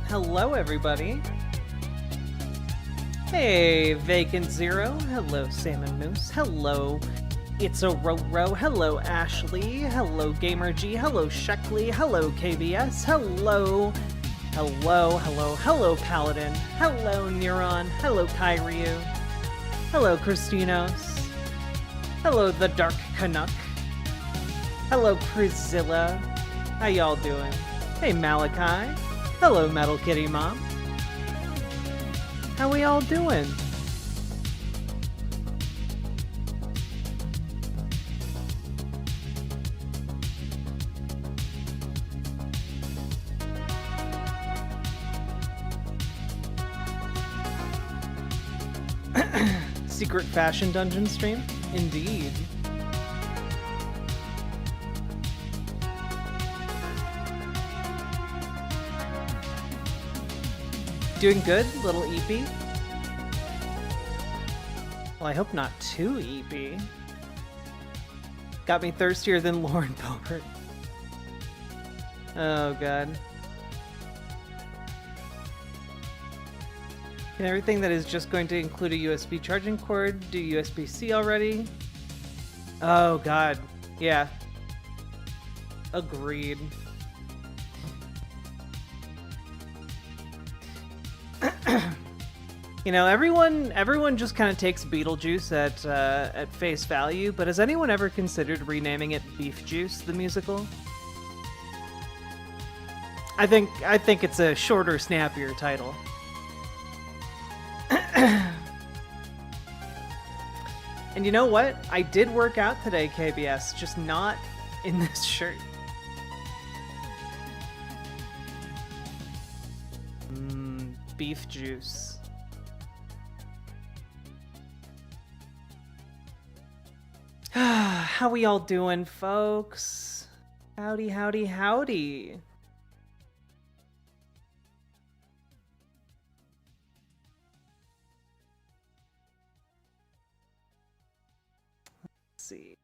Hello, everybody. Hey, Vacant Zero. Hello, Salmon Moose. Hello, It's a Ro-Ro. Hello, Ashley. Hello, Gamer G. Hello, Sheckley. Hello, KBS. Hello, hello, Paladin. Hello, Neuron. Hello, Kyryu. Hello, Christinos. Hello, the Dark Canuck. Hello, Priscilla. How y'all doing? Hey, Malachi. Hello, Metal Kitty Mom. How we all doing? Secret fashion dungeon stream? Indeed. Doing good, little EP? Well, I hope not too EP. Got me thirstier than Lauren Boebert. Oh god. Can everything that is just going to include a USB charging cord do USB-C already? Oh god. Yeah. Agreed. You know, everyone just kind of takes Beetlejuice at face value, but has anyone ever considered renaming it Beef Juice the musical? I think it's a shorter, snappier title. And you know what? I did work out today, KBS, just not in this shirt. Beef juice. How we all doing, folks? Howdy, howdy, howdy. Let's see.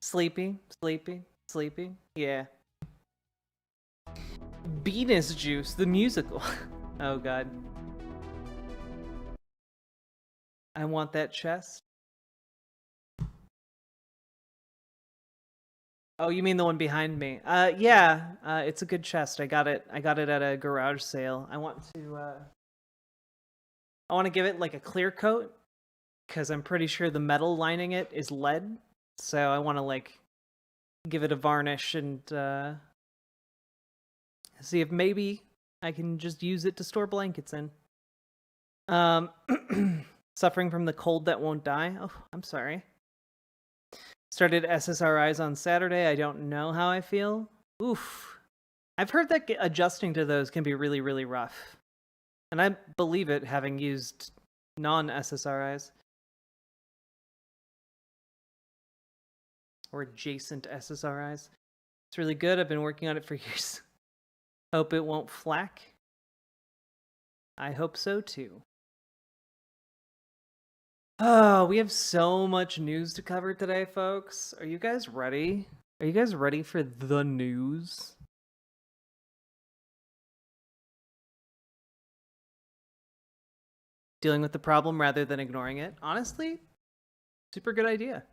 Sleepy, sleepy, sleepy. Yeah. Venus Juice, the musical. Oh god. I want that chest. Oh, you mean the one behind me? Yeah. It's a good chest. I got it at a garage sale. I want to give it like a clear coat because I'm pretty sure the metal lining it is lead. So I want to like give it a varnish and see if maybe I can just use it to store blankets in. Suffering from the cold that won't die. Oh, I'm sorry. Started SSRIs on Saturday. I don't know how I feel. Oof. I've heard that adjusting to those can be really, really rough. And I believe it, having used non-SSRIs. Or adjacent SSRIs. It's really good. I've been working on it for years. Hope it won't flack. I hope so too. Oh, we have so much news to cover today, folks. Are you guys ready? Are you guys ready for the news? Dealing with the problem rather than ignoring it. Honestly, super good idea.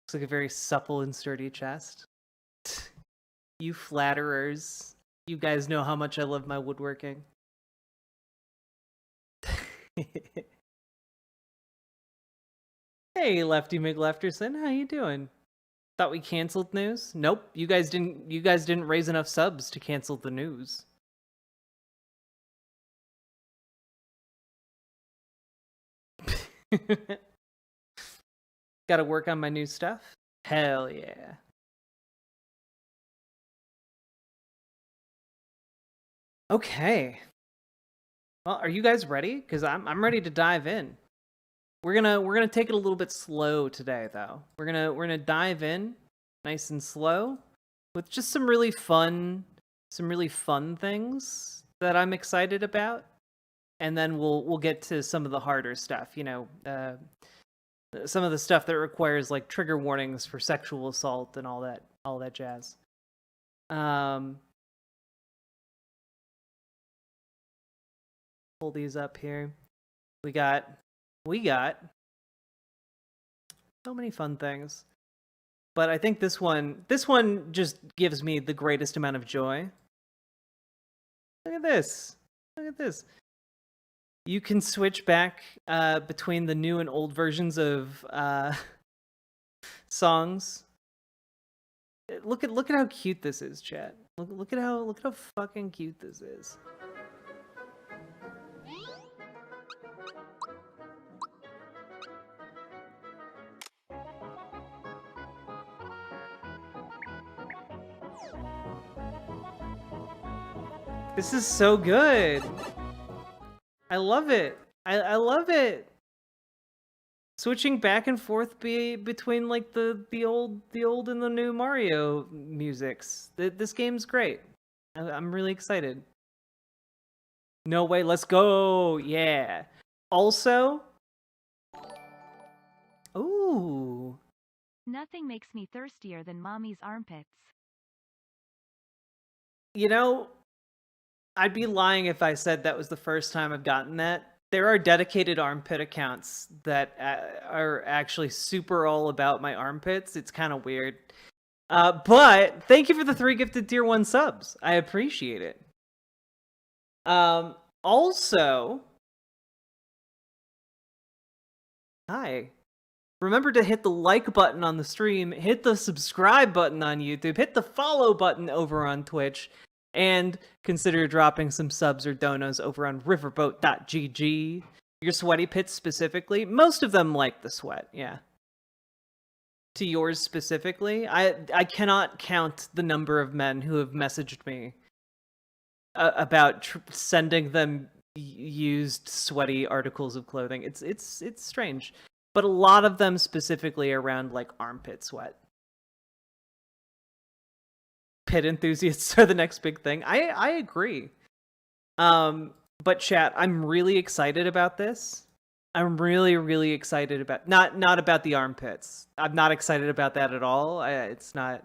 Looks like a very supple and sturdy chest. You flatterers. You guys know how much I love my woodworking. Hey, Lefty McLefterson, how you doing? Thought we canceled news? Nope, you guys didn't raise enough subs to cancel the news. Gotta work on my new stuff? Hell yeah. Okay. Well, are you guys ready? Because I'm ready to dive in. We're gonna take it a little bit slow today, though. We're gonna dive in nice and slow with just some really fun things that I'm excited about, and then we'll get to some of the harder stuff. You know, some of the stuff that requires like trigger warnings for sexual assault and all that jazz. pull these up here. We got so many fun things. But I think this one just gives me the greatest amount of joy. Look at this. Look at this. You can switch back between the new and old versions of songs. Look at how cute this is, chat. Look at how fucking cute this is. This is so good. I love it. I love it. Switching back and forth between like the old and the new Mario musics. This game's great. I'm really excited. No way, let's go. Yeah. Also, ooh. Nothing makes me thirstier than mommy's armpits. You know, I'd be lying if I said that was the first time I've gotten that. There are dedicated armpit accounts that are actually super all about my armpits. It's kind of weird. But thank you for the 3 gifted tier 1 subs. I appreciate it. Also, hi. Remember to hit the like button on the stream, hit the subscribe button on YouTube, hit the follow button over on Twitch, and consider dropping some subs or donos over on riverboat.gg. Your sweaty pits specifically, most of them like the sweat, yeah. To yours specifically, I cannot count the number of men who have messaged me about sending them used sweaty articles of clothing. It's strange, but a lot of them specifically around like armpit sweat. Pit enthusiasts are the next big thing. I agree. But chat, I'm really excited about this. I'm really excited about not about the armpits. I'm not excited about that at all. It's not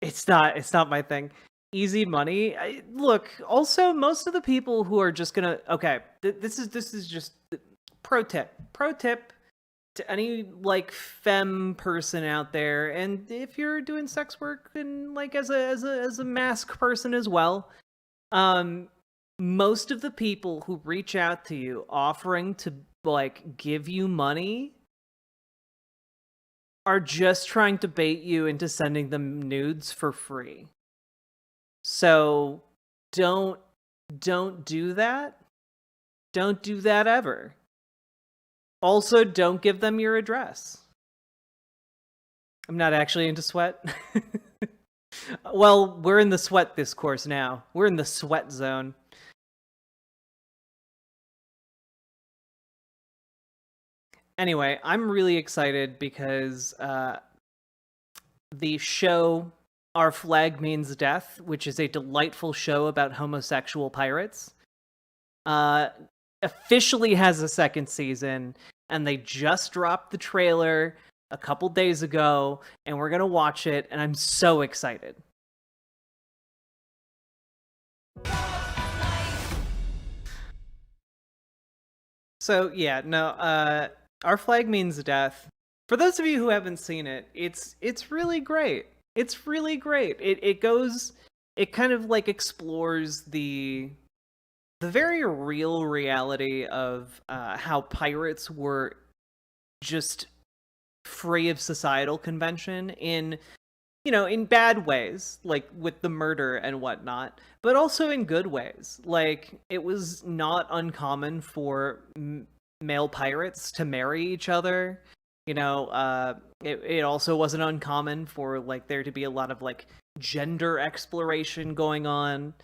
my thing. Easy money. Look, also most of the people who are just gonna this is just pro tip to any like femme person out there, and if you're doing sex work and like as a mask person as well, most of the people who reach out to you offering to like give you money are just trying to bait you into sending them nudes for free. So don't do that. Don't do that ever. Also, don't give them your address. I'm not actually into sweat. Well, we're in the sweat discourse now. We're in the sweat zone. Anyway, I'm really excited because the show Our Flag Means Death, which is a delightful show about homosexual pirates, officially has a second season, and they just dropped the trailer a couple days ago, and we're gonna watch it, and I'm so excited. So yeah, no, Our Flag Means Death. For those of you who haven't seen it, it's really great. It's really great. It kind of like explores the very real reality of how pirates were just free of societal convention in bad ways, like with the murder and whatnot, but also in good ways. Like, it was not uncommon for male pirates to marry each other. It also wasn't uncommon for like there to be a lot of like gender exploration going on.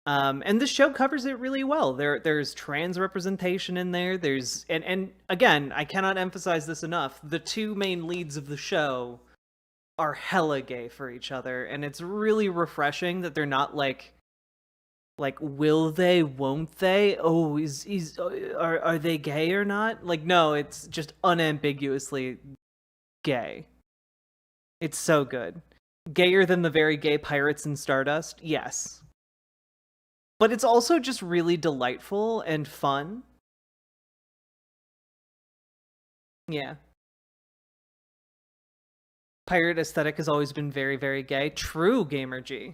And the show covers it really well. There's trans representation in there. There's and again, I cannot emphasize this enough. The 2 main leads of the show are hella gay for each other, and it's really refreshing that they're not like will they, won't they? Oh, are they gay or not? Like, no, it's just unambiguously gay. It's so good. Gayer than the very gay pirates in Stardust? Yes. but it's also just really delightful and fun. Yeah. Pirate aesthetic has always been very, very gay. True, Gamer G.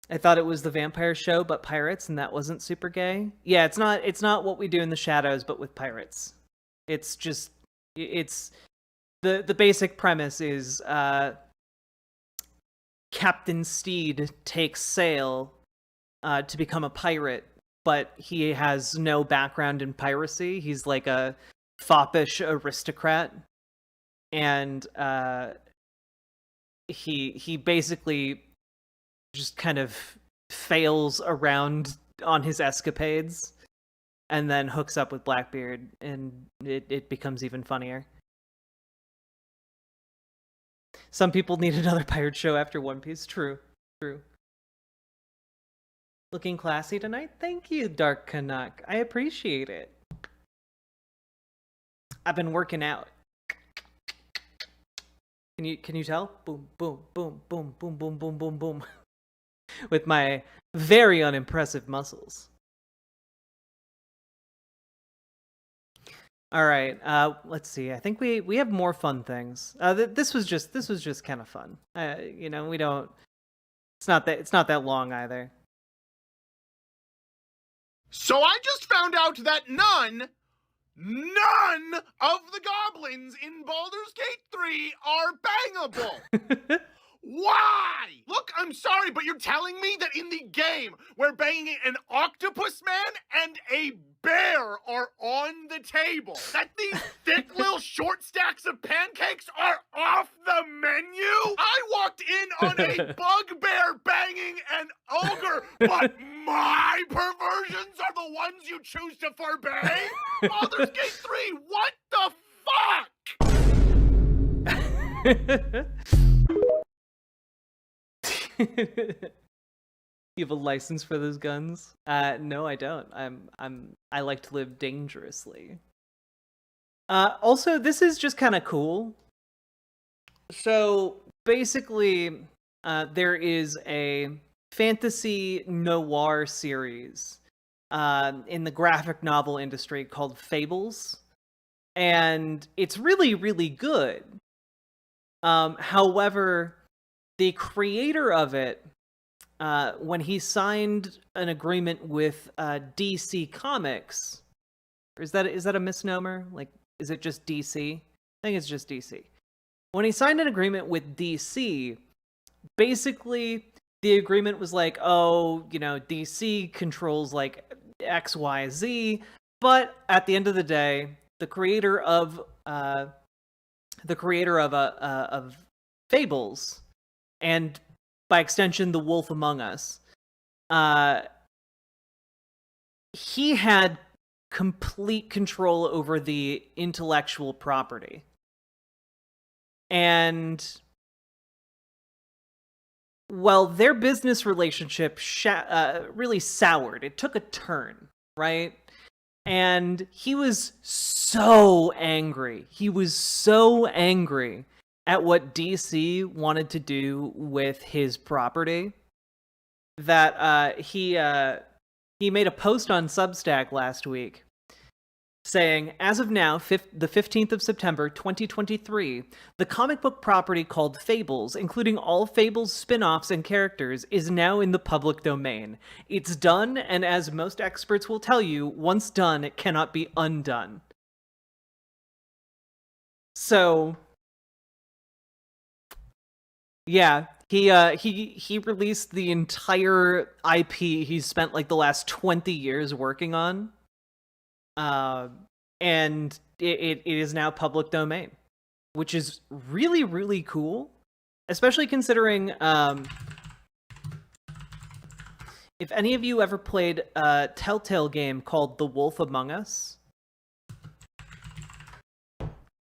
I thought it was the vampire show, but pirates, and that wasn't super gay. Yeah, it's not What We Do in the Shadows, but with pirates. It's just it's the basic premise is Captain Steed takes sail to become a pirate, but he has no background in piracy. He's like a foppish aristocrat, and he basically just kind of fails around on his escapades, and then hooks up with Blackbeard, and it becomes even funnier. Some people need another pirate show after One Piece. True. Looking classy tonight? Thank you, Dark Canuck. I appreciate it. I've been working out. Can you tell? Boom, boom, boom, boom, boom, boom, boom, boom, boom. With my very unimpressive muscles. All right. Let's see. I think we have more fun things. This was just kind of fun. We don't. It's not that long either. So I just found out that none of the goblins in Baldur's Gate 3 are bangable. Why? Look, I'm sorry, but you're telling me that in the game we're banging an octopus man and a bear are on the table? That these thick little short stacks of pancakes are off the menu? I walked in on a bugbear banging an ogre, but my perversions are the ones you choose to forbade? Baldur's Gate 3, what the fuck? You have a license for those guns? No, I don't. I like to live dangerously. Also, this is just kind of cool. So basically, there is a fantasy noir series in the graphic novel industry called Fables, and it's really, really good. However, the creator of it, when he signed an agreement with DC Comics, or is that a misnomer? Like, is it just DC? I think it's just DC. When he signed an agreement with DC, basically the agreement was like, oh, DC controls like X, Y, Z, but at the end of the day, the creator of Fables, and by extension, The Wolf Among Us, he had complete control over the intellectual property. And, well, their business relationship really soured. It took a turn, right? And he was so angry. He was so angry at what DC wanted to do with his property that he made a post on Substack last week saying, as of now, the 15th of September, 2023, the comic book property called Fables, including all Fables spin-offs and characters, is now in the public domain. It's done, and as most experts will tell you, once done, it cannot be undone. So, yeah, he released the entire IP he's spent like the last 20 years working on. And it is now public domain, which is really, really cool, especially considering if any of you ever played a Telltale game called The Wolf Among Us,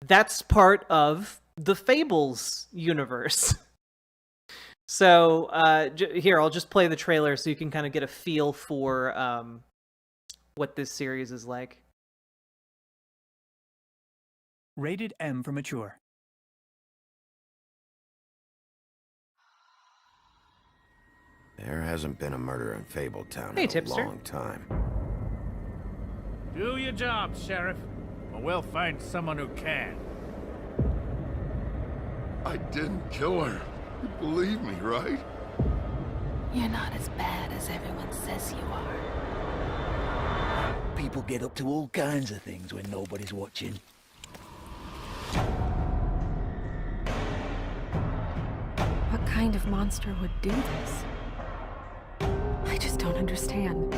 that's part of the Fables universe. So here, I'll just play the trailer so you can kind of get a feel for what this series is like. Rated M for mature. There hasn't been a murder in Fabletown Hey, in a tipster. long time. Do your job, Sheriff, or we'll find someone who can. I didn't kill her. You believe me, right? You're not as bad as everyone says you are. People get up to all kinds of things when nobody's watching. What kind of monster would do this? I just don't understand.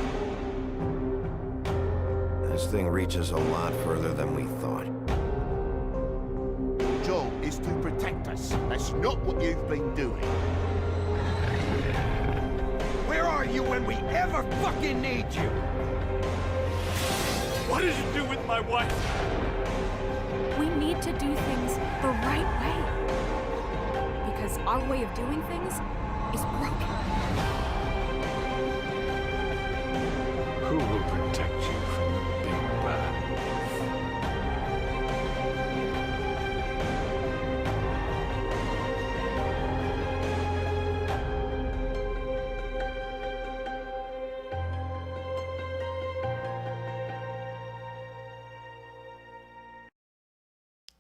This thing reaches a lot further than we thought. Job is to protect us. That's not what you've been doing. Where are you when we ever fucking need you? What did you do with my wife? We need to do things the right way. Because our way of doing things is broken. Who will protect you from the big bad?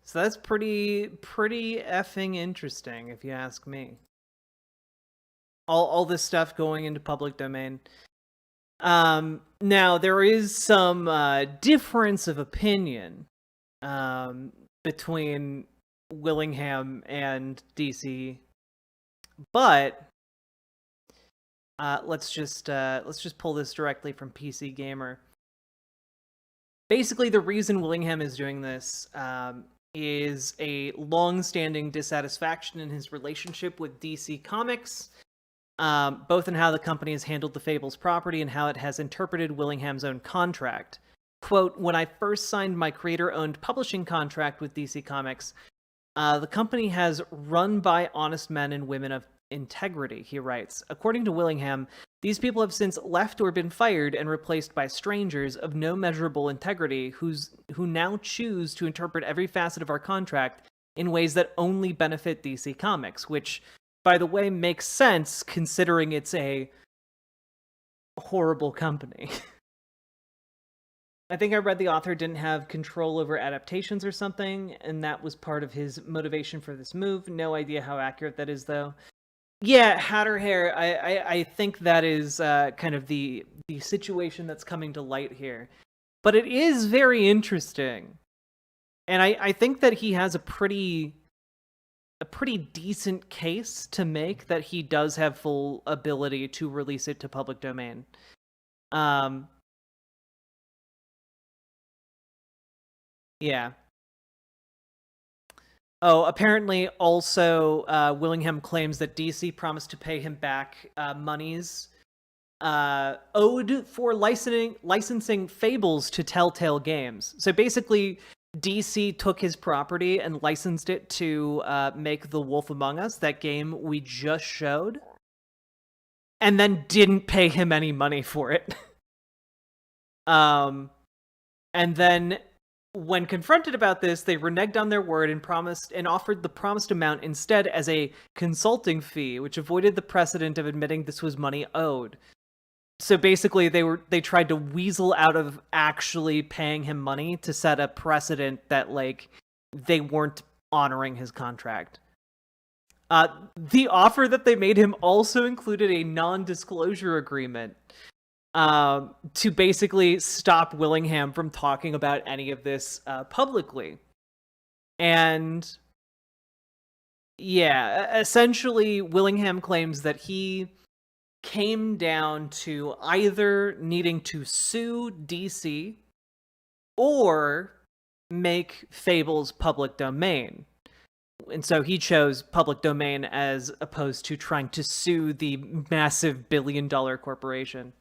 So that's pretty effing interesting, if you ask me. All this stuff going into public domain. Now there is some difference of opinion between Willingham and DC, but let's just pull this directly from PC Gamer. Basically, the reason Willingham is doing this is a long-standing dissatisfaction in his relationship with DC Comics, both in how the company has handled the Fables property and how it has interpreted Willingham's own contract. Quote, "When I first signed my creator-owned publishing contract with DC Comics, the company has run by honest men and women of integrity," he writes. According to Willingham, these people have since left or been fired and replaced by strangers of no measurable integrity who now choose to interpret every facet of our contract in ways that only benefit DC Comics, which, by the way, makes sense considering it's a horrible company. I think I read the author didn't have control over adaptations or something, and that was part of his motivation for this move. No idea how accurate that is, though. Yeah, Hatter Hair, I think that is kind of the situation that's coming to light here. But it is very interesting. And I think that he has a pretty decent case to make that he does have full ability to release it to public domain. Yeah. Oh, apparently also Willingham claims that DC promised to pay him back monies owed for licensing Fables to Telltale Games. So basically, DC took his property and licensed it to make The Wolf Among Us, that game we just showed, and then didn't pay him any money for it. And then when confronted about this, they reneged on their word and offered the promised amount instead as a consulting fee, which avoided the precedent of admitting this was money owed. So basically, they tried to weasel out of actually paying him money to set a precedent that, like, they weren't honoring his contract. The offer that they made him also included a non-disclosure agreement to basically stop Willingham from talking about any of this publicly. And yeah, essentially, Willingham claims that he came down to either needing to sue DC or make Fables public domain. And so he chose public domain as opposed to trying to sue the massive billion-dollar corporation.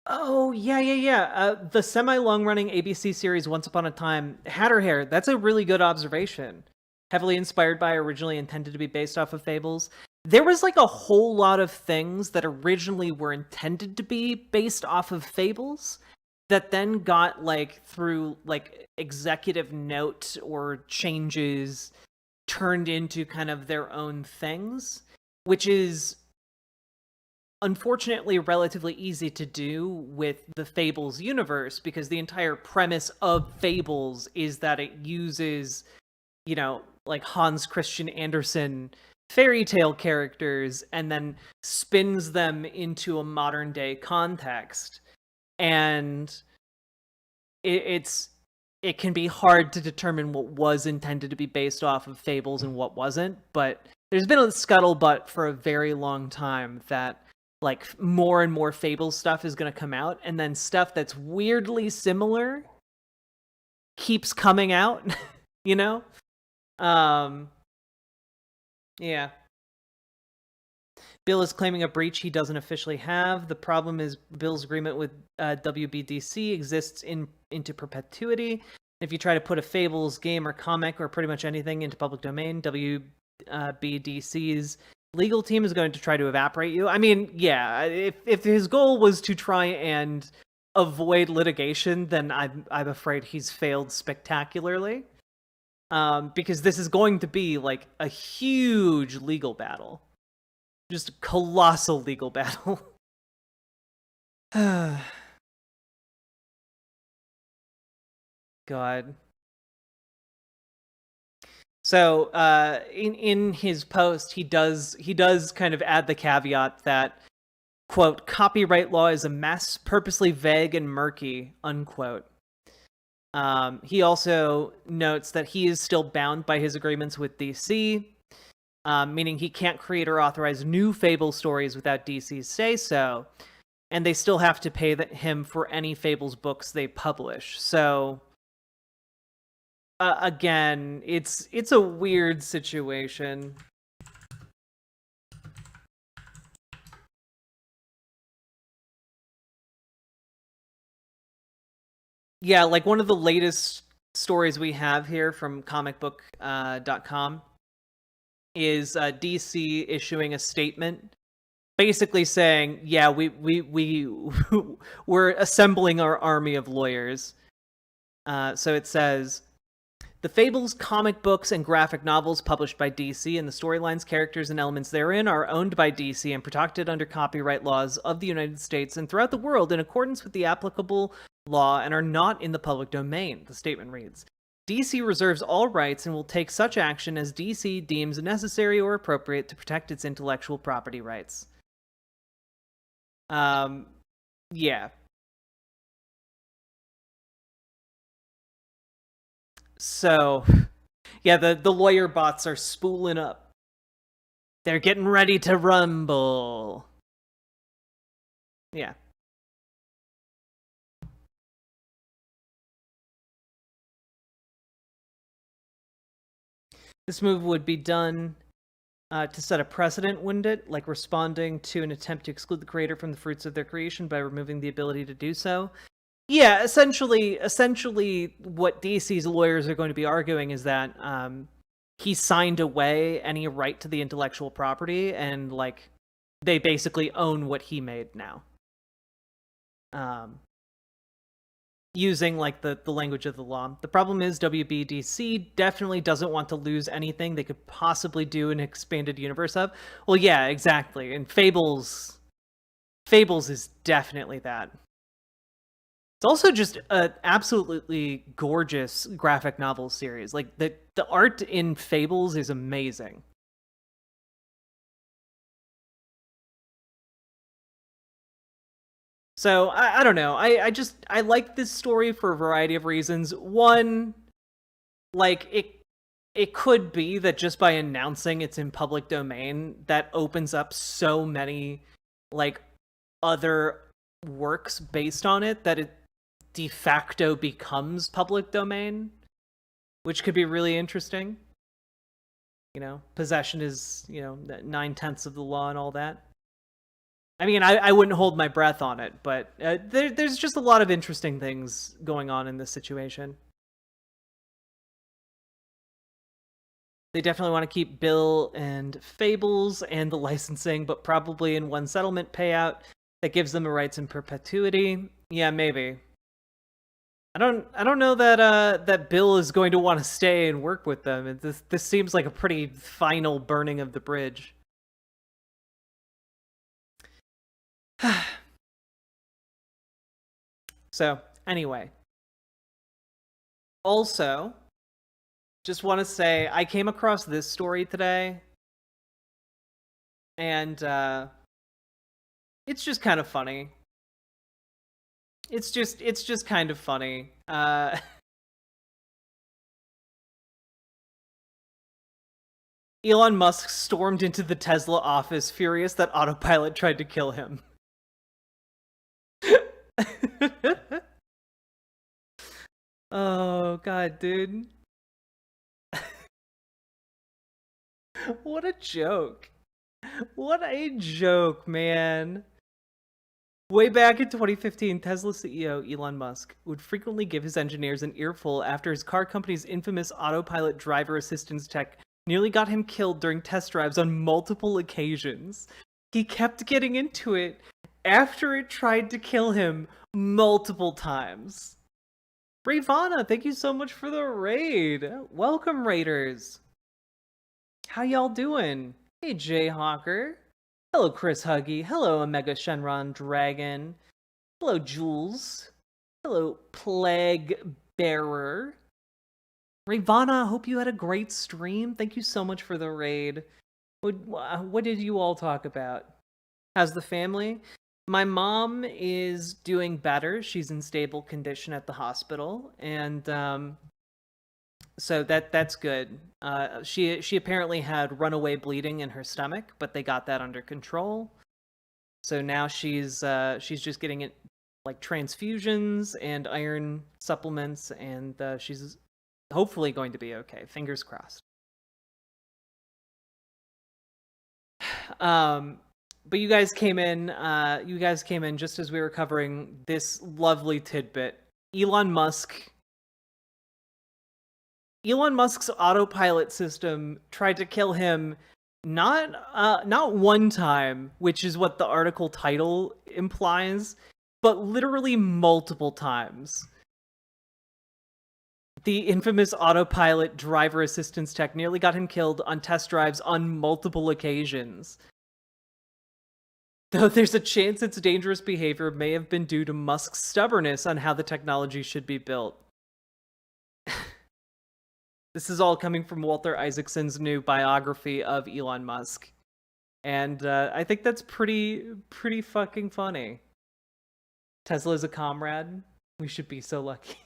Oh, yeah. The semi-long-running ABC series Once Upon a Time, Hatter Hair, that's a really good observation. Heavily inspired by, originally intended to be based off of Fables. There was like a whole lot of things that originally were intended to be based off of Fables that then got, like, through, like, executive note or changes, turned into kind of their own things, which is unfortunately relatively easy to do with the Fables universe, because the entire premise of Fables is that it uses, you know, like Hans Christian Andersen fairy tale characters and then spins them into a modern day context. And it can be hard to determine what was intended to be based off of Fables and what wasn't, but there's been a scuttlebutt for a very long time that like more and more Fables stuff is going to come out, and then stuff that's weirdly similar keeps coming out, you know? Yeah. Bill is claiming a breach he doesn't officially have. The problem is Bill's agreement with WBDC exists into perpetuity. If you try to put a Fables game or comic or pretty much anything into public domain, WBDC's legal team is going to try to evaporate you. I mean, yeah, if his goal was to try and avoid litigation, then I'm afraid he's failed spectacularly. Because this is going to be like a huge legal battle. Just a colossal legal battle. God. So, in his post, he does kind of add the caveat that, quote, copyright law is a mess, purposely vague and murky, unquote. He also notes that he is still bound by his agreements with DC, meaning he can't create or authorize new Fable stories without DC's say-so, and they still have to pay him for any Fables books they publish. So, again, it's a weird situation. Yeah, like one of the latest stories we have here from comicbook.com is DC issuing a statement basically saying, yeah, we're assembling our army of lawyers. So it says, the Fables comic books and graphic novels published by DC and the storylines, characters, and elements therein are owned by DC and protected under copyright laws of the United States and throughout the world in accordance with the applicable law and are not in the public domain, the statement reads. DC reserves all rights and will take such action as DC deems necessary or appropriate to protect its intellectual property rights. Yeah. So, yeah, the lawyer bots are spooling up. They're getting ready to rumble. Yeah. This move would be done to set a precedent, wouldn't it? Like responding to an attempt to exclude the creator from the fruits of their creation by removing the ability to do so. Yeah, essentially what DC's lawyers are going to be arguing is that he signed away any right to the intellectual property, and like they basically own what he made now. Using like the language of the law. The problem is WBDC definitely doesn't want to lose anything they could possibly do an expanded universe of. Well, yeah, exactly. And Fables is definitely that. It's also just an absolutely gorgeous graphic novel series. Like the art in Fables is amazing. So I don't know. I like this story for a variety of reasons. One, like it could be that just by announcing it's in public domain, that opens up so many like other works based on it that it de facto becomes public domain, which could be really interesting. You know, possession is, 9/10 of the law and all that. I mean, I wouldn't hold my breath on it, but there's just a lot of interesting things going on in this situation. They definitely want to keep Bill and Fables and the licensing, but probably in one settlement payout that gives them the rights in perpetuity. Yeah, maybe. I don't know that that Bill is going to want to stay and work with them. This seems like a pretty final burning of the bridge. So, anyway. Also, just want to say I came across this story today, and it's just kind of funny. It's just kind of funny. Elon Musk stormed into the Tesla office, furious that autopilot tried to kill him. Oh god, dude. What a joke. What a joke, man. Way back in 2015, Tesla CEO Elon Musk would frequently give his engineers an earful after his car company's infamous autopilot driver assistance tech nearly got him killed during test drives on multiple occasions. He kept getting into it after it tried to kill him multiple times. Bravana, thank you so much for the raid. Welcome, raiders. How y'all doing? Hey, Jayhawker. Hello, Chris Huggy. Hello, Omega Shenron Dragon. Hello, Jules. Hello, Plague Bearer. Ravana, hope you had a great stream. Thank you so much for the raid. What did you all talk about? How's the family? My mom is doing better. She's in stable condition at the hospital, and so that's good. She apparently had runaway bleeding in her stomach, but they got that under control. So now she's just getting it like transfusions and iron supplements, and she's hopefully going to be okay. Fingers crossed. But you guys came in just as we were covering this lovely tidbit. Elon Musk's autopilot system tried to kill him not one time, which is what the article title implies, but literally multiple times. The infamous autopilot driver assistance tech nearly got him killed on test drives on multiple occasions. Though there's a chance its dangerous behavior may have been due to Musk's stubbornness on how the technology should be built. This is all coming from Walter Isaacson's new biography of Elon Musk. And I think that's pretty fucking funny. Tesla's a comrade. We should be so lucky.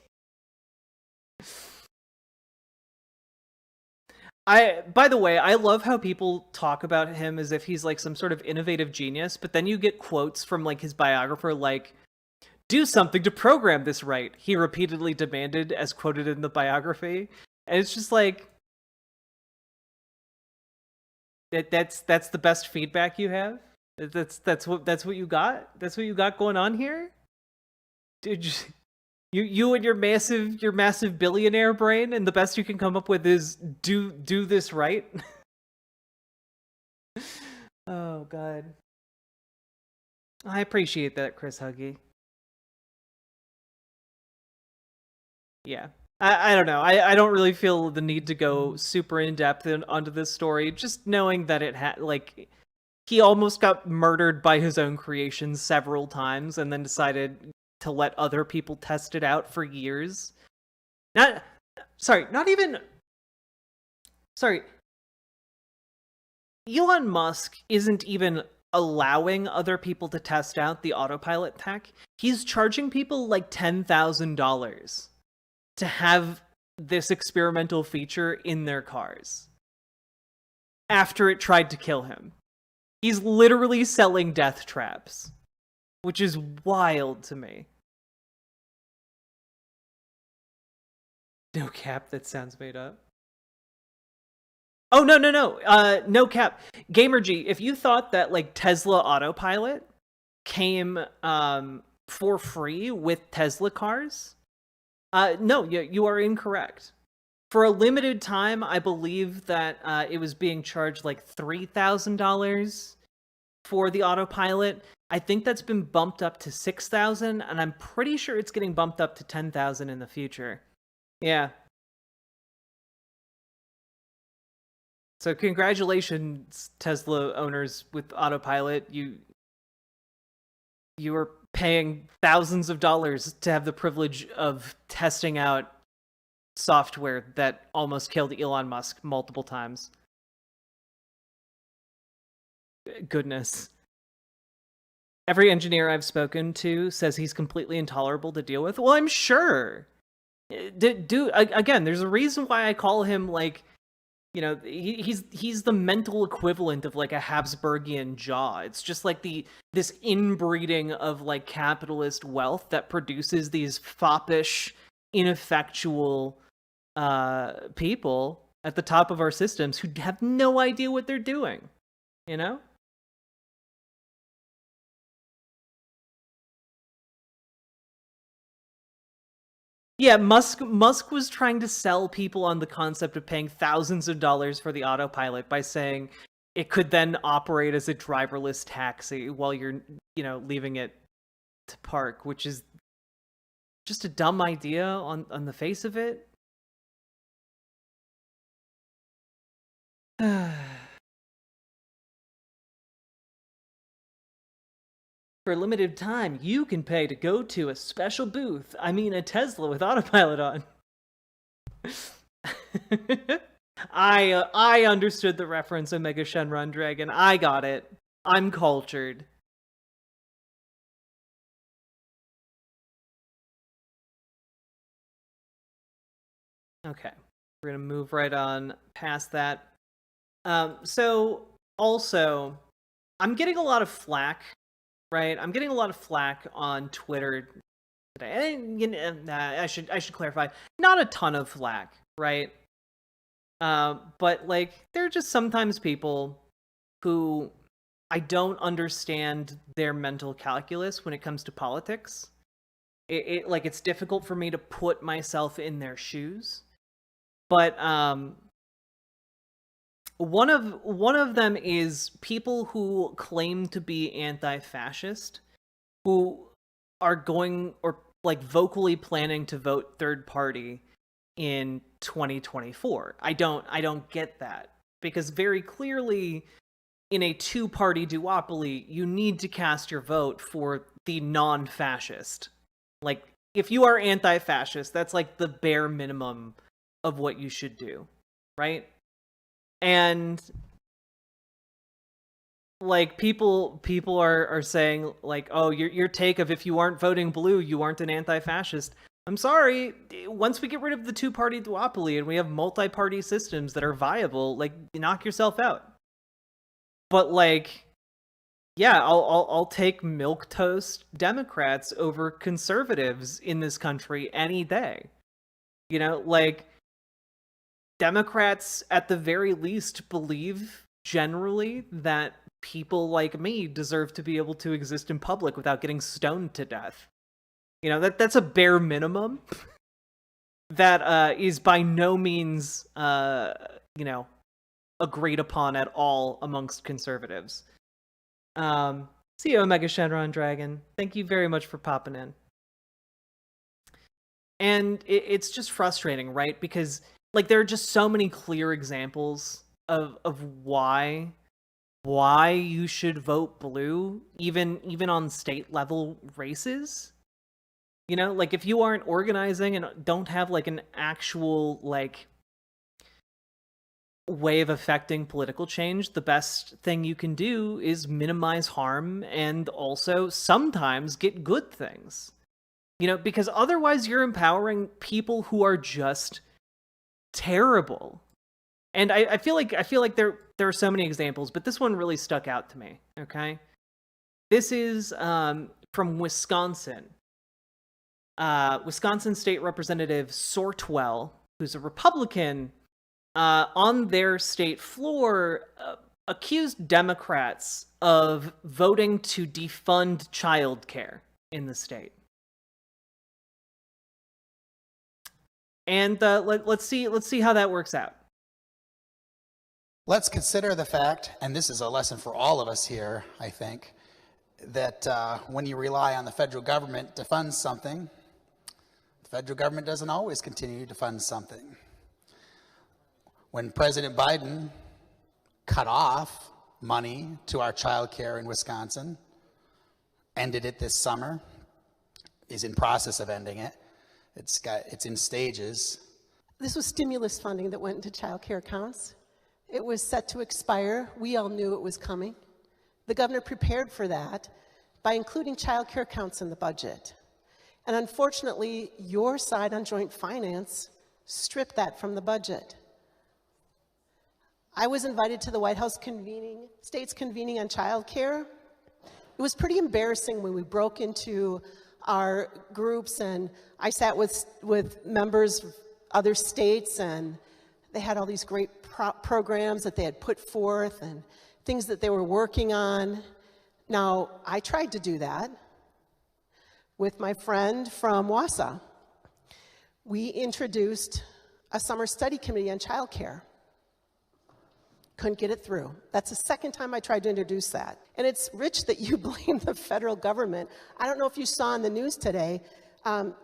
By the way, I love how people talk about him as if he's like some sort of innovative genius, but then you get quotes from like his biographer like, "Do something to program this right," he repeatedly demanded, as quoted in the biography. And it's just like, that's the best feedback you have? That's what you got? That's what you got going on here? Dude, you and your massive billionaire brain, and the best you can come up with is do this right? Oh god. I appreciate that, Chris Huggy. Yeah. I don't know. I don't really feel the need to go super in depth onto this story. Just knowing that it had like he almost got murdered by his own creations several times, and then decided to let other people test it out for years. Elon Musk isn't even allowing other people to test out the autopilot tech. He's charging people like $10,000 to have this experimental feature in their cars after it tried to kill him. He's literally selling death traps, which is wild to me. No cap, that sounds made up. Oh, no. No cap. GamerG, if you thought that like Tesla Autopilot came for free with Tesla cars, no, you are incorrect. For a limited time, I believe that it was being charged like $3,000 for the autopilot. I think that's been bumped up to 6,000, and I'm pretty sure it's getting bumped up to 10,000 in the future. Yeah. So congratulations, Tesla owners with autopilot. You are paying thousands of dollars to have the privilege of testing out software that almost killed Elon Musk multiple times. Goodness. Every engineer I've spoken to says he's completely intolerable to deal with. Well, I'm sure. Again, there's a reason why I call him, like, you know, he's the mental equivalent of like a Habsburgian jaw. It's just like this inbreeding of like capitalist wealth that produces these foppish, ineffectual people at the top of our systems who have no idea what they're doing, you know? Yeah, Musk was trying to sell people on the concept of paying thousands of dollars for the autopilot by saying it could then operate as a driverless taxi while you're, you know, leaving it to park, which is just a dumb idea on the face of it. For a limited time, you can pay to go to a special booth. I mean, a Tesla with autopilot on. I understood the reference, Omega Shenron Dragon. I got it. I'm cultured. Okay, we're gonna move right on past that. So also, I'm getting a lot of flack. Right, I'm getting a lot of flack on Twitter today. And, you know, I should clarify, not a ton of flack, right? But like, there are just sometimes people who I don't understand their mental calculus when it comes to politics. It's difficult for me to put myself in their shoes. But one of them is people who claim to be anti-fascist, who are going or like vocally planning to vote third party in 2024. I don't get that, because very clearly in a two-party duopoly, you need to cast your vote for the non-fascist. Like, if you are anti-fascist, that's like the bare minimum of what you should do, right? And like people are saying like, oh, your take of if you aren't voting blue, you aren't an anti-fascist. I'm sorry, once we get rid of the two-party duopoly and we have multi-party systems that are viable, like, you knock yourself out. But like, yeah, I'll take milquetoast Democrats over conservatives in this country any day. You know, like, Democrats, at the very least, believe generally that people like me deserve to be able to exist in public without getting stoned to death. You know, that's a bare minimum that is by no means, you know, agreed upon at all amongst conservatives. See you, Omega Shenron Dragon. Thank you very much for popping in. And it's just frustrating, right? Because like, there are just so many clear examples of why you should vote blue, even on state level races. You know, like, if you aren't organizing and don't have like an actual like way of affecting political change, the best thing you can do is minimize harm and also sometimes get good things. You know, because otherwise you're empowering people who are just terrible. And I feel like there are so many examples, but this one really stuck out to me. Okay, this is from Wisconsin. Wisconsin State Representative Sortwell, who's a Republican, on their state floor, accused Democrats of voting to defund childcare in the state. And let's see how that works out. Let's consider the fact, and this is a lesson for all of us here, I think, that when you rely on the federal government to fund something, the federal government doesn't always continue to fund something. When President Biden cut off money to our child care in Wisconsin, ended it this summer, is in process of ending it. It's in stages. This was stimulus funding that went into child care accounts. It was set to expire. We all knew it was coming. The governor prepared for that by including child care accounts in the budget. And unfortunately, your side on joint finance stripped that from the budget. I was invited to the White House state's convening on child care. It was pretty embarrassing when we broke into our groups and I sat with members of other states, and they had all these great programs that they had put forth and things that they were working on. Now, I tried to do that with my friend from Wausau. We introduced a summer study committee on child care. Couldn't get it through. That's the second time I tried to introduce that. And it's rich that you blame the federal government. I don't know if you saw in the news today,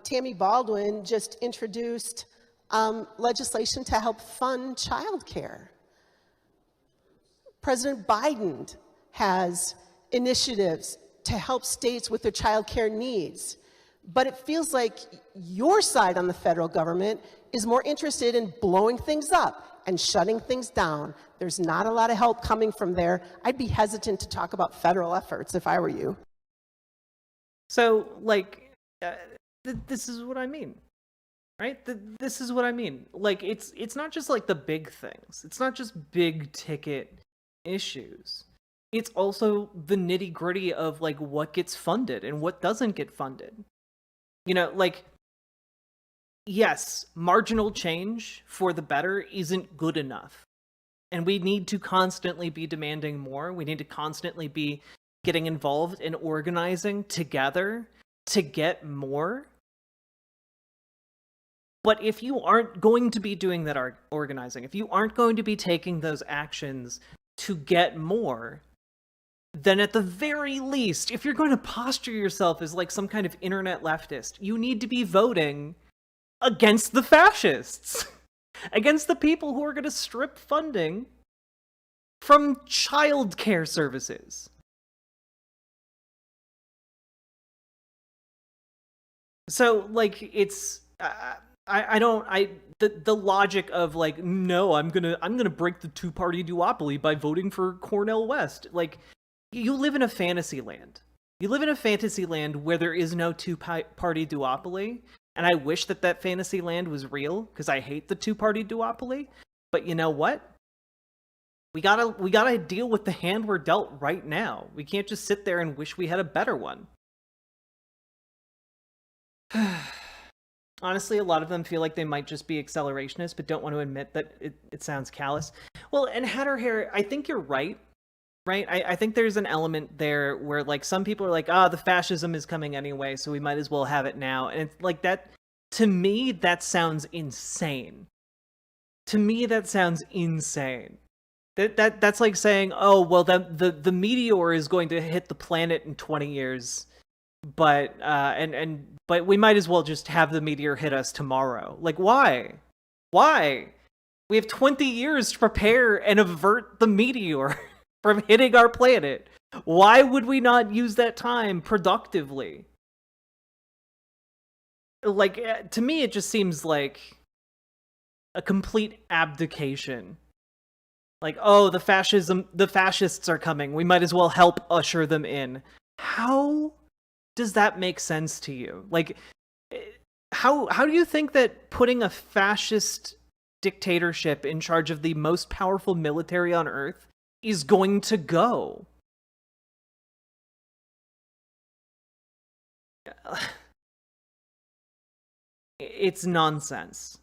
Tammy Baldwin just introduced legislation to help fund child care. President Biden has initiatives to help states with their child care needs. But it feels like your side on the federal government is more interested in blowing things up and shutting things down. There's not a lot of help coming from there. I'd be hesitant to talk about federal efforts if I were you. So, like, this is what I mean, right? This is what I mean. Like, it's not just like the big things. It's not just big ticket issues. It's also the nitty gritty of like what gets funded and what doesn't get funded. You know, like, yes, marginal change for the better isn't good enough. And we need to constantly be demanding more. We need to constantly be getting involved in organizing together to get more. But if you aren't going to be doing that organizing, if you aren't going to be taking those actions to get more, then at the very least, if you're going to posture yourself as like some kind of internet leftist, you need to be voting against the fascists, against the people who are going to strip funding from child care services. So, like, it's the logic of like, no, I'm gonna break the two-party duopoly by voting for Cornel West. Like, you live in a fantasy land. You live in a fantasy land where there is no two-party duopoly. And I wish that fantasy land was real, because I hate the two-party duopoly. But you know what? We gotta deal with the hand we're dealt right now. We can't just sit there and wish we had a better one. Honestly, a lot of them feel like they might just be accelerationists, but don't want to admit that it sounds callous. Well, and Hatter Hair, I think you're right. Right? I think there's an element there where, like, some people are like, the fascism is coming anyway, so we might as well have it now. And it's like that, to me, that sounds insane. To me, that sounds insane. That's like saying, oh, well, the meteor is going to hit the planet in 20 years, but we might as well just have the meteor hit us tomorrow. Like, why? Why? We have 20 years to prepare and avert the meteor from hitting our planet. Why would we not use that time productively? Like, to me, it just seems like a complete abdication. Like, oh, the fascists are coming. We might as well help usher them in. How does that make sense to you? Like, how do you think that putting a fascist dictatorship in charge of the most powerful military on Earth is going to go? It's nonsense.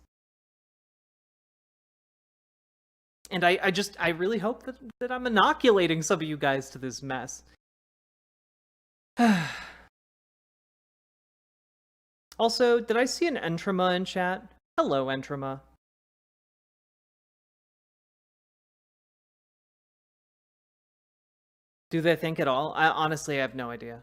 And I really hope that I'm inoculating some of you guys to this mess. Also, did I see an Entrama in chat? Hello, Entrama. Do they think at all? I honestly have no idea.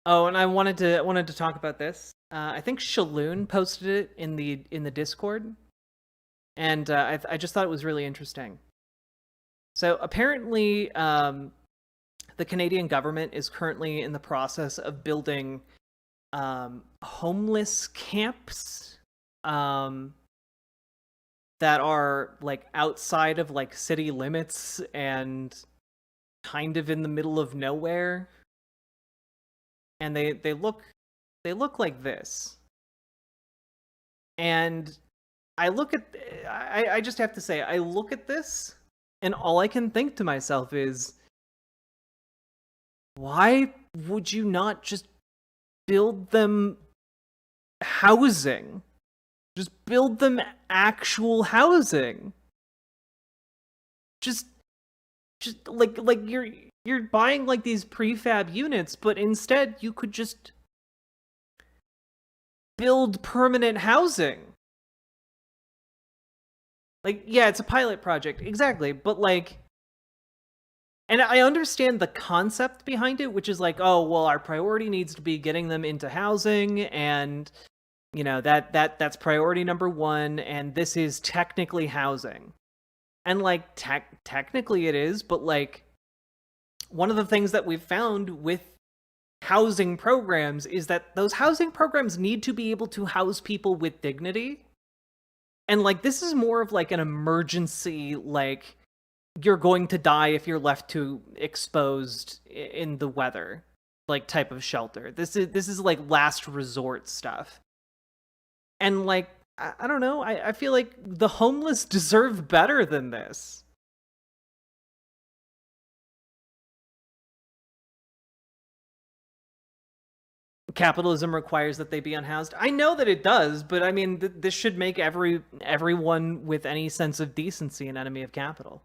Oh, and I wanted to talk about this. I think Shaloon posted it in the Discord, and I just thought it was really interesting. So apparently, the Canadian government is currently in the process of building homeless camps that are like outside of like city limits and kind of in the middle of nowhere. And they look like this. And I look at I just have to say, I look at this and all I can think to myself is, why would you not just build them housing? Just build them actual housing. Just like you're buying like these prefab units, but instead you could just build permanent housing. Like, yeah, it's a pilot project, exactly, but like, and I understand the concept behind it, which is like, oh, well, our priority needs to be getting them into housing, and you know, that's priority number one, and this is technically housing. And like technically it is, but like one of the things that we've found with housing programs is that those housing programs need to be able to house people with dignity. And like this is more of like an emergency, like you're going to die if you're left too exposed in the weather, like type of shelter. This is like last resort stuff. And like I don't know, I feel like the homeless deserve better than this. Capitalism requires that they be unhoused. I know that it does, but I mean, this should make everyone with any sense of decency an enemy of capital.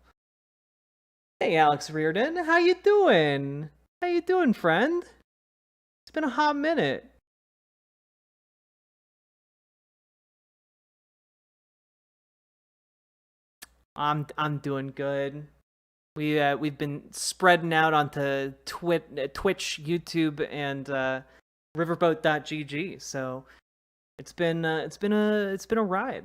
Hey, Alex Reardon, how you doing? How you doing, friend? It's been a hot minute. I'm doing good. We've been spreading out onto Twitch, YouTube, and riverboat.gg. So it's been a ride.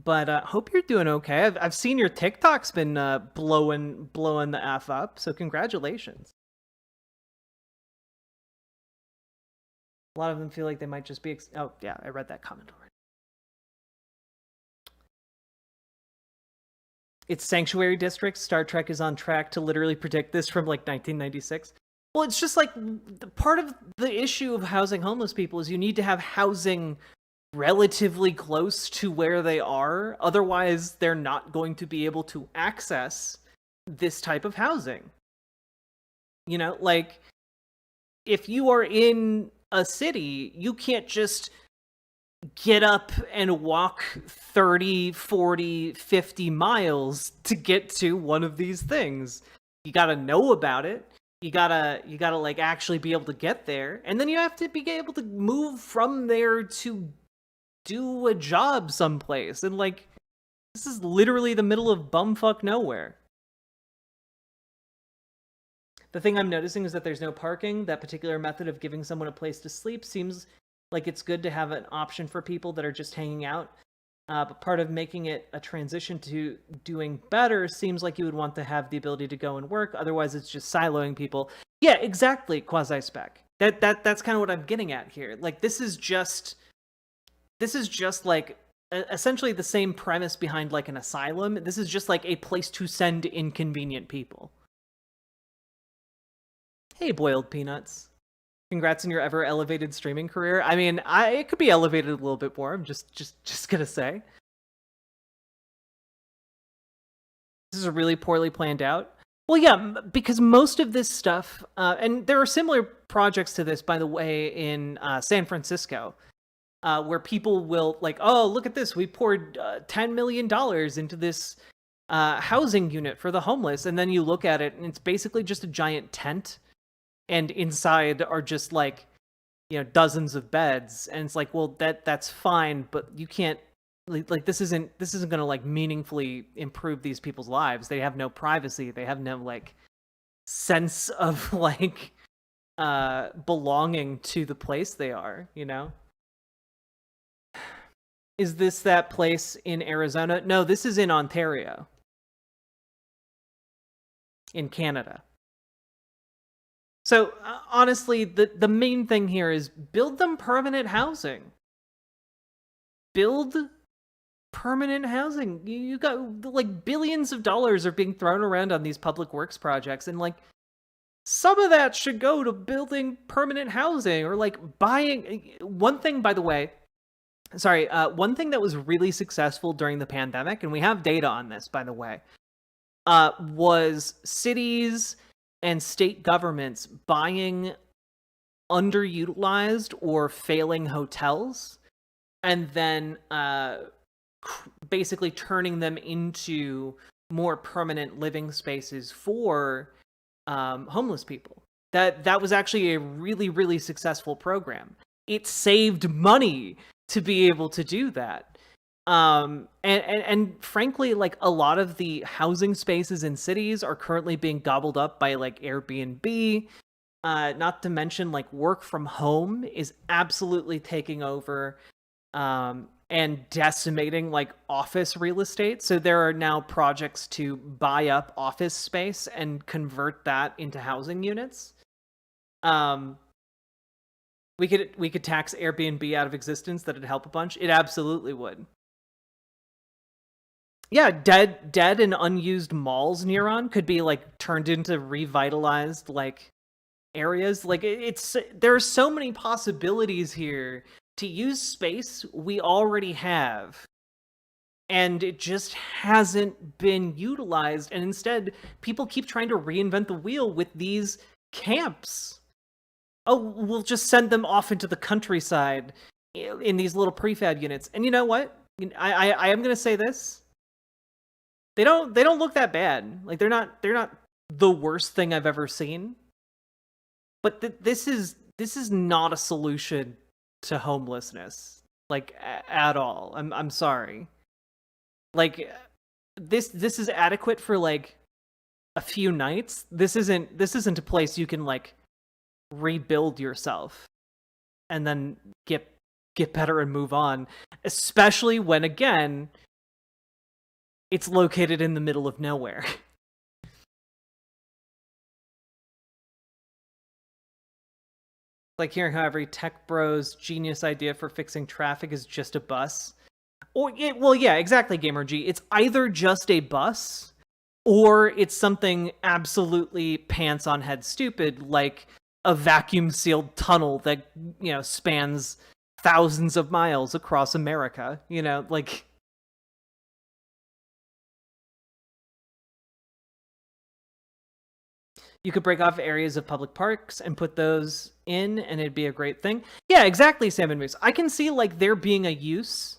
But hope you're doing okay. I've seen your TikTok's been blowing the F up. So congratulations. A lot of them feel like they might just be oh yeah, I read that comment already. It's Sanctuary District. Star Trek is on track to literally predict this from like 1996. Well, it's just like part of the issue of housing homeless people is you need to have housing relatively close to where they are. Otherwise, they're not going to be able to access this type of housing. You know, like if you are in a city, you can't just get up and walk 30, 40, 50 miles to get to one of these things. You gotta know about it. You gotta like actually be able to get there. And then you have to be able to move from there to do a job someplace. And like, this is literally the middle of bumfuck nowhere. The thing I'm noticing is that there's no parking. That particular method of giving someone a place to sleep seems like it's good to have an option for people that are just hanging out. But part of making it a transition to doing better seems like you would want to have the ability to go and work. Otherwise, it's just siloing people. Yeah, exactly, Quasi-Spec. That's kind of what I'm getting at here. Like, this is just like essentially the same premise behind like an asylum. This is just like a place to send inconvenient people. Hey, Boiled Peanuts. Congrats on your ever elevated streaming career. I mean, it could be elevated a little bit more. I'm just gonna say. This is a really poorly planned out. Well, yeah, because most of this stuff, and there are similar projects to this, by the way, in San Francisco, where people will like, oh, look at this. We poured $10 million into this housing unit for the homeless. And then you look at it and it's basically just a giant tent. And inside are just like, you know, dozens of beds. And it's like, well, that's fine, but you can't like this isn't going to like meaningfully improve these people's lives. They have no privacy. They have no like sense of like belonging to the place they are, you know? Is this that place in Arizona? No, this is in Ontario. In Canada. So, honestly, the main thing here is build them permanent housing. Build permanent housing. You got, like, billions of dollars are being thrown around on these public works projects, and, like, some of that should go to building permanent housing, or, like, buying... One thing, by the way... Sorry, one thing that was really successful during the pandemic, and we have data on this, by the way, was cities and state governments buying underutilized or failing hotels and then basically turning them into more permanent living spaces for homeless people. That was actually a really, really successful program. It saved money to be able to do that. And frankly, like, a lot of the housing spaces in cities are currently being gobbled up by like Airbnb. Not to mention, like, work from home is absolutely taking over and decimating like office real estate. So there are now projects to buy up office space and convert that into housing units. We could tax Airbnb out of existence. That'd help a bunch. It absolutely would. Yeah, dead and unused malls, Neuron, could be like turned into revitalized like areas. Like, there are so many possibilities here to use space we already have, and it just hasn't been utilized. And instead, people keep trying to reinvent the wheel with these camps. Oh, we'll just send them off into the countryside in these little prefab units. And you know what? I am gonna say this. They don't look that bad. Like, they're not the worst thing I've ever seen. But this is not a solution to homelessness, like, at all. I'm sorry. Like, this is adequate for like a few nights. This isn't a place you can like rebuild yourself and then get better and move on, especially when, again, it's located in the middle of nowhere. Like hearing how every tech bro's genius idea for fixing traffic is just a bus. Well, yeah, exactly, GamerG. It's either just a bus or it's something absolutely pants on head stupid, like a vacuum sealed tunnel that, you know, spans thousands of miles across America, you know, like. You could break off areas of public parks and put those in, and it'd be a great thing. Yeah, exactly, Salmon Moose. I can see like there being a use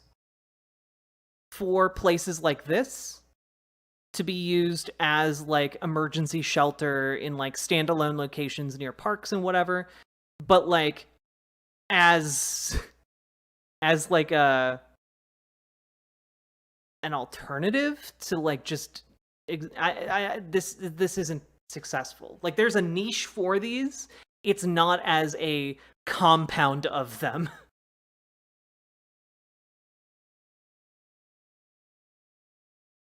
for places like this to be used as like emergency shelter in like standalone locations near parks and whatever, but like as like an alternative to like just this isn't successful. Like, there's a niche for these. It's not as a compound of them.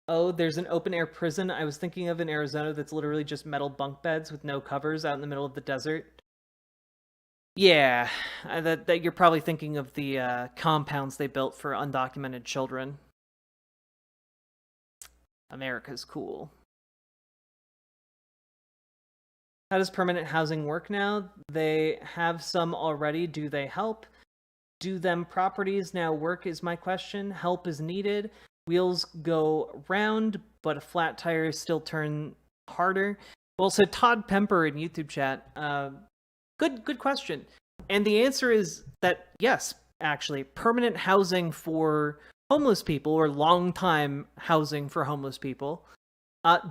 Oh, there's an open-air prison I was thinking of in Arizona that's literally just metal bunk beds with no covers out in the middle of the desert. Yeah, that you're probably thinking of the compounds they built for undocumented children. America's cool. How does permanent housing work now? They have some already. Do they help? Do them properties now work is my question. Help is needed. Wheels go round, but a flat tire still turn harder. Well, so Todd Pemper in YouTube chat, good question. And the answer is that yes, actually, permanent housing for homeless people, or long-time housing for homeless people,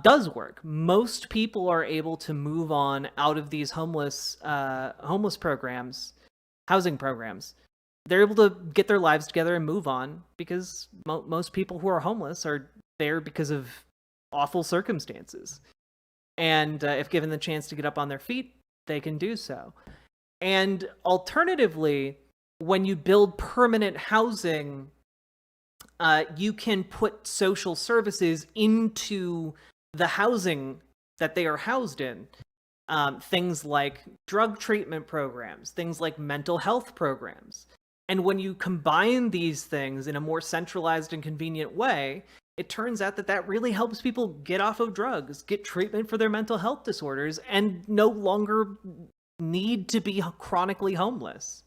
does work. Most people are able to move on out of these homeless programs, housing programs, they're able to get their lives together and move on, because most people who are homeless are there because of awful circumstances. And if given the chance to get up on their feet, they can do so. And alternatively, when you build permanent housing, you can put social services into the housing that they are housed in. Things like drug treatment programs, things like mental health programs. And when you combine these things in a more centralized and convenient way, it turns out that that really helps people get off of drugs, get treatment for their mental health disorders, and no longer need to be chronically homeless.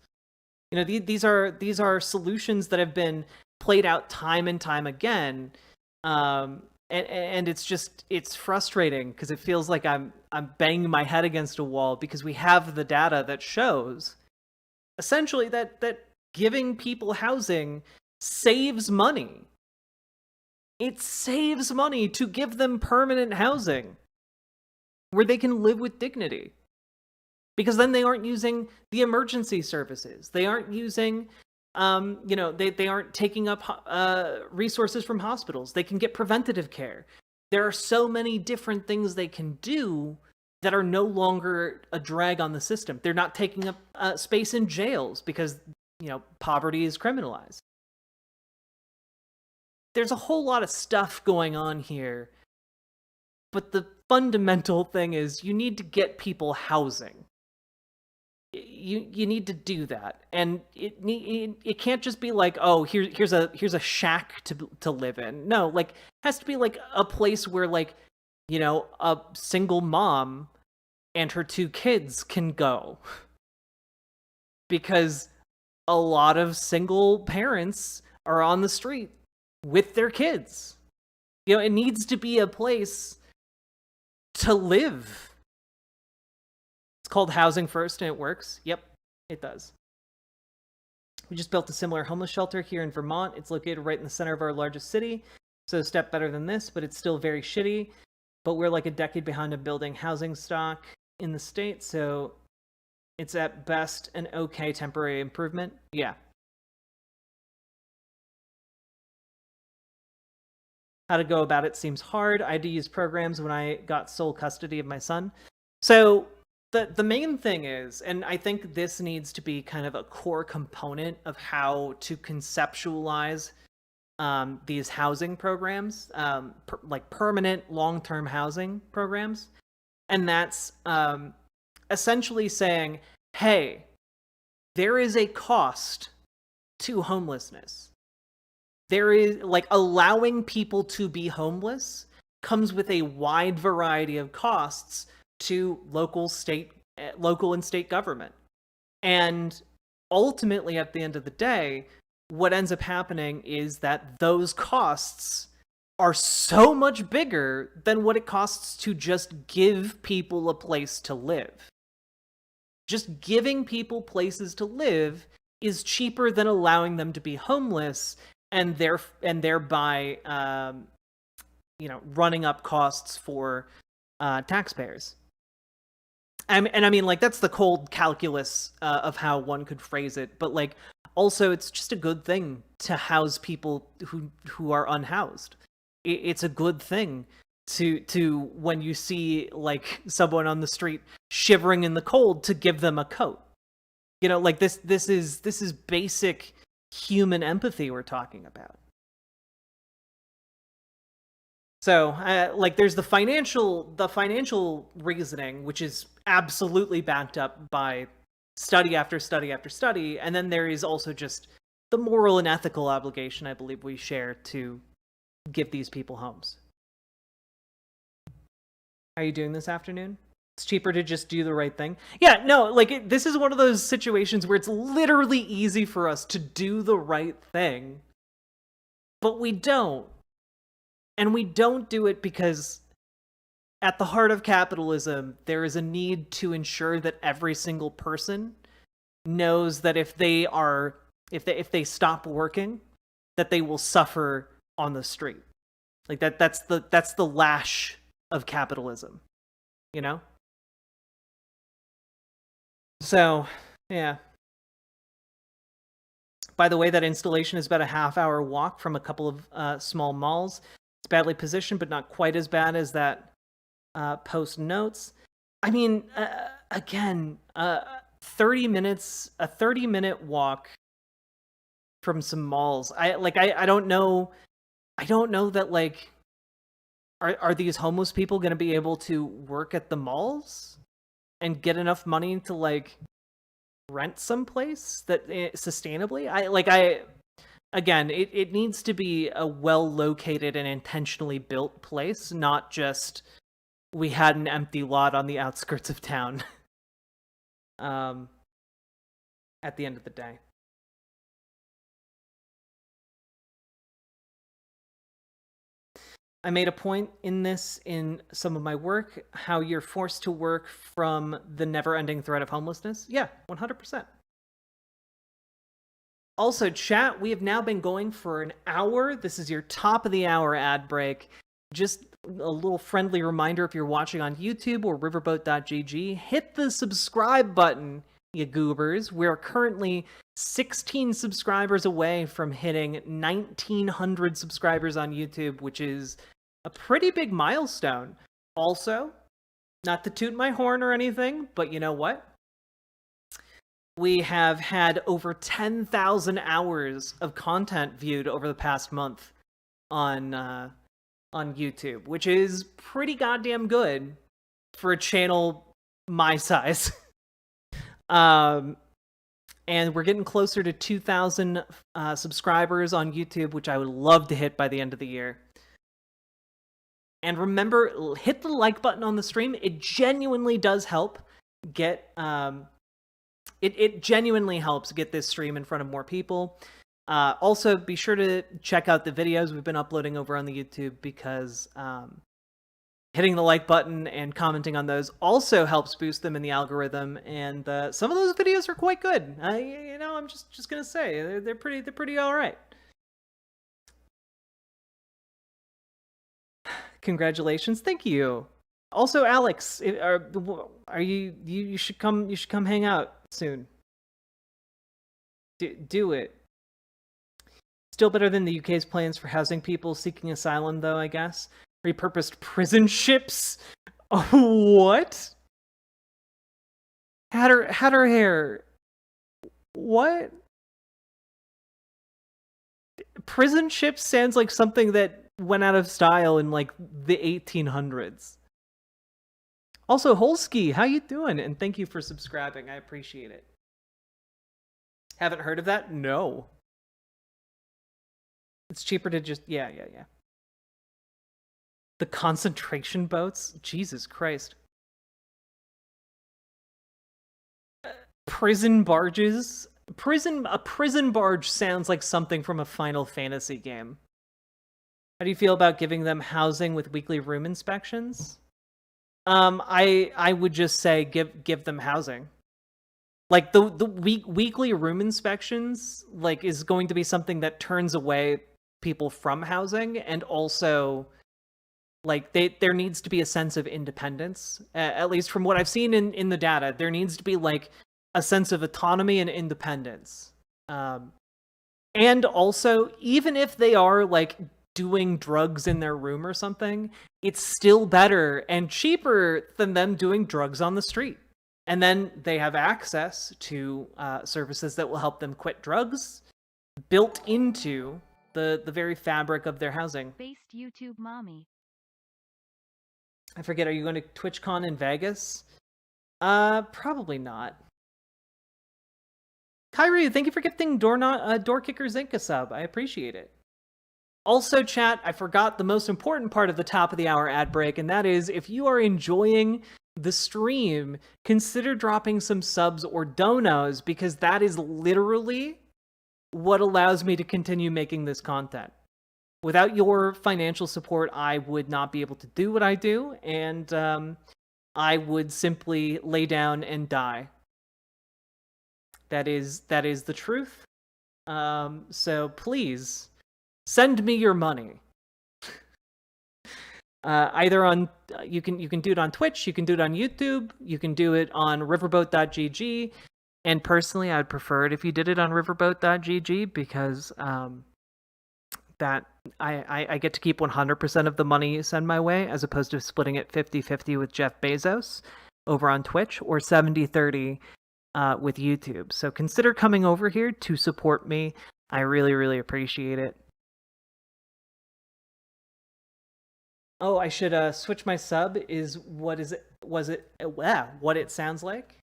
You know, these are solutions that have been played out time and time again. And it's frustrating, because it feels like I'm banging my head against a wall, because we have the data that shows essentially that giving people housing saves money. It saves money to give them permanent housing where they can live with dignity, because then they aren't using the emergency services. They aren't using they aren't taking up resources from hospitals. They can get preventative care. There are so many different things they can do that are no longer a drag on the system. They're not taking up space in jails because, poverty is criminalized. There's a whole lot of stuff going on here, but the fundamental thing is you need to get people housing. You need to do that, and it can't just be like, oh, here's a shack to live in. No, like, it has to be like a place where, like, a single mom and her 2 kids can go, because a lot of single parents are on the street with their kids. It needs to be a place to live. It's called Housing First, and it works. Yep, it does. We just built a similar homeless shelter here in Vermont. It's located right in the center of our largest city, so a step better than this, but it's still very shitty. But we're like a decade behind of building housing stock in the state, so it's at best an okay temporary improvement. Yeah. How to go about it seems hard. I had to use programs when I got sole custody of my son. So the main thing is, and I think this needs to be kind of a core component of how to conceptualize these housing programs, like permanent long-term housing programs. And that's essentially saying, hey, there is a cost to homelessness. There is, like, allowing people to be homeless comes with a wide variety of costs to local and state government. And ultimately, at the end of the day, what ends up happening is that those costs are so much bigger than what it costs to just give people a place to live. Just giving people places to live is cheaper than allowing them to be homeless, and thereby running up costs for taxpayers. And I mean, like, that's the cold calculus of how one could phrase it, but, like, also it's just a good thing to house people who are unhoused. It's a good thing to when you see, like, someone on the street shivering in the cold, to give them a coat. Like, this is basic human empathy we're talking about. So, like, there's the financial reasoning, which is absolutely backed up by study after study after study, and then there is also just the moral and ethical obligation I believe we share to give these people homes. How are you doing this afternoon? It's cheaper to just do the right thing. Yeah, no, like, this is one of those situations where it's literally easy for us to do the right thing, but we don't. And we don't do it because at the heart of capitalism, there is a need to ensure that every single person knows that if they stop working, that they will suffer on the street. Like, that's the lash of capitalism, So, yeah. By the way, that installation is about a half-hour walk from a couple of small malls. It's badly positioned, but not quite as bad as that post notes. I mean, again, 30 minutes, a 30-minute walk from some malls. I don't know that, like, are these homeless people going to be able to work at the malls and get enough money to, like, rent someplace that sustainably? Again, it needs to be a well-located and intentionally built place, not just we had an empty lot on the outskirts of town. At the end of the day. I made a point in some of my work, how you're forced to work from the never-ending threat of homelessness. Yeah, 100%. Also, chat, we have now been going for an hour. This is your top of the hour ad break. Just a little friendly reminder, if you're watching on YouTube or riverboat.gg, hit the subscribe button, you goobers. We're currently 16 subscribers away from hitting 1,900 subscribers on YouTube, which is a pretty big milestone. Also, not to toot my horn or anything, but you know what? We have had over 10,000 hours of content viewed over the past month on YouTube, which is pretty goddamn good for a channel my size. And we're getting closer to 2,000 subscribers on YouTube, which I would love to hit by the end of the year. And remember, hit the like button on the stream. It genuinely does help get it genuinely helps get this stream in front of more people. Also, be sure to check out the videos we've been uploading over on the YouTube, because hitting the like button and commenting on those also helps boost them in the algorithm. And some of those videos are quite good. I'm just gonna say they're pretty all right. Congratulations, thank you. Also, Alex, are you should come hang out soon. Do it. Still better than the UK's plans for housing people seeking asylum, though, I guess. Repurposed prison ships? What? Had her hair. What? Prison ships sounds like something that went out of style in, like, the 1800s. Also, Holski, how you doing? And thank you for subscribing. I appreciate it. Haven't heard of that? No. It's cheaper to just... Yeah. The concentration boats? Jesus Christ. Prison barges? A prison barge sounds like something from a Final Fantasy game. How do you feel about giving them housing with weekly room inspections? I would just say give them housing. Like, the weekly room inspections, like, is going to be something that turns away people from housing, and also, like, there needs to be a sense of independence, at least from what I've seen in the data. There needs to be, like, a sense of autonomy and independence. And also, even if they are, like, doing drugs in their room or something, it's still better and cheaper than them doing drugs on the street. And then they have access to services that will help them quit drugs, built into the very fabric of their housing. Based YouTube mommy. I forget, are you going to TwitchCon in Vegas? Probably not. Kyrie, thank you for gifting Door Kicker Zinc a sub. I appreciate it. Also, chat, I forgot the most important part of the top of the hour ad break, and that is, if you are enjoying the stream, consider dropping some subs or donos, because that is literally what allows me to continue making this content. Without your financial support, I would not be able to do what I do, and I would simply lay down and die. That is the truth. So please, send me your money. Either on you can do it on Twitch, you can do it on YouTube, you can do it on riverboat.gg. And personally, I'd prefer it if you did it on riverboat.gg because that I get to keep 100% of the money you send my way, as opposed to splitting it 50-50 with Jeff Bezos over on Twitch, or 70-30 with YouTube. So consider coming over here to support me. I really, really appreciate it. Oh, I should switch my sub. What it sounds like?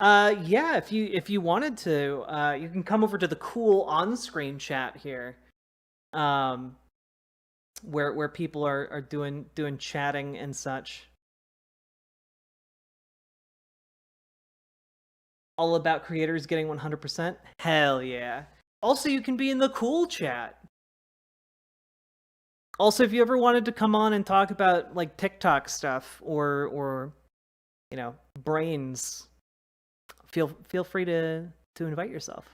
Yeah, if you wanted to, you can come over to the cool on-screen chat here. Where people are doing chatting and such. All about creators getting 100%? Hell yeah. Also, you can be in the cool chat. Also, if you ever wanted to come on and talk about like TikTok stuff or you know, brains, feel free to invite yourself.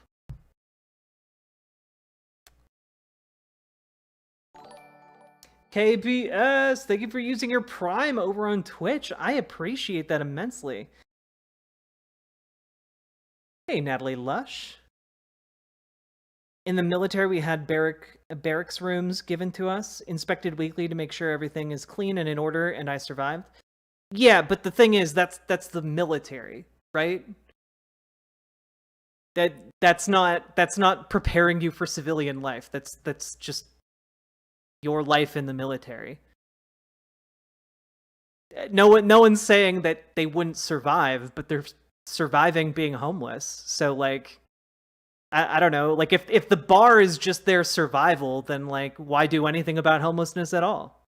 KBS, thank you for using your Prime over on Twitch. I appreciate that immensely. Hey, Natalie Lush. In the military, we had barracks rooms given to us, inspected weekly to make sure everything is clean and in order, and I survived. Yeah, but the thing is, that's the military, right? That's not preparing you for civilian life. That's just your life in the military. No one's saying that they wouldn't survive, but they're surviving being homeless. So like, I don't know, like if the bar is just their survival, then like why do anything about homelessness at all?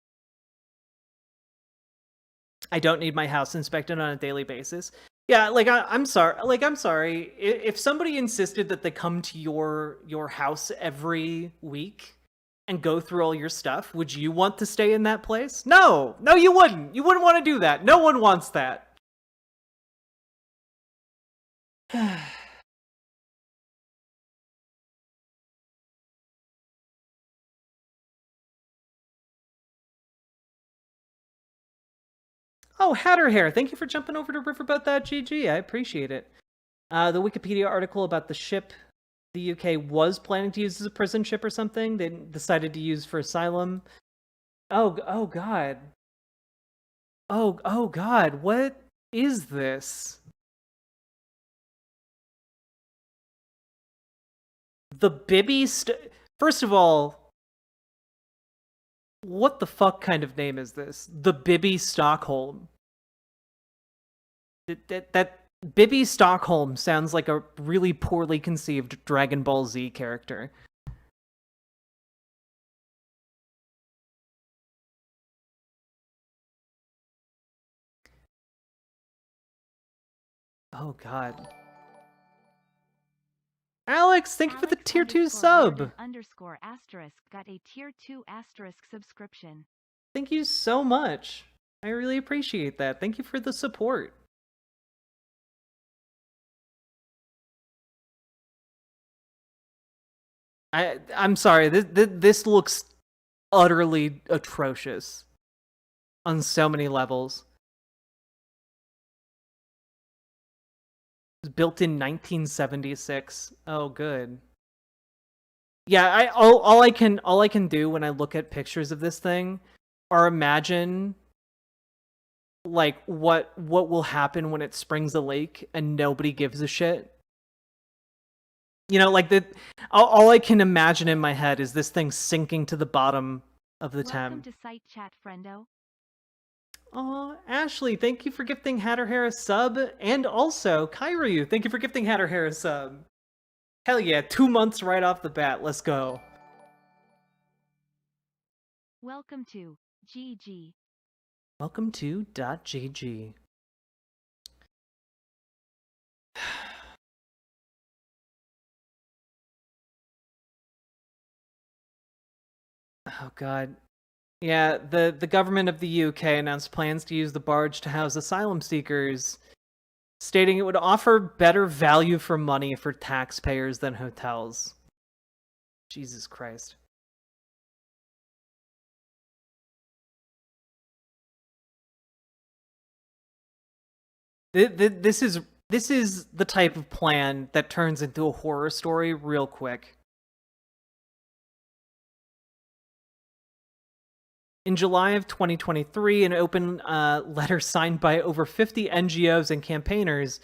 I don't need my house inspected on a daily basis. Yeah, like I'm sorry. If somebody insisted that they come to your house every week and go through all your stuff, would you want to stay in that place? No, you wouldn't. You wouldn't want to do that. No one wants that. Oh, Hatter Hair, thank you for jumping over to riverboat.gg. I appreciate it. The Wikipedia article about the ship the UK was planning to use as a prison ship or something, they decided to use for asylum. Oh god. Oh god, what is this? The Bibby First of all, what the fuck kind of name is this? The Bibby Stockholm. That Bibby Stockholm sounds like a really poorly conceived Dragon Ball Z character. Oh god. Alex, thank you for the tier 2 sub. _* got a tier 2 * subscription. Thank you so much. I really appreciate that. Thank you for the support. I'm sorry. This looks utterly atrocious on so many levels. It was built in 1976. Oh, good. Yeah, all I can do when I look at pictures of this thing are imagine like what will happen when it springs a lake and nobody gives a shit. You know, like all I can imagine in my head is this thing sinking to the bottom of the Thames. Welcome to site chat, friendo. Oh, Ashley, thank you for gifting Hatter Hair a sub, and also Kyryu, thank you for gifting Hatter Hair a sub. Hell yeah, 2 months right off the bat. Let's go. Welcome to GG. Welcome to .gg. Oh god. Yeah, the government of the UK announced plans to use the barge to house asylum seekers, stating it would offer better value for money for taxpayers than hotels. Jesus Christ. This this is the type of plan that turns into a horror story real quick. In July of 2023, an open letter signed by over 50 NGOs and campaigners,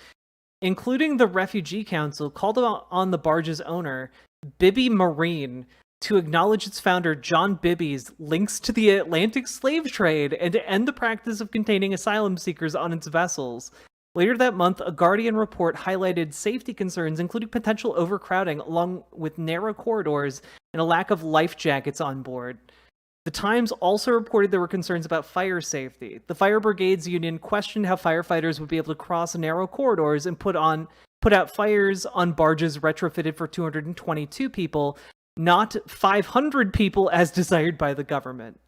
including the Refugee Council, called on the barge's owner, Bibby Marine, to acknowledge its founder, John Bibby's links to the Atlantic slave trade and to end the practice of containing asylum seekers on its vessels. Later that month, a Guardian report highlighted safety concerns, including potential overcrowding, along with narrow corridors and a lack of life jackets on board. The Times also reported there were concerns about fire safety. The Fire Brigades Union questioned how firefighters would be able to cross narrow corridors and put out fires on barges retrofitted for 222 people, not 500 people as desired by the government.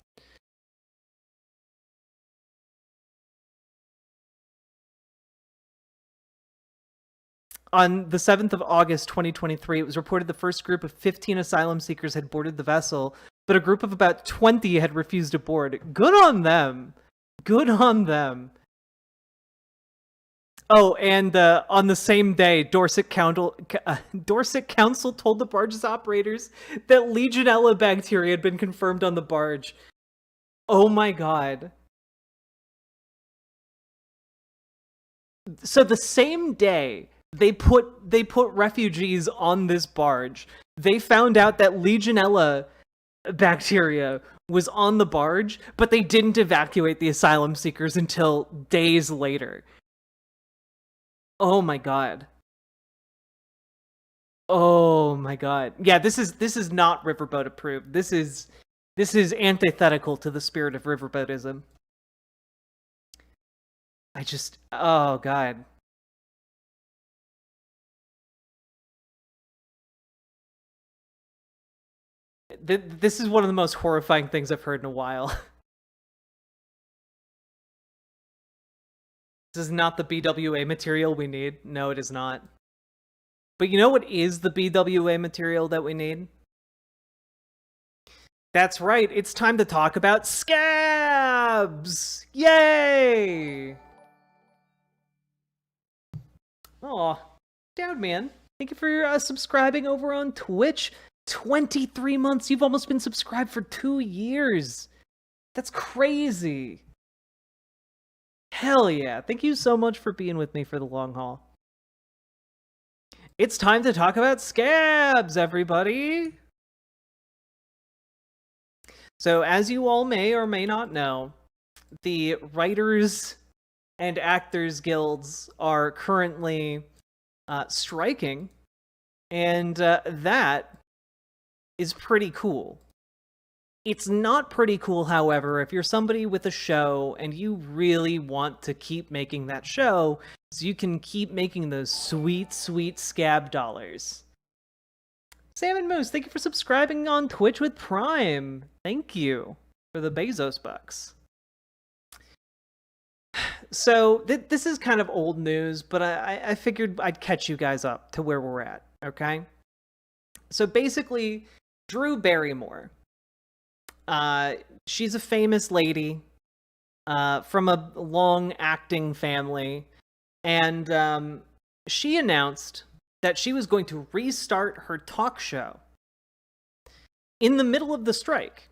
On the 7th of August, 2023, it was reported the first group of 15 asylum seekers had boarded the vessel, but a group of about 20 had refused to board. Good on them. Good on them. Oh, and on the same day, Dorset Council told the barge's operators that Legionella bacteria had been confirmed on the barge. Oh my god. So the same day they put refugees on this barge, they found out that Legionella bacteria was on the barge, but they didn't evacuate the asylum seekers until days later. Oh my god. Oh my god. Yeah, this is not riverboat approved. This is antithetical to the spirit of riverboatism. Oh god. This is one of the most horrifying things I've heard in a while. This is not the BWA material we need. No, it is not. But you know what is the BWA material that we need? That's right, it's time to talk about Scabs! Yay! Aw, Dowd man, thank you for subscribing over on Twitch. 23 months, you've almost been subscribed for 2 years. That's crazy. Hell yeah, thank you so much for being with me for the long haul. It's time to talk about Scabs, everybody! So, as you all may or may not know, the Writers and Actors Guilds are currently striking, and that is pretty cool. It's not pretty cool, however, if you're somebody with a show and you really want to keep making that show so you can keep making those sweet, sweet scab dollars. Salmon Moose, thank you for subscribing on Twitch with Prime. Thank you for the Bezos bucks. So, this is kind of old news, but I figured I'd catch you guys up to where we're at, okay? So basically, Drew Barrymore. She's a famous lady from a long acting family, and she announced that she was going to restart her talk show in the middle of the strike.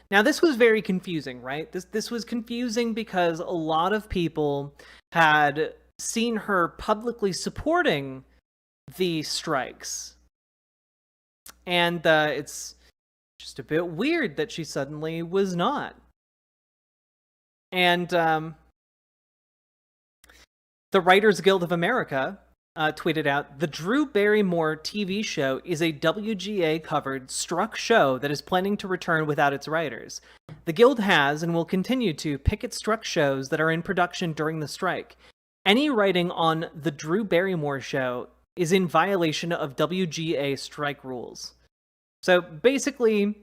Now, this was very confusing, right? This was confusing because a lot of people had seen her publicly supporting the strikes. And it's just a bit weird that she suddenly was not. And the Writers Guild of America tweeted out, the Drew Barrymore TV show is a WGA-covered struck show that is planning to return without its writers. The Guild has and will continue to picket struck shows that are in production during the strike. Any writing on the Drew Barrymore show is in violation of WGA strike rules. So basically,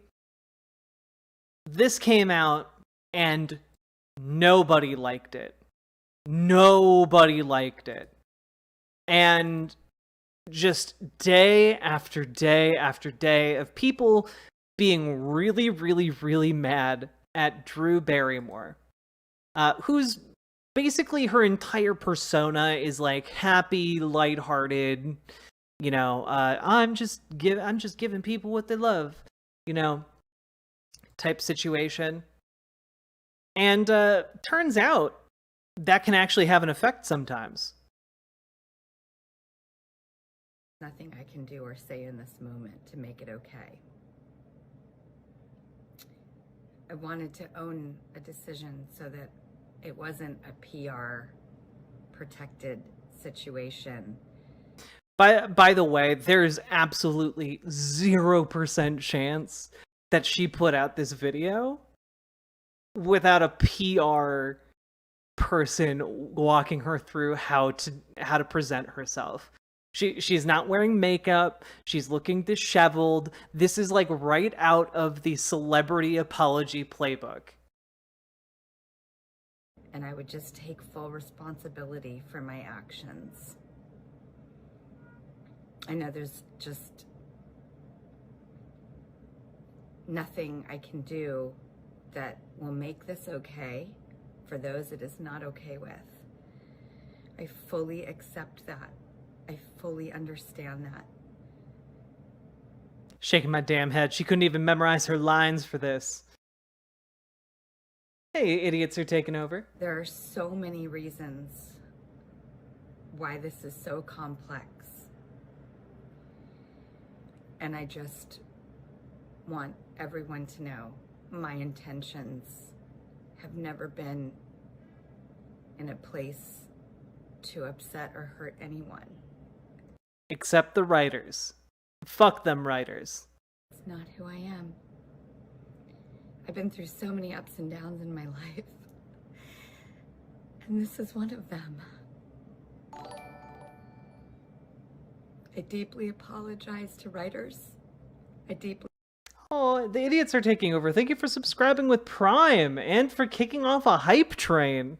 this came out and nobody liked it. Nobody liked it. And just day after day after day of people being really, really, really mad at Drew Barrymore, who's basically her entire persona is like happy, lighthearted, you know, I'm just giving people what they love, you know, type situation. And turns out that can actually have an effect sometimes. Nothing I can do or say in this moment to make it okay. I wanted to own a decision so that it wasn't a PR protected situation. By the way, there's absolutely 0% chance that she put out this video without a PR person walking her through how to present herself. She's not wearing makeup. She's looking disheveled. This is like right out of the celebrity apology playbook. And I would just take full responsibility for my actions. I know there's just nothing I can do that will make this okay for those it is not okay with. I fully accept that. I fully understand that. Shaking my damn head. She couldn't even memorize her lines for this. Hey, idiots are taking over. There are so many reasons why this is so complex. And I just want everyone to know my intentions have never been in a place to upset or hurt anyone. Except the writers. Fuck them writers. It's not who I am. I've been through so many ups and downs in my life. And this is one of them. I deeply apologize to writers. Oh, the idiots are taking over. Thank you for subscribing with Prime and for kicking off a hype train.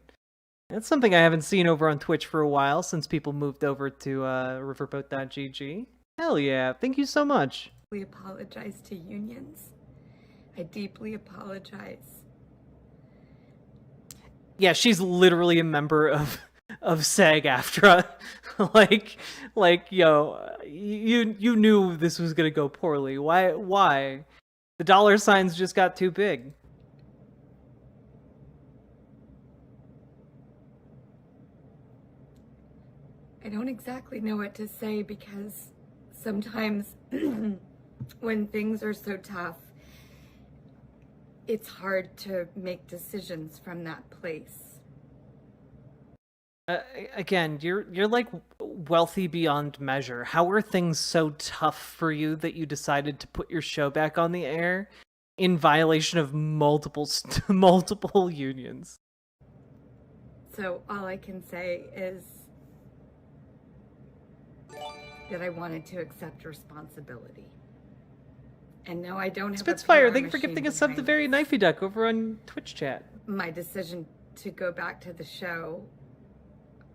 That's something I haven't seen over on Twitch for a while since people moved over to riverboat.gg. Hell yeah, thank you so much. I apologize to unions. I deeply apologize. Yeah, she's literally a member of SAG-AFTRA. like, yo, you knew this was gonna go poorly. Why? The dollar signs just got too big. I don't exactly know what to say because sometimes when things are so tough, it's hard to make decisions from that place. Again, you're like wealthy beyond measure. How are things so tough for you that you decided to put your show back on the air in violation of multiple unions? So all I can say is that I wanted to accept responsibility. And no, I don't have Spitfire, a thank you for gifting us up the very knifey duck over on Twitch chat. My decision to go back to the show,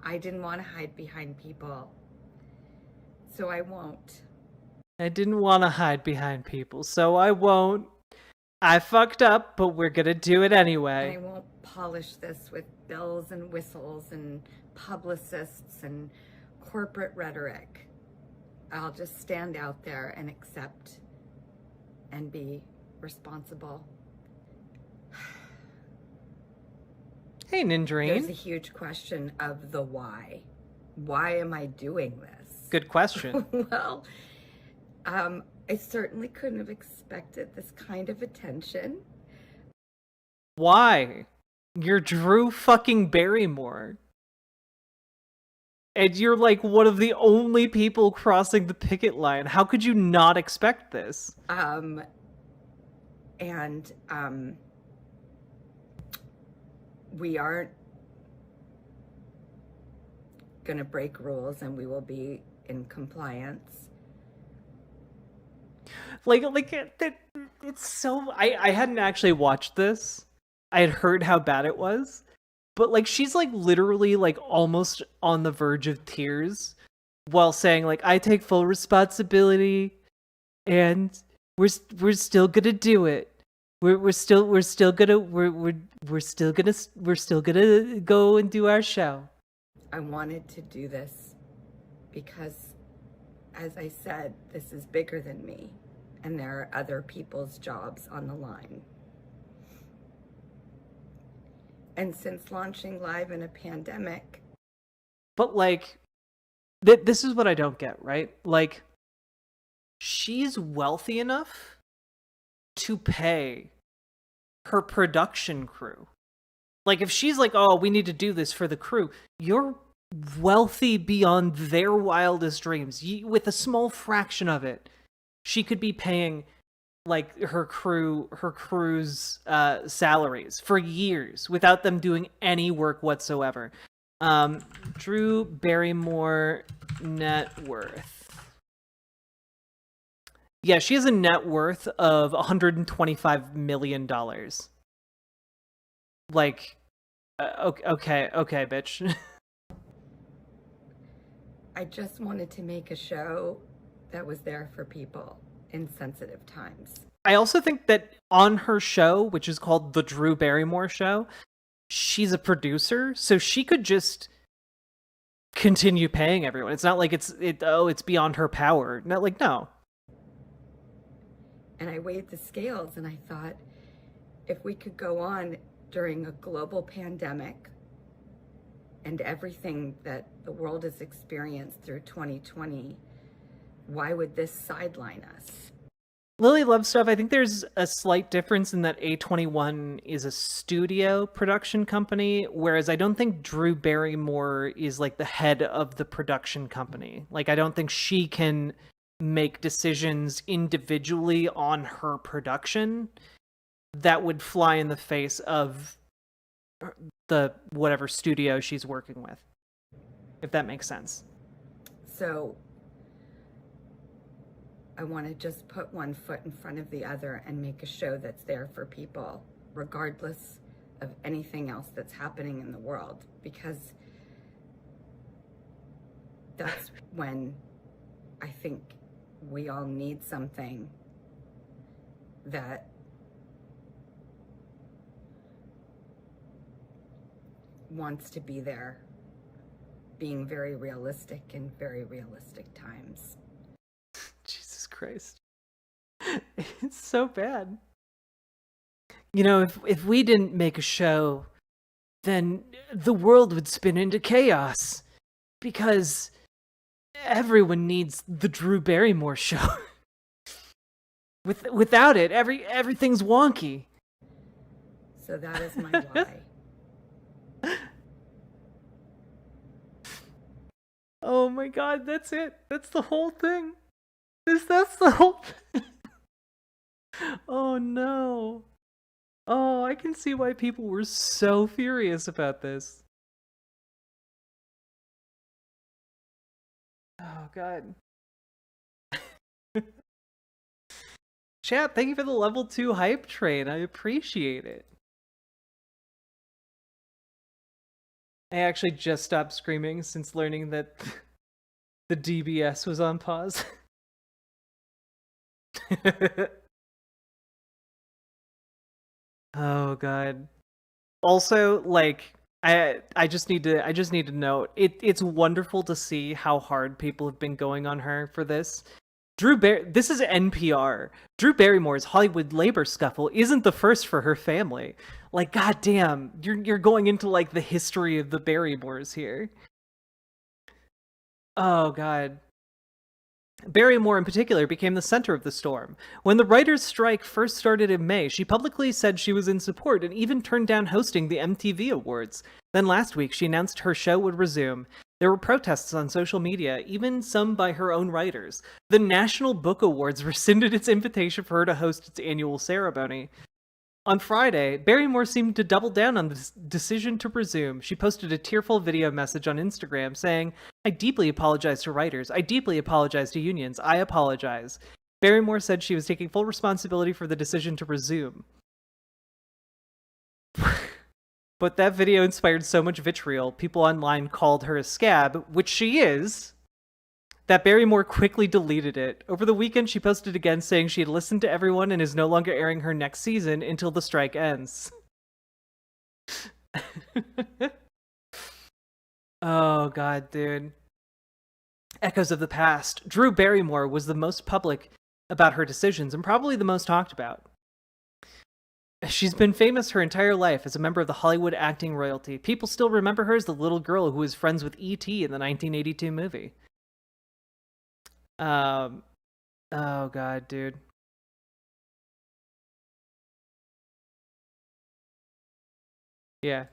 I didn't want to hide behind people. So I won't. I didn't want to hide behind people, so I won't. I fucked up, but we're gonna do it anyway. And I won't polish this with bells and whistles and publicists and corporate rhetoric. I'll just stand out there and accept and be responsible. Hey, Ninjarine. There's a huge question of the why. Why am I doing this? Good question. Well, I certainly couldn't have expected this kind of attention. Why? You're Drew fucking Barrymore. And you're like one of the only people crossing the picket line. How could you not expect this? We aren't gonna break rules and we will be in compliance. It's so... I hadn't actually watched this. I had heard how bad it was. But, like, she's, like, literally, like, almost on the verge of tears while saying, like, I take full responsibility and we're still gonna do it. We're still gonna go and do our show. I wanted to do this because, as I said, this is bigger than me, and there are other people's jobs on the line. And since launching live in a pandemic... But, like, this is what I don't get, right? Like, she's wealthy enough to pay her production crew. Like, if she's like, oh, we need to do this for the crew, you're wealthy beyond their wildest dreams. With a small fraction of it, she could be paying, like, her crew's salaries for years without them doing any work whatsoever. Drew Barrymore net worth. Yeah, she has a net worth of $125 million. Like, okay, bitch. I just wanted to make a show that was there for people in sensitive times. I also think that on her show, which is called The Drew Barrymore Show, she's a producer, so she could just continue paying everyone. It's not like it's beyond her power. Not like, no. And I weighed the scales and I thought, if we could go on during a global pandemic and everything that the world has experienced through 2020, why would this sideline us? Lily Love Stuff, I think there's a slight difference in that A21 is a studio production company, whereas I don't think Drew Barrymore is like the head of the production company. Like, I don't think she can make decisions individually on her production that would fly in the face of the whatever studio she's working with, if that makes sense. So I want to just put one foot in front of the other and make a show that's there for people, regardless of anything else that's happening in the world, because that's when I think we all need something that wants to be there, being very realistic in very realistic times. Jesus Christ. It's so bad. You know, if we didn't make a show, then the world would spin into chaos, because everyone needs the Drew Barrymore Show. Without it, everything's wonky. So that is my why. Oh my god, that's it. That's the whole thing. That's the whole thing. Oh no. Oh, I can see why people were so furious about this. Oh god. Chat, thank you for the level 2 hype train. I appreciate it. I actually just stopped screaming since learning that the DBS was on pause. Oh god. Also, like, I just need to note, it's wonderful to see how hard people have been going on her for this. This is NPR. Drew Barrymore's Hollywood labor scuffle isn't the first for her family. Like, goddamn, you're going into like the history of the Barrymores here. Oh god. Barrymore in particular became the center of the storm. When the writers' strike first started in May, she publicly said she was in support and even turned down hosting the MTV Awards. Then last week, she announced her show would resume. There were protests on social media, even some by her own writers. The National Book Awards rescinded its invitation for her to host its annual ceremony. On Friday, Barrymore seemed to double down on the decision to resume. She posted a tearful video message on Instagram saying, "I deeply apologize to writers. I deeply apologize to unions. I apologize." Barrymore said she was taking full responsibility for the decision to resume. But that video inspired so much vitriol, people online called her a scab, which she is. that Barrymore quickly deleted it. Over the weekend, she posted again saying she had listened to everyone and is no longer airing her next season until the strike ends. Oh, God, dude. Echoes of the past. Drew Barrymore was the most public about her decisions and probably the most talked about. She's been famous her entire life as a member of the Hollywood acting royalty. People still remember her as the little girl who was friends with E.T. in the 1982 movie. Oh, God, dude. Yeah.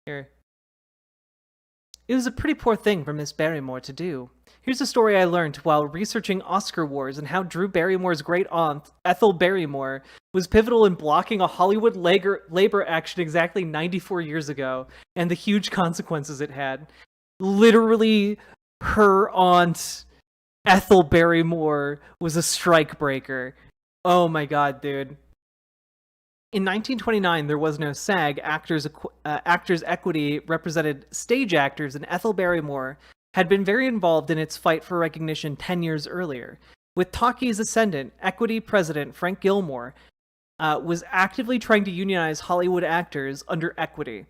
Here. It was a pretty poor thing for Miss Barrymore to do. Here's a story I learned while researching Oscar Wars and how Drew Barrymore's great aunt, Ethel Barrymore, was pivotal in blocking a Hollywood labor action exactly 94 years ago, and the huge consequences it had. Literally, her aunt, Ethel Barrymore, was a strikebreaker. Oh my God, dude. In 1929, there was no SAG. Actors Equity represented stage actors, and Ethel Barrymore had been very involved in its fight for recognition 10 years earlier. With Talkie's ascendant, Equity president Frank Gilmore was actively trying to unionize Hollywood actors under Equity.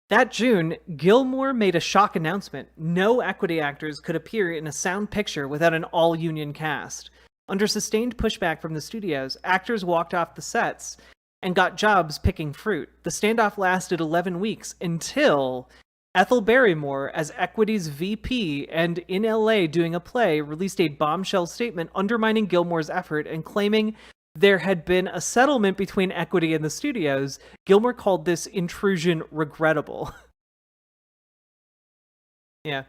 That June, Gilmore made a shock announcement. No Equity actors could appear in a sound picture without an all-union cast. Under sustained pushback from the studios, actors walked off the sets and got jobs picking fruit. The standoff lasted 11 weeks until Ethel Barrymore, as Equity's VP and in LA doing a play, released a bombshell statement undermining Gilmore's effort and claiming there had been a settlement between Equity and the studios. Gilmore called this intrusion regrettable. Yeah.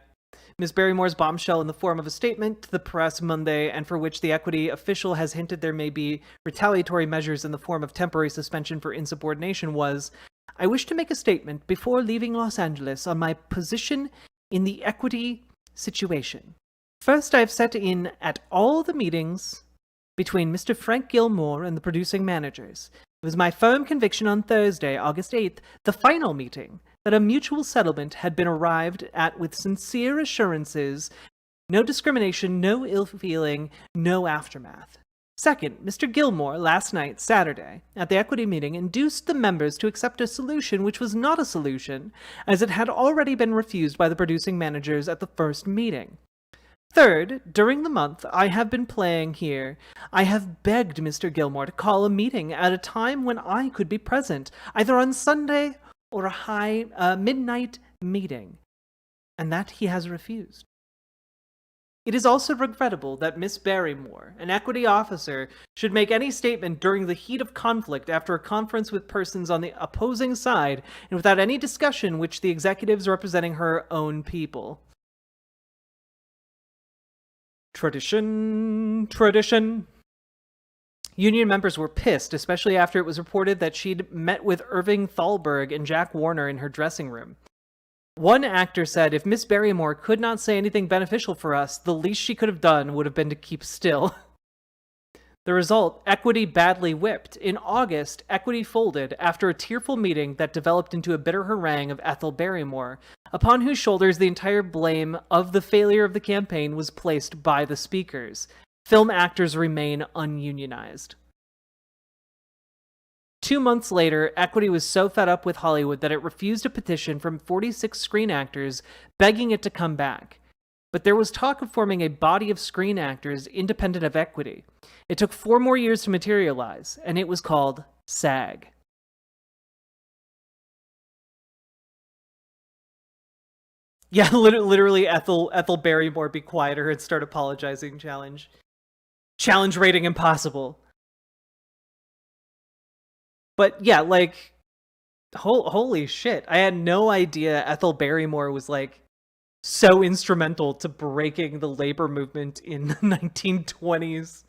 Ms. Barrymore's bombshell in the form of a statement to the press Monday, and for which the Equity official has hinted there may be retaliatory measures in the form of temporary suspension for insubordination, was, "I wish to make a statement before leaving Los Angeles on my position in the Equity situation. First, I have sat in at all the meetings between Mr. Frank Gilmore and the producing managers. It was my firm conviction on Thursday, August 8th, the final meeting, that a mutual settlement had been arrived at with sincere assurances, no discrimination, no ill feeling, no aftermath. Second, Mr. Gilmore, last night, Saturday, at the Equity meeting, induced the members to accept a solution which was not a solution, as it had already been refused by the producing managers at the first meeting. Third, during the month I have been playing here, I have begged Mr. Gilmore to call a meeting at a time when I could be present, either on Sunday or a midnight meeting, and that he has refused. It is also regrettable that Miss Barrymore, an Equity officer, should make any statement during the heat of conflict after a conference with persons on the opposing side and without any discussion which the executives representing her own people." Tradition. Union members were pissed, especially after it was reported that she'd met with Irving Thalberg and Jack Warner in her dressing room. One actor said, "If Miss Barrymore could not say anything beneficial for us, the least she could have done would have been to keep still." The result, Equity badly whipped. In August, Equity folded after a tearful meeting that developed into a bitter harangue of Ethel Barrymore, upon whose shoulders the entire blame of the failure of the campaign was placed by the speakers. Film actors remain ununionized. 2 months later, Equity was so fed up with Hollywood that it refused a petition from 46 screen actors begging it to come back. But there was talk of forming a body of screen actors independent of Equity. It took 4 more years to materialize, and it was called SAG. Yeah, literally Ethel Barrymore, be quieter and start apologizing challenge. Challenge rating impossible. But yeah, like, holy shit. I had no idea Ethel Barrymore was like so instrumental to breaking the labor movement in the 1920s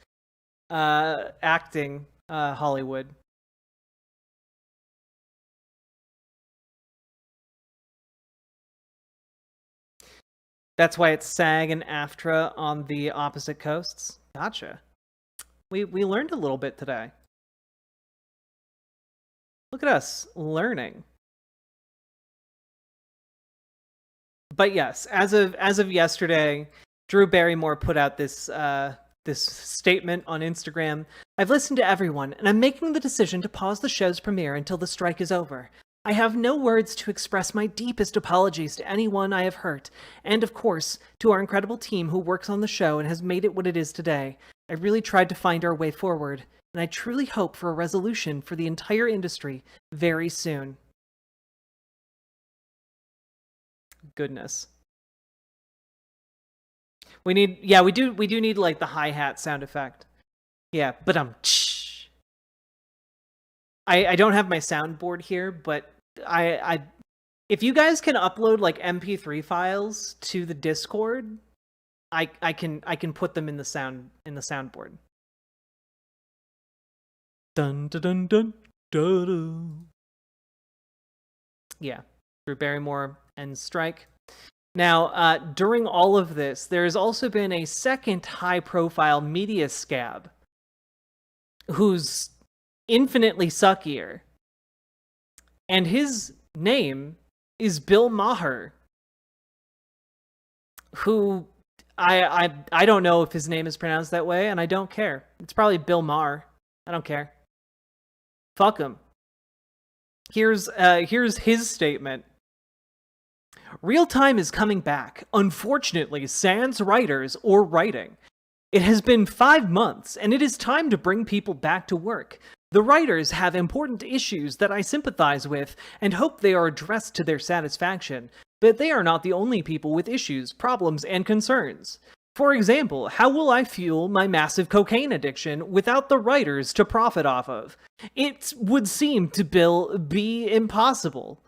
acting Hollywood. That's why it's SAG and AFTRA on the opposite coasts. Gotcha. We learned a little bit today. Look at us learning. But yes, as of yesterday, Drew Barrymore put out this this statement on Instagram. I've listened to everyone, and I'm making the decision to pause the show's premiere until the strike is over. I have no words to express my deepest apologies to anyone I have hurt, and of course, to our incredible team who works on the show and has made it what it is today. I really tried to find our way forward, and I truly hope for a resolution for the entire industry very soon. Goodness. We need, yeah, we do need like the hi-hat sound effect. Yeah, but I don't have my soundboard here, but I if you guys can upload like MP3 files to the Discord, I can put them in the soundboard. Dun dun dun dun dun. Dun. Yeah, Drew Barrymore and strike. Now, during all of this, there has also been a second high-profile media scab who's infinitely suckier. And his name is Bill Maher, who I don't know if his name is pronounced that way, and I don't care. It's probably Bill Maher. I don't care. Fuck him. Here's his statement. Real time is coming back, unfortunately, sans writers or writing. It has been 5 months, and it is time to bring people back to work. The writers have important issues that I sympathize with and hope they are addressed to their satisfaction, but they are not the only people with issues, problems, and concerns. For example, how will I fuel my massive cocaine addiction without the writers to profit off of? It would seem to be impossible.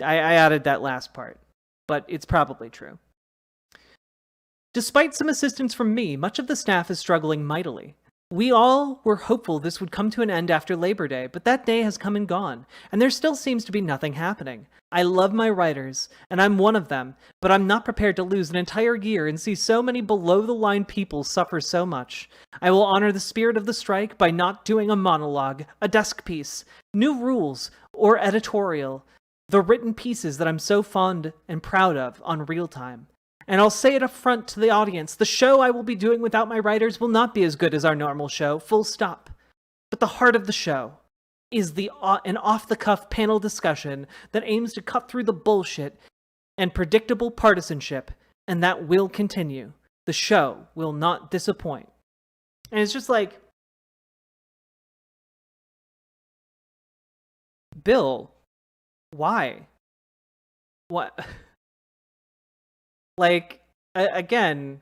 I added that last part, but it's probably true. Despite some assistance from me, much of the staff is struggling mightily. We all were hopeful this would come to an end after Labor Day, but that day has come and gone, and there still seems to be nothing happening. I love my writers, and I'm one of them, but I'm not prepared to lose an entire year and see so many below-the-line people suffer so much. I will honor the spirit of the strike by not doing a monologue, a desk piece, new rules, or editorial. The written pieces that I'm so fond and proud of on Real Time. And I'll say it up front to the audience, the show I will be doing without my writers will not be as good as our normal show, full stop. But the heart of the show is an off-the-cuff panel discussion that aims to cut through the bullshit and predictable partisanship, and that will continue. The show will not disappoint. And it's just like, Bill, why? What? Like, again,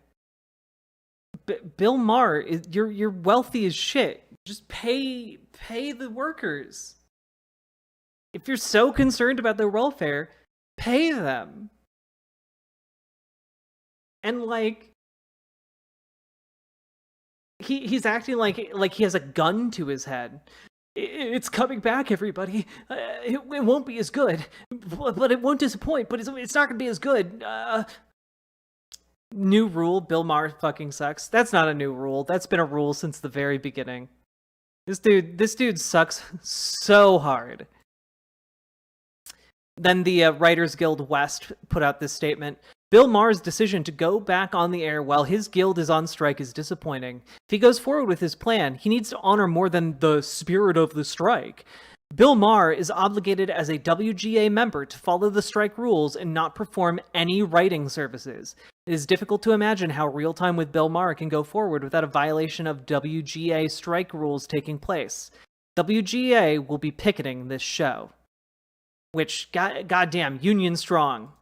Bill Maher, you're wealthy as shit. Just pay the workers. If you're so concerned about their welfare, pay them. And like, he's acting like he has a gun to his head. It's coming back, everybody. It won't be as good, but it won't disappoint. But it's not going to be as good. New rule: Bill Maher fucking sucks. That's not a new rule. That's been a rule since the very beginning. This dude sucks so hard. Then the Writers Guild West put out this statement. Bill Maher's decision to go back on the air while his guild is on strike is disappointing. If he goes forward with his plan, he needs to honor more than the spirit of the strike. Bill Maher is obligated as a WGA member to follow the strike rules and not perform any writing services. It is difficult to imagine how Real Time with Bill Maher can go forward without a violation of WGA strike rules taking place. WGA will be picketing this show. Which, goddamn, union strong.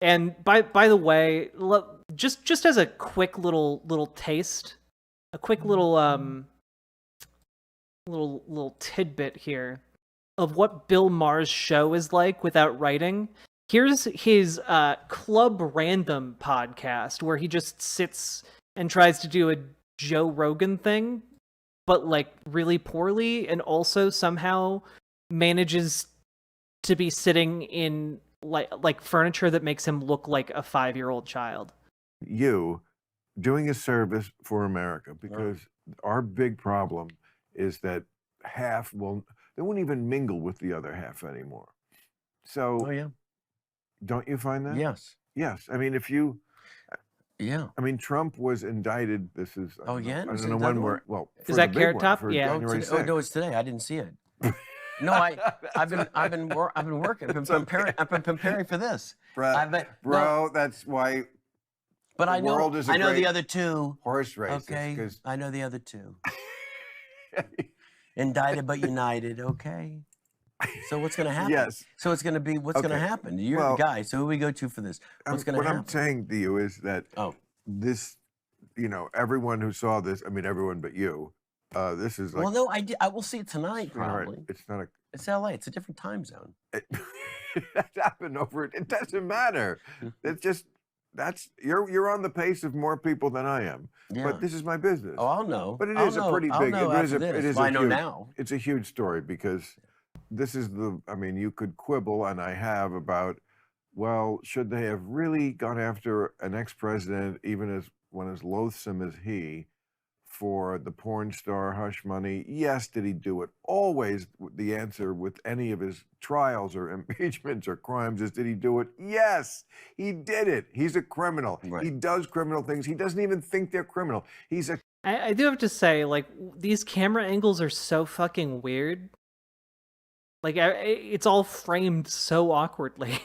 And by the way, just as a quick little taste, a quick little tidbit here of what Bill Maher's show is like without writing. Here's his Club Random podcast where he just sits and tries to do a Joe Rogan thing, but like really poorly, and also somehow manages to be sitting in like furniture that makes him look like a 5-year-old child. You doing a service for America, because our big problem is that half they won't even mingle with the other half anymore. So, don't you find that? Yes. Yes, I mean, if you, Yeah. I mean, Trump was indicted. This is, I Oh, don't know, yeah? I Was don't it know when another we're, one? well, Is for that the big Carrot one, Top? for Yeah. January Oh, no, 6th. it's today. I didn't see it. No, I've been working. I've been preparing. I've been preparing for this. Bro, that's why. But the I know. world is a I know the great other two. horse race. Okay. 'Cause I know the other two. Indicted but united. Okay. So what's going to happen? Yes. So it's going to be what's going to Okay. happen? You're Well, the guy. So who we go to for this? What's going to what happen? I'm saying to you is that this, you know, everyone who saw this, I mean, everyone but you, this is like. Well, no, I will see it tonight Sweetheart, probably. it's not a. It's LA. It's a different time zone. That's happened over it. It doesn't matter. It's just you're on the pace of more people than I am. Yeah. But this is my business. Oh, I'll know. But it I'll is a know- pretty I'll big. know It is after a. It this. is Well, a I know huge, now. It's a huge story because this is the. I mean, you could quibble, and I have about. Well, should they have really gone after an ex-president, even as one as loathsome as he, for the porn star hush money? Yes. Did he do it? Always the answer with any of his trials or impeachments or crimes is, did he do it? Yes, he did it. He's a criminal. Right. He does criminal things. He doesn't even think they're criminal. He's a. I do have to say, like, these camera angles are so fucking weird. Like, it's all framed so awkwardly.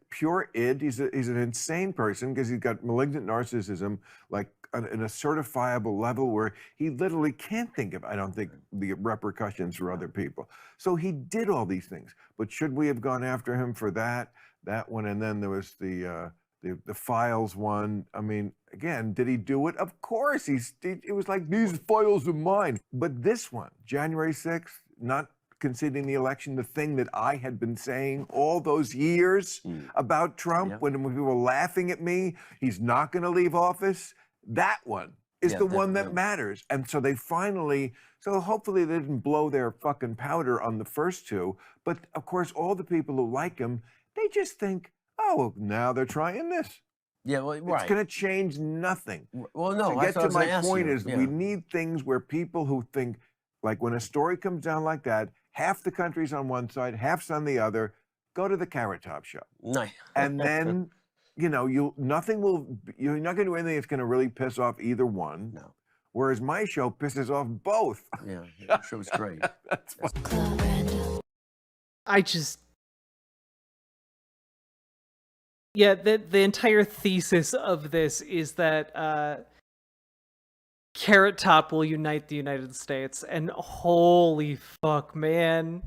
Pure id. He's an insane person because he's got malignant narcissism, like in a certifiable level where he literally can't think of, I don't think, the repercussions for other people. So he did all these things. But should we have gone after him for that one? And then there was the files one. I mean, again, did he do it? Of course. It was like, these files are mine. But this one, January 6th, not conceding the election, the thing that I had been saying all those years about Trump, when people were laughing at me, he's not going to leave office. That one is the one that matters. And so they finally, so hopefully they didn't blow their fucking powder on the first two. But of course, all the people who like him, they just think, oh, now they're trying this. Yeah, well, right. It's going to change nothing. Well, no, to that's get what I to was my gonna ask point you. is, Yeah. we need things where people who think, like when a story comes down like that, half the country's on one side, half's on the other. Go to the Carrot Top show. Nice. And then, you know, you're not going to do anything that's going to really piss off either one. No. Whereas my show pisses off both. Yeah, your show's great. That's fine. I just. Yeah, the entire thesis of this is that Carrot Top will unite the United States, and holy fuck, man.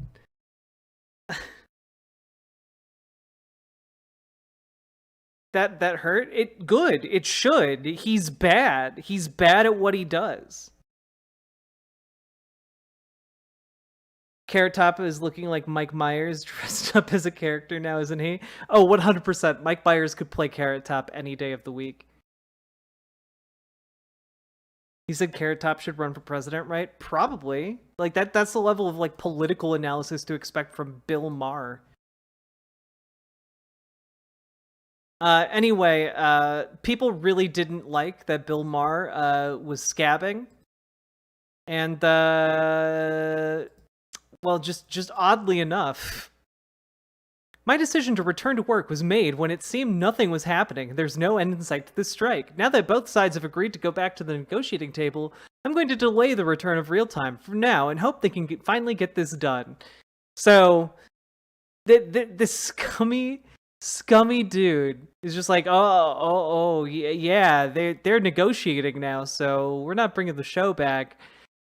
That hurt? Good. It should. He's bad. He's bad at what he does. Carrot Top is looking like Mike Myers dressed up as a character now, isn't he? Oh, 100%. Mike Myers could play Carrot Top any day of the week. He said Carrot Top should run for president, right? Probably. Like that's the level of like political analysis to expect from Bill Maher. Anyway, people really didn't like that Bill Maher was scabbing. And well, just oddly enough, my decision to return to work was made when it seemed nothing was happening. There's no end in sight to this strike. Now that both sides have agreed to go back to the negotiating table, I'm going to delay the return of real time for now and hope they can finally get this done. So, this scummy dude is just like, yeah, they're negotiating now, so we're not bringing the show back.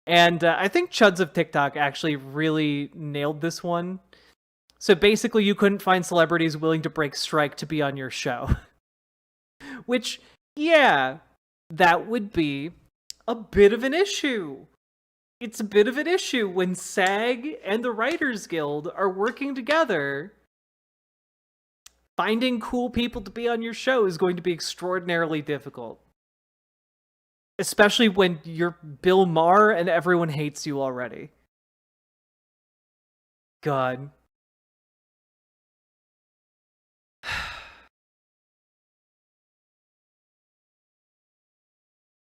And I think Chuds of TikTok actually really nailed this one. So basically, you couldn't find celebrities willing to break strike to be on your show. Which, yeah, that would be a bit of an issue. It's a bit of an issue when SAG and the Writers Guild are working together. Finding cool people to be on your show is going to be extraordinarily difficult. Especially when you're Bill Maher and everyone hates you already. God.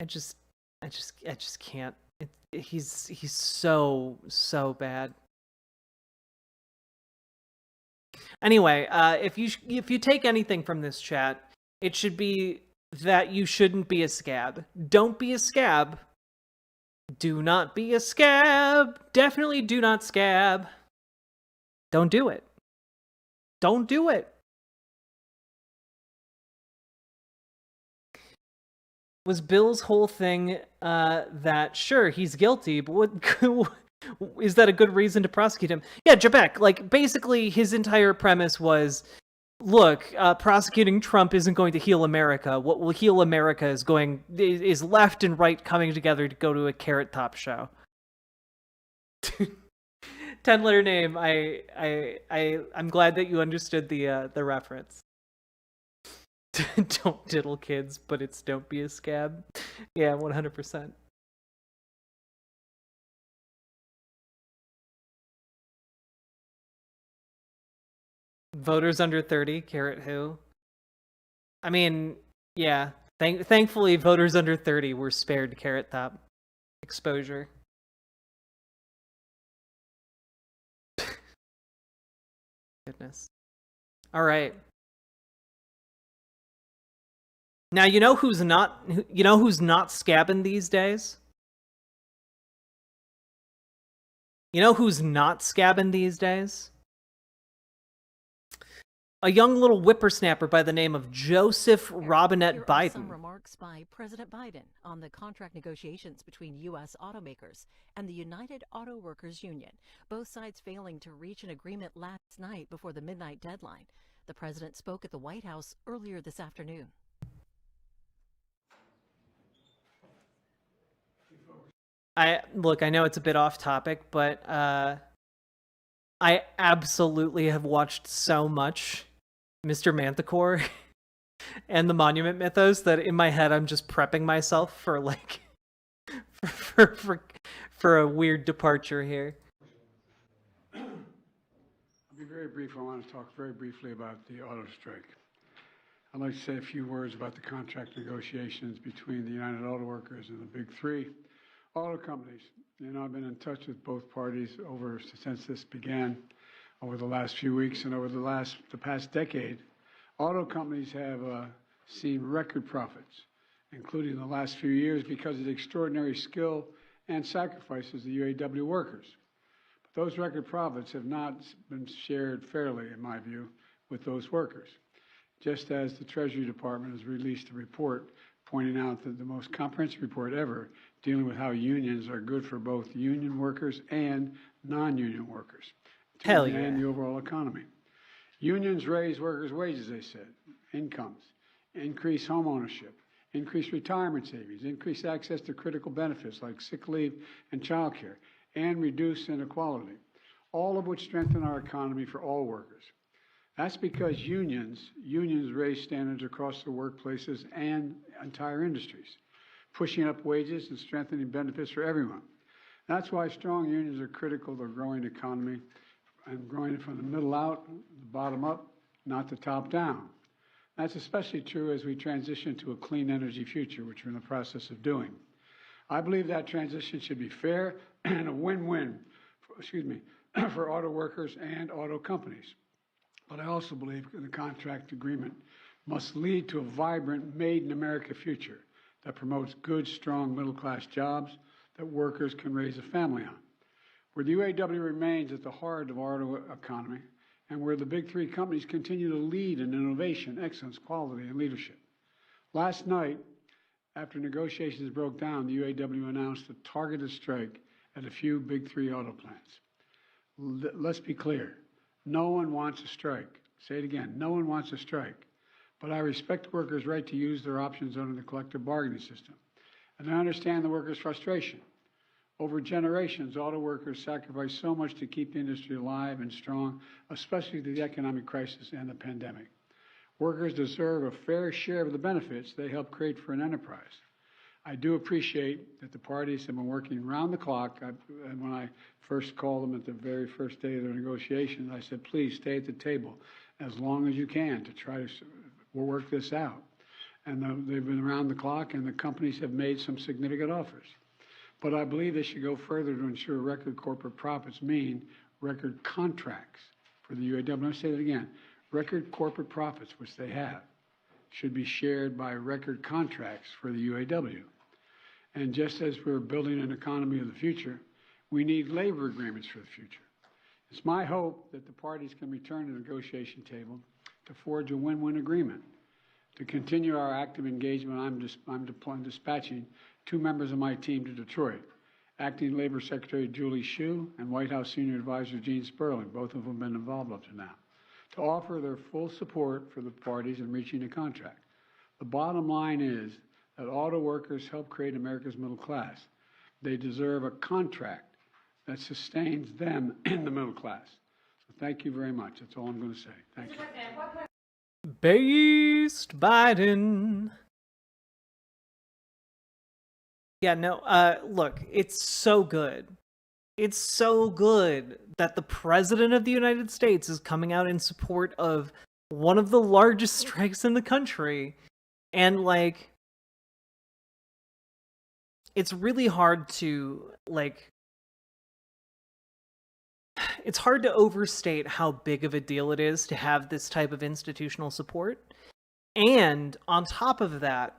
I just can't. He's so bad. Anyway, if you take anything from this chat, it should be that you shouldn't be a scab. Don't be a scab. Do not be a scab. Definitely do not scab. Don't do it. Don't do it. Was Bill's whole thing that sure he's guilty, but what is that a good reason to prosecute him? Yeah, Jabek, like basically his entire premise was, look, prosecuting Trump isn't going to heal America. What will heal America is left and right coming together to go to a Carrot Top show. 10-letter name. I'm glad that you understood the reference. Don't diddle kids, but it's don't be a scab. Yeah, 100%. Voters under 30, carrot who? I mean, yeah. Thankfully, voters under 30 were spared Carrot Top exposure. Goodness. All right. Now you know who's not scabbing these days? You know who's not scabbing these days? A young little whippersnapper by the name of Joseph Robinette Biden. Some remarks by President Biden on the contract negotiations between U.S. automakers and the United Auto Workers Union, both sides failing to reach an agreement last night before the midnight deadline. The president spoke at the White House earlier this afternoon. I know it's a bit off topic, but I absolutely have watched so much Mr. Manticore and the Monument Mythos that in my head I'm just prepping myself for like for a weird departure here. I'll be very brief. I want to talk very briefly about the auto strike. I'd like to say a few words about the contract negotiations between the United Auto Workers and the Big Three auto companies. You know, I've been in touch with both parties since this began over the last few weeks and over the past decade. Auto companies have seen record profits, including the last few years, because of the extraordinary skill and sacrifices of the UAW workers. But those record profits have not been shared fairly, in my view, with those workers. Just as the Treasury Department has released a report pointing out that the most comprehensive report ever dealing with how unions are good for both union workers and non-union workers. Hell yeah. And the overall economy. Unions raise workers' wages, they said, incomes, increase home ownership, increase retirement savings, increase access to critical benefits like sick leave and child care, and reduce inequality, all of which strengthen our economy for all workers. That's because unions raise standards across the workplaces and entire industries, pushing up wages and strengthening benefits for everyone. That's why strong unions are critical to a growing economy and growing it from the middle out, the bottom up, not the top down. That's especially true as we transition to a clean energy future, which we're in the process of doing. I believe that transition should be fair and a win-win, for auto workers and auto companies. But I also believe the contract agreement must lead to a vibrant, made-in-America future that promotes good, strong, middle-class jobs that workers can raise a family on, where the UAW remains at the heart of our auto economy, and where the Big Three companies continue to lead in innovation, excellence, quality, and leadership. Last night, after negotiations broke down, the UAW announced a targeted strike at a few Big Three auto plants. Let's be clear. No one wants a strike. Say it again. No one wants a strike. But I respect workers' right to use their options under the collective bargaining system. And I understand the workers' frustration. Over generations, auto workers sacrificed so much to keep the industry alive and strong, especially through the economic crisis and the pandemic. Workers deserve a fair share of the benefits they helped create for an enterprise. I do appreciate that the parties have been working round the clock. And when I first called them at the very first day of their negotiations, I said, please stay at the table as long as you can to try to work this out. And they've been around the clock, and the companies have made some significant offers. But I believe they should go further to ensure record corporate profits mean record contracts for the UAW. Let me say that again. Record corporate profits, which they have, should be shared by record contracts for the UAW. And just as we're building an economy of the future, we need labor agreements for the future. It's my hope that the parties can return to the negotiation table to forge a win-win agreement. To continue our active engagement, I'm dispatching 2 members of my team to Detroit, Acting Labor Secretary Julie Hsu and White House Senior Advisor Gene Sperling, both of whom have been involved up to now, to offer their full support for the parties in reaching a contract. The bottom line is that auto workers help create America's middle class. They deserve a contract that sustains them in the middle class. So thank you very much. That's all I'm going to say. Thank you. Based Biden. Yeah, no, look, it's so good. It's so good that the President of the United States is coming out in support of one of the largest strikes in the country. And, like, it's really hard to, like, it's hard to overstate how big of a deal it is to have this type of institutional support. And on top of that,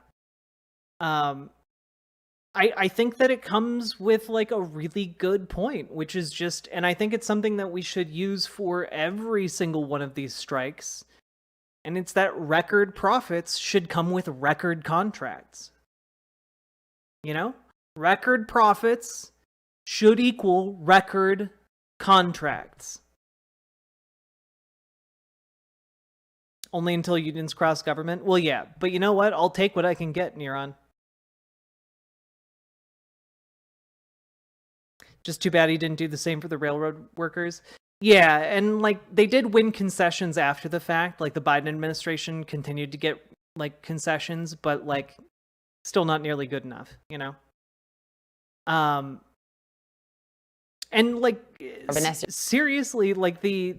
I think that it comes with like a really good point, which is just, and I think it's something that we should use for every single one of these strikes. And it's that record profits should come with record contracts. You know? Record profits should equal record contracts. Only until unions cross government? Well, yeah, but you know what? I'll take what I can get, Neuron. Just too bad he didn't do the same for the railroad workers. Yeah, and like they did win concessions after the fact. Like the Biden administration continued to get like concessions, but like still not nearly good enough, you know? And like seriously, like this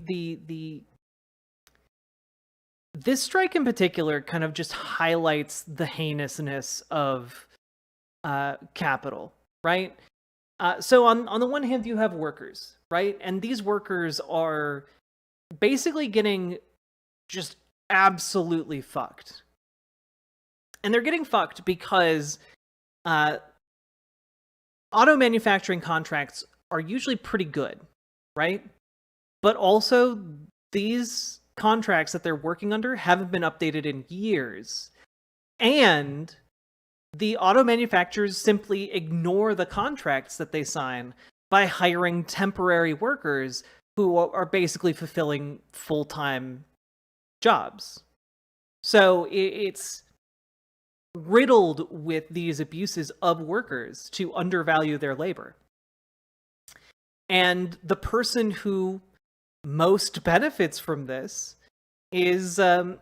strike in particular kind of just highlights the heinousness of capital, right? So on the one hand, you have workers, right? And these workers are basically getting just absolutely fucked. And they're getting fucked because auto manufacturing contracts are usually pretty good, right? But also, these contracts that they're working under haven't been updated in years. And the auto manufacturers simply ignore the contracts that they sign by hiring temporary workers who are basically fulfilling full-time jobs. So it's riddled with these abuses of workers to undervalue their labor. And the person who most benefits from this is the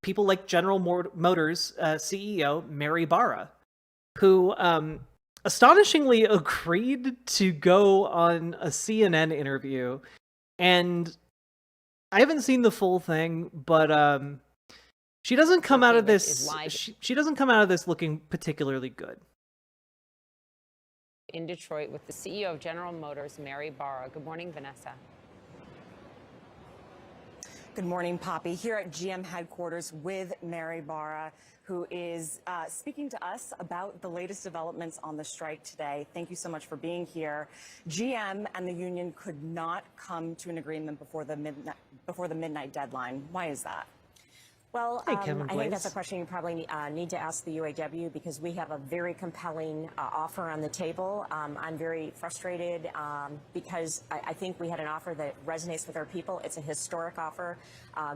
people like General Motors CEO Mary Barra, who astonishingly agreed to go on a CNN interview. And I haven't seen the full thing, but she doesn't come out of this. She doesn't come out of this looking particularly good. In Detroit with the CEO of General Motors, Mary Barra. Good morning, Vanessa. Good morning, Poppy. Here at GM headquarters with Mary Barra, who is speaking to us about the latest developments on the strike today. Thank you so much for being here. GM and the union could not come to an agreement before the midnight deadline. Why is that? Well, I think that's a question you probably need to ask the UAW, because we have a very compelling offer on the table. I'm very frustrated because I think we had an offer that resonates with our people. It's a historic offer.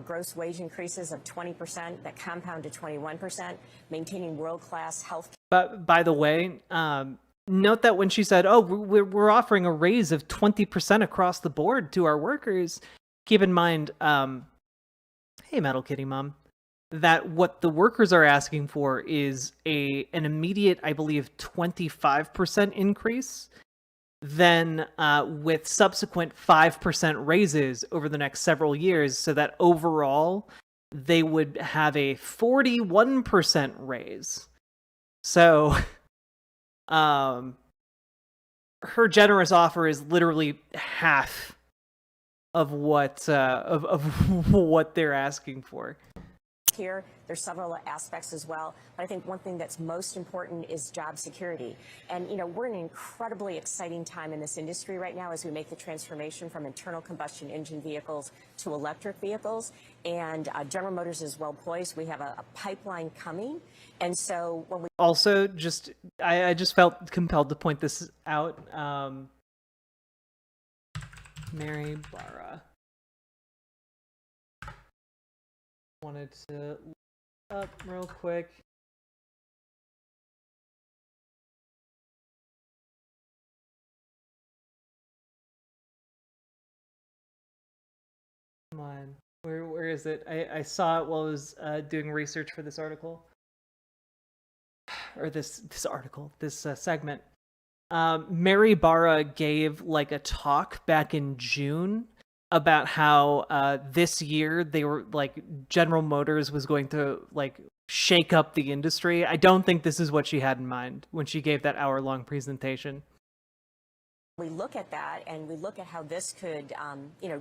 Gross wage increases of 20% that compound to 21%, maintaining world-class health. But by the way, note that when she said, oh, we're offering a raise of 20% across the board to our workers, keep in mind, hey, Metal Kitty Mom, that what the workers are asking for is an immediate, I believe, 25% increase, then with subsequent 5% raises over the next several years, so that overall they would have a 41% raise. So her generous offer is literally half of what of what they're asking for. Here, there's several aspects as well, but I think one thing that's most important is job security. And, you know, we're in an incredibly exciting time in this industry right now as we make the transformation from internal combustion engine vehicles to electric vehicles. And General Motors is well poised. We have a pipeline coming. And so when we also I just felt compelled to point this out. Mary Barra. Wanted to look up real quick. Come on, where is it? I saw it while I was doing research for this article, or this segment. Mary Barra gave like a talk back in June about how this year they were like General Motors was going to like shake up the industry. I don't think this is what she had in mind when she gave that hour-long presentation. we look at that and we look at how this could,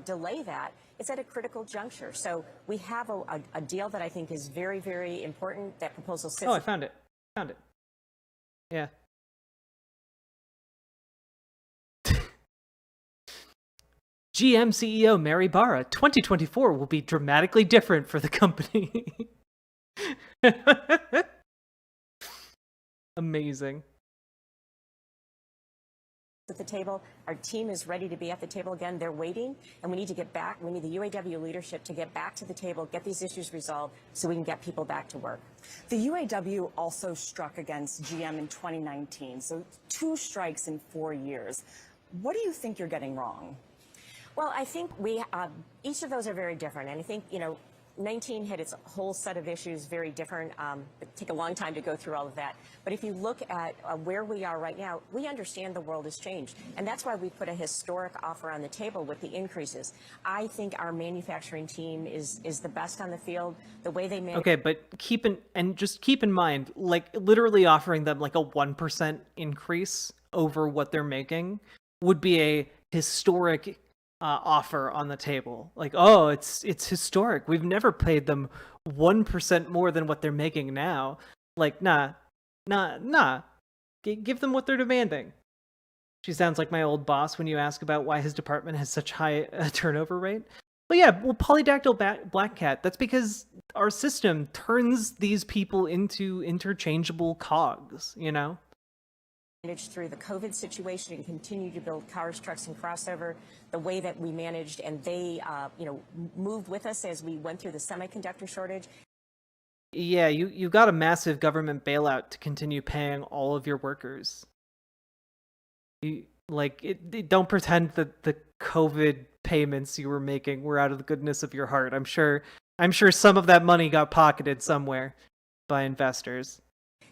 delay that, it's at a critical juncture. So we have a deal that I think is very, very important. That proposal sits. Oh, I found it. Yeah. GM CEO Mary Barra, 2024 will be dramatically different for the company. Amazing. At the table, our team is ready to be at the table again. They're waiting, and we need to get back. We need the UAW leadership to get back to the table, get these issues resolved, so we can get people back to work. The UAW also struck against GM in 2019, so 2 strikes in 4 years. What do you think you're getting wrong? Well, I think each of those are very different, and I think 19 had its whole set of issues, very different. It take a long time to go through all of that. But if you look at where we are right now, we understand the world has changed. And that's why we put a historic offer on the table with the increases. I think our manufacturing team is the best on the field. The way they manage. Okay, but keep in mind, like literally offering them like a 1% increase over what they're making would be a historic offer on the table. Like, oh, it's historic. We've never paid them 1% more than what they're making now. Like, nah. Give them what they're demanding. She sounds like my old boss when you ask about why his department has such high turnover rate. But yeah, well, polydactyl black cat, that's because our system turns these people into interchangeable cogs, Managed through the COVID situation and continue to build cars, trucks, and crossover the way that we managed, and they, moved with us as we went through the semiconductor shortage. Yeah, you got a massive government bailout to continue paying all of your workers. Don't pretend that the COVID payments you were making were out of the goodness of your heart. I'm sure some of that money got pocketed somewhere by investors.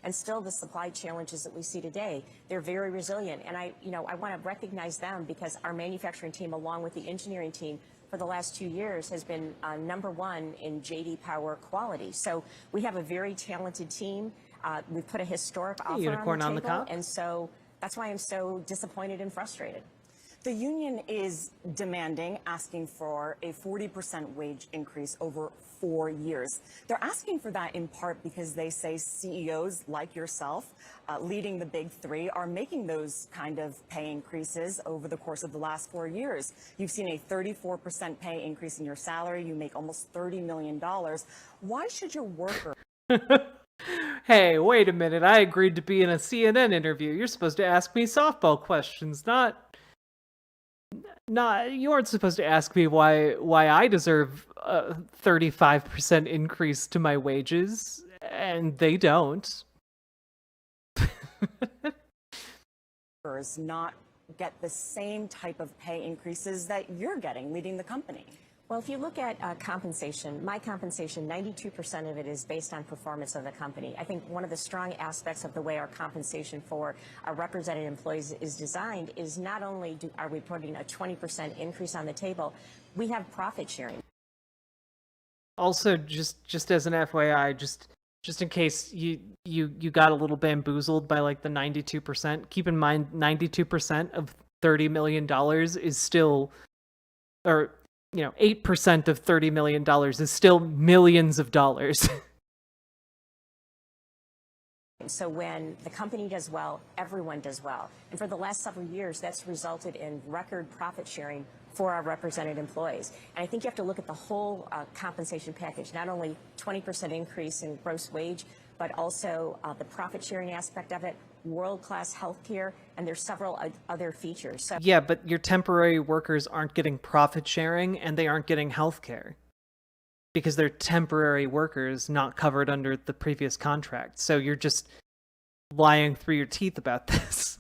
And still the supply challenges that we see today, they're very resilient. And I want to recognize them because our manufacturing team, along with the engineering team, for the last 2 years has been #1 in JD Power quality. So we have a very talented team. We've put a historic offer on the table. And so that's why I'm so disappointed and frustrated. The union is asking for a 40% wage increase over 4 years. They're asking for that in part because they say CEOs like yourself, leading the big 3, are making those kind of pay increases over the course of the last 4 years. You've seen a 34% pay increase in your salary. You make almost $30 million. Why should your worker... Hey, wait a minute. I agreed to be in a CNN interview. You're supposed to ask me softball questions, not you aren't supposed to ask me why I deserve a 35% increase to my wages, and they don't. Not get the same type of pay increases that you're getting leading the company. Well, if you look at compensation, my compensation, 92% of it is based on performance of the company. I think one of the strong aspects of the way our compensation for our represented employees is designed is not only are we putting a 20% increase on the table, we have profit sharing. Also, just as an FYI, just in case you got a little bamboozled by like the 92%, keep in mind 92% of $30 million is still, or 8% of $30 million is still millions of dollars. So when the company does well, everyone does well. And for the last several years, that's resulted in record profit sharing for our represented employees. And I think you have to look at the whole compensation package, not only 20% increase in gross wage, but also the profit sharing aspect of it, world-class health care, and there's several other features. So yeah, but your temporary workers aren't getting profit sharing and they aren't getting health care because they're temporary workers not covered under the previous contract. So you're just lying through your teeth about this.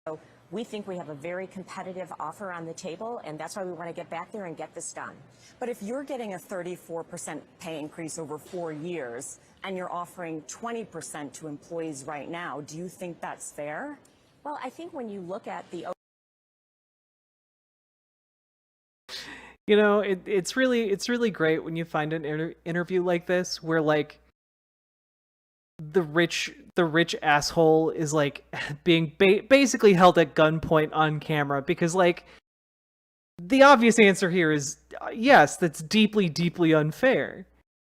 So we think we have a very competitive offer on the table, and that's why we want to get back there and get this done. But if you're getting a 34% pay increase over 4 years and you're offering 20% to employees right now, do you think that's fair? Well, I think when you look at the it's really great when you find an interview like this where like the rich asshole is like being basically held at gunpoint on camera because like the obvious answer here is yes, that's deeply, deeply unfair,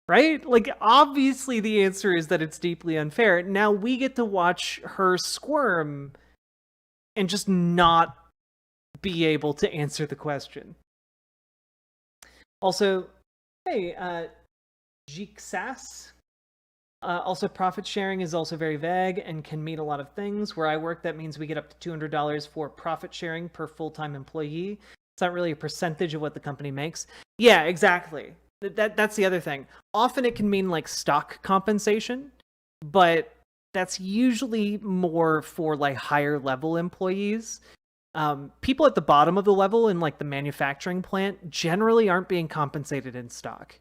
right? Like obviously the answer is that it's deeply unfair. Now we get to watch her squirm and just not be able to answer the question. Also, hey, Jixas. Also, profit sharing is also very vague and can mean a lot of things. Where I work, that means we get up to $200 for profit sharing per full-time employee. It's not really a percentage of what the company makes. Yeah, exactly. That's the other thing. Often it can mean like stock compensation, but that's usually more for like higher level employees. People at the bottom of the level in like the manufacturing plant generally aren't being compensated in stock.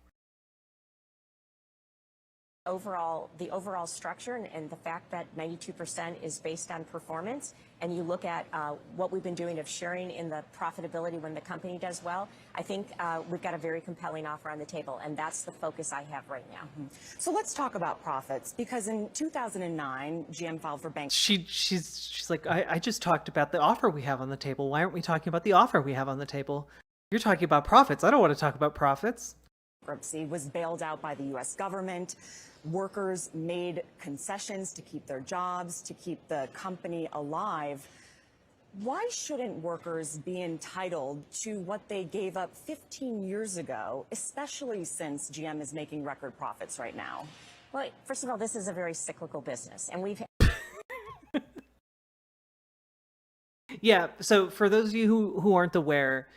The overall structure and the fact that 92% is based on performance, and you look at what we've been doing of sharing in the profitability when the company does well, I think we've got a very compelling offer on the table, and that's the focus I have right now. So let's talk about profits, because in 2009, GM filed for bankruptcy. She's like, I just talked about the offer we have on the table. Why aren't we talking about the offer we have on the table? You're talking about profits. I don't want to talk about profits. Bankruptcy was bailed out by the U.S. government. Workers made concessions to keep their jobs, to keep the company alive. Why shouldn't workers be entitled to what they gave up 15 years ago, especially since GM is making record profits right now? Well, first of all, this is a very cyclical business, and we've... Yeah, so for those of you who aren't aware,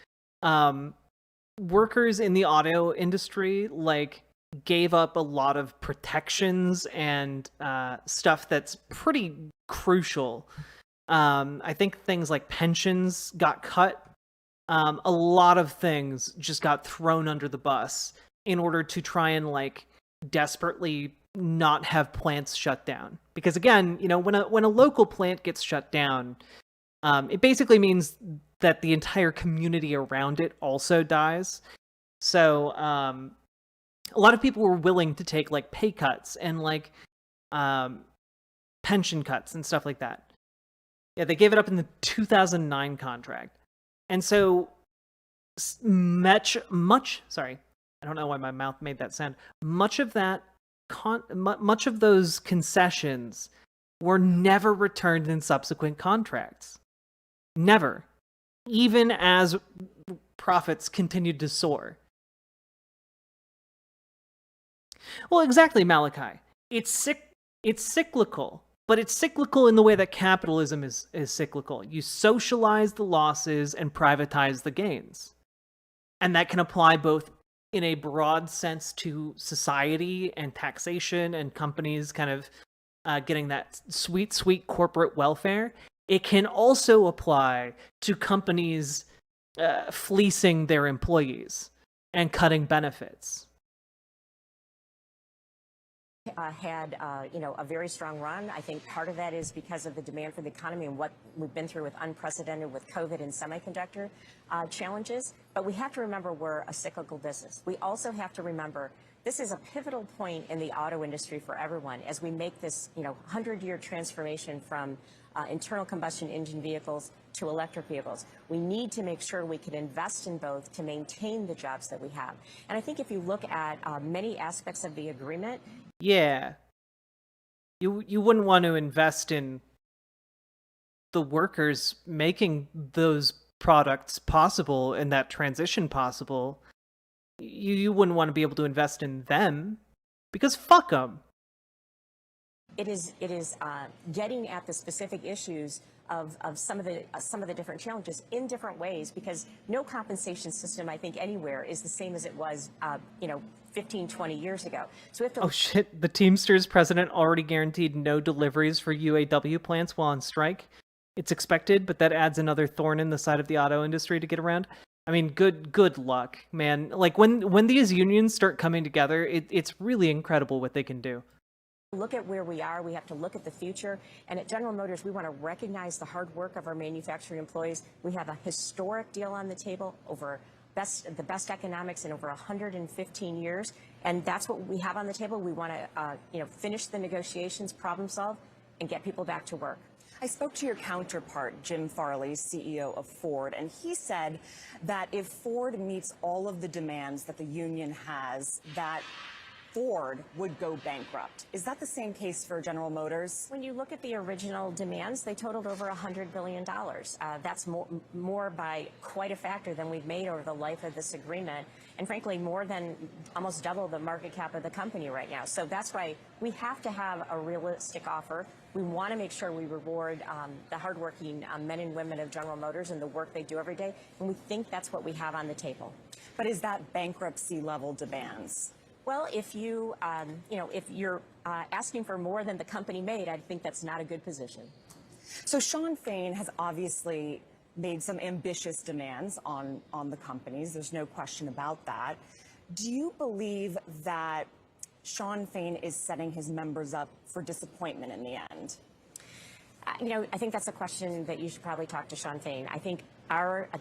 workers in the auto industry, like, gave up a lot of protections and stuff that's pretty crucial. I think things like pensions got cut. A lot of things just got thrown under the bus in order to try and like desperately not have plants shut down. Because again, when a local plant gets shut down, it basically means that the entire community around it also dies. So a lot of people were willing to take like pay cuts and like pension cuts and stuff like that. Yeah, they gave it up in the 2009 contract. And so much, sorry, I don't know why my mouth made that sound. Much of that, much of those concessions were never returned in subsequent contracts. Never. Even as profits continued to soar. Well, exactly, Malachi. It's cyclical, but it's cyclical in the way that capitalism is cyclical. You socialize the losses and privatize the gains. And that can apply both in a broad sense to society and taxation and companies kind of getting that sweet, sweet corporate welfare. It can also apply to companies fleecing their employees and cutting benefits. Had a very strong run. I think part of that is because of the demand for the economy and what we've been through with unprecedented with COVID and semiconductor challenges. But we have to remember we're a cyclical business. We also have to remember this is a pivotal point in the auto industry for everyone as we make this 100-year transformation from internal combustion engine vehicles to electric vehicles. We need to make sure we can invest in both to maintain the jobs that we have. And I think if you look at many aspects of the agreement, yeah, you wouldn't want to invest in the workers making those products possible and that transition possible. You wouldn't want to be able to invest in them because fuck them. It is getting at the specific issues of some of the different challenges in different ways, because no compensation system, I think, anywhere is the same as it was 15, 20 years ago. So we have to Oh shit, the Teamsters president already guaranteed no deliveries for UAW plants while on strike. It's expected, but that adds another thorn in the side of the auto industry to get around. I mean, good luck, man. Like when these unions start coming together, it's really incredible what they can do. Look at where we are. We have to look at the future. And at General Motors, we want to recognize the hard work of our manufacturing employees. We have a historic deal on the table, over the best economics in over 115 years. And that's what we have on the table. We want to finish the negotiations, problem solve, and get people back to work. I spoke to your counterpart, Jim Farley, CEO of Ford, and he said that if Ford meets all of the demands that the union has, that Ford would go bankrupt. Is that the same case for General Motors? When you look at the original demands, they totaled over $100 billion. That's more by quite a factor than we've made over the life of this agreement, and frankly, more than almost double the market cap of the company right now. So that's why we have to have a realistic offer. We want to make sure we reward the hardworking men and women of General Motors and the work they do every day, and we think that's what we have on the table. But is that bankruptcy level demands? Well, if you're asking for more than the company made, I think that's not a good position. So Sean Fain has obviously made some ambitious demands on the companies. There's no question about that. Do you believe that Sean Fain is setting his members up for disappointment in the end? I think that's a question that you should probably talk to Sean Fain. I think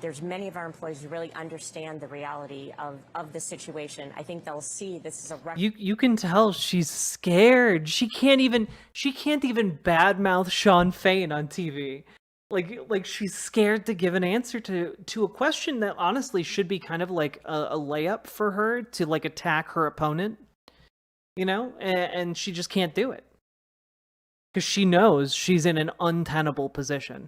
there's many of our employees who really understand the reality of the situation. I think they'll see this is a record. You can tell she's scared. She can't even badmouth Sean Fain on TV. Like she's scared to give an answer to a question that honestly should be kind of like a layup for her to like attack her opponent, and she just can't do it. Because she knows she's in an untenable position.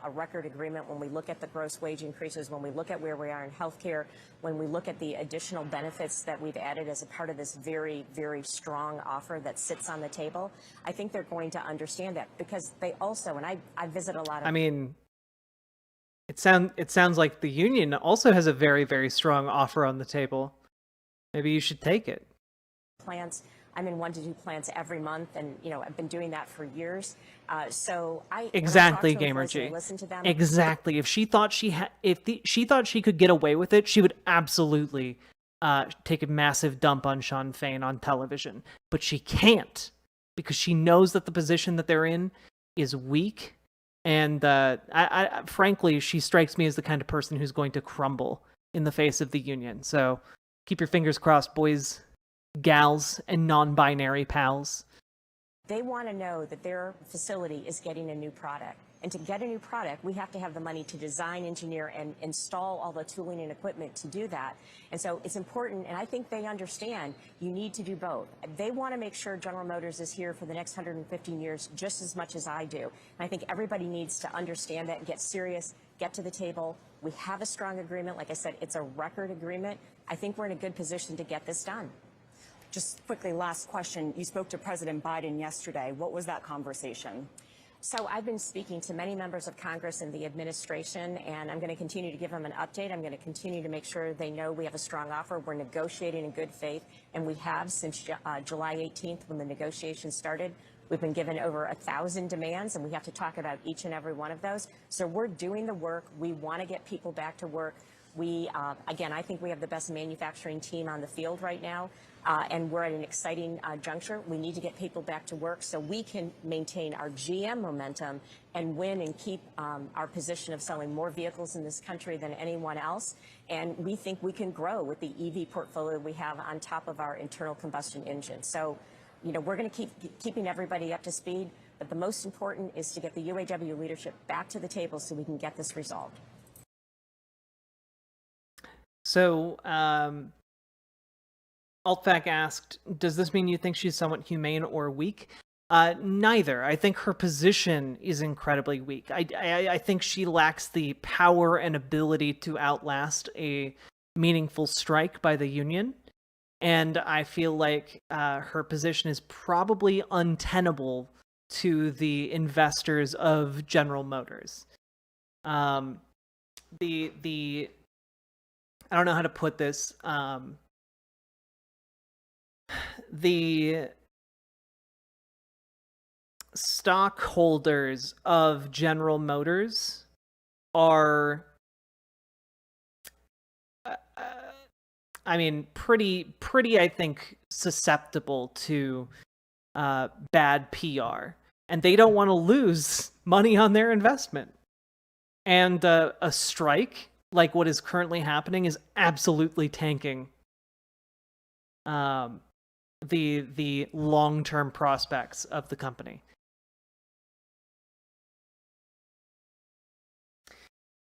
A record agreement when we look at the gross wage increases, when we look at where we are in healthcare, when we look at the additional benefits that we've added as a part of this very, very strong offer that sits on the table. I think they're going to understand that, because they also, and I visit a lot of... I mean, it sounds like the union also has a very, very strong offer on the table. Maybe you should take it. Plants. I'm in 1 to 2 plants every month, and I've been doing that for years. So exactly, Gamer G. Exactly. If she thought she could get away with it, she would absolutely take a massive dump on Sean Fain on television. But she can't, because she knows that the position that they're in is weak, and I frankly, she strikes me as the kind of person who's going to crumble in the face of the union. So keep your fingers crossed, boys, gals, and non-binary pals. They want to know that their facility is getting a new product. And to get a new product, we have to have the money to design, engineer, and install all the tooling and equipment to do that. And so it's important, and I think they understand you need to do both. They want to make sure General Motors is here for the next 115 years just as much as I do. And I think everybody needs to understand that and get serious, get to the table. We have a strong agreement. Like I said, it's a record agreement. I think we're in a good position to get this done. Just quickly, last question. You spoke to President Biden yesterday. What was that conversation? So I've been speaking to many members of Congress and the administration, and I'm going to continue to give them an update. I'm going to continue to make sure they know we have a strong offer. We're negotiating in good faith, and we have since July 18th when the negotiations started. We've been given over 1,000 demands, and we have to talk about each and every one of those. So we're doing the work. We want to get people back to work. Again, I think we have the best manufacturing team on the field right now, and we're at an exciting juncture. We need to get people back to work so we can maintain our GM momentum and win and keep our position of selling more vehicles in this country than anyone else. And we think we can grow with the EV portfolio we have on top of our internal combustion engine. So, we're going to keep keeping everybody up to speed. But the most important is to get the UAW leadership back to the table so we can get this resolved. So, Altfac asked, does this mean you think she's somewhat humane or weak? Neither. I think her position is incredibly weak. I think she lacks the power and ability to outlast a meaningful strike by the union. And I feel like her position is probably untenable to the investors of General Motors. I don't know how to put this. The stockholders of General Motors are, pretty, I think, susceptible to bad PR. And they don't want to lose money on their investment. And a strike, like what is currently happening, is absolutely tanking the long-term prospects of the company.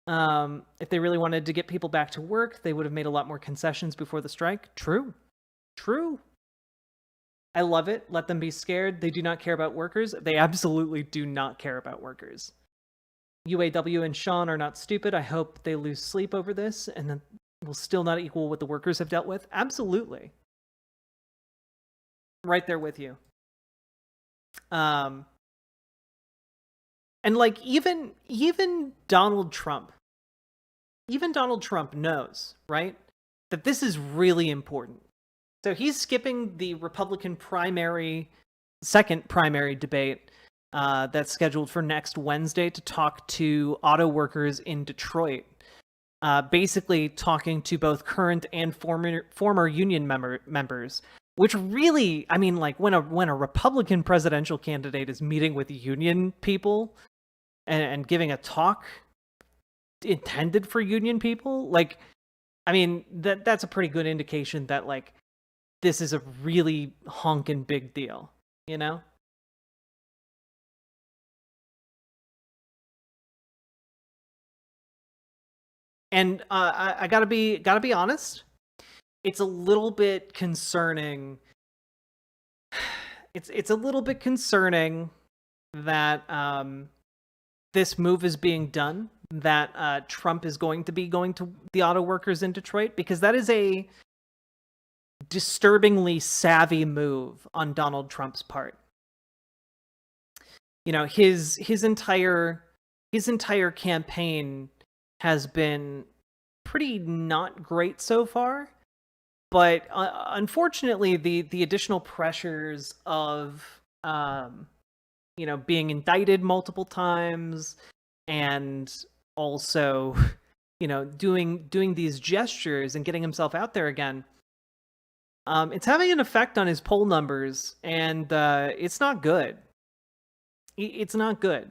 If they really wanted to get people back to work, they would have made a lot more concessions before the strike. True. I love it. Let them be scared. They do not care about workers. They absolutely do not care about workers. UAW and Sean are not stupid. I hope they lose sleep over this and then will still not equal what the workers have dealt with. Absolutely. Right there with you. And like even Donald Trump knows, right, that this is really important. So he's skipping the Republican second primary debate that's scheduled for next Wednesday to talk to auto workers in Detroit. Basically talking to both current and former union members, which really, when a Republican presidential candidate is meeting with union people and giving a talk intended for union people, that's a pretty good indication that this is a really honkin' big deal, you know? And I gotta be honest, it's a little bit concerning. It's a little bit concerning that this move is being done. That Trump is going to be going to the auto workers in Detroit, because that is a disturbingly savvy move on Donald Trump's part. You know, his entire campaign has been pretty not great so far, but unfortunately the additional pressures of being indicted multiple times and also doing these gestures and getting himself out there again, it's having an effect on his poll numbers, and it's not good. It's not good.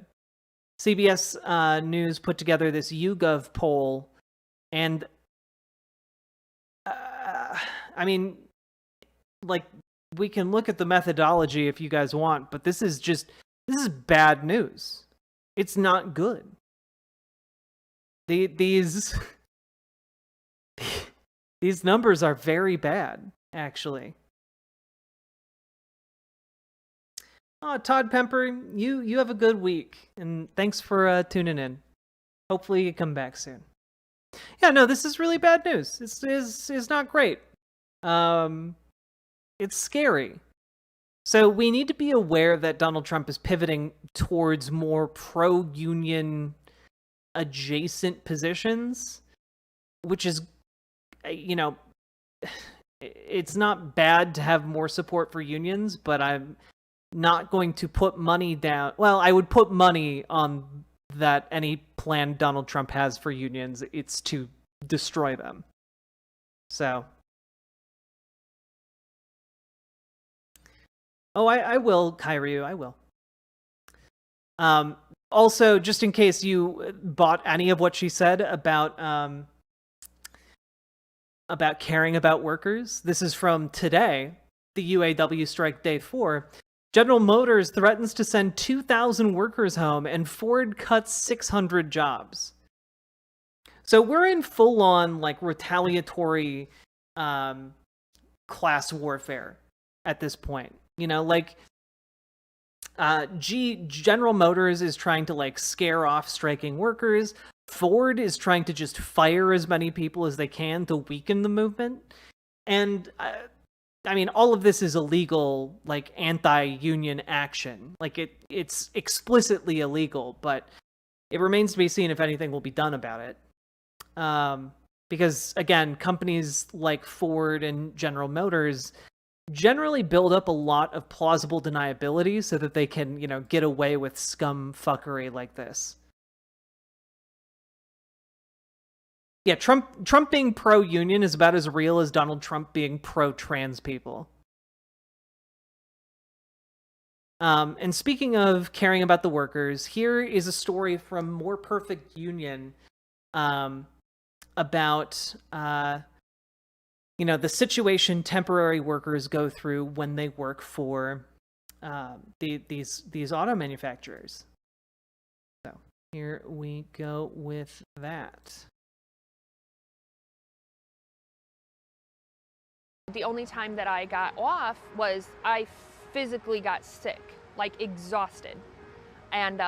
CBS News put together this YouGov poll, and we can look at the methodology if you guys want, but this is bad news. It's not good. These numbers are very bad, actually. Oh, Todd Pemper, you have a good week, and thanks for tuning in. Hopefully you come back soon. Yeah, no, this is really bad news. It's not great. It's scary. So we need to be aware that Donald Trump is pivoting towards more pro-union adjacent positions, which is, it's not bad to have more support for unions, but I'm not going to put money down. Well, I would put money on that any plan Donald Trump has for unions, it's to destroy them. So. Oh, I will, Kyryu, I will. Also, just in case you bought any of what she said about caring about workers, this is from today, the UAW strike day 4. General Motors threatens to send 2,000 workers home, and Ford cuts 600 jobs. So we're in full-on, like, retaliatory class warfare at this point. You know, like, General Motors is trying to, like, scare off striking workers. Ford is trying to just fire as many people as they can to weaken the movement. And, I mean, all of this is illegal, like, anti-union action. Like, it's explicitly illegal, but it remains to be seen if anything will be done about it. Because, again, companies like Ford and General Motors generally build up a lot of plausible deniability so that they can, you know, get away with scum fuckery like this. Yeah, Trump being pro-union is about as real as Donald Trump being pro-trans people. And speaking of caring about the workers, here is a story from More Perfect Union about you know, the situation temporary workers go through when they work for these auto manufacturers. So here we go with that. The only time that I got off was I physically got sick, like exhausted, and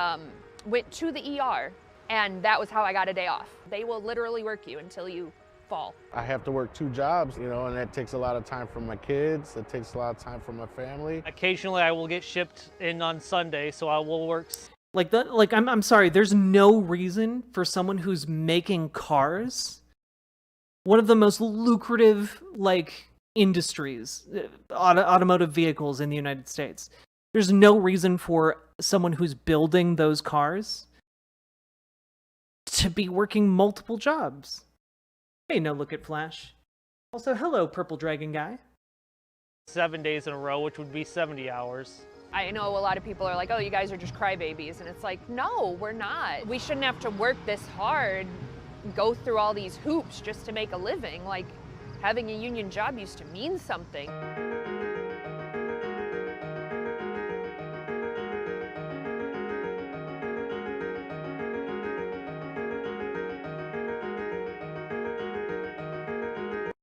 went to the ER, and that was how I got a day off. They will literally work you until you fall. I have to work 2 jobs, you know, and that takes a lot of time from my kids. It takes a lot of time from my family. Occasionally I will get shipped in on Sunday, so I will work. Like that, like I'm sorry, there's no reason for someone who's making cars, one of the most lucrative, like, industries, automotive vehicles in the United States. There's no reason for someone who's building those cars to be working multiple jobs. Hey, no look at Flash. Also, hello, Purple Dragon Guy. 7 days in a row, which would be 70 hours. I know a lot of people are like, oh, you guys are just crybabies, and it's like, no, we're not. We shouldn't have to work this hard, go through all these hoops just to make a living. Like, having a union job used to mean something.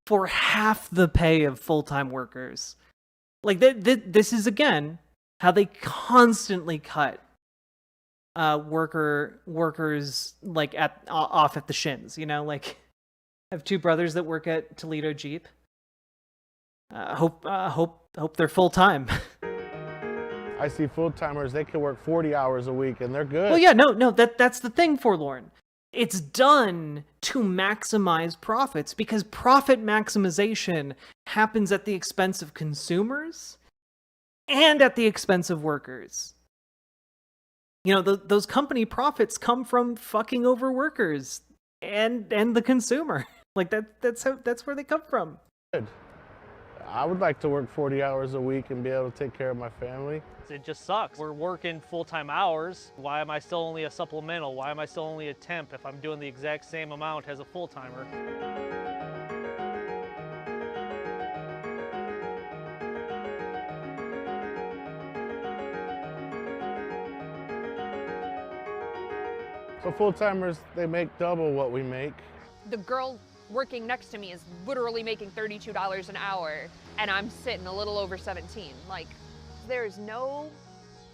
For half the pay of full-time workers. Like, this is, again, how they constantly cut workers, like, off at the shins, you know? Like, I have 2 brothers that work at Toledo Jeep. Hope they're full-time. I see full-timers, they can work 40 hours a week, and they're good. Well, yeah, no, that's the thing, Forlorn. It's done to maximize profits, because profit maximization happens at the expense of consumers and at the expense of workers. You know, those company profits come from fucking over workers and the consumer. Like, that's where they come from. Good. I would like to work 40 hours a week and be able to take care of my family. It just sucks. We're working full-time hours. Why am I still only a supplemental? Why am I still only a temp if I'm doing the exact same amount as a full-timer? So full-timers, they make double what we make. The girl working next to me is literally making $32 an hour, and I'm sitting a little over 17. Like, there's no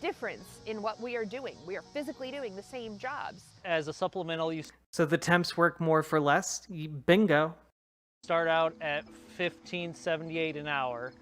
difference in what we are doing. We are physically doing the same jobs. As a supplemental, you So the temps work more for less? Bingo. start out at $15.78 an hour.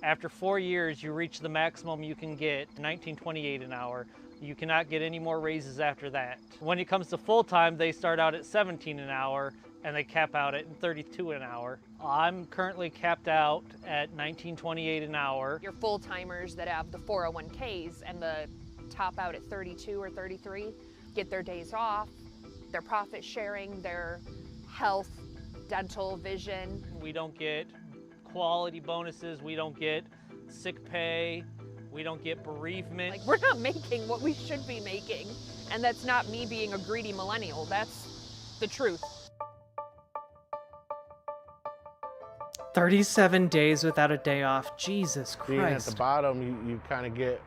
After 4 years, you reach the maximum you can get, $19.28 an hour. You cannot get any more raises after that. When it comes to full-time, they start out at $17 an hour, and they cap out at $32 an hour. I'm currently capped out at $19.28 an hour. Your full-timers that have the 401ks and the top out at 32 or 33 get their days off, their profit sharing, their health, dental, vision. We don't get quality bonuses, we don't get sick pay, we don't get bereavement. Like, we're not making what we should be making, and that's not me being a greedy millennial, that's the truth. 37 days without a day off. Jesus Being at Christ. the bottom, you kind of get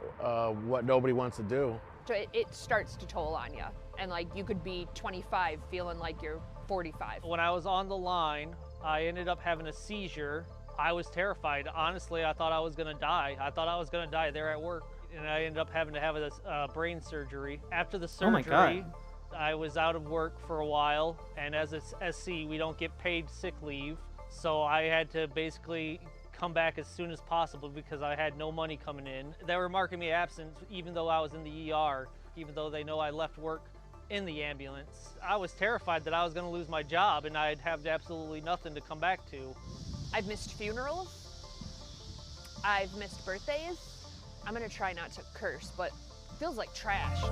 what nobody wants to do. So it starts to toll on you. And like you could be 25 feeling like you're 45. When I was on the line, I ended up having a seizure. I was terrified. Honestly, I thought I was gonna die. I thought I was gonna die there at work. And I ended up having to have a brain surgery. After the surgery, Oh my God. I was out of work for a while. And as a SC, we don't get paid sick leave. So I had to basically come back as soon as possible because I had no money coming in. They were marking me absent even though I was in the ER, even though they know I left work in the ambulance. I was terrified that I was gonna lose my job and I'd have absolutely nothing to come back to. I've missed funerals. I've missed birthdays. I'm gonna try not to curse, but it feels like trash.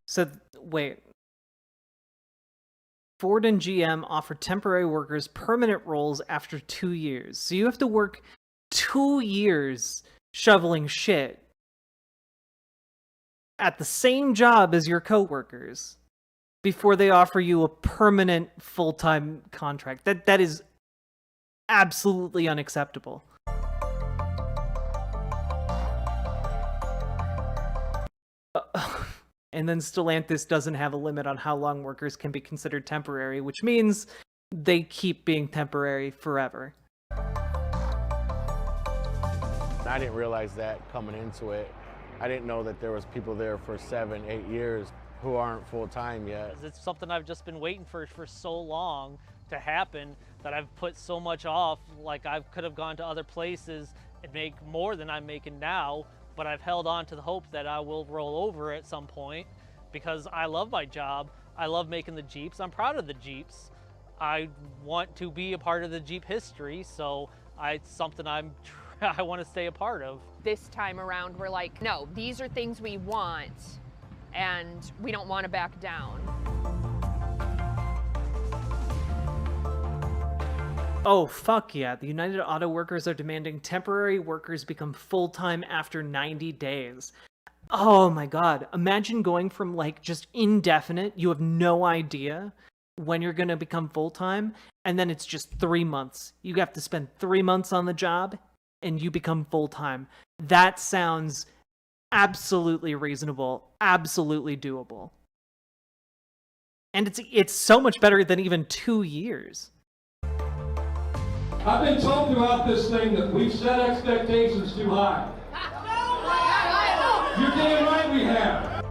So, wait. Ford and GM offer temporary workers permanent roles after 2 years. So you have to work 2 years shoveling shit at the same job as your coworkers before they offer you a permanent full-time contract. That is absolutely unacceptable. And then Stellantis doesn't have a limit on how long workers can be considered temporary, which means they keep being temporary forever. I didn't realize that coming into it. I didn't know that there was people there for 7, 8 years who aren't full-time yet. It's something I've just been waiting for so long to happen that I've put so much off. Like I could have gone to other places and make more than I'm making now, but I've held on to the hope that I will roll over at some point because I love my job. I love making the Jeeps. I'm proud of the Jeeps. I want to be a part of the Jeep history, so it's something I want to stay a part of. This time around, we're like, no, these are things we want, and we don't want to back down. Oh, fuck yeah. The United Auto Workers are demanding temporary workers become full-time after 90 days. Oh my god. Imagine going from like just indefinite, you have no idea when you're going to become full-time, and then it's just 3 months. You have to spend 3 months on the job, and you become full-time. That sounds absolutely reasonable, absolutely doable. And it's so much better than even 2 years. I've been told throughout this thing that we've set expectations too high. You're damn right we have.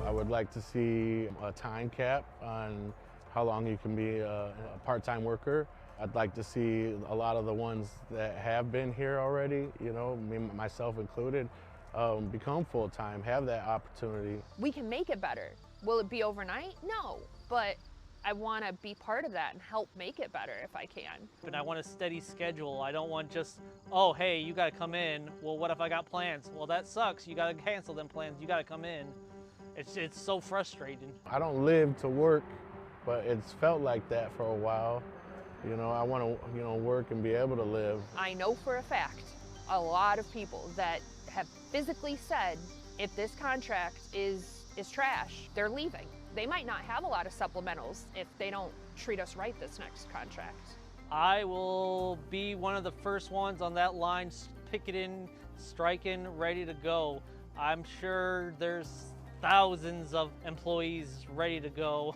I would like to see a time cap on how long you can be a part-time worker. I'd like to see a lot of the ones that have been here already, you know, me, myself included, become full-time, have that opportunity. We can make it better. Will it be overnight? No, but I want to be part of that and help make it better if I can. And I want a steady schedule. I don't want just, oh, hey, you got to come in. Well, what if I got plans? Well, that sucks. You got to cancel them plans. You got to come in. It's so frustrating. I don't live to work, but it's felt like that for a while. You know, I want to, you know, work and be able to live. I know for a fact a lot of people that have physically said if this contract is trash, they're leaving. They might not have a lot of supplementals if they don't treat us right this next contract. I will be one of the first ones on that line, picketing, striking, ready to go. I'm sure there's thousands of employees ready to go.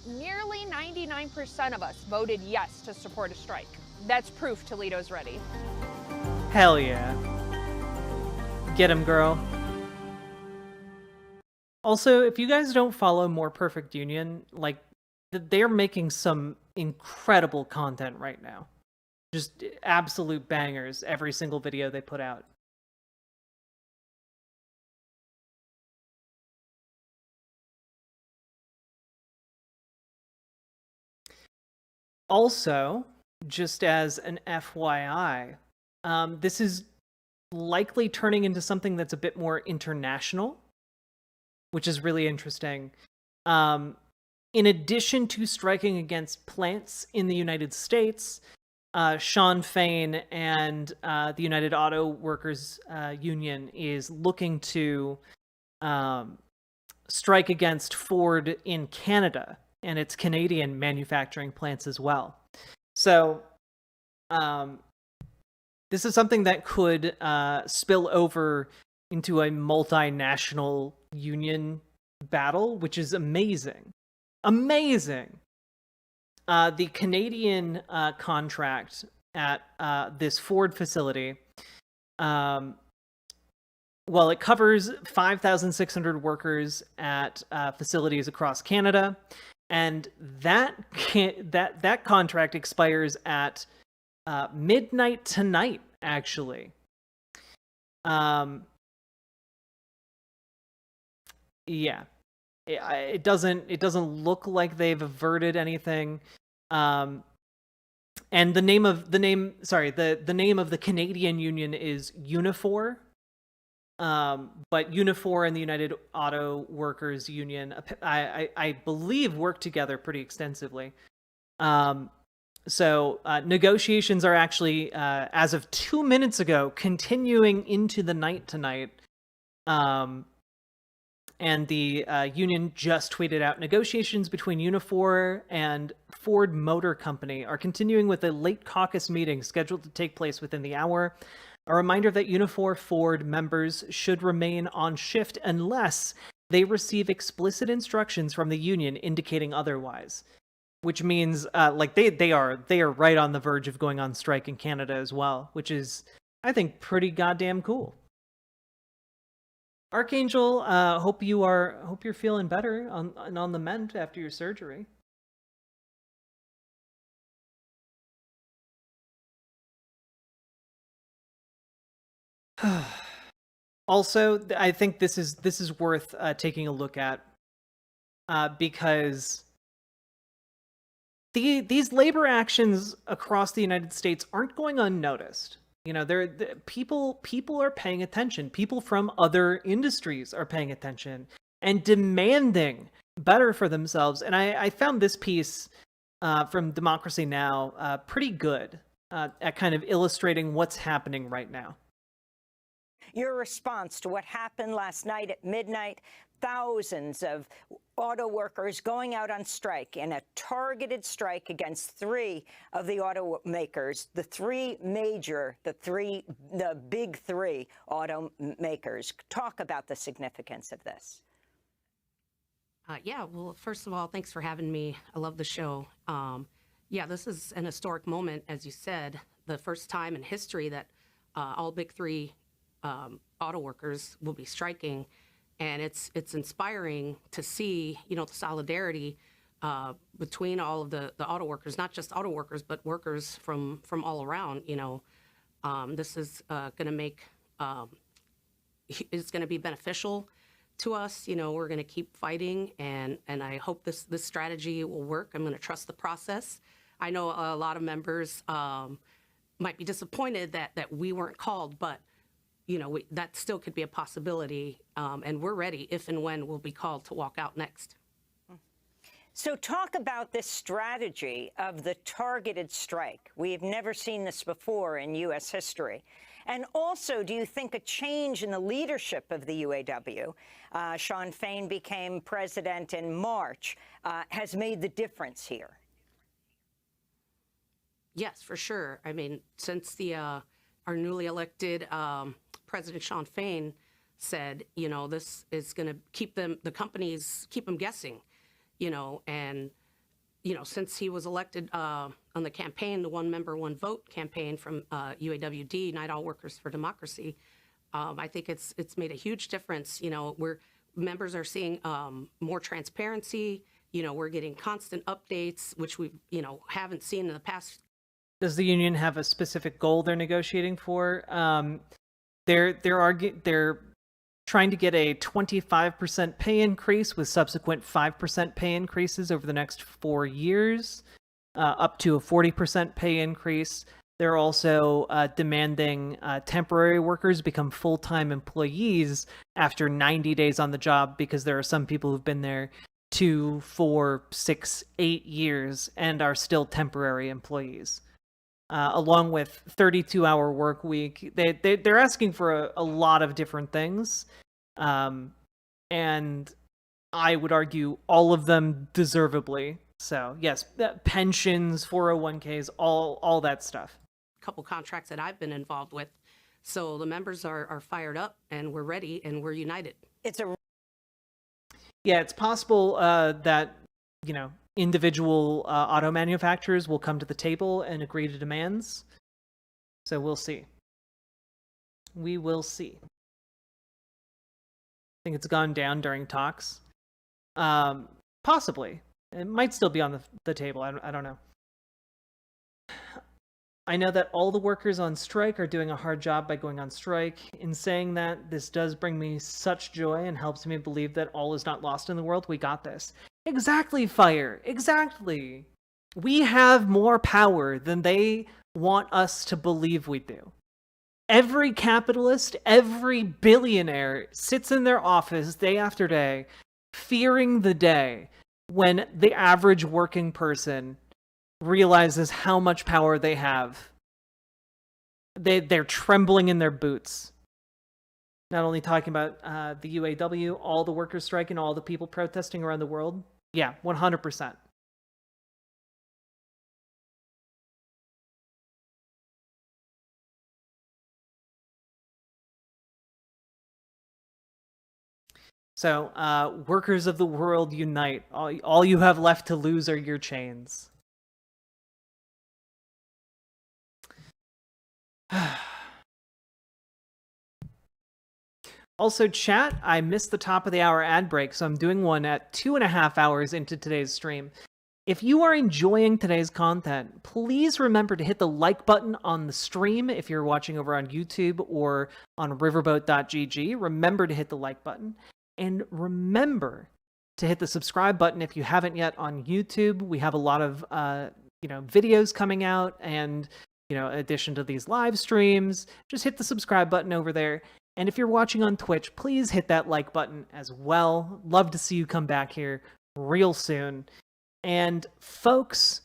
Nearly 99% of us voted yes to support a strike. That's proof Toledo's ready. Hell yeah. Get him, girl. Also, if you guys don't follow More Perfect Union, like, they're making some incredible content right now. Just absolute bangers every single video they put out. Also, just as an FYI, this is likely turning into something that's a bit more international, which is really interesting. In addition to striking against plants in the United States, Sean Fain and the United Auto Workers Union is looking to strike against Ford in Canada and its Canadian manufacturing plants as well. So this is something that could spill over into a multinational union battle, which is amazing. Amazing. The Canadian contract at this Ford facility, well, it covers 5,600 workers at facilities across Canada, and that contract expires at midnight tonight, actually. Yeah. It doesn't look like they've averted anything. And the name of the name of the Canadian union is Unifor. But Unifor and the United Auto Workers Union, I believe, work together pretty extensively. So negotiations are actually, as of 2 minutes ago, continuing into the night tonight. And the union just tweeted out, negotiations between Unifor and Ford Motor Company are continuing with a late caucus meeting scheduled to take place within the hour. A reminder that Unifor Ford members should remain on shift unless they receive explicit instructions from the union indicating otherwise. Which means like they are right on the verge of going on strike in Canada as well, which is, I think, pretty goddamn cool. Archangel, hope you're feeling better on the mend after your surgery. Also, I think this is worth taking a look at because these labor actions across the United States aren't going unnoticed. You know, people are paying attention. People from other industries are paying attention and demanding better for themselves. And I found this piece from Democracy Now! Pretty good at kind of illustrating what's happening right now. Your response to what happened last night at midnight, thousands of auto workers going out on strike in a targeted strike against three of the automakers, the big three automakers. Talk about the significance of this. Yeah, well, first of all, thanks for having me. I love the show. Yeah, this is an historic moment, as you said, the first time in history that all big three auto workers will be striking. And it's inspiring to see, you know, the solidarity between all of the auto workers, not just auto workers, but workers from all around. You know, this is going to make it's going to be beneficial to us. You know, we're going to keep fighting, and I hope this strategy will work. I'm going to trust the process. I know a lot of members might be disappointed that we weren't called, but you know, that still could be a possibility, and we're ready if and when we'll be called to walk out next. So talk about this strategy of the targeted strike. We have never seen this before in U.S. history. And also, do you think a change in the leadership of the UAW, Sean Fain became president in March, has made the difference here? Yes, for sure. I mean, since our newly elected President Sean Fain said, you know, this is going to keep the companies, keep them guessing, you know, and, you know, since he was elected on the campaign, the one member, one vote campaign from UAWD, United Auto Workers for Democracy, I think it's made a huge difference. You know, members are seeing more transparency. You know, we're getting constant updates, which we, you know, haven't seen in the past. Does the union have a specific goal they're negotiating for? They're trying to get a 25% pay increase with subsequent 5% pay increases over the next 4 years, up to a 40% pay increase. They're also demanding temporary workers become full-time employees after 90 days on the job, because there are some people who've been there 2, 4, 6, 8 years and are still temporary employees. along with 32-hour work week. They're asking for a lot of different things. And I would argue all of them deservedly. So yes, pensions, 401ks, all that stuff. Couple contracts that I've been involved with. So the members are fired up and we're ready and we're united. Yeah, it's possible that, individual auto manufacturers will come to the table and agree to demands. So we'll see. We will see. I think it's gone down during talks. Possibly. It might still be on the table. I don't know. I know that all the workers on strike are doing a hard job by going on strike. In saying that, this does bring me such joy and helps me believe that all is not lost in the world. We got this. Exactly, Fire. Exactly. We have more power than they want us to believe we do. Every capitalist, every billionaire sits in their office day after day, fearing the day when the average working person realizes how much power they have. They're trembling in their boots. Not only talking about the UAW, all the workers striking, all the people protesting around the world. Yeah, 100%. So, workers of the world, unite. All you have left to lose are your chains. Also, chat, I missed the top of the hour ad break, so I'm doing one at 2.5 hours into today's stream. If you are enjoying today's content, please remember to hit the like button on the stream if you're watching over on YouTube or on riverboat.gg. Remember to hit the like button. And remember to hit the subscribe button if you haven't yet on YouTube. We have a lot of videos coming out, and in addition to these live streams, just hit the subscribe button over there. And if you're watching on Twitch, please hit that like button as well. Love to see you come back here real soon. And folks,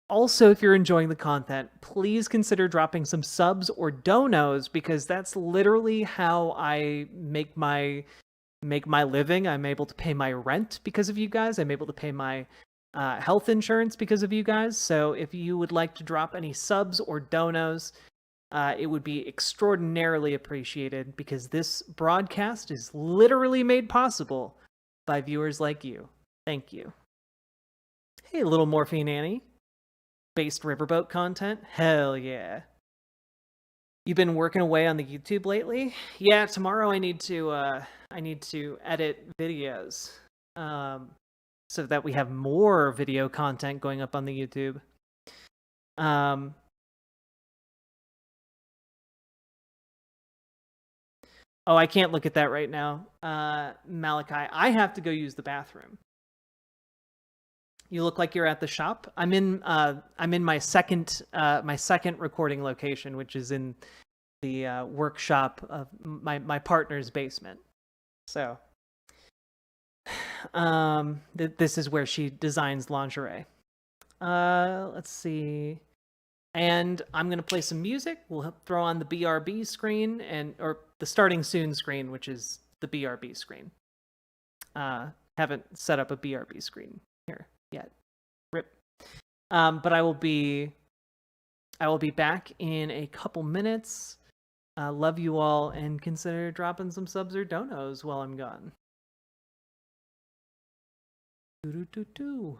also, if you're enjoying the content, please consider dropping some subs or donos, because that's literally how I make my living. I'm able to pay my rent because of you guys. I'm able to pay my health insurance because of you guys. So if you would like to drop any subs or donos, it would be extraordinarily appreciated, because this broadcast is literally made possible by viewers like you. Thank you. Hey, Little Morphine Annie. Based Riverboat content? Hell yeah. You've been working away on the YouTube lately? Yeah, tomorrow I need to edit videos so that we have more video content going up on the YouTube. Oh, I can't look at that right now, Malachi. I have to go use the bathroom. You look like you're at the shop. I'm in my second recording location, which is in the workshop of my partner's basement. So, this is where she designs lingerie. Let's see. And I'm going to play some music. We'll throw on the BRB screen or the starting soon screen, which is the BRB screen. Haven't set up a BRB screen here yet. Rip. But I will be back in a couple minutes. Love you all, and consider dropping some subs or donos while I'm gone. Doo-doo-doo-doo.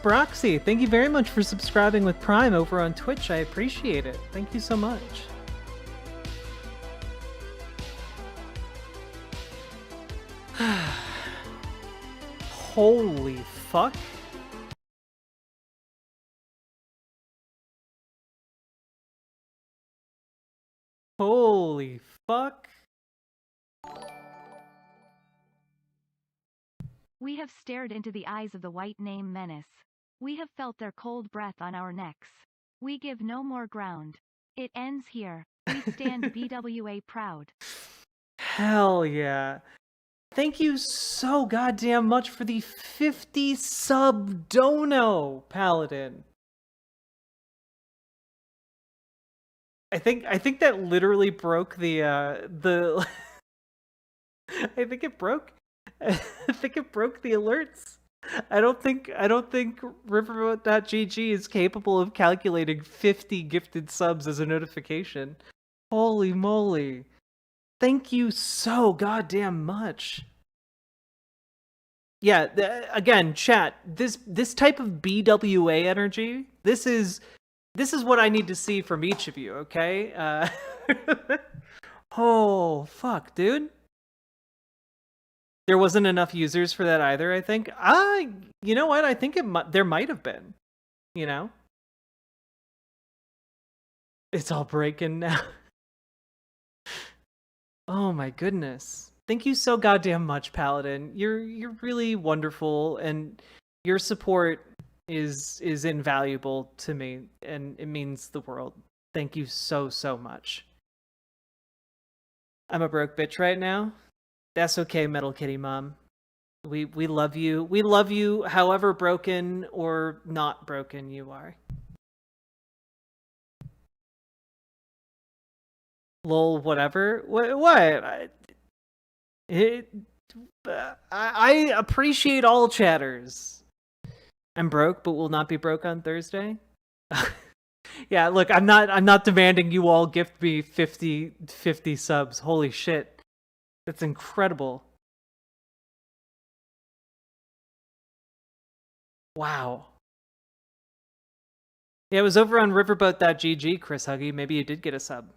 Sproxy, thank you very much for subscribing with Prime over on Twitch. I appreciate it. Thank you so much. Holy fuck. Holy fuck. We have stared into the eyes of the white name menace. We have felt their cold breath on our necks. We give no more ground. It ends here. We stand BWA proud. Hell yeah. Thank you so goddamn much for the 50 sub dono, Paladin. I think that literally broke the I think it broke the alerts. I don't think Riverboat.gg is capable of calculating 50 gifted subs as a notification. Holy moly. Thank you so goddamn much. Yeah, again, chat, this type of BWA energy, this is what I need to see from each of you, okay? Oh, fuck, dude. There wasn't enough users for that either, I think. You know what? I think there might have been, you know? It's all breaking now. Oh my goodness. Thank you so goddamn much, Paladin. You're really wonderful, and your support is invaluable to me, and it means the world. Thank you so much. I'm a broke bitch right now. That's okay, Metal Kitty Mom. We love you. We love you however broken or not broken you are. Lol, whatever. What? I appreciate all chatters. I'm broke, but will not be broke on Thursday. Yeah, look, I'm not demanding you all gift me 50 subs. Holy shit. That's incredible. Wow. Yeah, it was over on riverboat.gg, Chris Huggy. Maybe you did get a sub.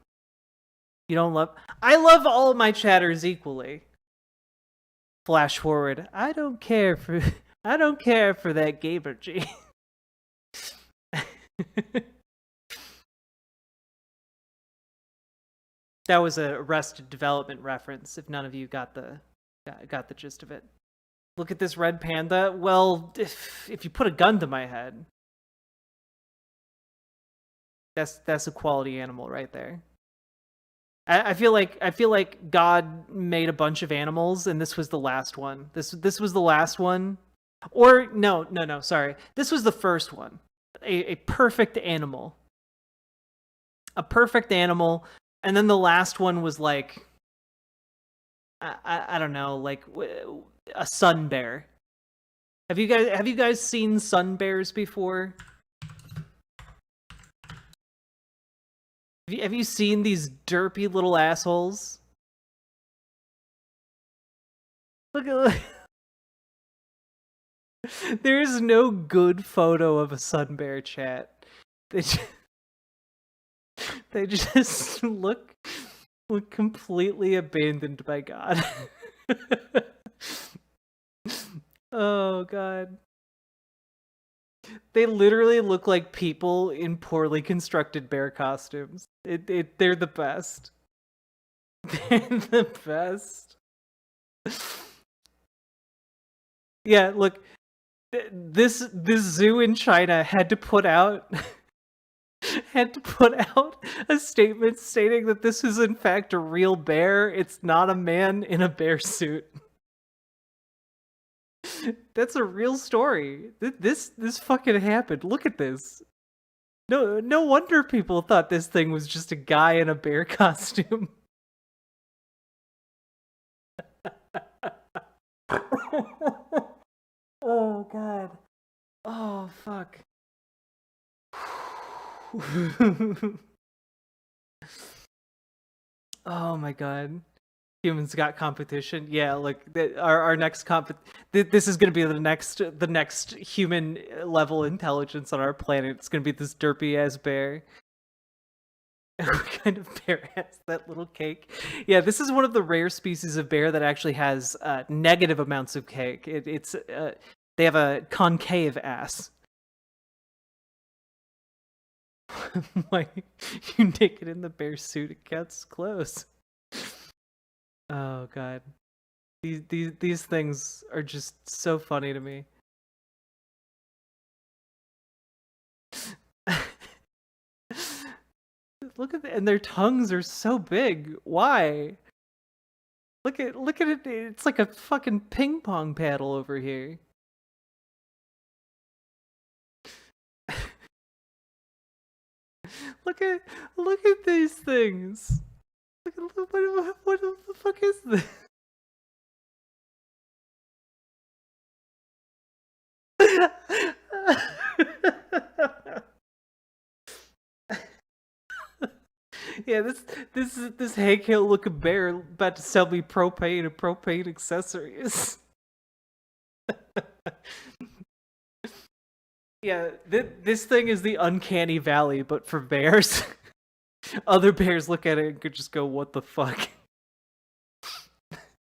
You don't love... I love all my chatters equally. Flash forward. I don't care for that gamer G. That was a Arrested Development reference, if none of you got the gist of it. Look at this red panda. Well, if you put a gun to my head, that's a quality animal right there. I feel like God made a bunch of animals, and this was the last one. This was the last one, or no, sorry. This was the first one. A perfect animal. A perfect animal, and then the last one was like, I don't know, like a sun bear. Have you guys seen sun bears before? Have you seen these derpy little assholes? Look at... There is no good photo of a sun bear, chat. They just look completely abandoned by God. Oh, God. They literally look like people in poorly constructed bear costumes. They're the best. They're the best. Yeah, look, this zoo in China had to put out a statement stating that this is in fact a real bear. It's not a man in a bear suit. That's a real story. This fucking happened. Look at this. No wonder people thought this thing was just a guy in a bear costume. Oh, God. Oh, fuck. Oh, my God. Humans got competition. Yeah, like our next this is going to be the next human level intelligence on our planet. It's going to be this derpy ass bear. What kind of bear has that little cake? Yeah, this is one of the rare species of bear that actually has negative amounts of cake. It's they have a concave ass. Why you naked in the bear suit? It gets close. Oh god, these things are just so funny to me. Look at and their tongues are so big. Why? Look at it. It's like a fucking ping pong paddle over here. Look at these things. Look at what the fuck is this? Yeah, this Hank Hill looking bear about to sell me propane and propane accessories. Yeah, this thing is the uncanny valley, but for bears. Other bears look at it and could just go, "What the fuck?"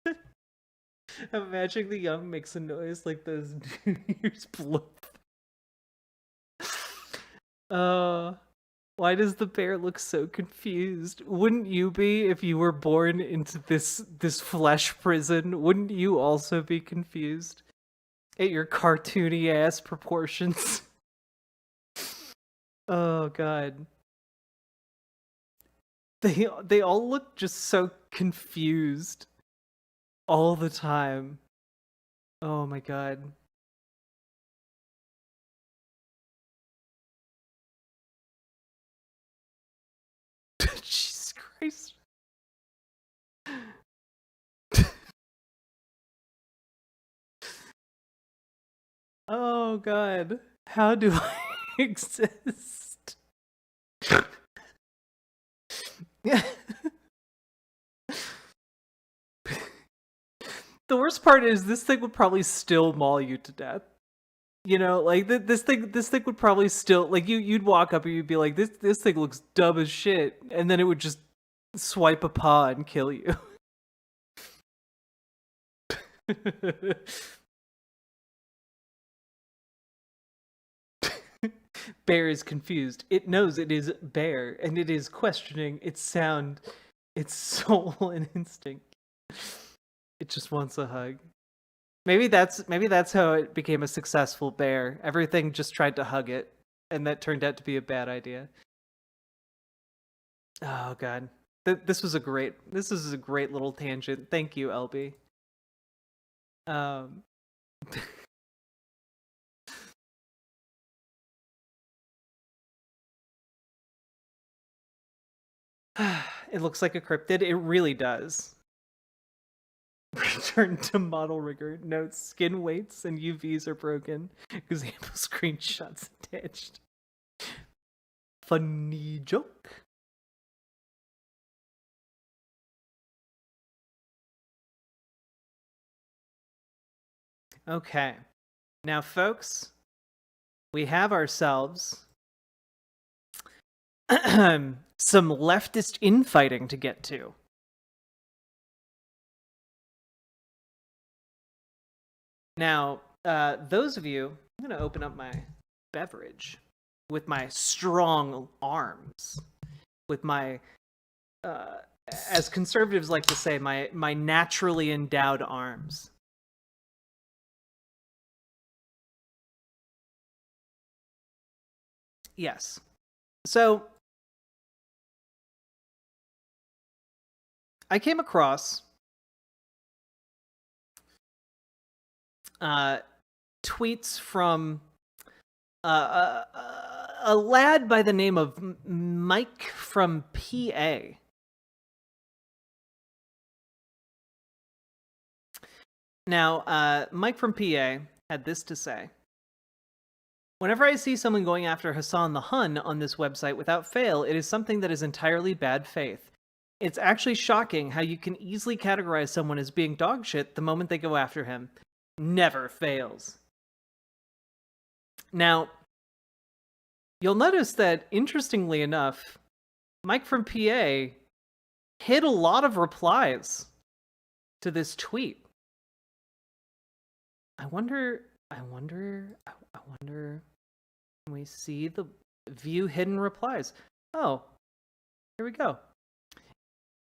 I'm imagining the young makes a noise like those ears blow. Why does the bear look so confused? Wouldn't you be if you were born into this flesh prison? Wouldn't you also be confused at your cartoony ass proportions? Oh god. They all look just so confused all the time. Oh my god. Jesus Christ. Oh god. How do I exist? Yeah. The worst part is this thing would probably still maul you to death. You know, like this thing would probably still like you'd walk up and you'd be like, this thing looks dumb as shit, and then it would just swipe a paw and kill you. Bear is confused. It knows it is bear, and it is questioning its sound, its soul and instinct. It just wants a hug. Maybe that's how it became a successful bear. Everything just tried to hug it, and that turned out to be a bad idea. Oh god. This was a great little tangent. Thank you, LB. It looks like a cryptid. It really does. Return to model rigor. Notes: skin weights and UVs are broken. Example screenshots attached. Funny joke. Okay. Now, folks, we have ourselves some leftist infighting to get to. Now, those of you, I'm going to open up my beverage with my strong arms, with my, as conservatives like to say, my naturally endowed arms. Yes. So, I came across tweets from a lad by the name of Mike from PA. Now, Mike from PA had this to say. Whenever I see someone going after Hassan the Hun on this website without fail, it is something that is entirely bad faith. It's actually shocking how you can easily categorize someone as being dog shit the moment they go after him. Never fails. Now, you'll notice that, interestingly enough, Mike from PA hit a lot of replies to this tweet. I wonder, can we see the view hidden replies? Oh, here we go.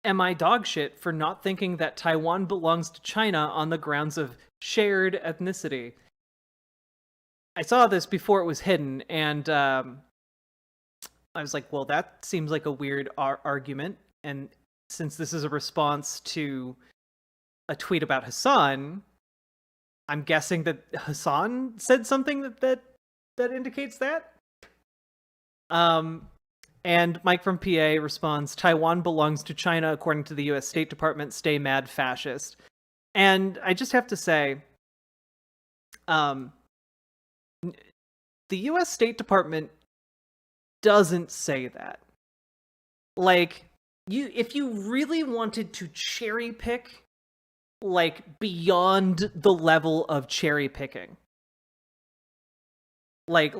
Am I dog shit for not thinking that Taiwan belongs to China on the grounds of shared ethnicity? I saw this before it was hidden, and I was like, well, that seems like a weird argument. And since this is a response to a tweet about Hassan, I'm guessing that Hassan said something that indicates that. And Mike from PA responds, Taiwan belongs to China according to the US State Department. Stay mad, fascist. And I just have to say, the US State Department doesn't say that. Like, if you really wanted to cherry pick, like, beyond the level of cherry picking, like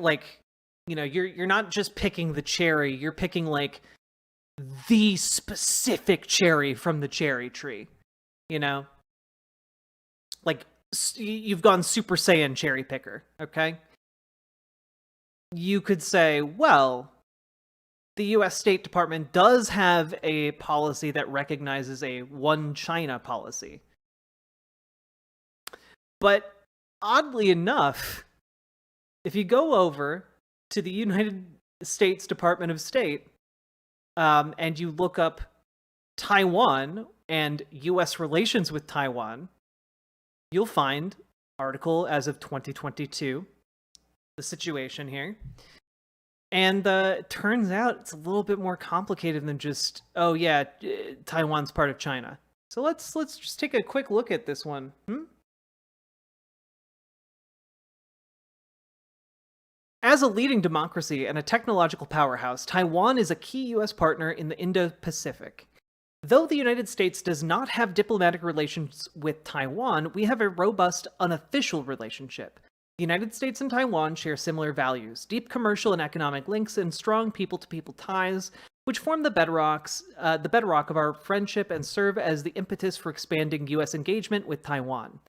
you know, you're not just picking the cherry, you're picking like the specific cherry from the cherry tree, you know? Like, you've gone Super Saiyan cherry picker, okay? You could say, well, the US State Department does have a policy that recognizes a one China policy. But oddly enough, if you go over to the United States Department of State and you look up Taiwan and US relations with Taiwan, you'll find article as of 2022, the situation here. And it turns out it's a little bit more complicated than just, oh yeah, Taiwan's part of China. So let's just take a quick look at this one. As a leading democracy and a technological powerhouse, Taiwan is a key U.S. partner in the Indo-Pacific. Though the United States does not have diplomatic relations with Taiwan, we have a robust, unofficial relationship. The United States and Taiwan share similar values, deep commercial and economic links, and strong people-to-people ties, which form the bedrock of our friendship and serve as the impetus for expanding U.S. engagement with Taiwan.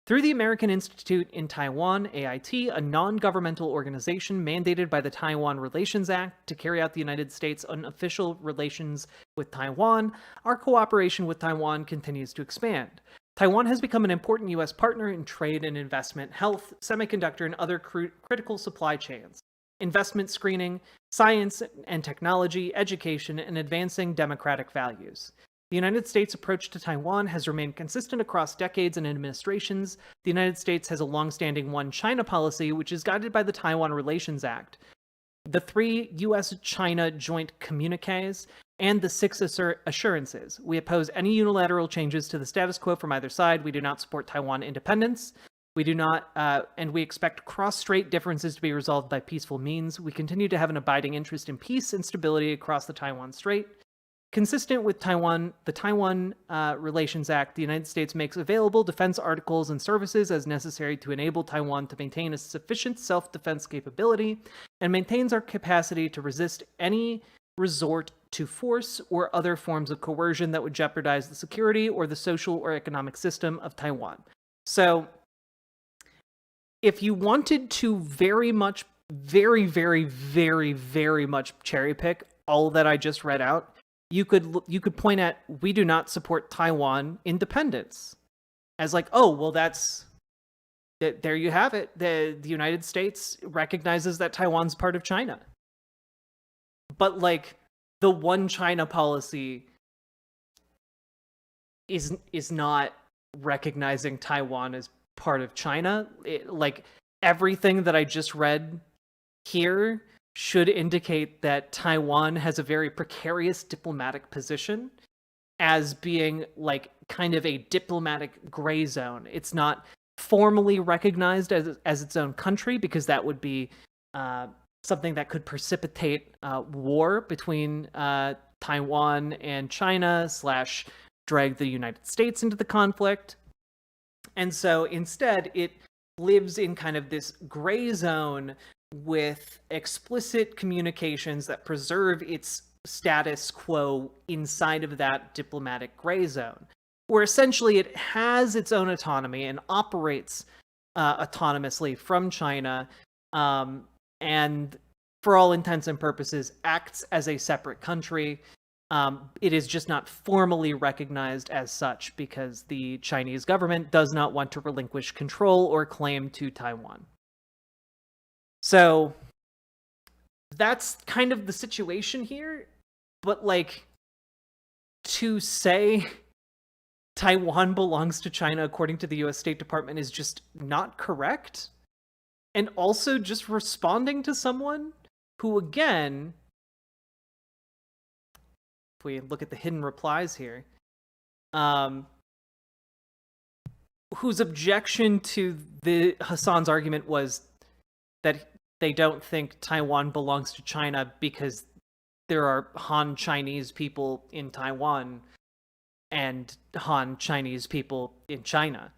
Through the American Institute in Taiwan, AIT, a non-governmental organization mandated by the Taiwan Relations Act to carry out the United States' unofficial relations with Taiwan, our cooperation with Taiwan continues to expand. Taiwan has become an important U.S. partner in trade and investment, health, semiconductor, and other critical supply chains, investment screening, science and technology, education, and advancing democratic values. The United States' approach to Taiwan has remained consistent across decades and administrations. The United States has a long-standing One China policy, which is guided by the Taiwan Relations Act, the 3 U.S.-China joint communiques, and the 6 assurances. We oppose any unilateral changes to the status quo from either side. We do not support Taiwan independence. We do not, and we expect cross-strait differences to be resolved by peaceful means. We continue to have an abiding interest in peace and stability across the Taiwan Strait. Consistent with the Taiwan Relations Act, the United States makes available defense articles and services as necessary to enable Taiwan to maintain a sufficient self-defense capability and maintains our capacity to resist any resort to force or other forms of coercion that would jeopardize the security or the social or economic system of Taiwan. So, if you wanted to very much cherry pick all that I just read out, you could point at, we do not support Taiwan independence, as like, oh, well, there you have it. The United States recognizes that Taiwan's part of China. But like, the One China policy is not recognizing Taiwan as part of China. Like, everything that I just read here should indicate that Taiwan has a very precarious diplomatic position as being like kind of a diplomatic gray zone. It's not formally recognized as its own country, because that would be something that could precipitate war between Taiwan and China / drag the United States into the conflict. And so instead, it lives in kind of this gray zone with explicit communications that preserve its status quo inside of that diplomatic gray zone, where essentially it has its own autonomy and operates autonomously from China, and for all intents and purposes acts as a separate country. It is just not formally recognized as such because the Chinese government does not want to relinquish control or claim to Taiwan. So that's kind of the situation here. But, like, to say Taiwan belongs to China according to the US State Department is just not correct. And also just responding to someone who, again, if we look at the hidden replies here, whose objection to Hassan's argument was that they don't think Taiwan belongs to China because there are Han Chinese people in Taiwan and Han Chinese people in China.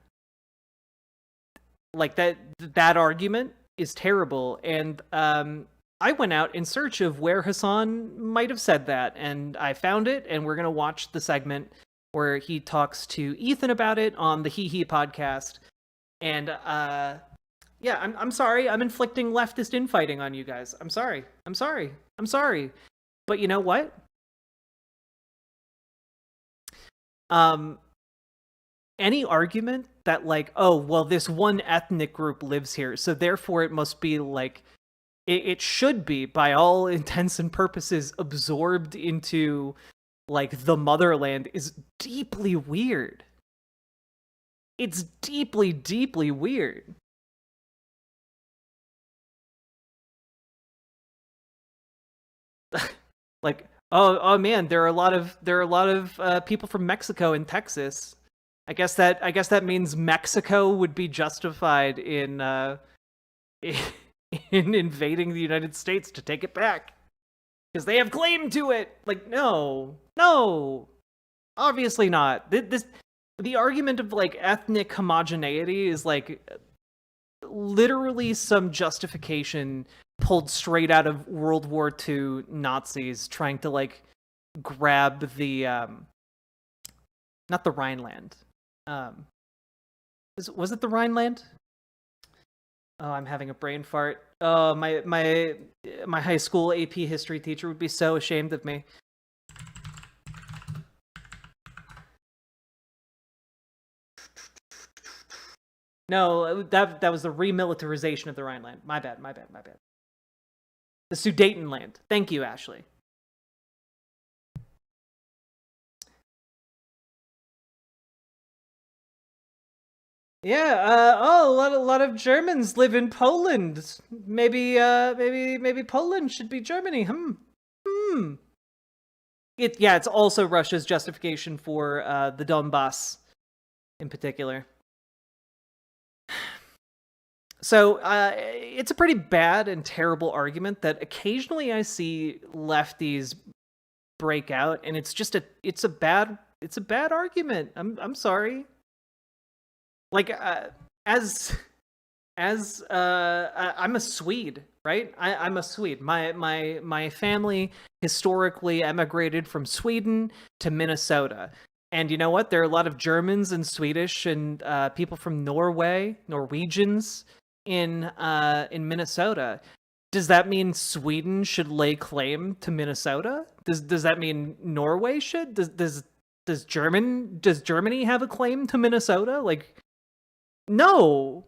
Like, that argument is terrible. And I went out in search of where Hassan might have said that, and I found it, and we're going to watch the segment where he talks to Ethan about it on the Hee Hee podcast. And yeah, I'm sorry. I'm inflicting leftist infighting on you guys. I'm sorry. But you know what? Any argument that, like, oh, well, this one ethnic group lives here, so therefore it must be, like, it should be, by all intents and purposes, absorbed into, like, the motherland is deeply weird. It's deeply, deeply weird. Like, oh man, there are a lot of people from Mexico and Texas. I guess that means Mexico would be justified in invading the United States to take it back because they have claim to it. Like, no, obviously not. The argument of, like, ethnic homogeneity is, like, literally some justification pulled straight out of World War II Nazis trying to, like, grab the not the Rhineland. Was it the Rhineland? Oh, I'm having a brain fart. Oh, my high school AP history teacher would be so ashamed of me. No, that was the remilitarization of the Rhineland. My bad. The Sudetenland. Thank you, Ashley. Yeah, a lot of Germans live in Poland. Maybe Poland should be Germany. It's also Russia's justification for the Donbass in particular. So it's a pretty bad and terrible argument that occasionally I see lefties break out, and it's a bad argument. I'm sorry. Like, as I'm a Swede, right? I'm a Swede. My family historically emigrated from Sweden to Minnesota. And you know what? There are a lot of Germans and Swedish and people from Norwegians in Minnesota. Does that mean Sweden should lay claim to Minnesota? Does that mean Norway should? Does Germany have a claim to Minnesota? Like, no.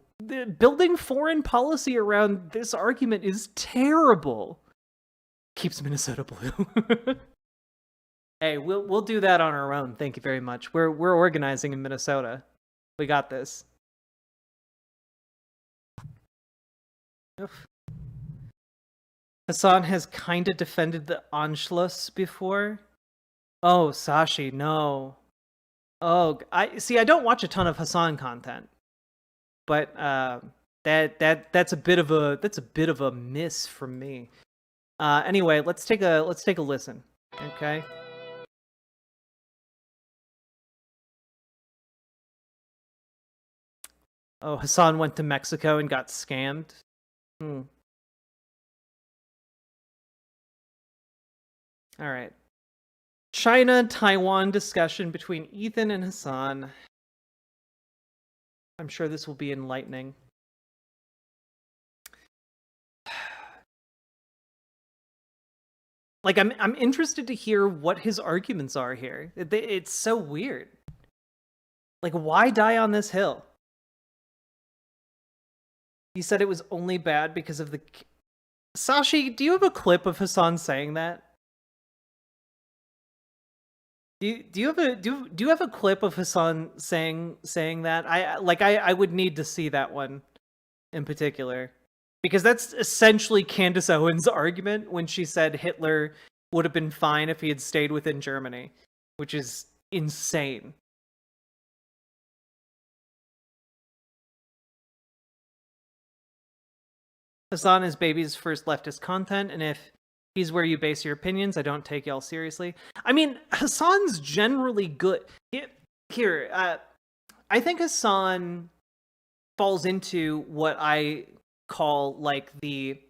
Building foreign policy around this argument is terrible. Keeps Minnesota blue. Hey, we'll do that on our own. Thank you very much. We're organizing in Minnesota. We got this. Oof. Hassan has kind of defended the Anschluss before. Oh, Sashi, no. Oh, I don't watch a ton of Hassan content, but that's a bit of a miss from me. Anyway, let's take a listen. Okay. Oh, Hassan went to Mexico and got scammed. Hmm. All right. China-Taiwan discussion between Ethan and Hassan. I'm sure this will be enlightening. Like, I'm interested to hear what his arguments are here. It's so weird. Like, why die on this hill? He said it was only bad because of the... Sashi, do you have a clip of Hassan saying that? Do you have a clip of Hassan saying that? I would need to see that one in particular. Because that's essentially Candace Owens' argument when she said Hitler would have been fine if he had stayed within Germany, which is insane. Hassan is baby's first leftist content, and if he's where you base your opinions, I don't take y'all seriously. I mean, Hassan's generally good. Here, I think Hassan falls into what I call like the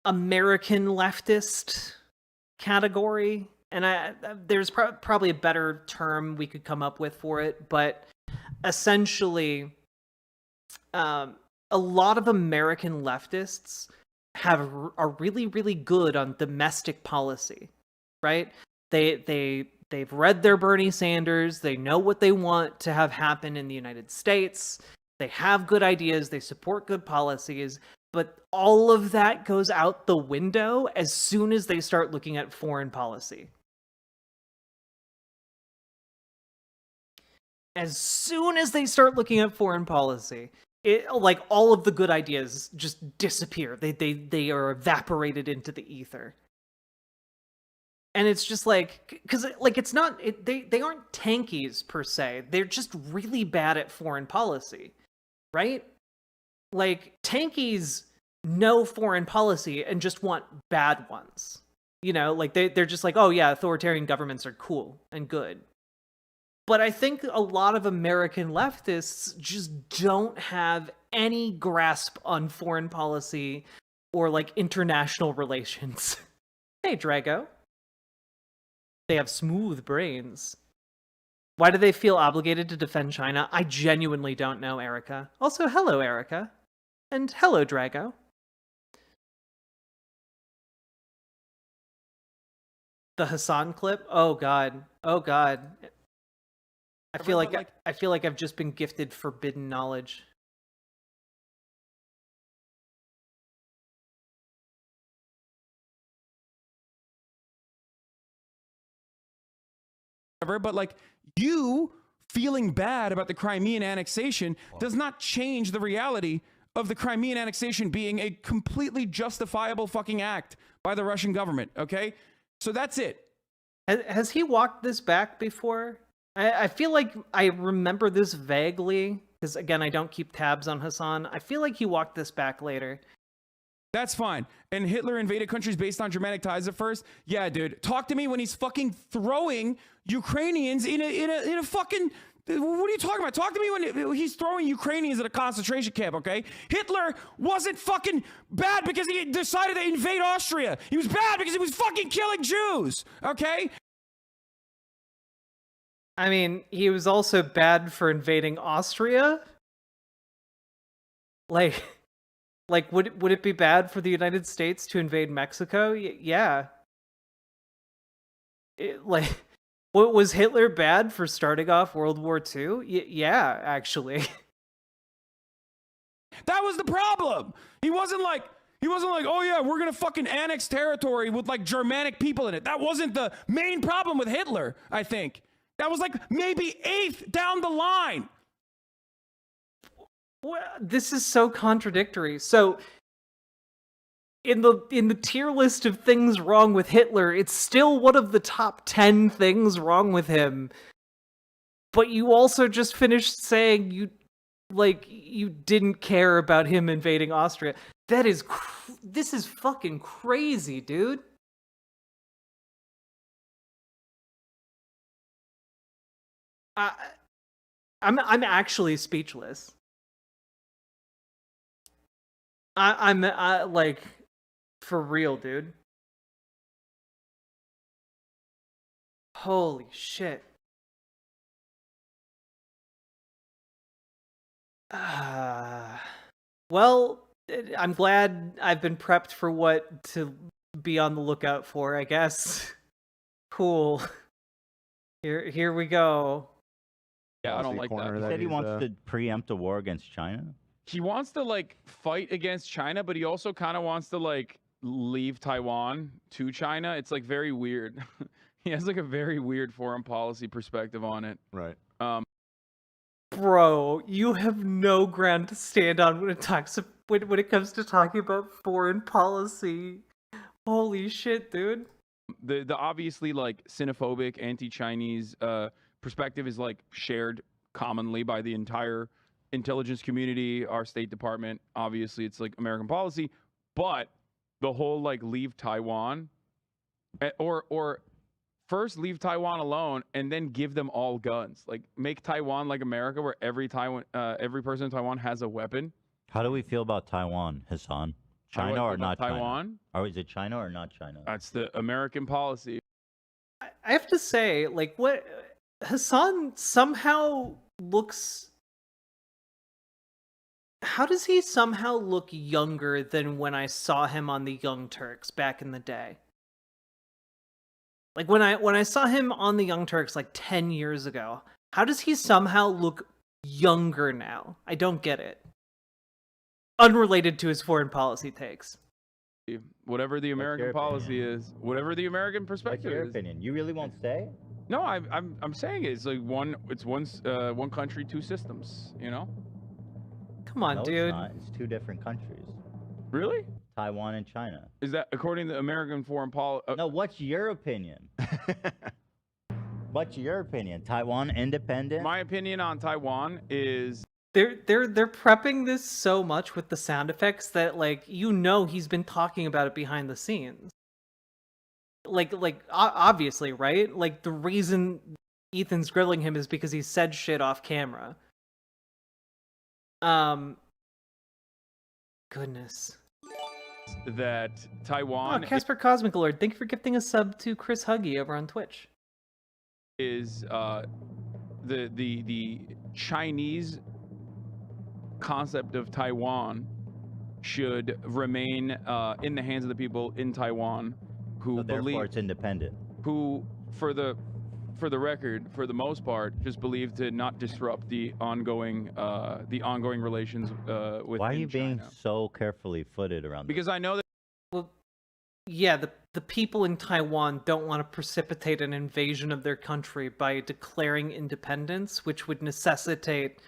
American leftist category, and there's probably a better term we could come up with for it, but essentially a lot of American leftists are really, really good on domestic policy, right? They've read their Bernie Sanders. They know what they want to have happen in the United States. They have good ideas. They support good policies. But all of that goes out the window as soon as they start looking at foreign policy. As soon as they start looking at foreign policy, like all of the good ideas just disappear. They are evaporated into the ether. And it's just like, because like it's not, they aren't tankies per se. They're just really bad at foreign policy, right? Like tankies know foreign policy and just want bad ones. You know, like they're just like, oh yeah, authoritarian governments are cool and good. But I think a lot of American leftists just don't have any grasp on foreign policy or like international relations. Hey, Drago. They have smooth brains. Why do they feel obligated to defend China? I genuinely don't know, Erica. Also, hello, Erica. And hello, Drago. The Hassan clip? Oh god. Oh god. I feel like I've just been gifted forbidden knowledge. But like you feeling bad about the Crimean annexation does not change the reality of the Crimean annexation being a completely justifiable fucking act by the Russian government. Okay, so that's it. Has he walked this back before? I feel like I remember this vaguely because again I don't keep tabs on Hassan. I feel like he walked this back later. That's fine. And Hitler invaded countries based on Germanic ties at first. Yeah, dude. Talk to me when he's fucking throwing Ukrainians in a fucking... What are you talking about? Talk to me when he's throwing Ukrainians at a concentration camp, okay? Hitler wasn't fucking bad because he decided to invade Austria. He was bad because he was fucking killing Jews, okay? I mean, he was also bad for invading Austria. Like would it be bad for the United States to invade Mexico? Yeah. What was Hitler bad for starting off World War II? Yeah, actually. That was the problem. He wasn't like, oh yeah, we're gonna fucking annex territory with like Germanic people in it. That wasn't the main problem with Hitler, I think. That was like maybe eighth down the line. Well, this is so contradictory. So in the tier list of things wrong with Hitler, it's still one of the top 10 things wrong with him. But you also just finished saying you didn't care about him invading Austria. This is fucking crazy, dude. I'm actually speechless. I'm like, for real, dude. Holy shit. Well, I'm glad I've been prepped for what to be on the lookout for, I guess. Cool. Here we go. Yeah, I don't like that. He said he wants to preempt a war against China. He wants to like fight against China, but he also kind of wants to like leave Taiwan to China. It's like very weird. He has like a very weird foreign policy perspective on it. Right. Bro, you have no ground to stand on when it comes to talking about foreign policy. Holy shit, dude. The obviously like xenophobic anti-Chinese perspective is like shared commonly by the entire intelligence community, our State Department. Obviously, it's like American policy, but the whole like leave Taiwan or first leave Taiwan alone and then give them all guns. Like make Taiwan like America, where every person in Taiwan has a weapon. How do we feel about Taiwan, Hassan? China or not Taiwan? China? Or is it China or not China? That's the American policy. I have to say, like, what Hassan somehow looks. How does he somehow look younger than when I saw him on the Young Turks back in the day? Like when I saw him on the Young Turks like 10 years ago, how does he somehow look younger now? I don't get it. Unrelated to his foreign policy takes. Whatever the American policy is, whatever the American perspective What's your is. opinion? You really won't stay? No, I'm saying it's like one country, two systems. You know. Come on, No, dude. It's not. It's two different countries. Really? Taiwan and China. Is that according to American foreign policy? No, what's your opinion? What's your opinion? Taiwan independent? My opinion on Taiwan is They're prepping this so much with the sound effects that like he's been talking about it behind the scenes. Like obviously, right? Like the reason Ethan's grilling him is because he said shit off camera. Goodness. that Taiwan Casper Cosmic Lord, thank you for gifting a sub to Chris Huggy over on Twitch. Is the Chinese concept of Taiwan should remain in the hands of the people in Taiwan who So therefore believe it's independent. who for the record, for the most part, just believe to not disrupt the ongoing relations with. Why are you being so carefully footed around Because I know that. Well, yeah, the people in Taiwan don't want to precipitate an invasion of their country by declaring independence, which would necessitate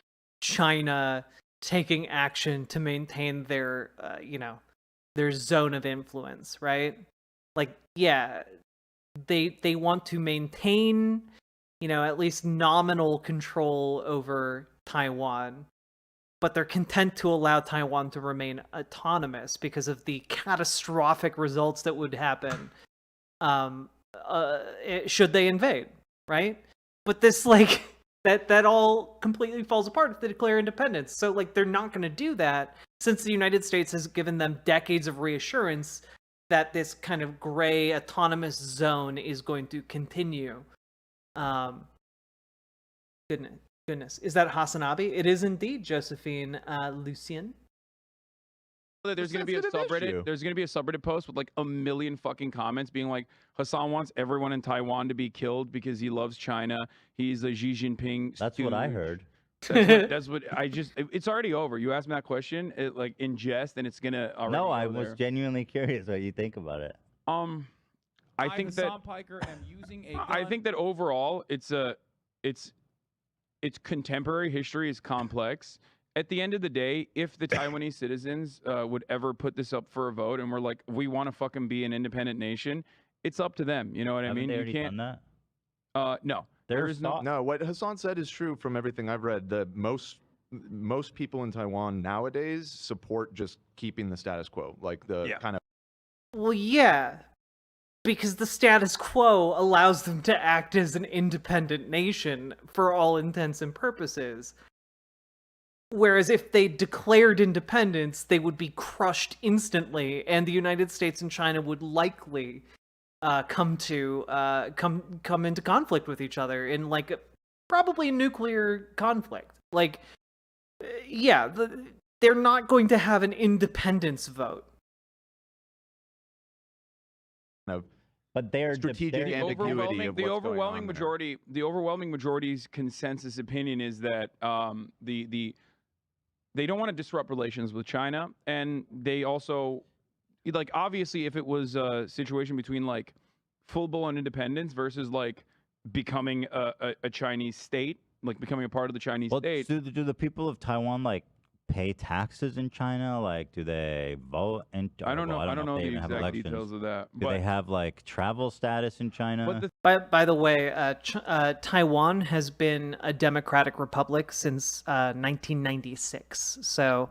China taking action to maintain their, their zone of influence, right? Like, yeah, they want to maintain, at least nominal control over Taiwan, but they're content to allow Taiwan to remain autonomous because of the catastrophic results that would happen should they invade, right? But this, that all completely falls apart if they declare independence. So, they're not going to do that since the United States has given them decades of reassurance that this kind of gray autonomous zone is going to continue. Goodness. Is that Hasanabi? It is indeed, Josephine Lucien. There's going to be a subreddit. There's going to be a subreddit post with 1 million fucking comments being like, Hassan wants everyone in Taiwan to be killed because he loves China. He's a Xi Jinping. That's what I heard. That's what I just. It's already over. You asked me that question, in jest, and it's gonna. No, I was genuinely curious what you think about it. I think that Hassan Piker am using a gun. I think that overall, it's contemporary history is complex. At the end of the day, if the Taiwanese citizens would ever put this up for a vote, and we're like, we want to fucking be an independent nation, it's up to them. You know what I mean? They You already can't. done that? No. There is no. No, what Hassan said is true from everything I've read. The most people in Taiwan nowadays support just keeping the status quo, kind of. Well, yeah, because the status quo allows them to act as an independent nation for all intents and purposes. Whereas if they declared independence, they would be crushed instantly, and the United States and China would likely come into conflict with each other in like probably nuclear conflict. Like, yeah, they're not going to have an independence vote. No, but they're strategic they're ambiguity of The what's overwhelming going on majority, the overwhelming majority's consensus opinion is that they don't want to disrupt relations with China, and they also, like, obviously, if it was a situation between like full-blown independence versus like becoming a Chinese state, like becoming a part of the Chinese state. Do the people of Taiwan like pay taxes in China? Like, do they vote? I don't know. I I don't know if they the even have exact elections. details of that. Do But they have like travel status in China? By the way, Taiwan has been a democratic republic since 1996. So,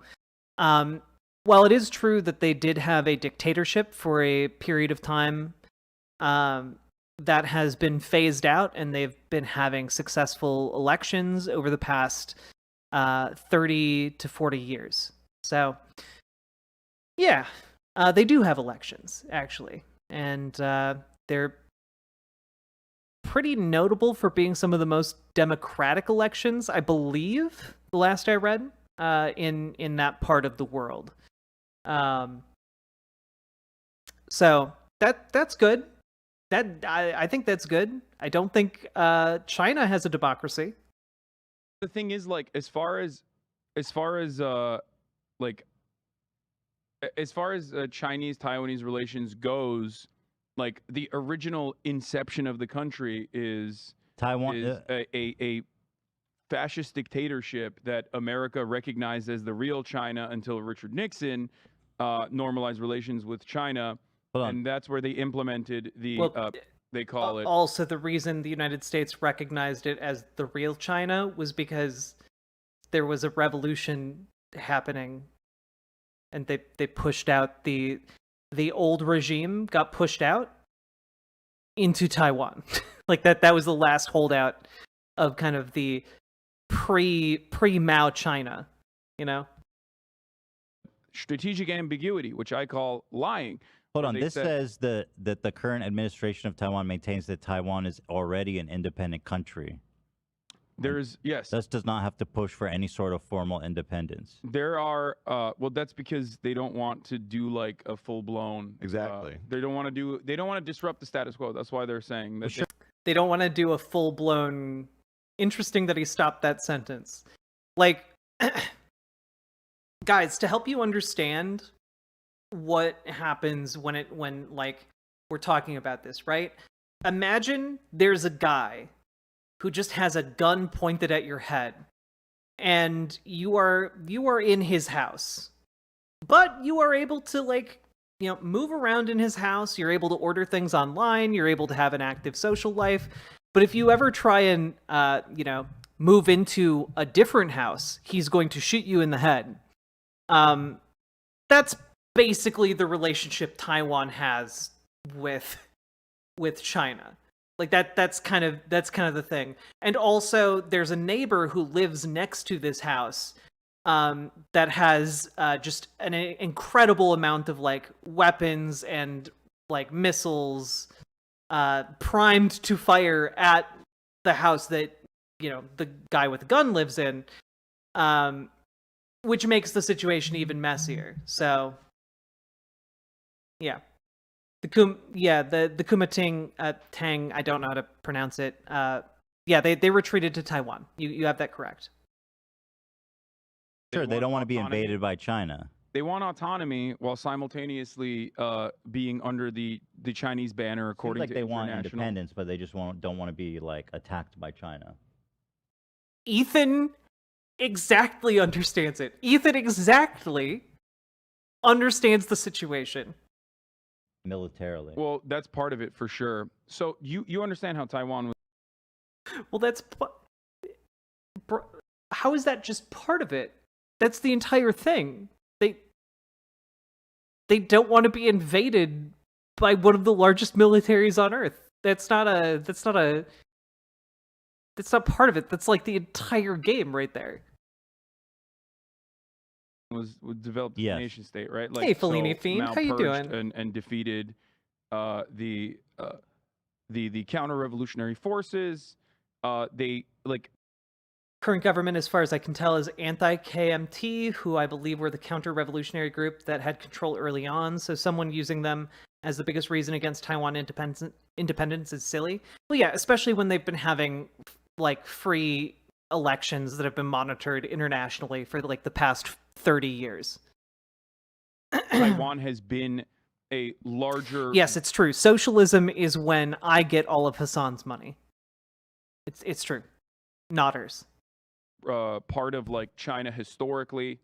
while it is true that they did have a dictatorship for a period of time, that has been phased out, and they've been having successful elections over the past 30 to 40 years. So, yeah, they do have elections, actually. And they're pretty notable for being some of the most democratic elections, I believe, the last I read, in that part of the world. So that's good. I think that's good. I don't think China has a democracy. the thing is, like, as far as Chinese Taiwanese relations goes, like the original inception of the country is Taiwan is a fascist dictatorship that America recognized as the real China until Richard Nixon normalized relations with China, and that's where they implemented the they call it Also, the reason the United States recognized it as the real China was because there was a revolution happening, and they pushed out the old regime got pushed out into Taiwan. Like that was the last holdout of kind of the pre-Mao China, you know? strategic ambiguity, which I call lying. Hold where on. they This said- says that the current administration of Taiwan maintains that Taiwan is already an independent country. Yes. This does not have to push for any sort of formal independence. There are well, that's because they don't want to do like a full blown exactly. They don't want to disrupt the status quo. That's why they're saying that. They don't want to do a full-blown... Interesting that he stopped that sentence. Like, guys, to help you understand what happens when like we're talking about this, right? Imagine there's a guy who just has a gun pointed at your head, and you are in his house, but you are able to, like, you know, move around in his house. You're able to order things online. You're able to have an active social life. But if you ever try and move into a different house, he's going to shoot you in the head. That's basically the relationship Taiwan has with China. Like that's kind of the thing. And also there's a neighbor who lives next to this house that has just an incredible amount of like weapons and like missiles primed to fire at the house that, you know, the guy with the gun lives in, which makes the situation even messier. So yeah. The Kuomintang Tang, I don't know how to pronounce it. They retreated to Taiwan. You have that correct. Sure, they don't want to be invaded by China. They want autonomy while simultaneously being under the Chinese banner, according Seems like to they want international. independence, but they just don't want to be like attacked by China. Ethan exactly understands it. Ethan exactly understands the situation. Militarily. Well, that's part of it for sure. So you understand how Taiwan was. Well, that's... How is that just part of it? That's the entire thing. They don't want to be invaded by one of the largest militaries on Earth. That's not part of it. That's like the entire game right there. Was developed as a nation state, right? Hey, Fellini Fiend, Mao how you purged doing? and defeated the counter-revolutionary forces. They like Current government, as far as I can tell, is anti-KMT, who I believe were the counter-revolutionary group that had control early on. So someone using them as the biggest reason against Taiwan independence is silly. Well, yeah, especially when they've been having like free elections that have been monitored internationally for like the past 30 years. Taiwan has been a larger. Yes, it's true. Socialism is when I get all of Hassan's money. It's true. Nodders. Part of like China historically,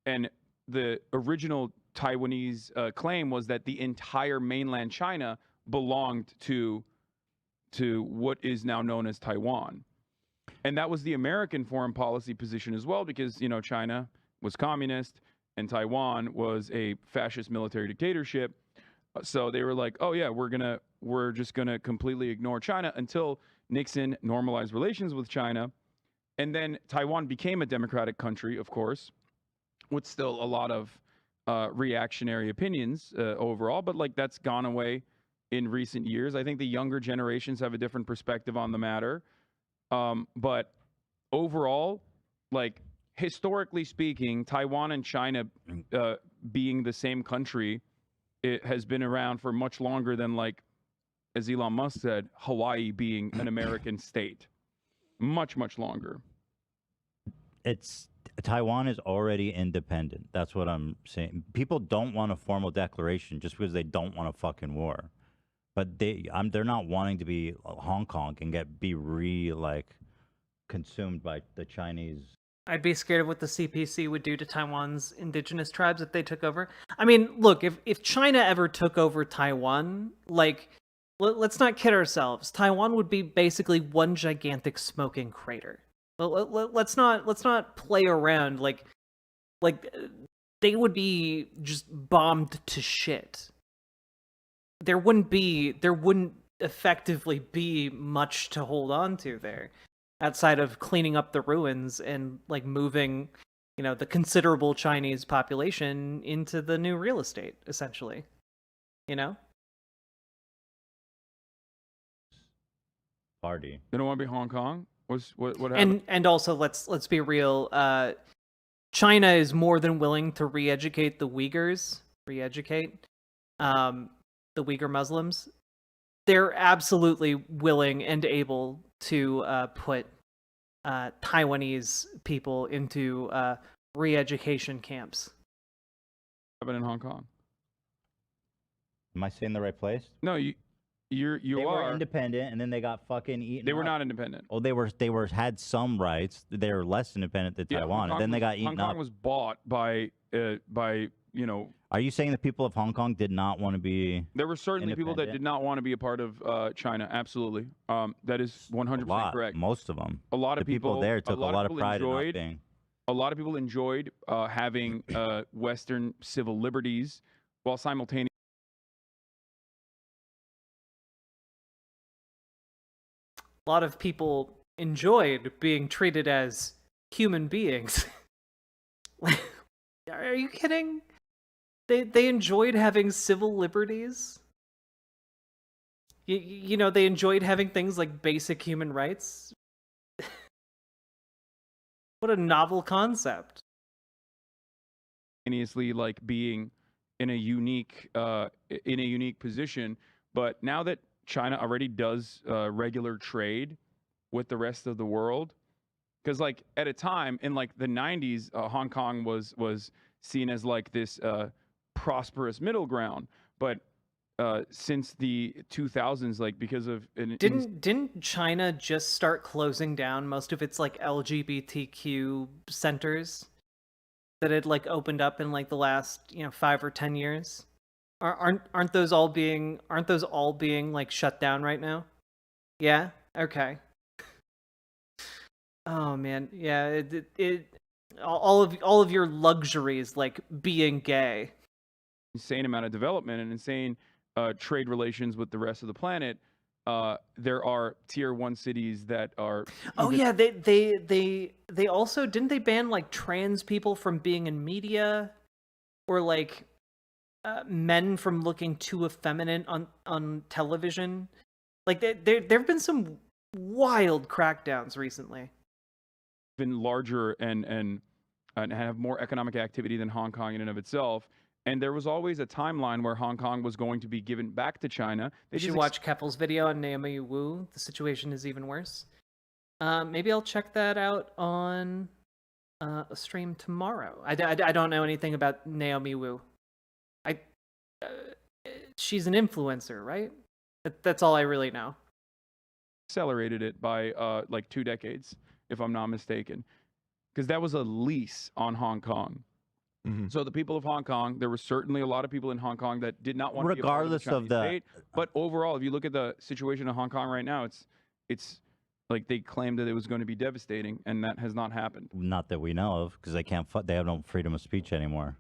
and the original Taiwanese claim was that the entire mainland China belonged to what is now known as Taiwan. And that was the American foreign policy position as well, because, you know, China was communist and Taiwan was a fascist military dictatorship. So they were like, oh yeah, we're just gonna completely ignore China until Nixon normalized relations with China. And then Taiwan became a democratic country, of course, with still a lot of reactionary opinions overall, but like that's gone away in recent years. I think the younger generations have a different perspective on the matter. But overall, like historically speaking, Taiwan and China being the same country, it has been around for much longer than, like, as Elon Musk said, Hawaii being an American state. Much, much longer. Taiwan is already independent. That's what I'm saying. People don't want a formal declaration just because they don't want a fucking war. But they're not wanting to be Hong Kong and be consumed by the Chinese. I'd be scared of what the CPC would do to Taiwan's indigenous tribes if they took over. I mean, look, if China ever took over Taiwan, like, let's not kid ourselves. Taiwan would be basically one gigantic smoking crater. Let's not play around. Like they would be just bombed to shit. There wouldn't effectively be much to hold on to there, outside of cleaning up the ruins and like moving, you know, the considerable Chinese population into the new real estate, essentially. You know? Party. They don't want to be Hong Kong? What happened? And also let's be real. China is more than willing to re-educate the Uyghurs. The Uyghur Muslims. They're absolutely willing and able to put Taiwanese people into re-education camps. What happened in Hong Kong? Am I saying the right place? No, you They are were independent, and then they got fucking eaten. They were up. not independent. Oh, they had some rights. They were less independent than Taiwan, and then they got eaten Hong Kong up. was bought by you know. Are you saying the people of Hong Kong did not want to be? There were certainly people that did not want to be a part of China. Absolutely, that is 100% correct. Most of them. A lot of the people there took a lot of people pride in enjoyed, not being. A lot of people enjoyed having Western civil liberties while simultaneously. A lot of people enjoyed being treated as human beings. Are you kidding? They enjoyed having civil liberties. You know, they enjoyed having things like basic human rights. What a novel concept. Like being in a unique position, but now that China already does regular trade with the rest of the world, because like at a time in like the 90s, Hong Kong was seen as like this prosperous middle ground, but since the 2000s, like because of didn't China just start closing down most of its like LGBTQ centers that had like opened up in like the last 5 or 10 years? Aren't those all being like shut down right now? Yeah. Okay. Oh man, yeah. All of your luxuries, like being gay. Insane amount of development and insane trade relations with the rest of the planet, there are tier 1 cities that are. Oh yeah, they also didn't they ban like trans people from being in media, or like men from looking too effeminate on television. Like there've been some wild crackdowns recently. Been larger and have more economic activity than Hong Kong in and of itself. And there was always a timeline where Hong Kong was going to be given back to China. You should watch Keppel's video on Naomi Wu. The situation is even worse. Maybe I'll check that out on a stream tomorrow. I don't know anything about Naomi Wu. She's an influencer, right? That's all I really know. Accelerated it by like 2 decades, if I'm not mistaken, because that was a lease on Hong Kong. So the people of Hong Kong, there were certainly a lot of people in Hong Kong that did not want to be a part of the Chinese state. But overall, if you look at the situation in Hong Kong right now, it's like they claimed that it was going to be devastating, and that has not happened. Not that we know of, because they have no freedom of speech anymore.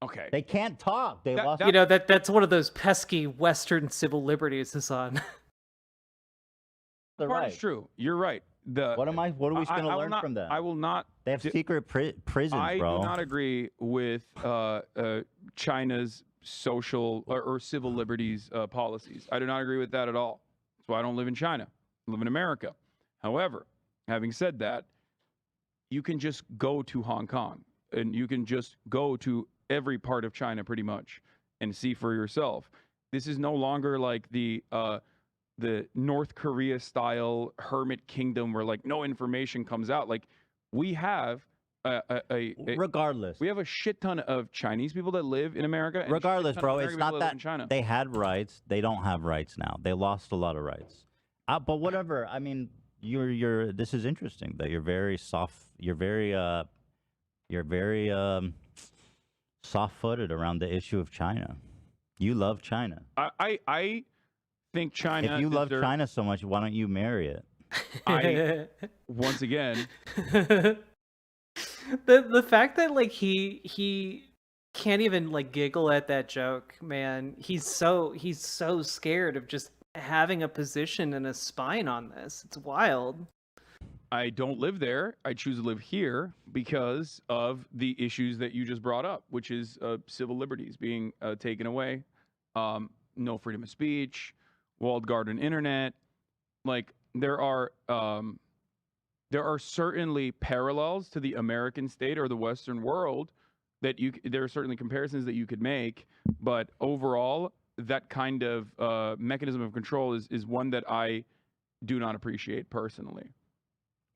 Okay. They can't talk. They lost. You know, that's one of those pesky Western civil liberties, Hassan. That's true. You're right. What are we going to learn from them? I will not. They have secret prisons, bro. I do not agree with China's social or civil liberties policies. I do not agree with that at all. That's why I don't live in China. I live in America. However, having said that, you can just go to Hong Kong, and you can just go to every part of China pretty much and see for yourself. This is no longer like the North Korea style hermit kingdom where like no information comes out. Like we have regardless, we have a shit ton of Chinese people that live in America. And Regardless, bro, it's not that China. They had rights. They don't have rights now. They lost a lot of rights. But whatever. I mean, this is interesting that you're very soft. You're very soft-footed around the issue of China. You love China. I think China. If you love China so much, why don't you marry it? Once again, the fact that like he can't even like giggle at that joke, man. He's so scared of just having a position and a spine on this. It's wild. I don't live there. I choose to live here because of the issues that you just brought up, which is civil liberties being taken away, no freedom of speech, walled garden internet. Like there are certainly parallels to the American state or the Western world that there are certainly comparisons that you could make, but overall that kind of mechanism of control is one that I do not appreciate personally,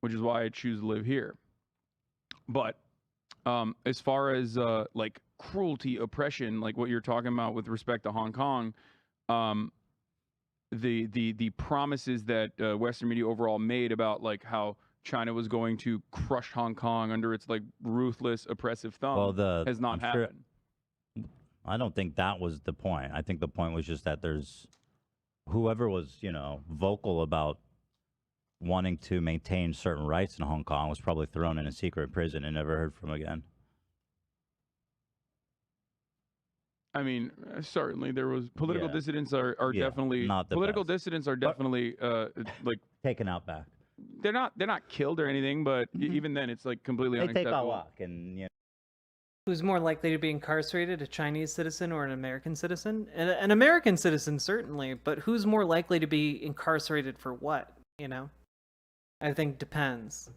which is why I choose to live here. But as far as like cruelty, oppression, like what you're talking about with respect to Hong Kong, the promises that Western media overall made about like how China was going to crush Hong Kong under its like ruthless, oppressive thumb has not happened. I don't think that was the point. I think the point was just that there's whoever was, vocal about wanting to maintain certain rights in Hong Kong was probably thrown in a secret prison and never heard from again. I mean, certainly there was political dissidents are definitely not the political best. dissidents are definitely like taken out back. They're not killed or anything, but even then it's like completely They take unacceptable. a walk and Who's more likely to be incarcerated, a Chinese citizen or an American citizen? An American citizen, certainly, but who's more likely to be incarcerated for what, I think depends.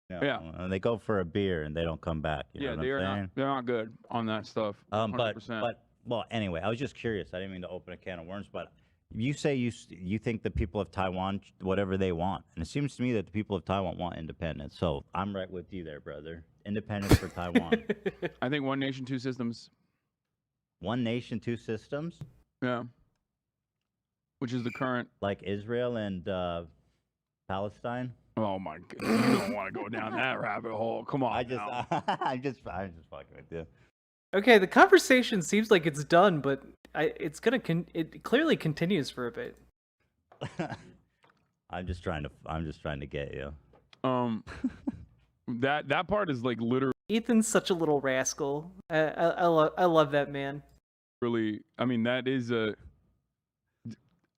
Yeah. And they go for a beer and they don't come back. You know what I'm saying? They're not good on that stuff. 100%. But well, anyway, I was just curious. I didn't mean to open a can of worms, but you say you think the people of Taiwan, whatever they want, and it seems to me that the people of Taiwan want independence. So I'm right with you there, brother. Independence for Taiwan. I think one nation, two systems. One nation, two systems. Yeah. Which is the current, like Israel and Palestine. Oh my God! You don't want to go down that rabbit hole. Come on. I'm just fucking with you. Okay, the conversation seems like it's done, but it clearly continues for a bit. I'm just trying to get you. That part is like literally. Ethan's such a little rascal. I love that man. Really, I mean, that is a.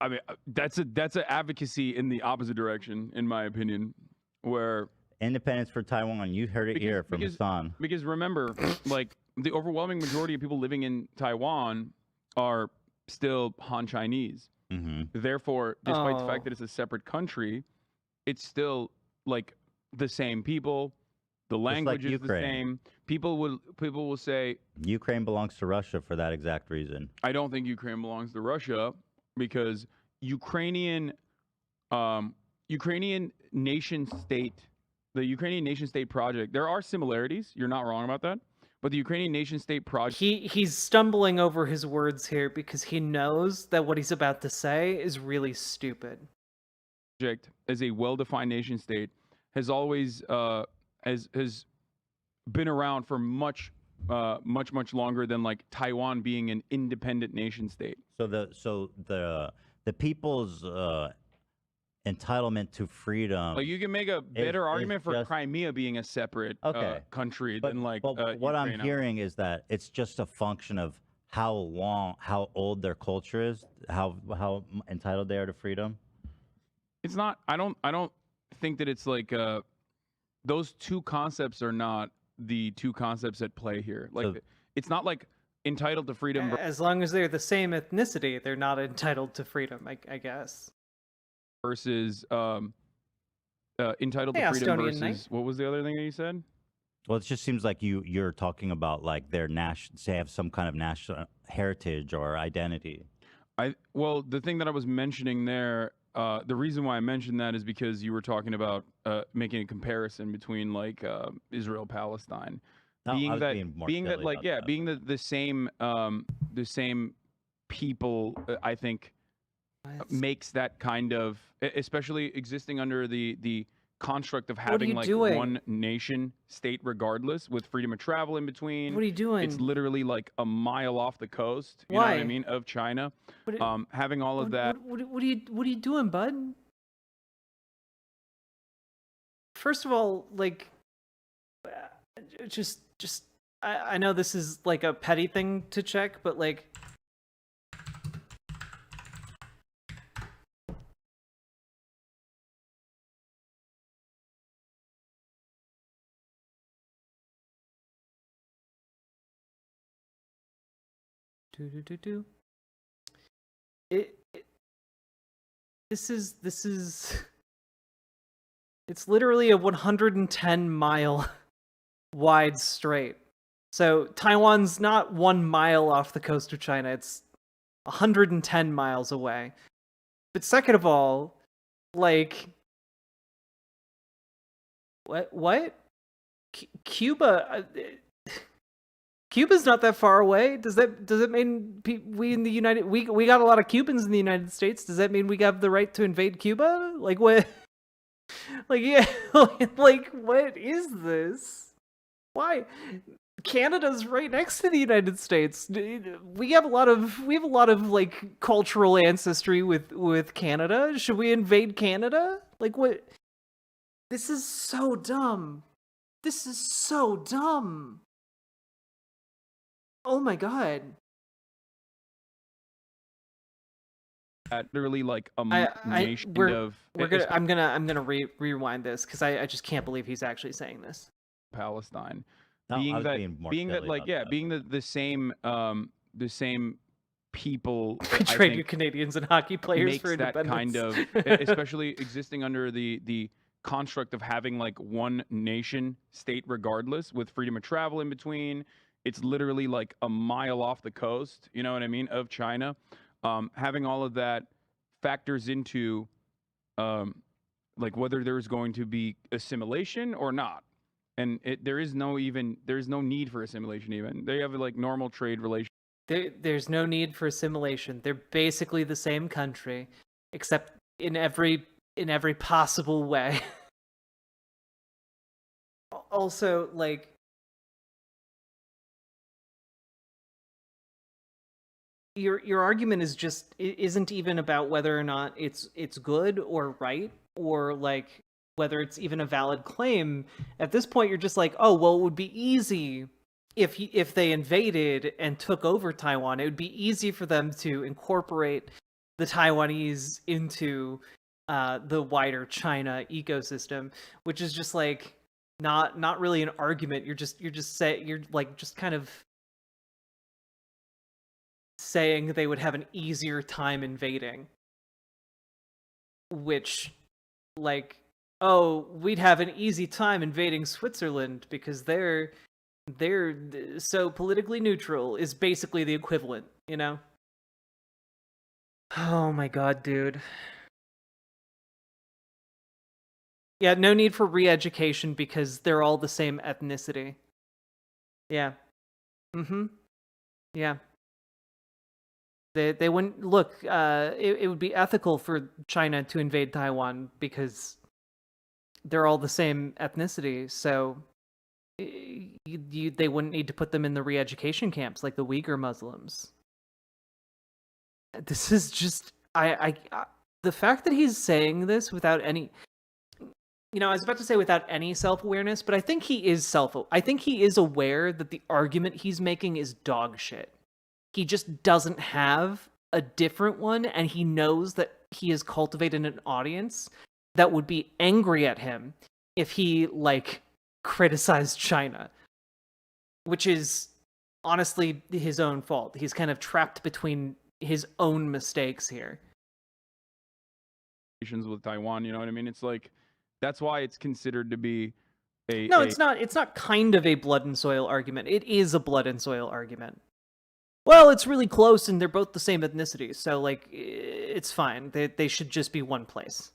I mean, that's a advocacy in the opposite direction, in my opinion, where independence for Taiwan. You heard it here from Hassan. Because remember, like the overwhelming majority of people living in Taiwan are still Han Chinese. Therefore, despite the fact that it's a separate country, it's still like the same people. The language is the same. People will say Ukraine belongs to Russia for that exact reason. I don't think Ukraine belongs to Russia because Ukrainian nation state, the Ukrainian nation state project, there are similarities. You're not wrong about that. But the Ukrainian nation state project... He's stumbling over his words here because he knows that what he's about to say is really stupid. As a well-defined nation state has always has been around for much longer than like Taiwan being an independent nation state. So the people's entitlement to freedom. Like you can make a better argument for Crimea being a separate country than like. But what I'm hearing is that it's just a function of how old their culture is, how entitled they are to freedom. It's not. I don't think that it's like those two concepts are not the two concepts at play here. Like it's not like entitled to freedom. As long as they're the same ethnicity, they're not entitled to freedom, I guess. Versus entitled to freedom versus what was the other thing that you said? Well, it just seems like you're talking about like their they have some kind of national heritage or identity. Well, the thing that I was mentioning there, the reason why I mentioned that is because you were talking about making a comparison between like Israel Palestine, being the same people. I think makes that kind of, especially existing under the construct of having like one nation state regardless with freedom of travel in between. What are you doing? It's literally like a mile off the coast, you know what I mean, of China. Having all of that. What are you doing, bud? First of all, like just I know this is like a petty thing to check, but like This is it's literally a 110-mile wide strait. So Taiwan's not 1 mile off the coast of China, it's 110 miles away. But second of all, like what? Cuba Cuba's not that far away. Does it mean we in the we got a lot of Cubans in the United States? Does that mean we have the right to invade Cuba? Like what? Like yeah, like what is this? Why? Canada's right next to the United States. We have a lot of like cultural ancestry with Canada. Should we invade Canada? Like what? This is so dumb. This is so dumb. Oh my god. Literally like a nation of I'm gonna rewind this because I just can't believe he's actually saying this. Palestine. No, being the same people trade you Canadians and hockey players makes for that independence. kind of especially existing under the construct of having like one nation state regardless with freedom of travel in between. It's literally like a mile off the coast, you know what I mean, of China. Having all of that factors into like whether there's going to be assimilation or not. And there's no need for assimilation even. They have like normal trade relations. There's no need for assimilation. They're basically the same country, except in every possible way. Also, like your argument isn't even about whether or not it's good or right or like whether it's even a valid claim. At this point, you're just like, oh well, it would be easy if they invaded and took over Taiwan, it would be easy for them to incorporate the Taiwanese into the wider China ecosystem, which is just like not really an argument. You're just kind of saying they would have an easier time invading, which, like, oh, we'd have an easy time invading Switzerland because they're so politically neutral is basically the equivalent, you know? Oh my god, dude. Yeah, no need for re-education because they're all the same ethnicity. Yeah. Mm-hmm. Yeah. They wouldn't look. It would be ethical for China to invade Taiwan because they're all the same ethnicity. So they wouldn't need to put them in the re-education camps like the Uyghur Muslims. This is just the fact that he's saying this without any. I was about to say without any self-awareness, but I think he is aware that the argument he's making is dog shit. He just doesn't have a different one, and he knows that he has cultivated an audience that would be angry at him if he, like, criticized China, which is honestly his own fault. He's kind of trapped between his own mistakes here. With Taiwan, you know what I mean? It's like, that's why it's considered to be it's not kind of a blood and soil argument. It is a blood and soil argument. Well, it's really close and they're both the same ethnicity, so, like, it's fine. They should just be one place.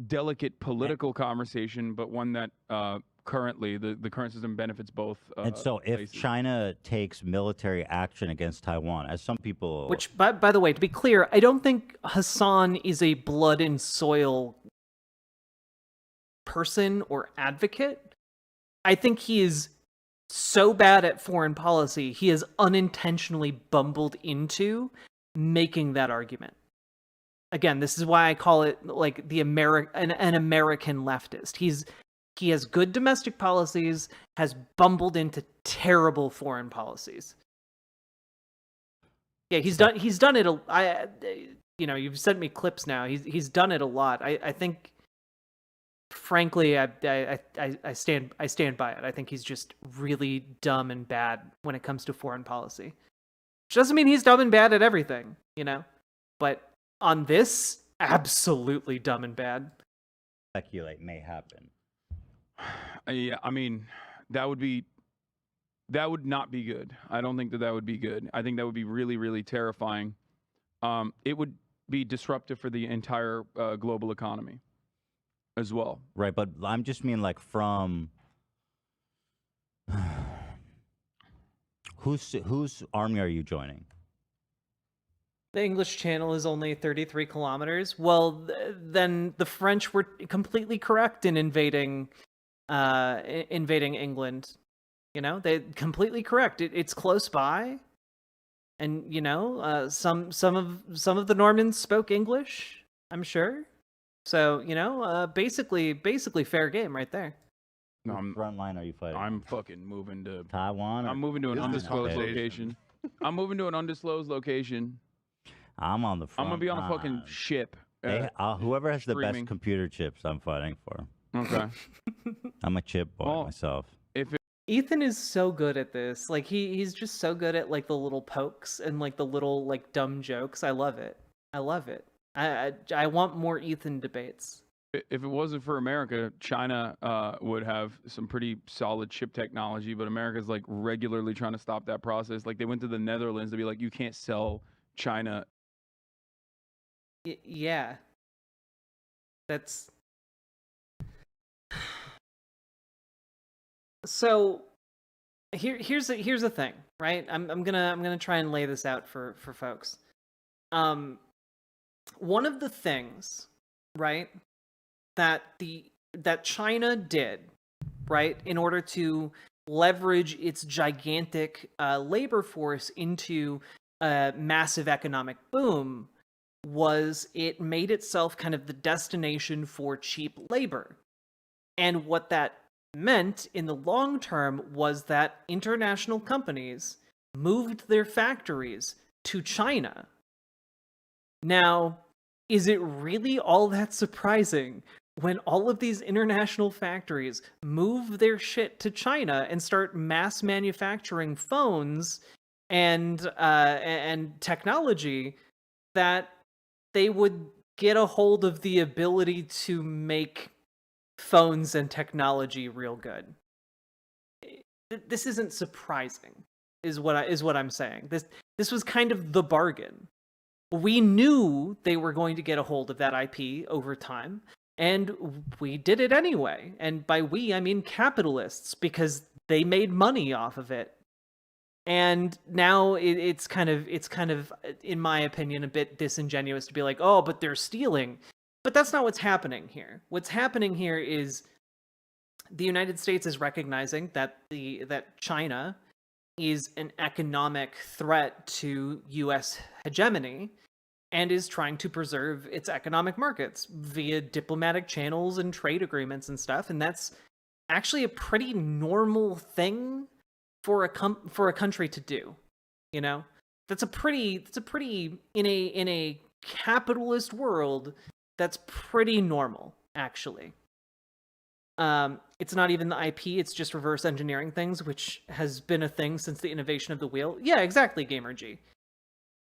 Delicate political conversation, but one that currently the current system benefits both. And so if places. China takes military action against Taiwan, as some people... Which, by the way, to be clear, I don't think Hassan is a blood and soil person or advocate. I think he is so bad at foreign policy, he has unintentionally bumbled into making that argument. Again, this is why I call it, like, an American leftist. He has good domestic policies, has bumbled into terrible foreign policies. Yeah, he's done it. You've sent me clips now. He's done it a lot. I think, frankly, I stand by it. I think he's just really dumb and bad when it comes to foreign policy. Which doesn't mean he's dumb and bad at everything, but on this, absolutely dumb and bad. Speculate may happen. Yeah, I mean, that would not be good. I don't think that would be good. I think that would be really, really terrifying. It would be disruptive for the entire global economy as well. Right, but I'm just mean, like, from whose army are you joining? The English Channel is only 33 kilometers. Well, then the French were completely correct in invading England. They completely correct. It's close by, and some of the Normans spoke English, I'm sure. So basically fair game right there. No, Which front line are you fighting? I'm fucking moving to Taiwan. I'm moving to an undisclosed location. I'm moving to an undisclosed location. I'm on the front. I'm gonna be on a fucking ship. Whoever has the screaming. best computer chips, I'm fighting for. Okay. I'm a chip boy myself. Ethan is so good at this. Like, he's just so good at, like, the little pokes and, like, the little, like, dumb jokes. I love it. I want more Ethan debates. If it wasn't for America, China would have some pretty solid chip technology, but America's, like, regularly trying to stop that process. Like, they went to the Netherlands to be like, you can't sell China. Yeah. That's... So here's the thing, right? I'm gonna try and lay this out for folks. One of the things, right, that China did, right, in order to leverage its gigantic labor force into a massive economic boom, was it made itself kind of the destination for cheap labor. And what that meant in the long term was that international companies moved their factories to China. Now, is it really all that surprising when all of these international factories move their shit to China and start mass manufacturing phones and technology, that they would get a hold of the ability to make phones and technology real good? This isn't surprising, is what I'm saying. This was kind of the bargain. We knew they were going to get a hold of that IP over time, and we did it anyway. And by we, I mean capitalists, because they made money off of it. And now it's kind of, in my opinion, a bit disingenuous to be like, oh, but they're stealing. But that's not what's happening here. What's happening here is the United States is recognizing that China is an economic threat to U.S. hegemony and is trying to preserve its economic markets via diplomatic channels and trade agreements and stuff. And that's actually a pretty normal thing for a country to do. You know, that's a pretty in a capitalist world, that's pretty normal, actually. It's not even the IP, it's just reverse engineering things, which has been a thing since the innovation of the wheel. Yeah, exactly, GamerG.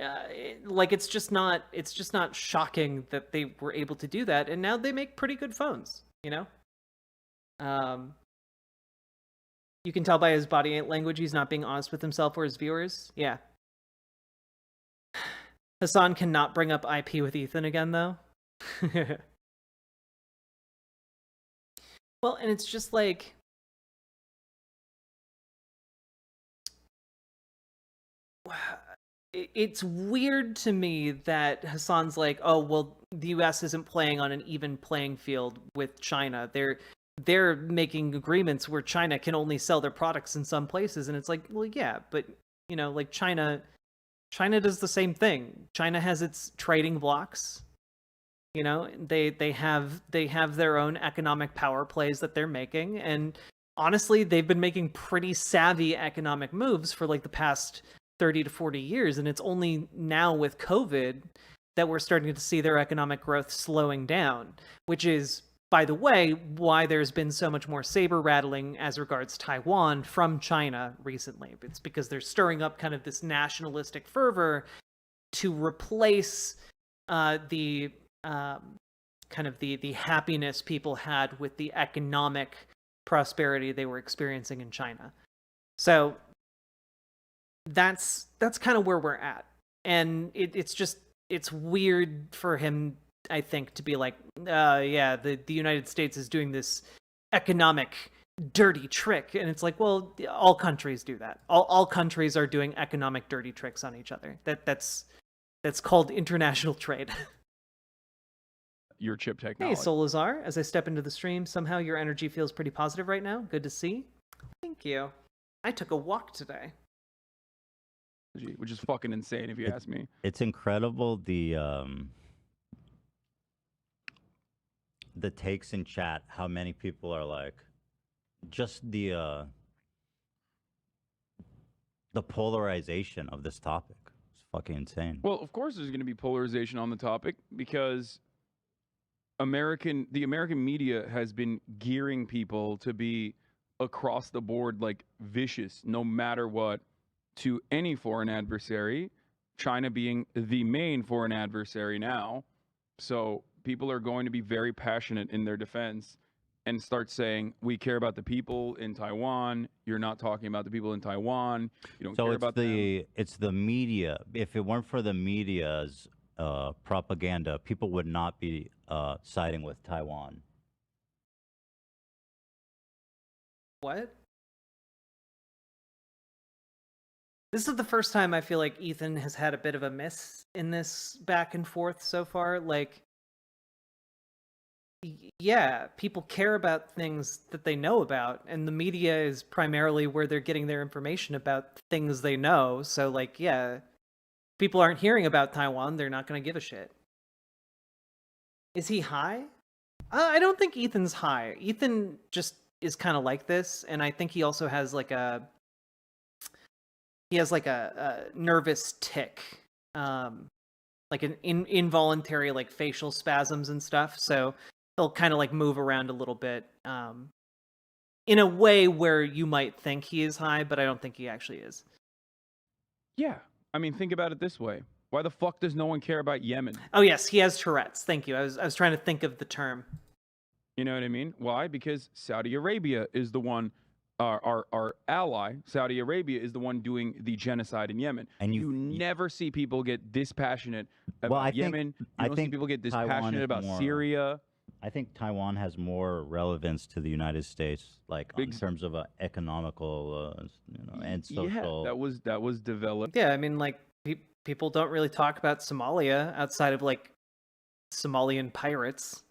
It's just not shocking that they were able to do that, and now they make pretty good phones, you know? You can tell by his body language he's not being honest with himself or his viewers. Yeah. Hassan cannot bring up IP with Ethan again, though. Well, and it's just like, it's weird to me that Hassan's like, oh, well, the US isn't playing on an even playing field with China. They're making agreements where China can only sell their products in some places. And it's like, well, yeah, but, you know, like China does the same thing. China has its trading blocks. You know, they have their own economic power plays that they're making, and honestly, they've been making pretty savvy economic moves for like the past 30 to 40 years, and it's only now with COVID that we're starting to see their economic growth slowing down, which is, by the way, why there's been so much more saber rattling as regards Taiwan from China recently. It's because they're stirring up kind of this nationalistic fervor to replace the happiness people had with the economic prosperity they were experiencing in China. So that's kind of where we're at. And it's weird for him, I think, to be like, yeah, the United States is doing this economic dirty trick. And it's like, well, all countries do that. All countries are doing economic dirty tricks on each other. That's called international trade. Your chip technology. Hey, Solazar, as I step into the stream, somehow your energy feels pretty positive right now. Good to see. Thank you. I took a walk today. Which is fucking insane, if you ask me. It's incredible the takes in chat, how many people are like, just the polarization of this topic. It's fucking insane. Well, of course there's going to be polarization on the topic, because the American media has been gearing people to be across the board, like, vicious, no matter what, to any foreign adversary, China being the main foreign adversary now. So people are going to be very passionate in their defense and start saying, we care about the people in Taiwan. You're not talking about the people in Taiwan. You don't care about them. It's the media. If it weren't for the media's propaganda, people would not be siding with Taiwan. What? This is the first time I feel like Ethan has had a bit of a miss in this back and forth so far. Like, yeah, people care about things that they know about, and the media is primarily where they're getting their information about things they know. So, like, yeah, people aren't hearing about Taiwan, they're not going to give a shit. Is he high? I don't think Ethan's high. Ethan just is kind of like this, and I think he also has like a nervous tic, like an involuntary like facial spasms and stuff. So he'll kind of like move around a little bit, in a way where you might think he is high, but I don't think he actually is. Yeah. I mean, think about it this way. Why the fuck does no one care about Yemen? Oh yes, he has Tourette's. Thank you. I was trying to think of the term. You know what I mean? Why? Because Saudi Arabia is the one, our ally, Saudi Arabia is the one doing the genocide in Yemen. And you never see people get this passionate about Yemen. You don't see people get this passionate about Syria. I think Taiwan has more relevance to the United States, like in terms of economical, and social. Yeah, that was developed. Yeah, I mean, like people don't really talk about Somalia outside of like Somalian pirates,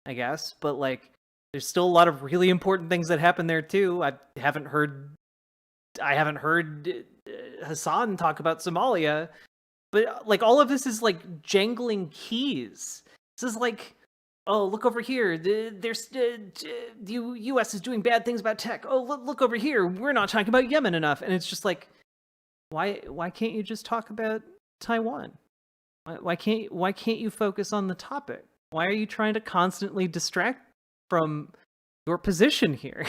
I guess. But like, there's still a lot of really important things that happen there too. I haven't heard Hassan talk about Somalia, but like all of this is like jangling keys. This is like, oh, look over here. There's the U.S. is doing bad things about tech. Oh, look over here. We're not talking about Yemen enough, and it's just like, why can't you just talk about Taiwan? Why can't you focus on the topic? Why are you trying to constantly distract from your position here?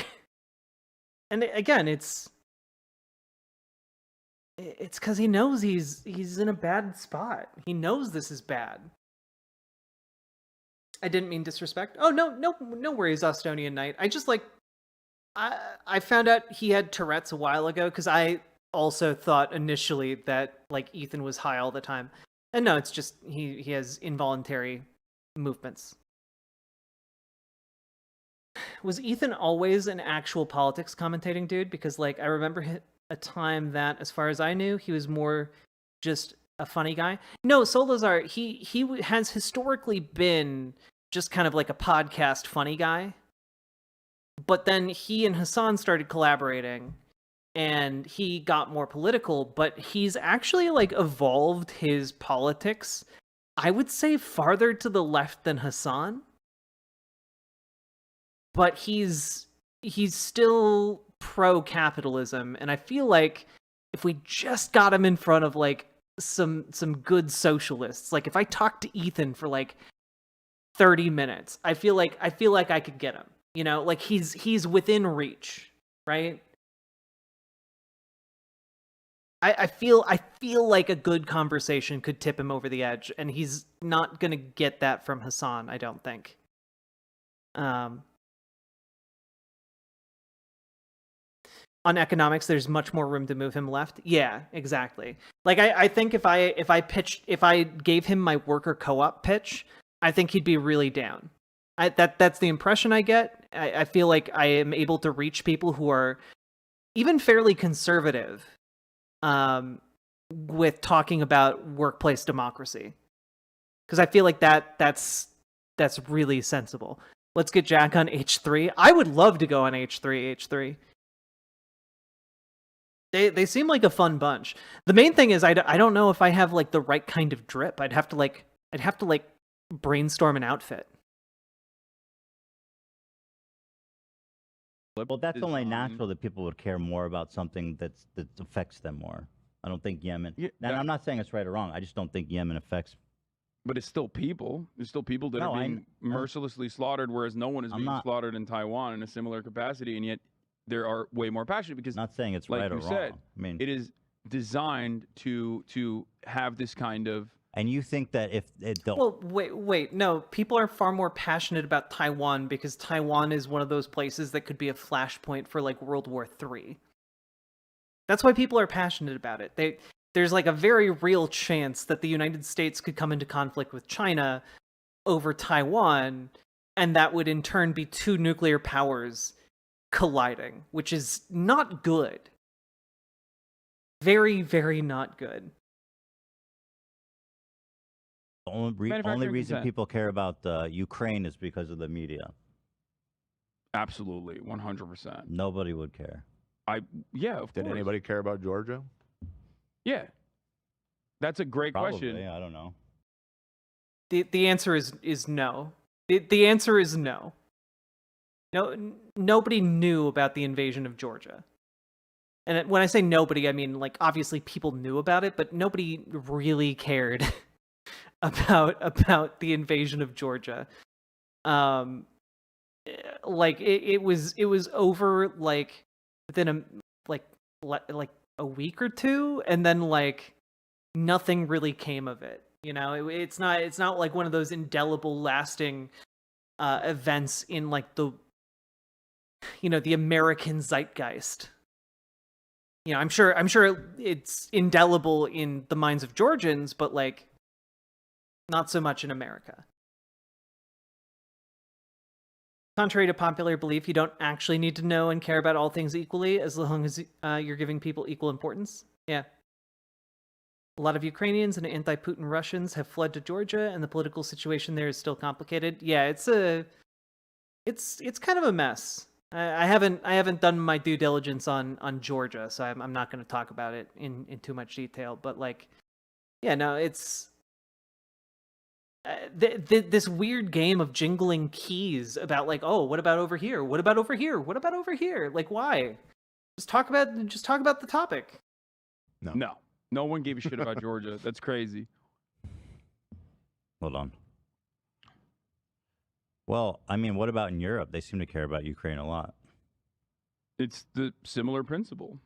And again, it's because he knows he's in a bad spot. He knows this is bad. I didn't mean disrespect. Oh, no worries, Austonian Knight. I just like, I found out he had Tourette's a while ago because I also thought initially that like Ethan was high all the time. And no, it's just he has involuntary movements. Was Ethan always an actual politics commentating dude? Because like I remember a time that, as far as I knew, he was more just a funny guy. No, Solazar, he has historically been just kind of like a podcast funny guy. But then he and Hassan started collaborating and he got more political, but he's actually like evolved his politics, I would say, farther to the left than Hassan. But he's still pro-capitalism, and I feel like if we just got him in front of like some good socialists, like if I talked to Ethan for like 30 minutes, I feel like I could get him. You know, like he's within reach, right? I feel like a good conversation could tip him over the edge, and he's not gonna get that from Hassan, I don't think. On economics, there's much more room to move him left. Yeah, exactly. Like I think if I gave him my worker co-op pitch, I think he'd be really down. That's the impression I get. I feel like I am able to reach people who are even fairly conservative, with talking about workplace democracy, because I feel like that's really sensible. Let's get Jack on H3. I would love to go on H3. They seem like a fun bunch. The main thing is I don't know if I have like the right kind of drip. I'd have to brainstorm an outfit. Well, that's only natural that people would care more about something that affects them more. I don't think Yemen. Yeah, and I'm not saying it's right or wrong. I just don't think Yemen affects. But it's still people. There's still people that are being mercilessly slaughtered, whereas no one is being slaughtered in Taiwan in a similar capacity, and yet there are way more passionate because. Not saying it's like right or you said, wrong. I mean, it is designed to have this kind of. And you think that if it don't... Well, wait, no. People are far more passionate about Taiwan because Taiwan is one of those places that could be a flashpoint for like World War III. That's why people are passionate about it. There's like a very real chance that the United States could come into conflict with China over Taiwan, and that would in turn be two nuclear powers colliding, which is not good. Very, very not good. The only reason people care about Ukraine is because of the media. Absolutely, 100%. Nobody would care. Yeah, of course. Did anybody care about Georgia? Yeah. That's a great question. I don't know. The answer is no. The answer is no. nobody knew about the invasion of Georgia. And when I say nobody, I mean, like, obviously people knew about it, but nobody really cared about the invasion of Georgia. Like it was over like within a week or two, and then like nothing really came of it. You know, it's not like one of those indelible, lasting events in like the American zeitgeist. You know, I'm sure it's indelible in the minds of Georgians, but like not so much in America. Contrary to popular belief, you don't actually need to know and care about all things equally as long as you're giving people equal importance. Yeah. A lot of Ukrainians and anti-Putin Russians have fled to Georgia, and the political situation there is still complicated. Yeah, it's kind of a mess. I haven't done my due diligence on Georgia, so I'm not going to talk about it in too much detail. But like, yeah, no, it's this weird game of jingling keys about like, oh, what about over here? What about over here? What about over here? Like, why? Just talk about the topic. No one gave a shit about Georgia. That's crazy. Hold on. Well, I mean, what about in Europe? They seem to care about Ukraine a lot. It's the similar principle.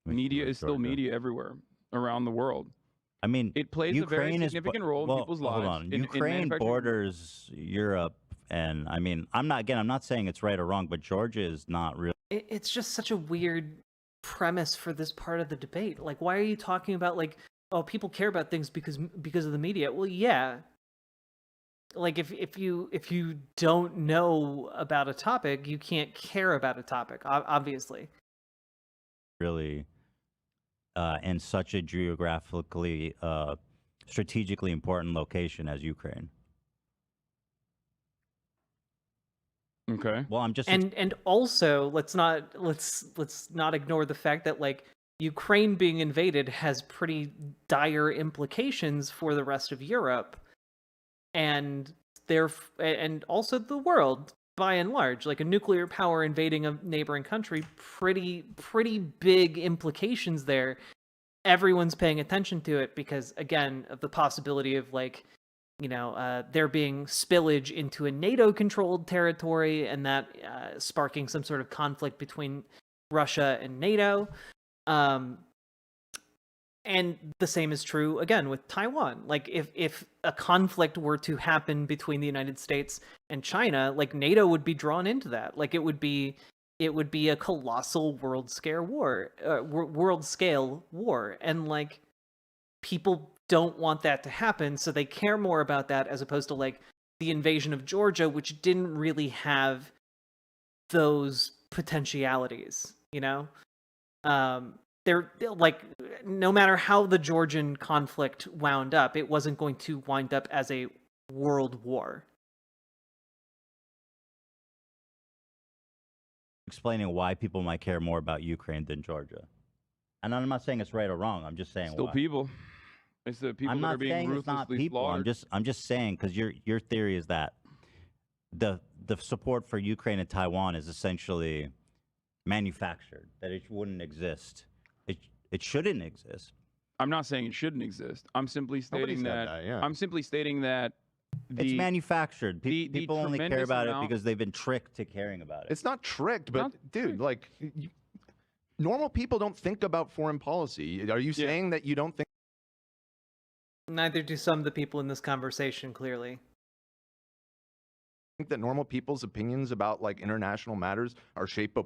Media is still media everywhere around the world. I mean, it plays a very significant role in people's lives. Hold on. in Ukraine manufacturing. borders Europe, and I mean, I'm not saying it's right or wrong, but Georgia is not really. It's just such a weird premise for this part of the debate. Like, why are you talking about like, oh, people care about things because of the media? Well, yeah. Like if you don't know about a topic, you can't care about a topic, obviously. Really, in such a geographically, strategically important location as Ukraine. Okay. Well, I'm just and also let's not ignore the fact that like Ukraine being invaded has pretty dire implications for the rest of Europe. And also the world by and large. Like a nuclear power invading a neighboring country, pretty big implications there. Everyone's paying attention to it because, again, of the possibility of like, there being spillage into a NATO-controlled territory, and that sparking some sort of conflict between Russia and NATO. And the same is true, again, with Taiwan. Like, if a conflict were to happen between the United States and China, like, NATO would be drawn into that. Like, it would be a colossal world-scale war. And, like, people don't want that to happen, so they care more about that as opposed to, like, the invasion of Georgia, which didn't really have those potentialities, They're like, no matter how the Georgian conflict wound up, it wasn't going to wind up as a world war. Explaining why people might care more about Ukraine than Georgia. And I'm not saying it's right or wrong. I'm just saying Still why. people. It's the people I'm that not are being saying it's not ruthlessly people. slaughtered. I'm just saying because your theory is that the support for Ukraine and Taiwan is essentially manufactured, that it wouldn't exist. It shouldn't exist. I'm not saying it shouldn't exist. I'm simply stating that. yeah. I'm simply stating that It's manufactured. the People only care tremendous about it amount- because they've been tricked to caring about it. It's not tricked, but dude, like, normal people don't think about foreign policy. Are you saying that you don't think? Neither do some of the people in this conversation, clearly. Think that normal people's opinions about like international matters are shaped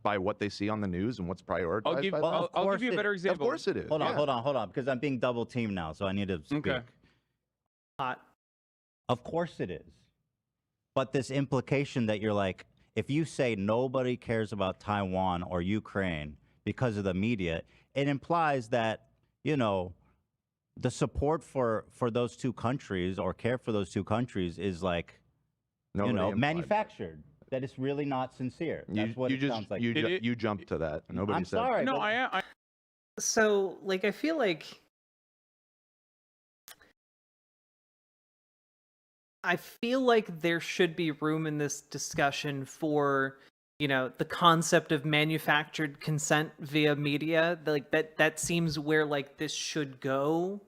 by what they see on the news and what's prioritized. I'll give you a better example. Of course it is. Hold on, because I'm being double teamed now, so I need to speak. Okay. Hot. Of course it is. But this implication that you're like, if you say nobody cares about Taiwan or Ukraine because of the media, it implies that, the support for those two countries or care for those two countries is like, manufactured. That it's really not sincere. That's what it sounds like. You jumped to that. Nobody I'm said. sorry. No, I am. So, like, I feel like I feel like there should be room in this discussion for, you know, the concept of manufactured consent via media. Like that seems where like this should go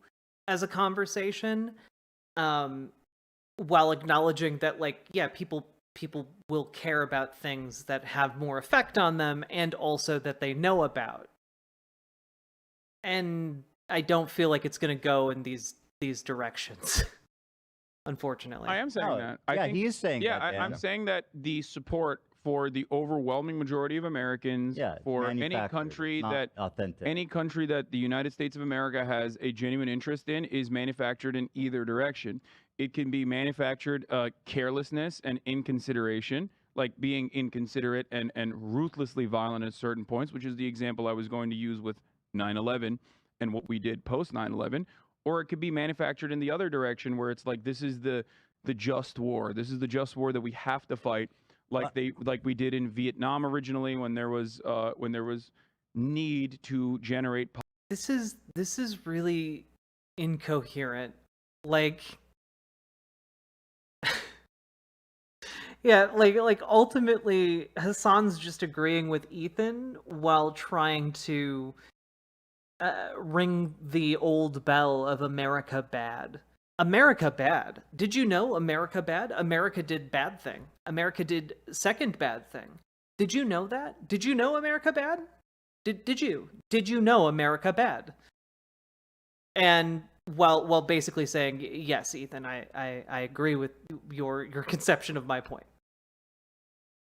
as a conversation. While acknowledging that, like, yeah, people will care about things that have more effect on them and also that they know about. And I don't feel like it's going to go in these directions. Unfortunately. I am saying that. I think, he is saying that. I'm saying that the support for the overwhelming majority of Americans, for any country that any country that the United States of America has a genuine interest in is manufactured in either direction. It can be manufactured carelessness and inconsideration, like being inconsiderate and ruthlessly violent at certain points, which is the example I was going to use with 9/11 and what we did post 9/11. Or it could be manufactured in the other direction, where it's like, this is the just war. This is the just war that we have to fight, like we did in Vietnam originally, when there was need to generate. This is really incoherent. Like, yeah, like ultimately Hassan's just agreeing with Ethan while trying to ring the old bell of America bad. America bad. Did you know America bad? America did bad thing. America did second bad thing. Did you know that? Did you know America bad? Did you know America bad? And while basically saying, yes, Ethan, I agree with your conception of my point.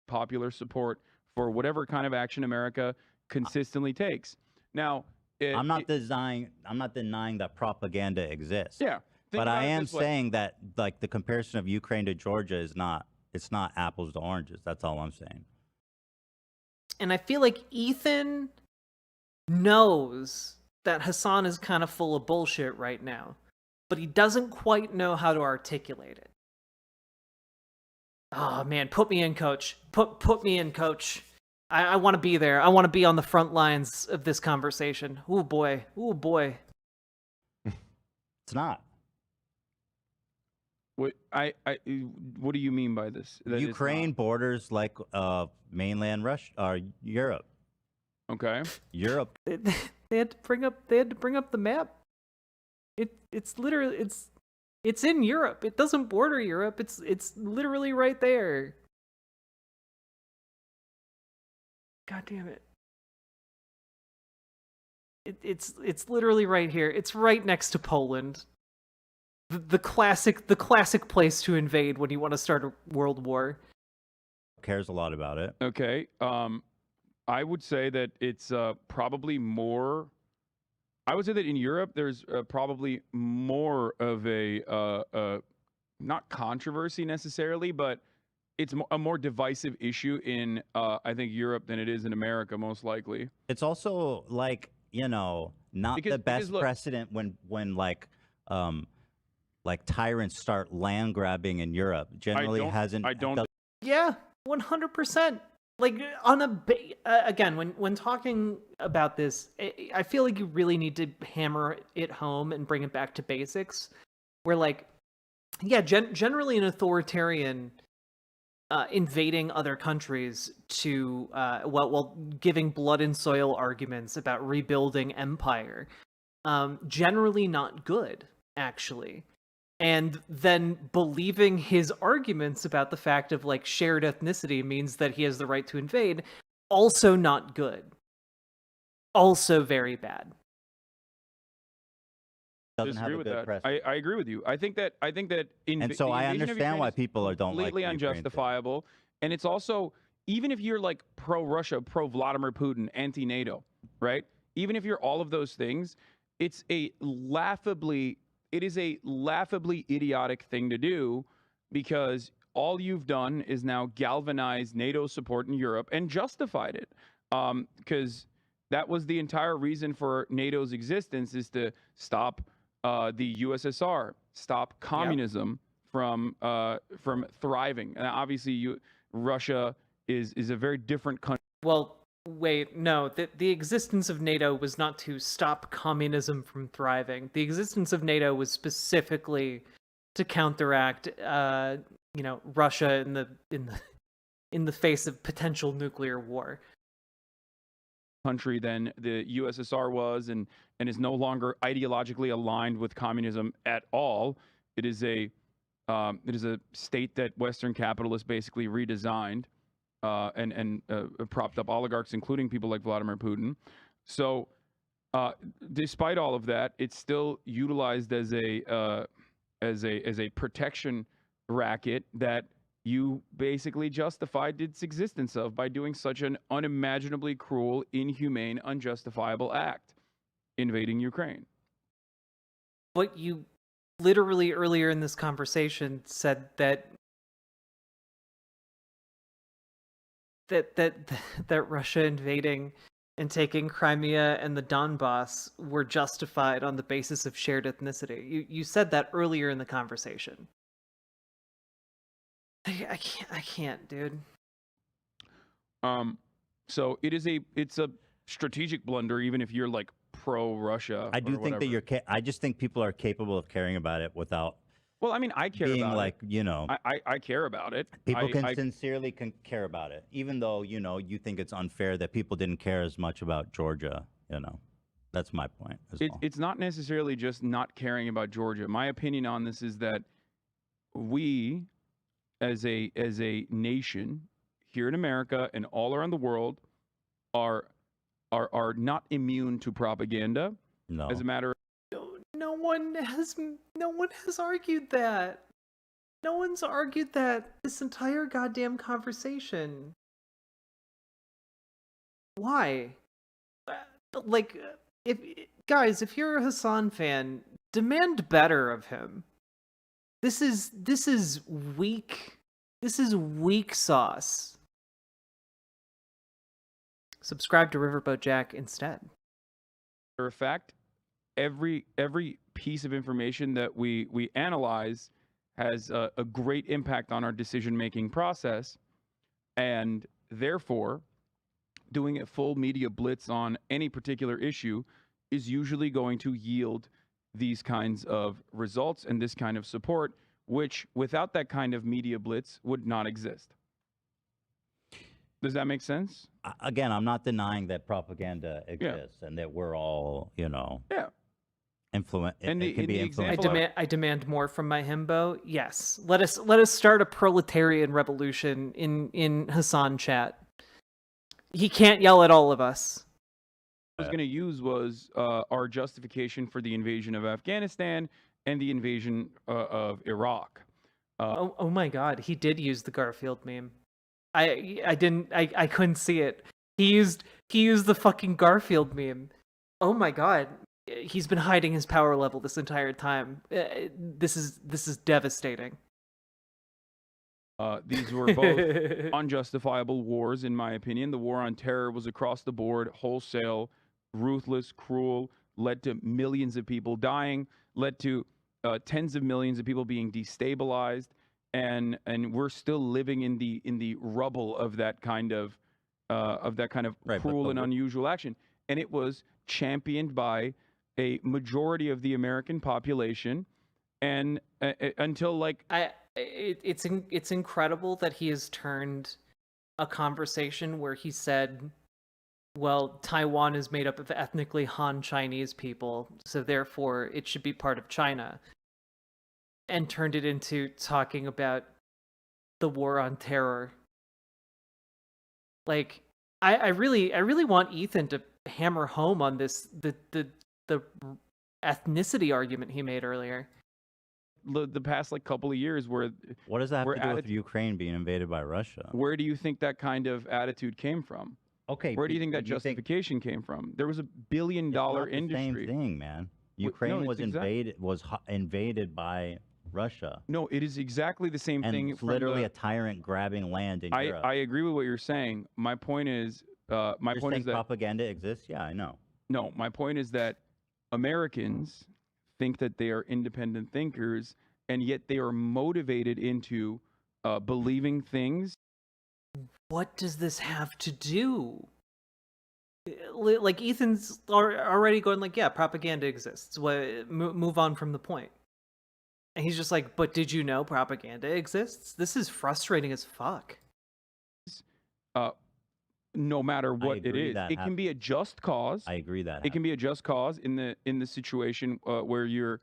Popular support for whatever kind of action America consistently takes. Now, I'm not denying that propaganda exists. Yeah, but I am saying that, like, the comparison of Ukraine to Georgia is not apples to oranges. That's all I'm saying. And I feel like Ethan knows that Hassan is kind of full of bullshit right now, but he doesn't quite know how to articulate it. Oh man, put me in, coach. Put me in, coach. I want to be there. I want to be on the front lines of this conversation. Ooh boy. Ooh boy. It's not. What what do you mean by this? That Ukraine borders like mainland Russia or Europe. Okay. Europe. They had to bring up the map. It's literally it's in Europe. It doesn't border Europe. It's literally right there. God damn it. It's literally right here. It's right next to Poland. The classic place to invade when you want to start a world war. Cares a lot about it. Okay. I would say that it's probably more. I would say that in Europe there's probably more of a not controversy necessarily, but it's a more divisive issue in I think Europe than it is in America, most likely. It's also like, you know, not the best precedent when like tyrants start land grabbing in Europe. Generally hasn't. Yeah, 100%. Like on again, when talking about this, I feel like you really need to hammer it home and bring it back to basics. Where like, yeah, generally an authoritarian invading other countries to while giving blood and soil arguments about rebuilding empire, generally not good, actually. And then believing his arguments about the fact of like shared ethnicity means that he has the right to invade, also not good. Also very bad. Doesn't have Disagree a with good that. precedent. I agree with you. I think that and so I understand why people don't like completely the Ukraine unjustifiable, and it's also, even if you're like pro-Russia, pro-Vladimir Putin, anti-NATO, right? Even if you're all of those things, it is a laughably idiotic thing to do, because all you've done is now galvanize NATO support in Europe and justified it. Because that was the entire reason for NATO's existence, is to stop the USSR, stop communism from thriving. And obviously, Russia is a very different country. Well, wait, no. The existence of NATO was not to stop communism from thriving. The existence of NATO was specifically to counteract, Russia in the face of potential nuclear war. Country than the USSR was, and is no longer ideologically aligned with communism at all. It is a state that Western capitalists basically redesigned and propped up oligarchs, including people like Vladimir Putin. So, despite all of that, it's still utilized as a protection racket that you basically justified its existence of by doing such an unimaginably cruel, inhumane, unjustifiable act, invading Ukraine. But you literally earlier in this conversation said that Russia invading and taking Crimea and the Donbass were justified on the basis of shared ethnicity. You said that earlier in the conversation. I can't, dude. So it's a strategic blunder, even if you're like pro-Russia. I do think that I just think people are capable of caring about it without. Well, I mean, I care being about like, it. I care about it. People sincerely can care about it, even though you think it's unfair that people didn't care as much about Georgia. That's my point. It's not necessarily just not caring about Georgia. My opinion on this is that we, as a nation here in America and all around the world, are not immune to propaganda. No. As a matter of No one has argued that. No one's argued that this entire goddamn conversation. Why? Like, if you're a Hassan fan, demand better of him. This is weak. This is weak sauce. Subscribe to Riverboat Jack instead. matter of fact, every piece of information that we analyze has a great impact on our decision-making process, and therefore, doing a full media blitz on any particular issue is usually going to yield these kinds of results and this kind of support, which without that kind of media blitz would not exist. Does that make sense? Again, I'm not denying that propaganda exists and that we're all, influent. And it can be influenced. I demand more from my himbo. Yes, let us start a proletarian revolution in Hassan chat. He can't yell at all of us. What I was going to use was our justification for the invasion of Afghanistan and the invasion of Iraq. Oh my God, he did use the Garfield meme. I couldn't see it. He used the fucking Garfield meme. Oh my God, he's been hiding his power level this entire time. This is devastating. These were both unjustifiable wars, in my opinion. The war on terror was across the board, wholesale, ruthless, cruel, led to millions of people dying, led to tens of millions of people being destabilized, and we're still living in the rubble of that kind of cruel and unusual action. And it was championed by a majority of the American population, and until like it's incredible that he has turned a conversation where he said, well, Taiwan is made up of ethnically Han Chinese people, so therefore it should be part of China, and turned it into talking about the war on terror. Like, I really want Ethan to hammer home on this the ethnicity argument he made earlier. The past couple of years, where what does that have to do with Ukraine being invaded by Russia? Where do you think that kind of attitude came from? Okay, where do you think that justification came from? There was $1 billion industry. Same thing, man. Ukraine was invaded by Russia. No, it is exactly the same thing. It's literally a tyrant grabbing land in Europe. I agree with what you're saying. My point is, You're saying propaganda exists. Yeah, I know. No, my point is that Americans think that they are independent thinkers, and yet they are motivated into believing things. What does this have to do? Like, Ethan's already going like, yeah, propaganda exists. Move on from the point. And he's just like, but did you know propaganda exists? This is frustrating as fuck. No matter what it is, it can be a just cause. I agree that it can be a just cause in the situation where you're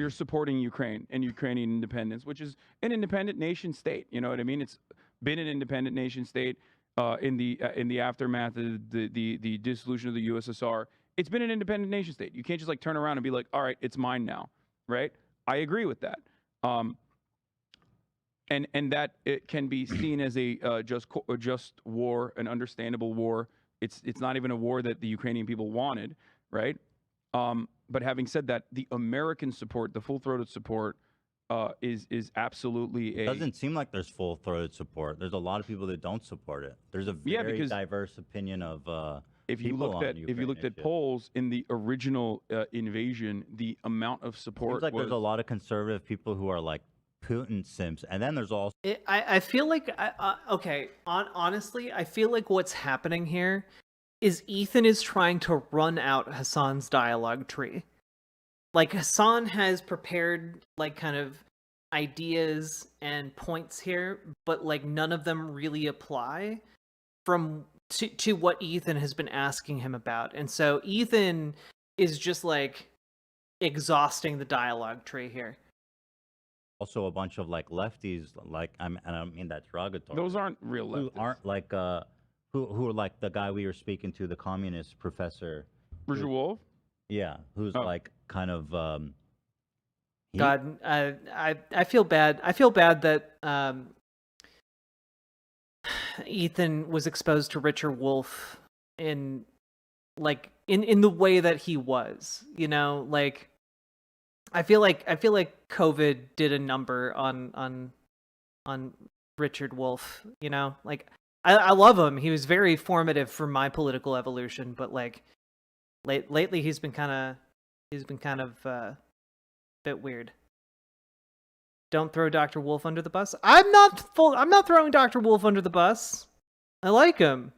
supporting Ukraine and Ukrainian independence, which is an independent nation state. You know what I mean? It's been an independent nation state in the aftermath of the dissolution of the USSR. It's been an independent nation state. You can't just like turn around and be like, all right, it's mine now, right? I agree with that. And that it can be seen as a just war, an understandable war. It's not even a war that the Ukrainian people wanted, right? But having said that, the American support, the full-throated support, is absolutely It doesn't seem like there's full-throated support. There's a lot of people that don't support it. There's a very because diverse opinion of if you people looked on at Ukraine if you looked at issue. polls in the original invasion, the amount of support Seems like was there's a lot of conservative people who are like Putin simps, and then there's also I feel like honestly, I feel like what's happening here is Ethan is trying to run out Hassan's dialogue tree. Like Hassan has prepared like kind of ideas and points here, but like none of them really apply to what Ethan has been asking him about. And so Ethan is just like exhausting the dialogue tree here. also a bunch of like lefties, like and I don't mean that derogatory. Those aren't real who leftists. aren't like who are like the guy we were speaking to, the communist professor, Richard Wolff. Yeah, who's like kind of God, I feel bad. I feel bad that Ethan was exposed to Richard Wolff in the way that he was. You know, like I feel like COVID did a number on Richard Wolff. You know, like I love him. He was very formative for my political evolution, but like lately he's been kind of a bit weird. Don't throw Dr. Wolf under the bus. I'm not throwing Dr. Wolf under the bus. I like him.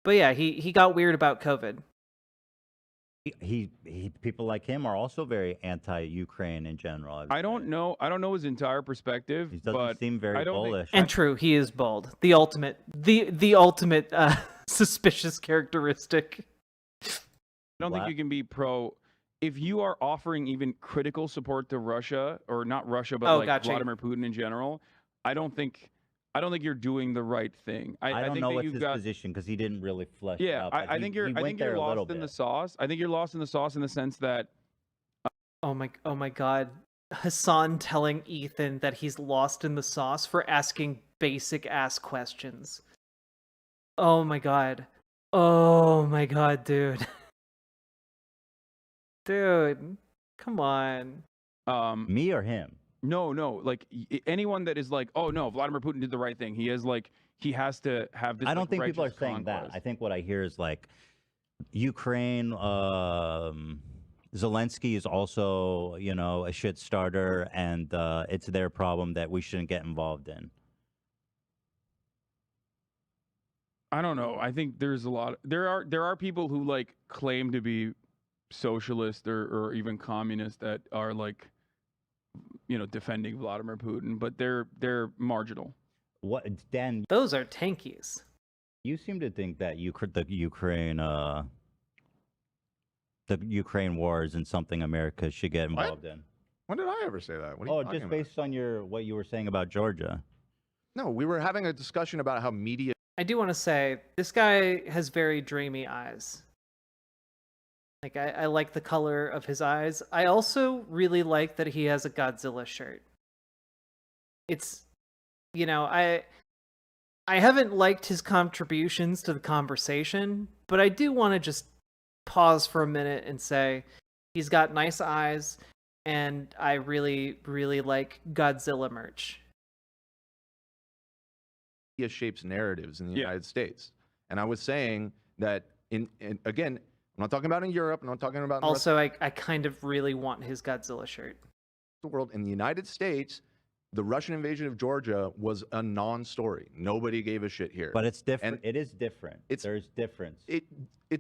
But yeah, he got weird about COVID. he people like him are also very anti-Ukraine in general. I don't know his entire perspective. He doesn't but seem very I don't bullish. And true, he is bold. The ultimate suspicious characteristic. I don't think you can be pro. If you are offering even critical support to Russia, or not Russia, but gotcha. Vladimir Putin in general, I don't think you're doing the right thing. I don't think know that what's you've his got, position because he didn't really flesh it Yeah, out. but I he- think he you're went there a little lost in the bit. sauce. I think you're lost in the sauce in the sense that Oh my god. Hassan telling Ethan that he's lost in the sauce for asking basic ass questions. Oh my god. Oh my god, dude. Dude, come on. Me or him? No, like anyone that is like, oh no, Vladimir Putin did the right thing. He has to have this. I don't like, think people are righteous saying that. conquest. I think what I hear is like Ukraine, Zelensky is also, you know, a shit starter, and it's their problem that we shouldn't get involved in. I don't know. I think there's a lot. There are people who like claim to be socialist or even communist that are like, you know, defending Vladimir Putin, but they're marginal. What, Dan? Those are tankies. You seem to think that the Ukraine war isn't something America should get involved in. When did I ever say that? What are you talking just about? based on what you were saying about Georgia. No, we were having a discussion about how media. I do want to say this guy has very dreamy eyes. Like I like the color of his eyes. I also really like that he has a Godzilla shirt. It's, you know, I haven't liked his contributions to the conversation, but I do want to just pause for a minute and say he's got nice eyes, and I really, really like Godzilla merch. Media shapes narratives in the United States, and I was saying that again, I'm not talking about in Europe. I'm not talking about in the rest Also, I kind of really want his Godzilla shirt. of the world. In the United States, the Russian invasion of Georgia was a non-story. Nobody gave a shit here. But it's different. It is different. There's difference. It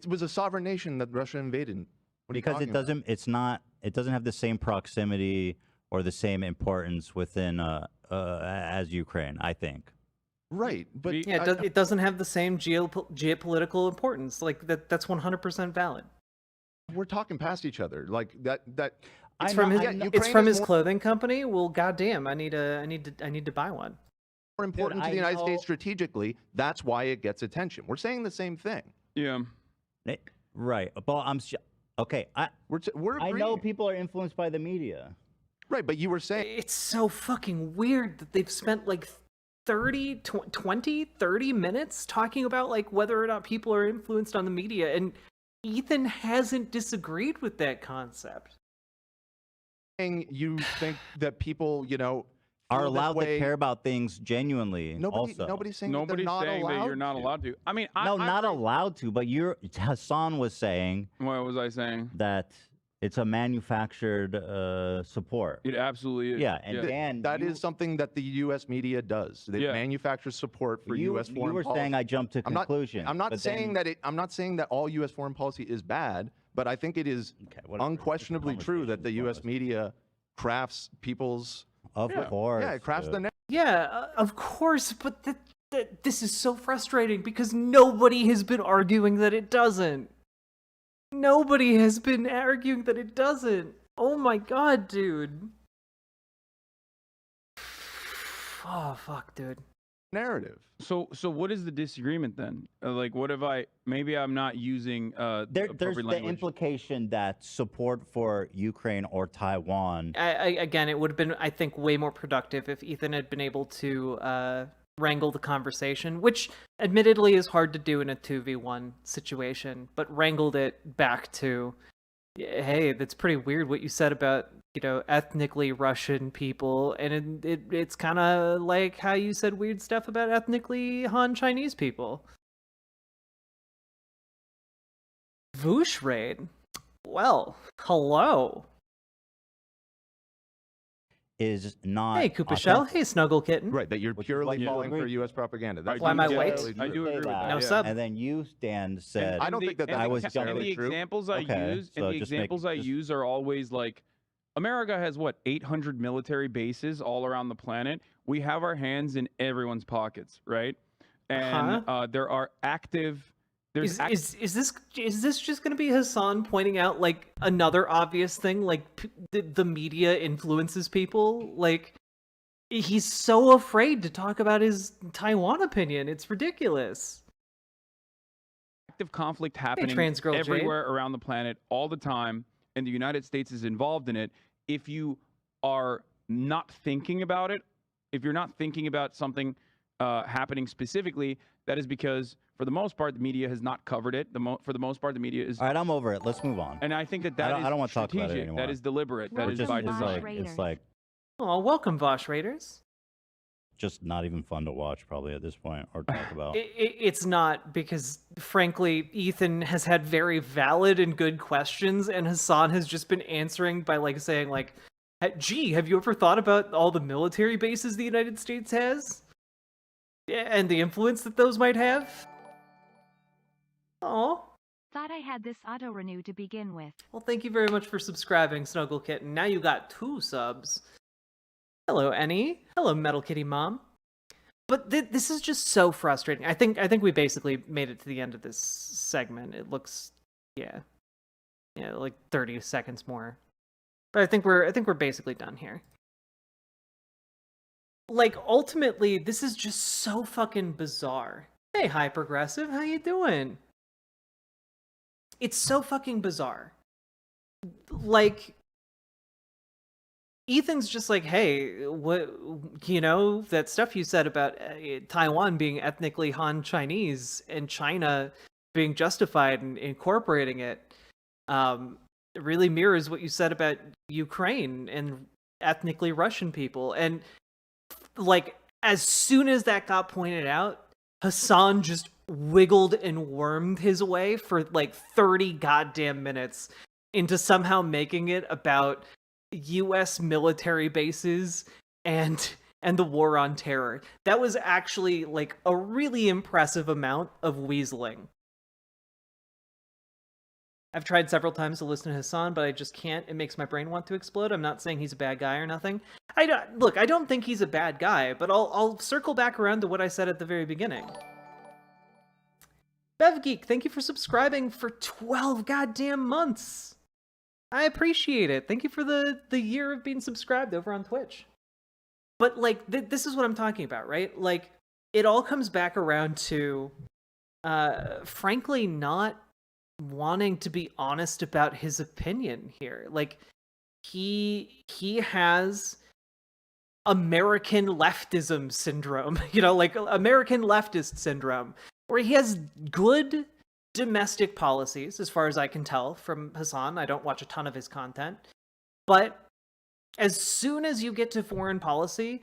was a sovereign nation that Russia invaded. Because it doesn't. It's not. It doesn't have the same proximity or the same importance within as Ukraine. I think. Right, but yeah, it doesn't have the same geopolitical importance. Like that's 100% valid. We're talking past each other. Like that. It's from his clothing company. Well, goddamn, I need to buy one. More important to the United States strategically. That's why it gets attention. We're saying the same thing. Yeah. Right. But okay. I know people are influenced by the media. Right, but you were saying it's so fucking weird that they've spent like 30 minutes talking about like whether or not people are influenced on the media, and Ethan hasn't disagreed with that concept. You think that people, are allowed to care about things genuinely. Nobody's saying that you're not allowed to. I mean, not allowed to. But Hassan was saying. What was I saying? That it's a manufactured support. It absolutely is. Yeah, and Dan, that is something that the U.S. media does. They manufacture support for U.S. foreign policy. You were saying I jumped to conclusion. I'm not saying that I'm not saying that all U.S. foreign policy is bad, but I think it is unquestionably true that the U.S. media crafts people's. Of course. Yeah, it crafts the narrative. Yeah, of course, but this is so frustrating because nobody has been arguing that it doesn't. Nobody has been arguing that it doesn't. Oh my god, dude. Oh, fuck, dude. Narrative. So what is the disagreement then? Like, what if maybe I'm not using there's appropriate the language. implication that support for Ukraine or Taiwan. Again, it would have been, I think, way more productive if Ethan had been able to wrangle the conversation, which admittedly is hard to do in a 2v1 situation, but wrangled it back to, hey, that's pretty weird what you said about, ethnically Russian people, and it's kind of like how you said weird stuff about ethnically Han Chinese people. Voosh raid. Well, hello. Is not. Hey, Koopa Shell. Hey, Snuggle Kitten. Right, that you're purely falling for U.S. propaganda. That's why am I white? I do agree with that. No sub. And then you, Dan, said. I don't think that I was the examples I use, and the examples I use are always like, America has what, 800 military bases all around the planet. We have our hands in everyone's pockets, right? And there are active. Is this just going to be Hassan pointing out like another obvious thing, like the media influences people? Like, he's so afraid to talk about his Taiwan opinion. It's ridiculous. Active conflict happening trans girl everywhere around the planet all the time, and the United States is involved in it. If you are not thinking about it, if you're not thinking about something happening specifically, that is because, for the most part, the media has not covered it. For the most part, the media is. All right, I'm over it. Let's move on. And I think that I don't want to talk about it anymore. That is deliberate. That is by design. It's like. Oh, welcome, Vosh Raiders. Just not even fun to watch, probably at this point, or talk about. It's not, because frankly, Ethan has had very valid and good questions, and Hassan has just been answering by like saying like, "Gee, have you ever thought about all the military bases the United States has, and the influence that those might have?" Oh. Thought I had this auto renew to begin with. Well, thank you very much for subscribing, Snuggle Kitten. Now you got 2 subs. Hello, Annie. Hello, Metal Kitty Mom. But this is just so frustrating. I think we basically made it to the end of this segment. It looks, yeah, like 30 seconds more. But I think we're basically done here. Like, ultimately, this is just so fucking bizarre. Hey, High Progressive, how you doing? It's so fucking bizarre. Like, Ethan's just like, hey, what, that stuff you said about Taiwan being ethnically Han Chinese and China being justified in incorporating it, really mirrors what you said about Ukraine and ethnically Russian people. And like, as soon as that got pointed out, Hassan just wiggled and wormed his way for like 30 goddamn minutes into somehow making it about U.S. military bases and the war on terror. That was actually like a really impressive amount of weaseling. I've tried several times to listen to Hassan, but I just can't. It makes my brain want to explode. I'm not saying he's a bad guy or nothing. I don't think he's a bad guy, but I'll circle back around to what I said at the very beginning. BevGeek, thank you for subscribing for 12 goddamn months. I appreciate it. Thank you for the year of being subscribed over on Twitch. But, like, this is what I'm talking about, right? Like, it all comes back around to, frankly, not wanting to be honest about his opinion here. Like, he has American leftism syndrome, you know, like American leftist syndrome, where he has good domestic policies, as far as I can tell from Hassan. I don't watch a ton of his content. But as soon as you get to foreign policy,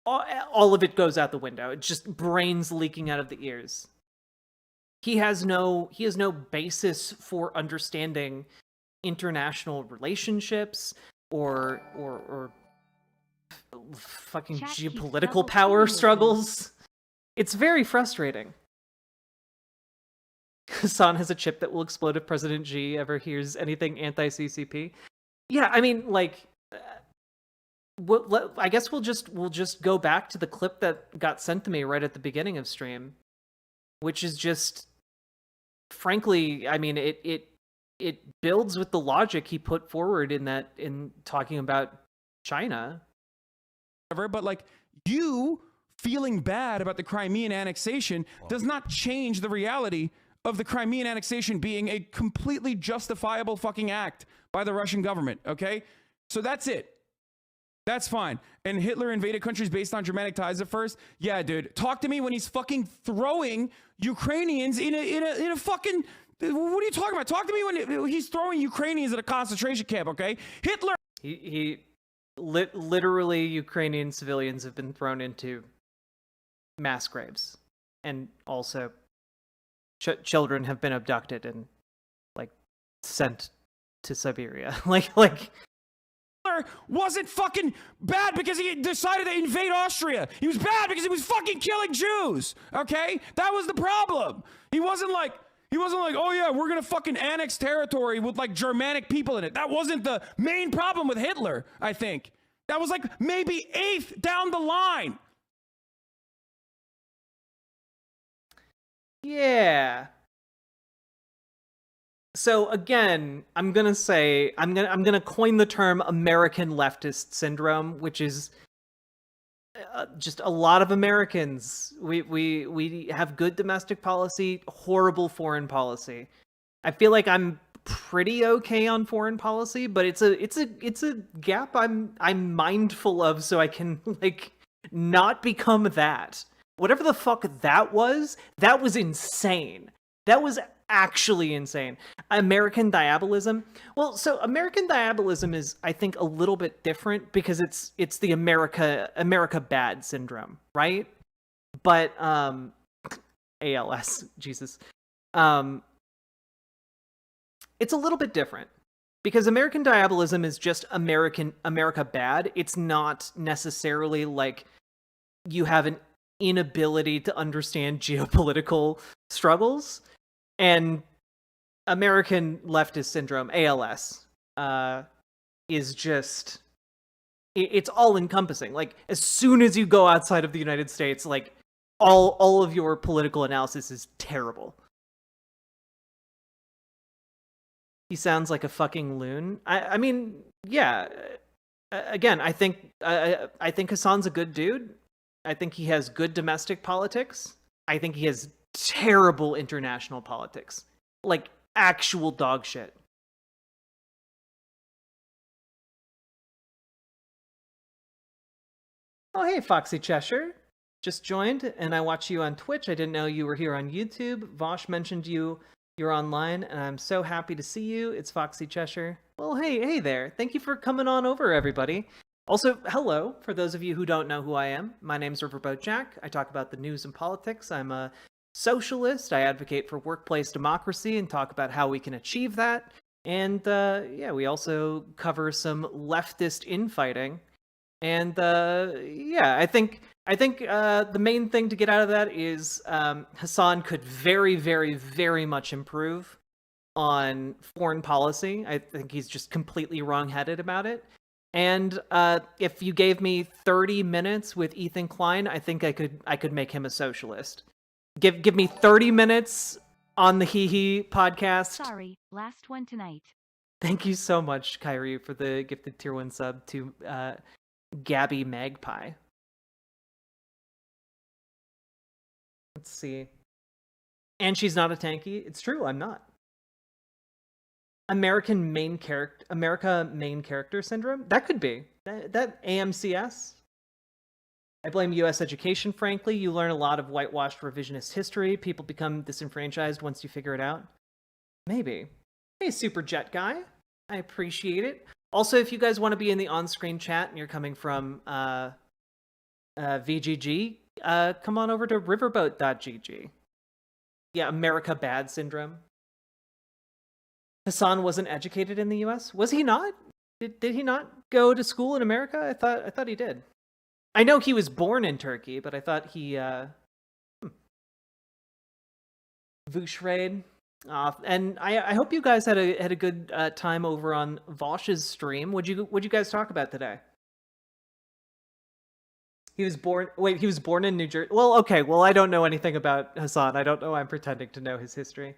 all of it goes out the window. It's just brains leaking out of the ears. He has no basis for understanding international relationships or fucking geopolitical power struggles. It's very frustrating. Hassan has a chip that will explode if President Xi ever hears anything anti-CCP. Yeah, I mean, like, I guess we'll just go back to the clip that got sent to me right at the beginning of stream, which is just, frankly, I mean, it builds with the logic he put forward in talking about China. But like, you feeling bad about the Crimean annexation does not change the reality of the Crimean annexation being a completely justifiable fucking act by the Russian government, okay? So that's it. That's fine. And Hitler invaded countries based on Germanic ties at first? Yeah, dude. Talk to me when he's fucking throwing Ukrainians in a fucking... What are you talking about? Talk to me when he's throwing Ukrainians at a concentration camp, okay? Hitler... Literally, Ukrainian civilians have been thrown into mass graves. And also, children have been abducted and, like, sent to Siberia. like Hitler wasn't fucking bad because he decided to invade Austria. He was bad because he was fucking killing Jews, okay? That was the problem. He wasn't like, oh yeah, we're gonna fucking annex territory with like Germanic people in it. That wasn't the main problem with Hitler, I think. That was like maybe 8th down the line. Yeah. So again, I'm gonna coin the term American leftist syndrome, which is just a lot of Americans. We have good domestic policy, horrible foreign policy. I feel like I'm pretty okay on foreign policy, but it's a gap I'm mindful of, so I can like not become that. Whatever the fuck that was insane. That was actually insane. American diabolism. Well, so American diabolism is, I think, a little bit different because it's the America bad syndrome, right? But ALS, Jesus. It's a little bit different because American diabolism is just America bad. It's not necessarily like you have an inability to understand geopolitical struggles. And American leftist syndrome, ALS, is just, it's all encompassing. Like, as soon as you go outside of the United States, like, all of your political analysis is terrible. He sounds like a fucking loon. I mean, yeah. Again, I think Hassan's a good dude. I think he has good domestic politics. I think he has terrible international politics. Like, actual dog shit. Oh, hey, Foxy Cheshire. Just joined, and I watch you on Twitch. I didn't know you were here on YouTube. Vosh mentioned you're online, and I'm so happy to see you. It's Foxy Cheshire. Well, hey there. Thank you for coming on over, everybody. Also, hello, for those of you who don't know who I am. My name's Riverboat Jack. I talk about the news and politics. I'm a socialist. I advocate for workplace democracy and talk about how we can achieve that. And yeah, we also cover some leftist infighting. And yeah, I think the main thing to get out of that is Hassan could very, very, very much improve. on foreign policy. I think he's just completely wrong-headed about it. And if you gave me 30 minutes with Ethan Klein, I think I could make him a socialist. Give me 30 minutes on the Hee Hee podcast. Sorry, last one tonight. Thank you so much, Kyrie, for the gifted tier 1 sub to Gabby Magpie. Let's see. And she's not a tanky. It's true, I'm not. America main character syndrome? That could be. That AMCS? I blame US education, frankly. You learn a lot of whitewashed revisionist history. People become disenfranchised once you figure it out. Maybe. Hey, Super Jet Guy. I appreciate it. Also, if you guys want to be in the on-screen chat and you're coming from VGG, come on over to riverboat.gg. Yeah, America Bad Syndrome. Hassan wasn't educated in the US? Was he not? Did he not go to school in America? I thought he did. I know he was born in Turkey, but I thought he Vushraid. And I hope you guys had a good time over on Vosh's stream. What'd you guys talk about today? He was born in New Jersey. Well, okay. Well, I don't know anything about Hassan. I don't know. I'm pretending to know his history.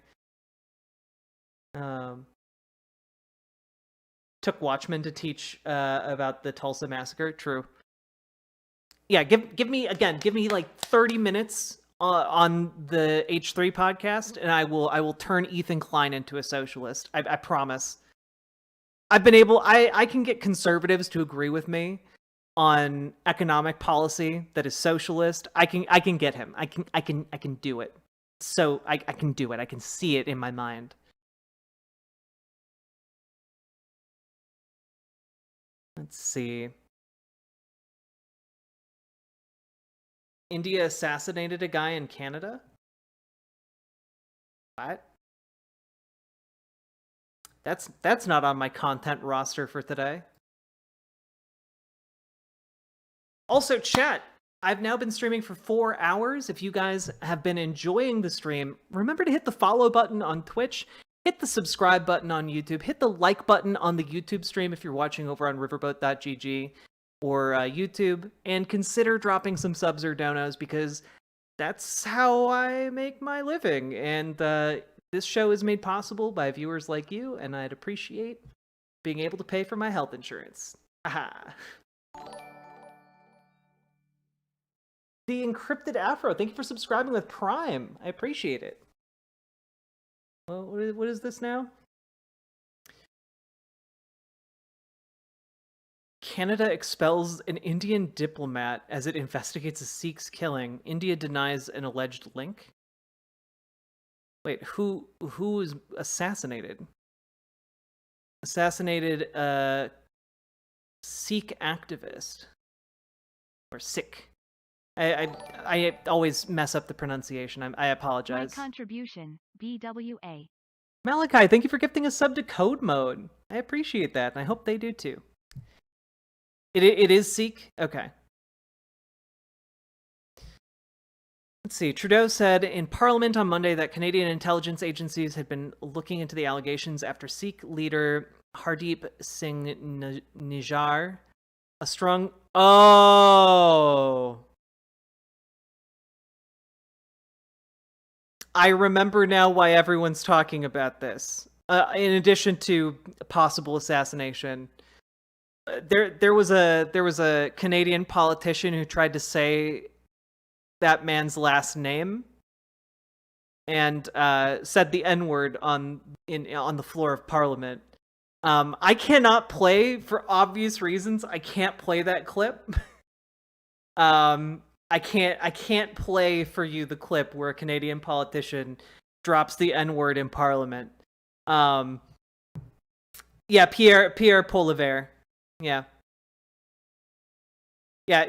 Took Watchmen to teach about the Tulsa massacre. True. Yeah, give me like 30 minutes on the H3 podcast, and I will turn Ethan Klein into a socialist. I promise. I can get conservatives to agree with me on economic policy that is socialist. I can get him. I can do it. So I can do it. I can see it in my mind. Let's see. India assassinated a guy in Canada? What? That's not on my content roster for today. Also, chat, I've now been streaming for 4 hours. If you guys have been enjoying the stream, remember to hit the follow button on Twitch, hit the subscribe button on YouTube, hit the like button on the YouTube stream if you're watching over on riverboat.gg or YouTube, and consider dropping some subs or donos, because that's how I make my living. And this show is made possible by viewers like you, and I'd appreciate being able to pay for my health insurance. Aha. The Encrypted Afro, thank you for subscribing with Prime. I appreciate it. Well, what is this now? Canada expels an Indian diplomat as it investigates a Sikh's killing. India denies an alleged link. Wait, who was assassinated? Assassinated a Sikh activist. Or Sikh. I always mess up the pronunciation. I apologize. My contribution, BWA. Malachi, thank you for gifting a sub to Code Mode. I appreciate that, and I hope they do too. It is Sikh? Okay. Let's see. Trudeau said in Parliament on Monday that Canadian intelligence agencies had been looking into the allegations after Sikh leader Hardeep Singh Nijjar, a strong... Oh! I remember now why everyone's talking about this. In addition to a possible assassination, there was a Canadian politician who tried to say that man's last name and said the N-word on the floor of Parliament. I cannot play, for obvious reasons, I can't play that clip. I can't play for you the clip where a Canadian politician drops the N-word in Parliament. Yeah, Pierre Poilievre. Yeah. Yeah,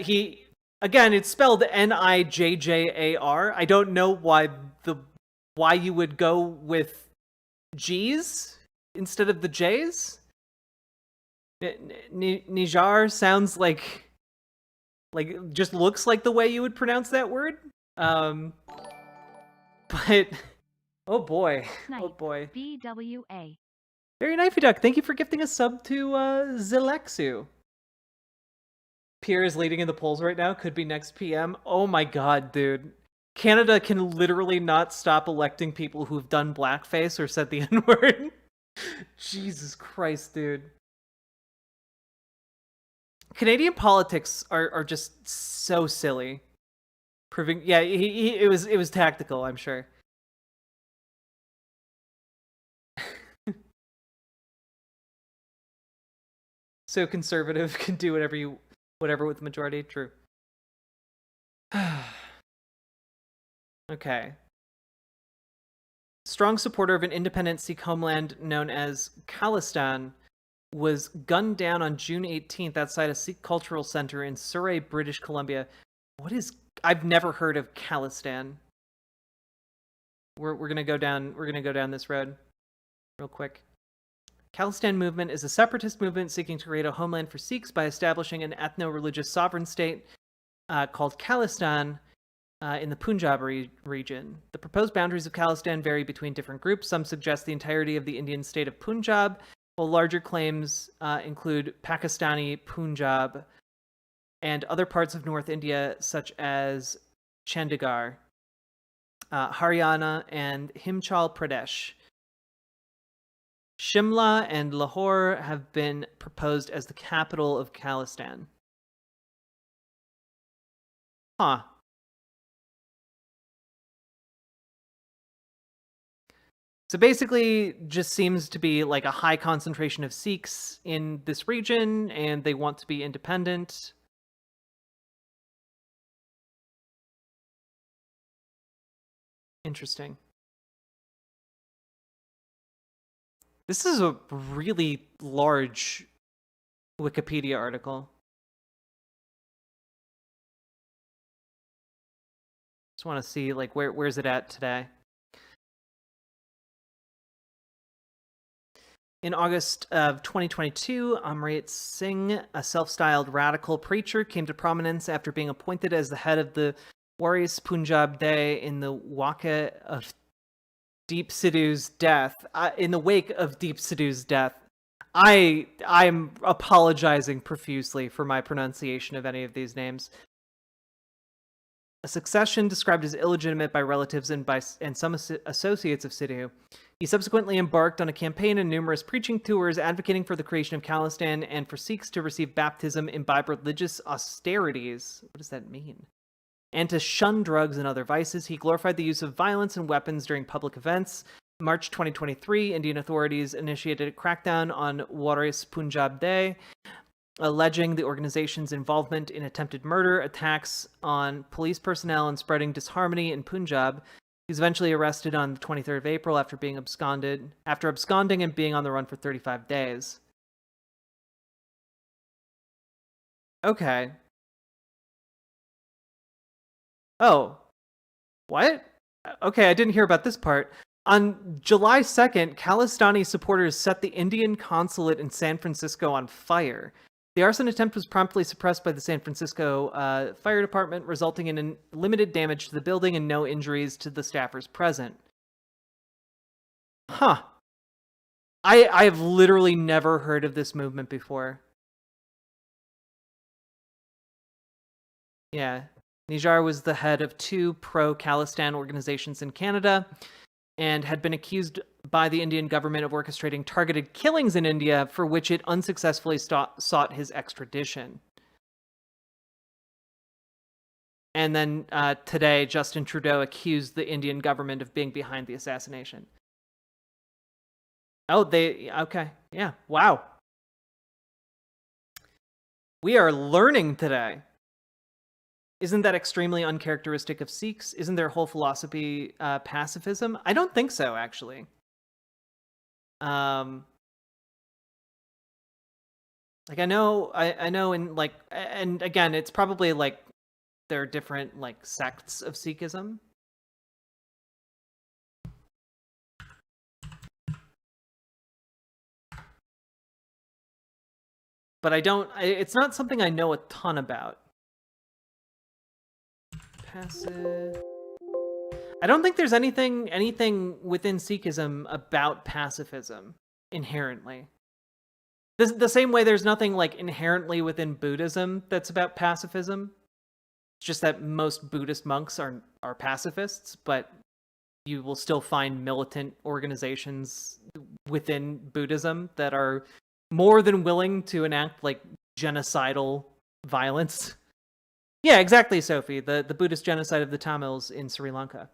again, it's spelled Nijjar. I don't know why you would go with G's instead of the J's. Nijjar sounds like just looks like the way you would pronounce that word. But Oh boy. Snipe, Oh boy. BWA. Very knifey duck. Thank you for gifting a sub to Zilexu. Pierre is leading in the polls right now. Could be next PM. Oh my god, dude. Canada can literally not stop electing people who've done blackface or said the N-word. Jesus Christ, dude. Canadian politics are just so silly. Proving, yeah, it was tactical, I'm sure. So conservative can do whatever with the majority. True. Okay. Strong supporter of an independent Sikh homeland known as Khalistan was gunned down on June 18th outside a Sikh cultural center in Surrey, British Columbia. What is... I've never heard of Khalistan. We're gonna go down this road real quick. Khalistan movement is a separatist movement seeking to create a homeland for Sikhs by establishing an ethno-religious sovereign state called Khalistan in the Punjab region. The proposed boundaries of Khalistan vary between different groups. Some suggest the entirety of the Indian state of Punjab, while larger claims include Pakistani Punjab and other parts of North India, such as Chandigarh, Haryana, and Himachal Pradesh. Shimla and Lahore have been proposed as the capital of Khalistan. Huh. So basically, just seems to be like a high concentration of Sikhs in this region, and they want to be independent. Interesting. This is a really large Wikipedia article. Just want to see, like, where's it at today? In August of 2022, Amrit Singh, a self-styled radical preacher, came to prominence after being appointed as the head of the Waris Punjab Day in the wake of Deep Sidhu's death. In the wake of Deep Sidhu's death, I'm apologizing profusely for my pronunciation of any of these names. A succession described as illegitimate by relatives and some associates of Sidhu. He subsequently embarked on a campaign and numerous preaching tours advocating for the creation of Khalistan and for Sikhs to receive baptism, imbibe religious austerities. What does that mean? And to shun drugs and other vices. He glorified the use of violence and weapons during public events. In March 2023, Indian authorities initiated a crackdown on Waris Punjab Day, alleging the organization's involvement in attempted murder, attacks on police personnel, and spreading disharmony in Punjab. He was eventually arrested on the 23rd of April after absconding and being on the run for 35 days. Okay. Oh. What? Okay, I didn't hear about this part. On July 2nd, Khalistani supporters set the Indian consulate in San Francisco on fire. The arson attempt was promptly suppressed by the San Francisco Fire Department, resulting in limited damage to the building and no injuries to the staffers present. Huh. I have literally never heard of this movement before. Yeah. Nijar was the head of 2 pro-Khalistan organizations in Canada and had been accused by the Indian government of orchestrating targeted killings in India, for which it unsuccessfully sought his extradition. And then today, Justin Trudeau accused the Indian government of being behind the assassination. Oh, okay. Yeah, wow. We are learning today. Isn't that extremely uncharacteristic of Sikhs? Isn't their whole philosophy pacifism? I don't think so, actually. Like I know in like, and again, it's probably like there are different like sects of Sikhism. But it's not something I know a ton about. Passive. I don't think there's anything within Sikhism about pacifism inherently. The same way there's nothing like inherently within Buddhism that's about pacifism. It's just that most Buddhist monks are pacifists, but you will still find militant organizations within Buddhism that are more than willing to enact like genocidal violence. Yeah, exactly, Sophie. The Buddhist genocide of the Tamils in Sri Lanka.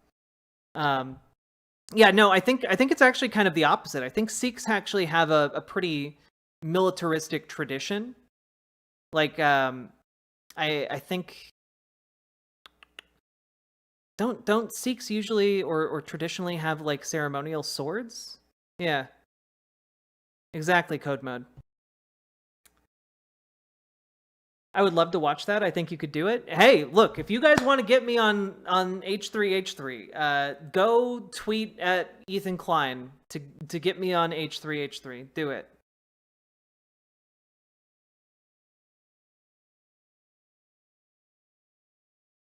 Yeah, no, I think it's actually kind of the opposite. I think Sikhs actually have a pretty militaristic tradition. Like, I think don't Sikhs usually or traditionally have like ceremonial swords? Yeah. Exactly, Code Mode. I would love to watch that. I think you could do it. Hey, look, if you guys want to get me on H3H3, go tweet at Ethan Klein to get me on H3H3. Do it.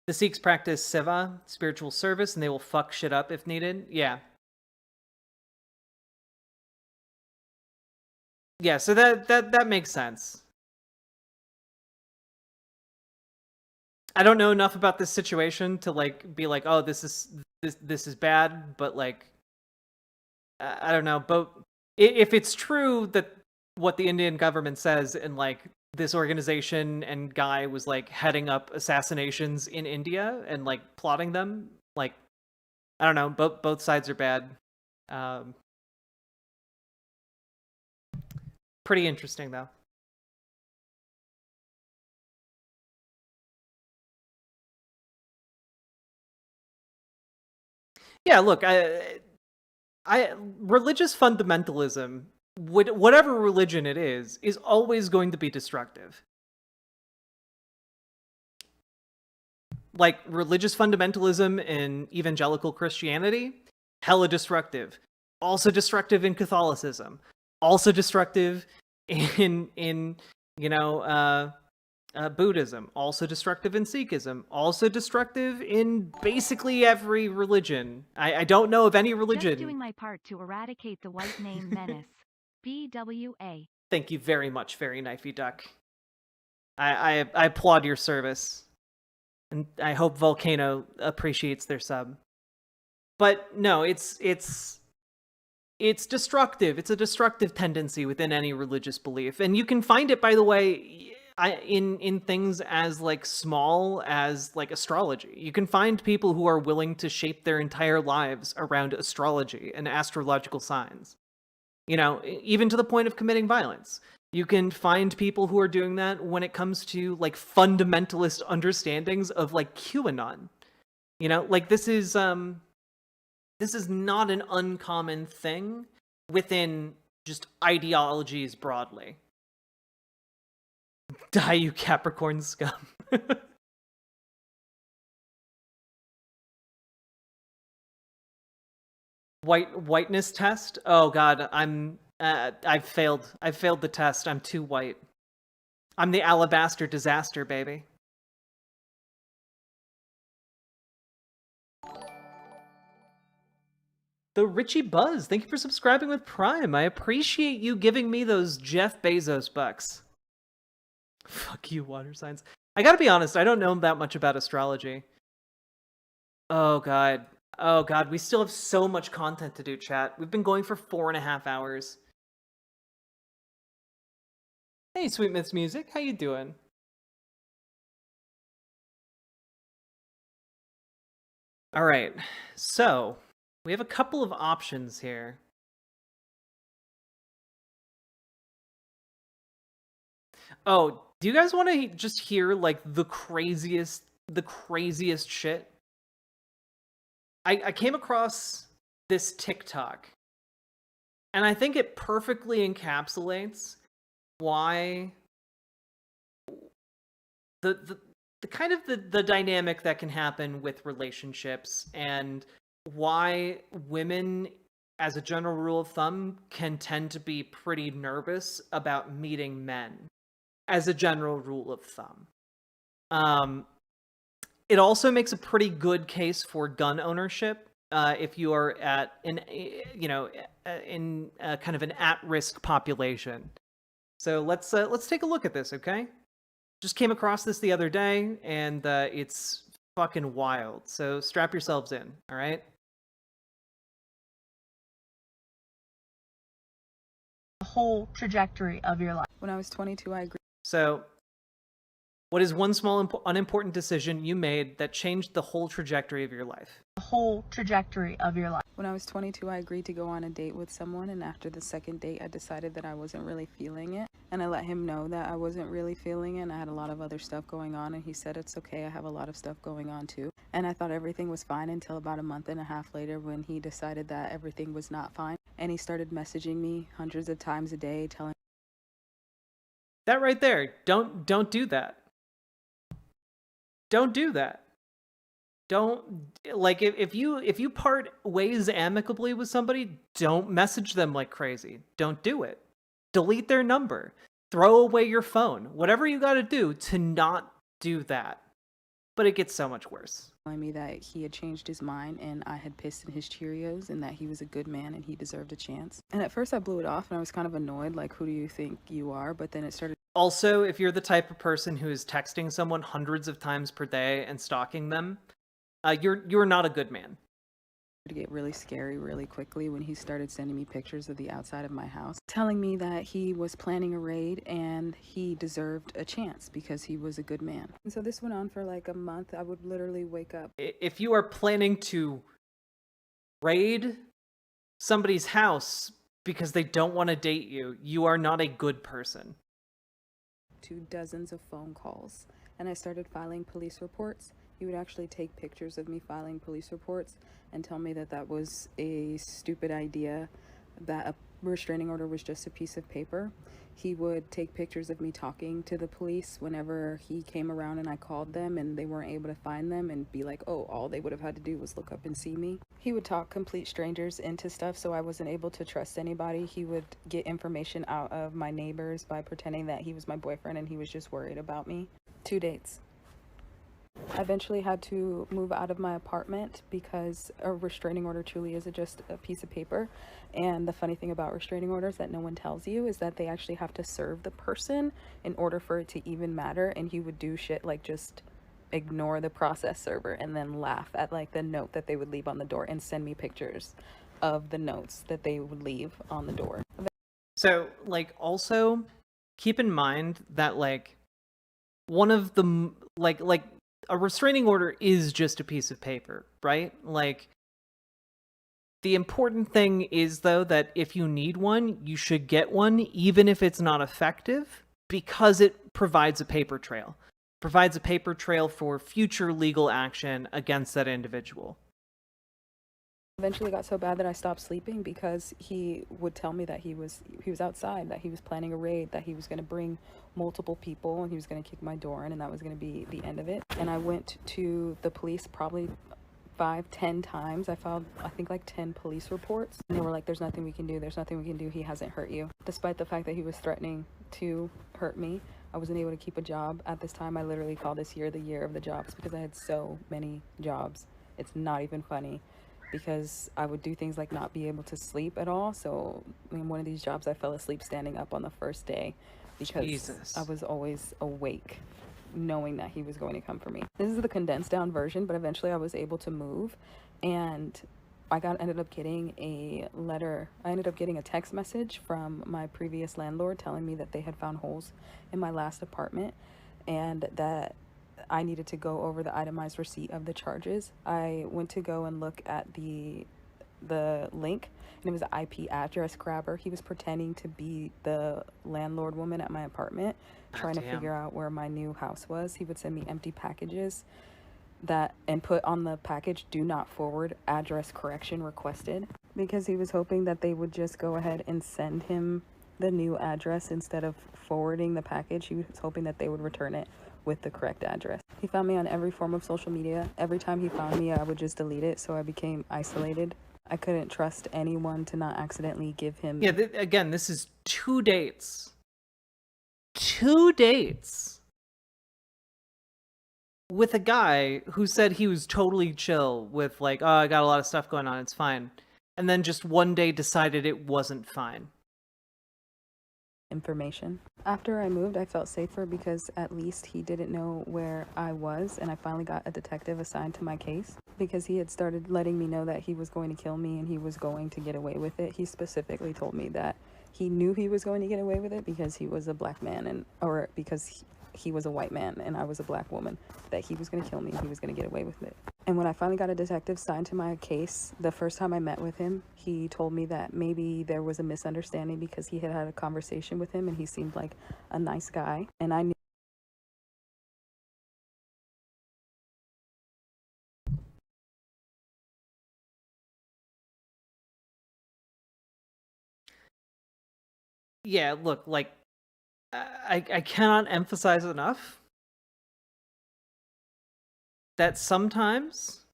The Sikhs practice seva, spiritual service, and they will fuck shit up if needed. Yeah. Yeah, so that makes sense. I don't know enough about this situation to like be like, oh, this is bad, but like, I don't know. But if it's true that what the Indian government says, and like this organization and guy was like heading up assassinations in India and like plotting them, like, I don't know. Both sides are bad. Pretty interesting though. Yeah, look, religious fundamentalism, whatever religion it is always going to be destructive. Like religious fundamentalism in evangelical Christianity, hella destructive. Also destructive in Catholicism. Also destructive in Buddhism, also destructive in Sikhism, also destructive in basically every religion. I don't know of any religion. Just doing my part to eradicate the white name menace. BWA. Thank you very much, Fairy Knifey Duck. I applaud your service. And I hope Volcano appreciates their sub. But no, it's destructive. It's a destructive tendency within any religious belief. And you can find it, by the way, in things as like small as like astrology. You can find people who are willing to shape their entire lives around astrology and astrological signs. You know, even to the point of committing violence. You can find people who are doing that when it comes to like fundamentalist understandings of like QAnon. You know, like this is not an uncommon thing within just ideologies broadly. Die, you Capricorn scum. Whiteness test? Oh god, I've failed the test. I'm too white. I'm the alabaster disaster, baby. The Richie Buzz, thank you for subscribing with Prime. I appreciate you giving me those Jeff Bezos bucks. Fuck you, water signs. I gotta be honest, I don't know that much about astrology. Oh god. Oh god, we still have so much content to do, chat. We've been going for 4.5 hours. Hey, Sweet Myths Music, how you doing? Alright, so we have a couple of options here. Oh, do you guys want to just hear like the craziest shit? I came across this TikTok, and I think it perfectly encapsulates why the kind of the dynamic that can happen with relationships, and why women, as a general rule of thumb, can tend to be pretty nervous about meeting men, as a general rule of thumb. It also makes a pretty good case for gun ownership if you are at in kind of an at-risk population. So let's take a look at this, okay? Just came across this the other day, and it's fucking wild. So strap yourselves in, all right? The whole trajectory of your life. When I was 22, I agreed. So, what is one small unimportant decision you made that changed the whole trajectory of your life? The whole trajectory of your life. When I was 22, I agreed to go on a date with someone, and after the second date, I decided that I wasn't really feeling it. And I let him know that I wasn't really feeling it, and I had a lot of other stuff going on, and he said, it's okay, I have a lot of stuff going on too. And I thought everything was fine until about a month and a half later when he decided that everything was not fine. And he started messaging me hundreds of times a day, telling that right there, don't do that. Don't do that. Don't, like, if you part ways amicably with somebody, don't message them like crazy. Don't do it. Delete their number. Throw away your phone. Whatever you got to do to not do that. But it gets so much worse. Telling me that he had changed his mind and I had pissed in his Cheerios and that he was a good man and he deserved a chance. And at first I blew it off and I was kind of annoyed, like, who do you think you are? But then it started. Also, if you're the type of person who is texting someone hundreds of times per day and stalking them, you're not a good man. To get really scary really quickly when he started sending me pictures of the outside of my house, telling me that he was planning a raid and he deserved a chance because he was a good man. And so this went on for like a month. I would literally wake up. If you are planning to raid somebody's house because they don't want to date you, you are not a good person. To dozens of phone calls, and I started filing police reports. He would actually take pictures of me filing police reports and tell me that that was a stupid idea, that a restraining order was just a piece of paper. He would take pictures of me talking to the police whenever he came around and I called them and they weren't able to find them, and be like, oh, all they would have had to do was look up and see me. He would talk complete strangers into stuff, so I wasn't able to trust anybody. He would get information out of my neighbors by pretending that he was my boyfriend and he was just worried about me. 2 dates. I eventually had to move out of my apartment because a restraining order truly is just a piece of paper. And the funny thing about restraining orders that no one tells you is that they actually have to serve the person in order for it to even matter. And he would do shit like just ignore the process server and then laugh at like the note that they would leave on the door and send me pictures of the notes that they would leave on the door. So, like, also keep in mind that, like, one of the, like a restraining order is just a piece of paper, right? Like, the important thing is, though, that if you need one, you should get one, even if it's not effective, because it provides a paper trail. Provides a paper trail for future legal action against that individual. Eventually got so bad that I stopped sleeping because he would tell me that he was outside, that he was planning a raid, that he was going to bring multiple people and he was going to kick my door in, and that was going to be the end of it. And I went to the police probably 5-10 times. I filed, I think, like 10 police reports, and they were like, there's nothing we can do, there's nothing we can do, he hasn't hurt you. Despite the fact that he was threatening to hurt me, I wasn't able to keep a job at this time. I literally call this year the year of the jobs because I had so many jobs. It's not even funny, because I would do things like not be able to sleep at all. So in one of these jobs, I fell asleep standing up on the first day because Jesus. I was always awake knowing that he was going to come for me. This is the condensed down version, but eventually I was able to move, and I ended up getting a letter. I ended up getting a text message from my previous landlord telling me that they had found holes in my last apartment and that I needed to go over the itemized receipt of the charges. I went to go and look at the link, and it was an IP address grabber. He was pretending to be the landlord woman at my apartment, trying to figure out where my new house was. He would send me empty packages and put on the package, do not forward, address correction requested, because he was hoping that they would just go ahead and send him the new address instead of forwarding the package. He was hoping that they would return it with the correct address. He found me on every form of social media. Every time he found me, I would just delete it, so I became isolated. I couldn't trust anyone to not accidentally give him... Yeah, again, this is 2 dates. 2 dates with a guy who said he was totally chill with like, oh, I got a lot of stuff going on, it's fine. And then just one day decided it wasn't fine. Information. After I moved, I felt safer because at least he didn't know where I was, and I finally got a detective assigned to my case because he had started letting me know that he was going to kill me and he was going to get away with it. He specifically told me that he knew he was going to get away with it because he was a black man or because he was a white man and I was a black woman, that he was going to kill me and he was going to get away with it. And when I finally got a detective signed to my case, the first time I met with him, he told me that maybe there was a misunderstanding because he had had a conversation with him and he seemed like a nice guy. And I knew. Yeah, look, like, I cannot emphasize enough that sometimes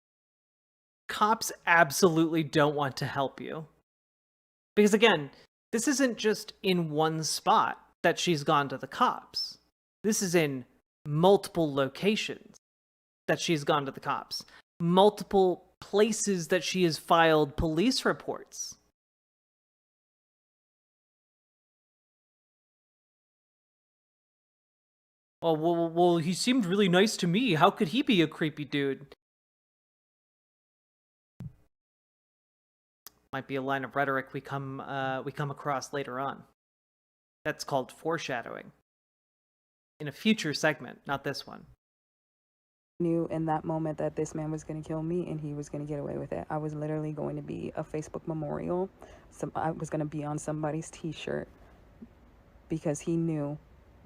cops absolutely don't want to help you. Because again, this isn't just in one spot that she's gone to the cops. This is in multiple locations that she's gone to the cops. Multiple places that she has filed police reports. Oh, well, he seemed really nice to me. How could he be a creepy dude? Might be a line of rhetoric we come across later on. That's called foreshadowing. In a future segment, not this one. Knew in that moment that this man was going to kill me and he was going to get away with it. I was literally going to be a Facebook memorial. I was going to be on somebody's t-shirt because he knew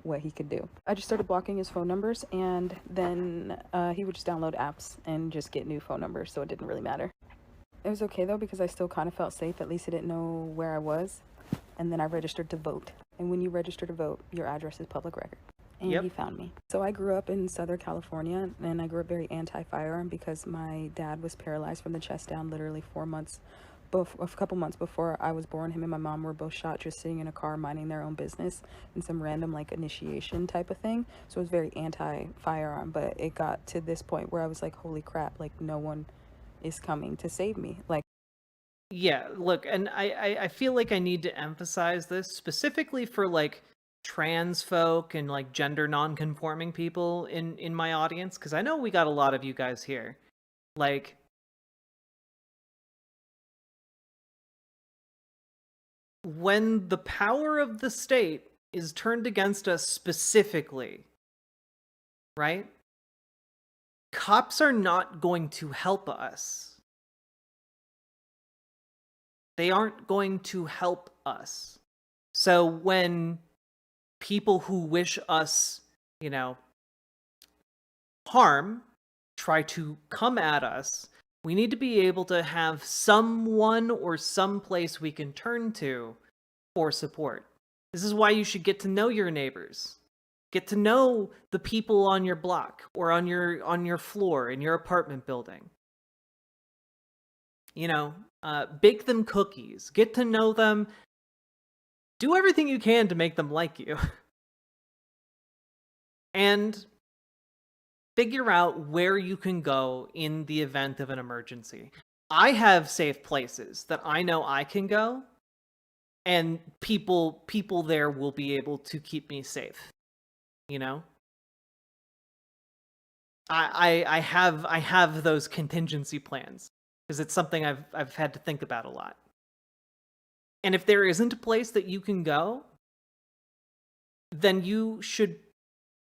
what he could do. I just started blocking his phone numbers, and then he would just download apps and just get new phone numbers, so it didn't really matter. It was okay though because I still kind of felt safe. At least he didn't know where I was. And then I registered to vote. And when you register to vote, your address is public record. And he found me. So I grew up in Southern California, and I grew up very anti-firearm because my dad was paralyzed from the chest down literally 4 months, a couple months before I was born. Him and my mom were both shot just sitting in a car minding their own business in some random like initiation type of thing. So it was very anti-firearm, but it got to this point where I was like, holy crap, like no one is coming to save me. Like, yeah, look, and I feel like I need to emphasize this specifically for like trans folk and like gender non-conforming people in my audience, because I know we got a lot of you guys here. Like, when the power of the state is turned against us specifically, right? Cops are not going to help us. They aren't going to help us. So when people who wish us, harm try to come at us, we need to be able to have someone or some place we can turn to for support. This is why you should get to know your neighbors. Get to know the people on your block or on your floor in your apartment building. Bake them cookies. Get to know them. Do everything you can to make them like you. And figure out where you can go in the event of an emergency. I have safe places that I know I can go, and people there will be able to keep me safe. I have those contingency plans because it's something I've had to think about a lot. And if there isn't a place that you can go, then you should,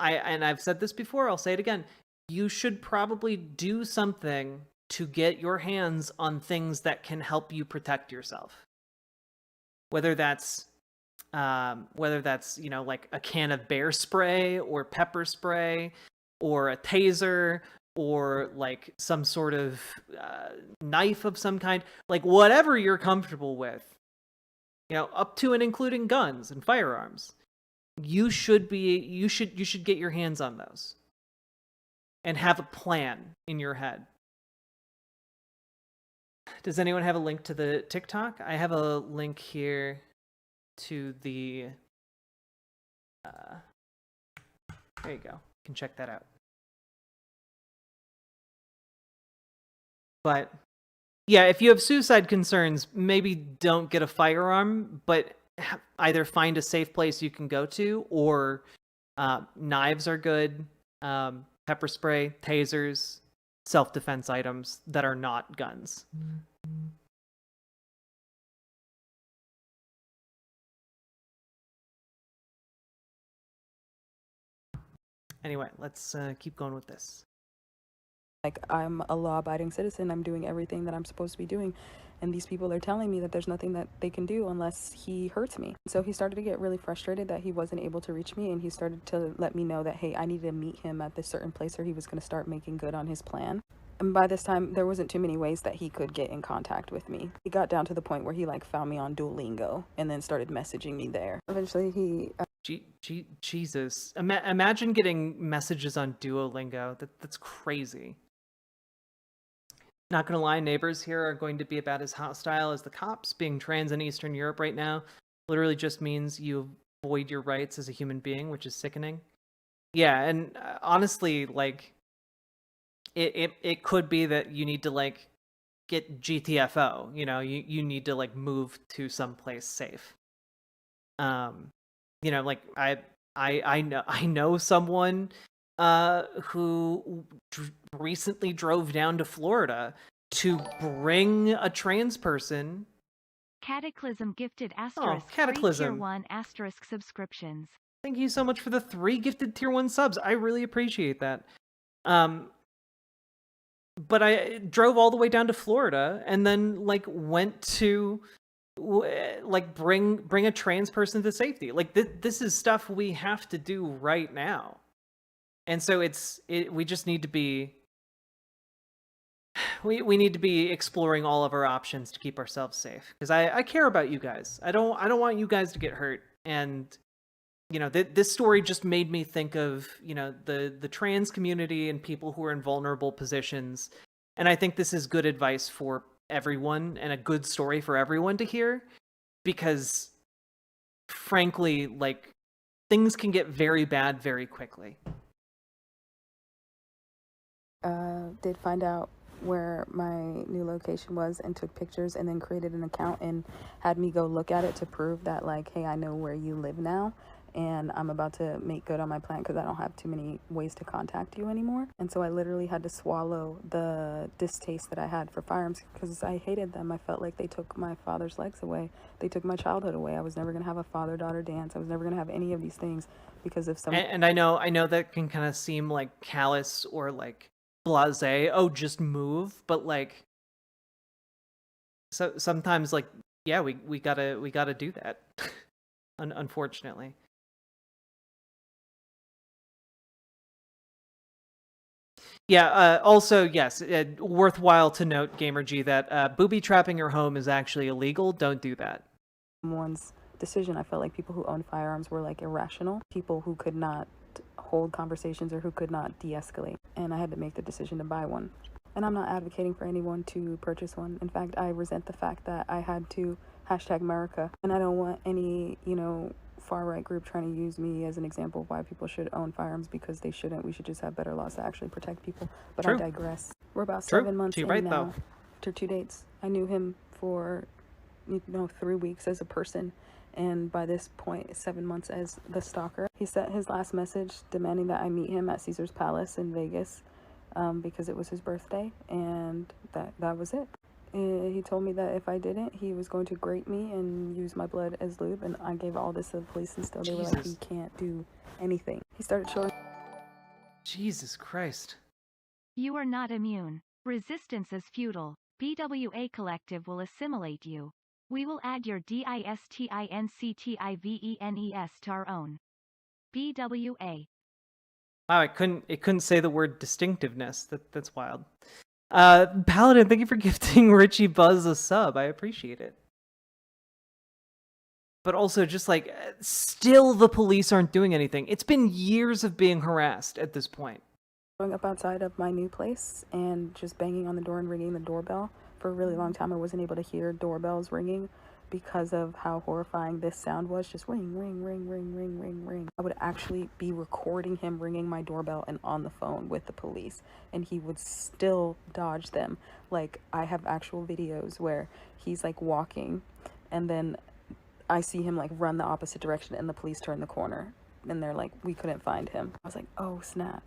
and I've said this before, I'll say it again, you should probably do something to get your hands on things that can help you protect yourself. Whether that's like a can of bear spray or pepper spray or a taser or like some sort of knife of some kind, like whatever you're comfortable with, up to and including guns and firearms. You should get your hands on those and have a plan in your head. Does anyone have a link to the TikTok? I have a link here to the there you go. You can check that out. But yeah, if you have suicide concerns, maybe don't get a firearm, but either find a safe place you can go to, or knives are good, pepper spray, tasers, self-defense items that are not guns. Anyway, let's keep going with this. Like, I'm a law-abiding citizen. I'm doing everything that I'm supposed to be doing. And these people are telling me that there's nothing that they can do unless he hurts me. So he started to get really frustrated that he wasn't able to reach me. And he started to let me know that, hey, I need to meet him at this certain place, or he was going to start making good on his plan. And by this time, there wasn't too many ways that he could get in contact with me. He got down to the point where he found me on Duolingo and then started messaging me there. Eventually, he... Jesus. Imagine getting messages on Duolingo. That's crazy. Not gonna lie, neighbors here are going to be about as hostile as the cops. Being trans in Eastern Europe right now literally just means you void your rights as a human being, which is sickening. Yeah, and honestly, it could be that you need to get GTFO. You need to move to someplace safe. I know someone who recently drove down to Florida to bring a trans person. Cataclysm gifted asterisk Cataclysm. Tier 1 asterisk subscriptions. Thank you so much for the 3 gifted Tier 1 subs. I really appreciate that. But I drove all the way down to Florida and then went to bring a trans person to safety. This is stuff we have to do right now. And so we just need to be we need to be exploring all of our options to keep ourselves safe, because I care about you guys. I don't want you guys to get hurt. And this story just made me think of the trans community and people who are in vulnerable positions. And I think this is good advice for everyone and a good story for everyone to hear, because frankly, things can get very bad very quickly. Did find out where my new location was and took pictures, and then created an account and had me go look at it to prove that hey, I know where you live now, and I'm about to make good on my plan because I don't have too many ways to contact you anymore. And so I literally had to swallow the distaste that I had for firearms, because I hated them. I felt like they took my father's legs away. They took my childhood away. I was never going to have a father-daughter dance. I was never going to have any of these things because of some... And I know that can kind of seem callous or blasé. Oh, just move. But so sometimes yeah, we gotta do that. Unfortunately. Yeah, also, yes, worthwhile to note, GamerG, that booby trapping your home is actually illegal. Don't do that. Someone's decision. I felt like people who owned firearms were irrational, people who could not hold conversations or who could not de-escalate, and I had to make the decision to buy one. And I'm not advocating for anyone to purchase one. In fact, I resent the fact that I had to #America, and I don't want any far-right group trying to use me as an example of why people should own firearms, because they shouldn't. We should just have better laws to actually protect people. But True. I digress. We're about True. 7 months You're in right, now. though. After 2 dates, I knew him for 3 weeks as a person, and by this point 7 months as the stalker. He sent his last message demanding that I meet him at Caesar's Palace in Vegas, because it was his birthday, and that was it. He told me that if I didn't, he was going to grape me and use my blood as lube, and I gave all this to the police, and still they were like, he can't do anything. He started showing... Jesus Christ. You are not immune. Resistance is futile. BWA Collective will assimilate you. We will add your DISTINCTIVENES to our own. BWA. Wow, it couldn't say the word distinctiveness. That's wild. Paladin, thank you for gifting Richie Buzz a sub. I appreciate it. But also, just still the police aren't doing anything. It's been years of being harassed at this point. Going up outside of my new place and just banging on the door and ringing the doorbell. For a really long time, I wasn't able to hear doorbells ringing because of how horrifying this sound was, just ring, ring, ring, ring, ring, ring, ring. I would actually be recording him ringing my doorbell and on the phone with the police, and he would still dodge them. Like, I have actual videos where he's like walking, and then I see him like run the opposite direction, and the police turn the corner, and they're like, we couldn't find him. I was like, oh snap.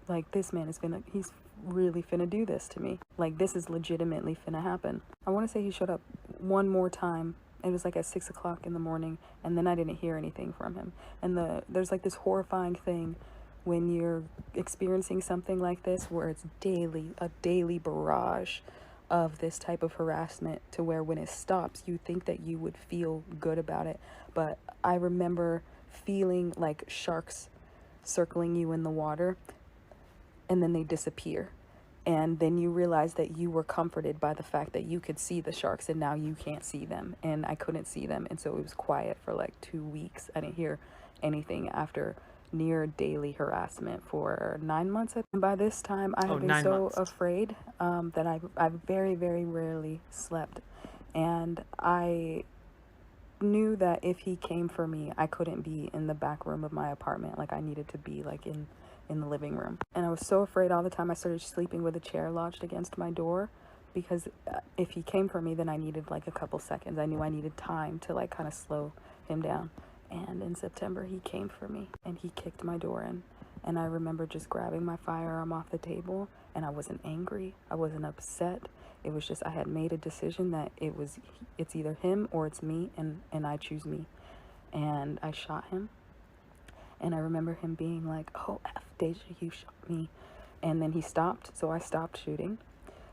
Like, this man is he's really finna do this to me. Like, this is legitimately finna happen. I want to say he showed up one more time. It was like at 6 o'clock in the morning, and then I didn't hear anything from him. And there's like this horrifying thing when you're experiencing something like this, where it's a daily barrage of this type of harassment, to where when it stops, you think that you would feel good about it. But I remember feeling like sharks circling you in the water, and then they disappear. And then you realize that you were comforted by the fact that you could see the sharks, and now you can't see them. And I couldn't see them. And so it was quiet for like 2 weeks. I didn't hear anything after near daily harassment for 9 months. And by this time, I had been so afraid that I very, very rarely slept. And I knew that if he came for me, I couldn't be in the back room of my apartment. Like, I needed to be like in the living room. And I was so afraid all the time. I started sleeping with a chair lodged against my door, because if he came for me, then I needed like a couple seconds. I knew I needed time to like kind of slow him down. And in September, he came for me, and he kicked my door in. And I remember just grabbing my firearm off the table, and I wasn't angry. I wasn't upset. It was just, I had made a decision that it's either him or it's me, and I choose me. And I shot him. And I remember him being like, oh, F, Deja, you shot me. And then he stopped, so I stopped shooting.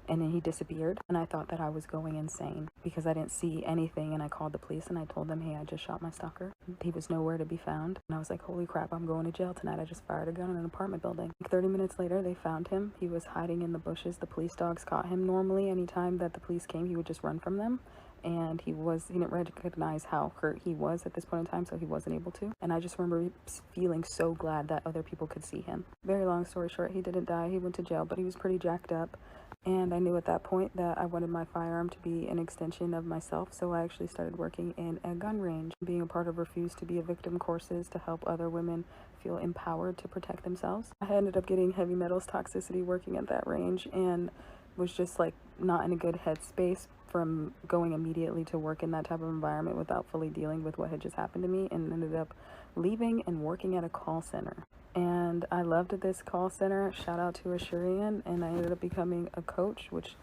And then he disappeared. And I thought that I was going insane because I didn't see anything. And I called the police, and I told them, hey, I just shot my stalker. He was nowhere to be found. And I was like, holy crap, I'm going to jail tonight. I just fired a gun in an apartment building. 30 minutes later, they found him. He was hiding in the bushes. The police dogs caught him. Normally, anytime that the police came, he would just run from them. And he didn't recognize how hurt he was at this point in time, so he wasn't able to. And I just remember feeling so glad that other people could see him. Very long story short, he didn't die. He went to jail, but he was pretty jacked up. And I knew at that point that I wanted my firearm to be an extension of myself, so I actually started working in a gun range, being a part of Refuse to be a Victim courses to help other women feel empowered to protect themselves. I ended up getting heavy metals toxicity working at that range, and was just like not in a good headspace from going immediately to work in that type of environment without fully dealing with what had just happened to me, and ended up leaving and working at a call center. And I loved this call center. Shout out to Ashurian. And I ended up becoming a coach, which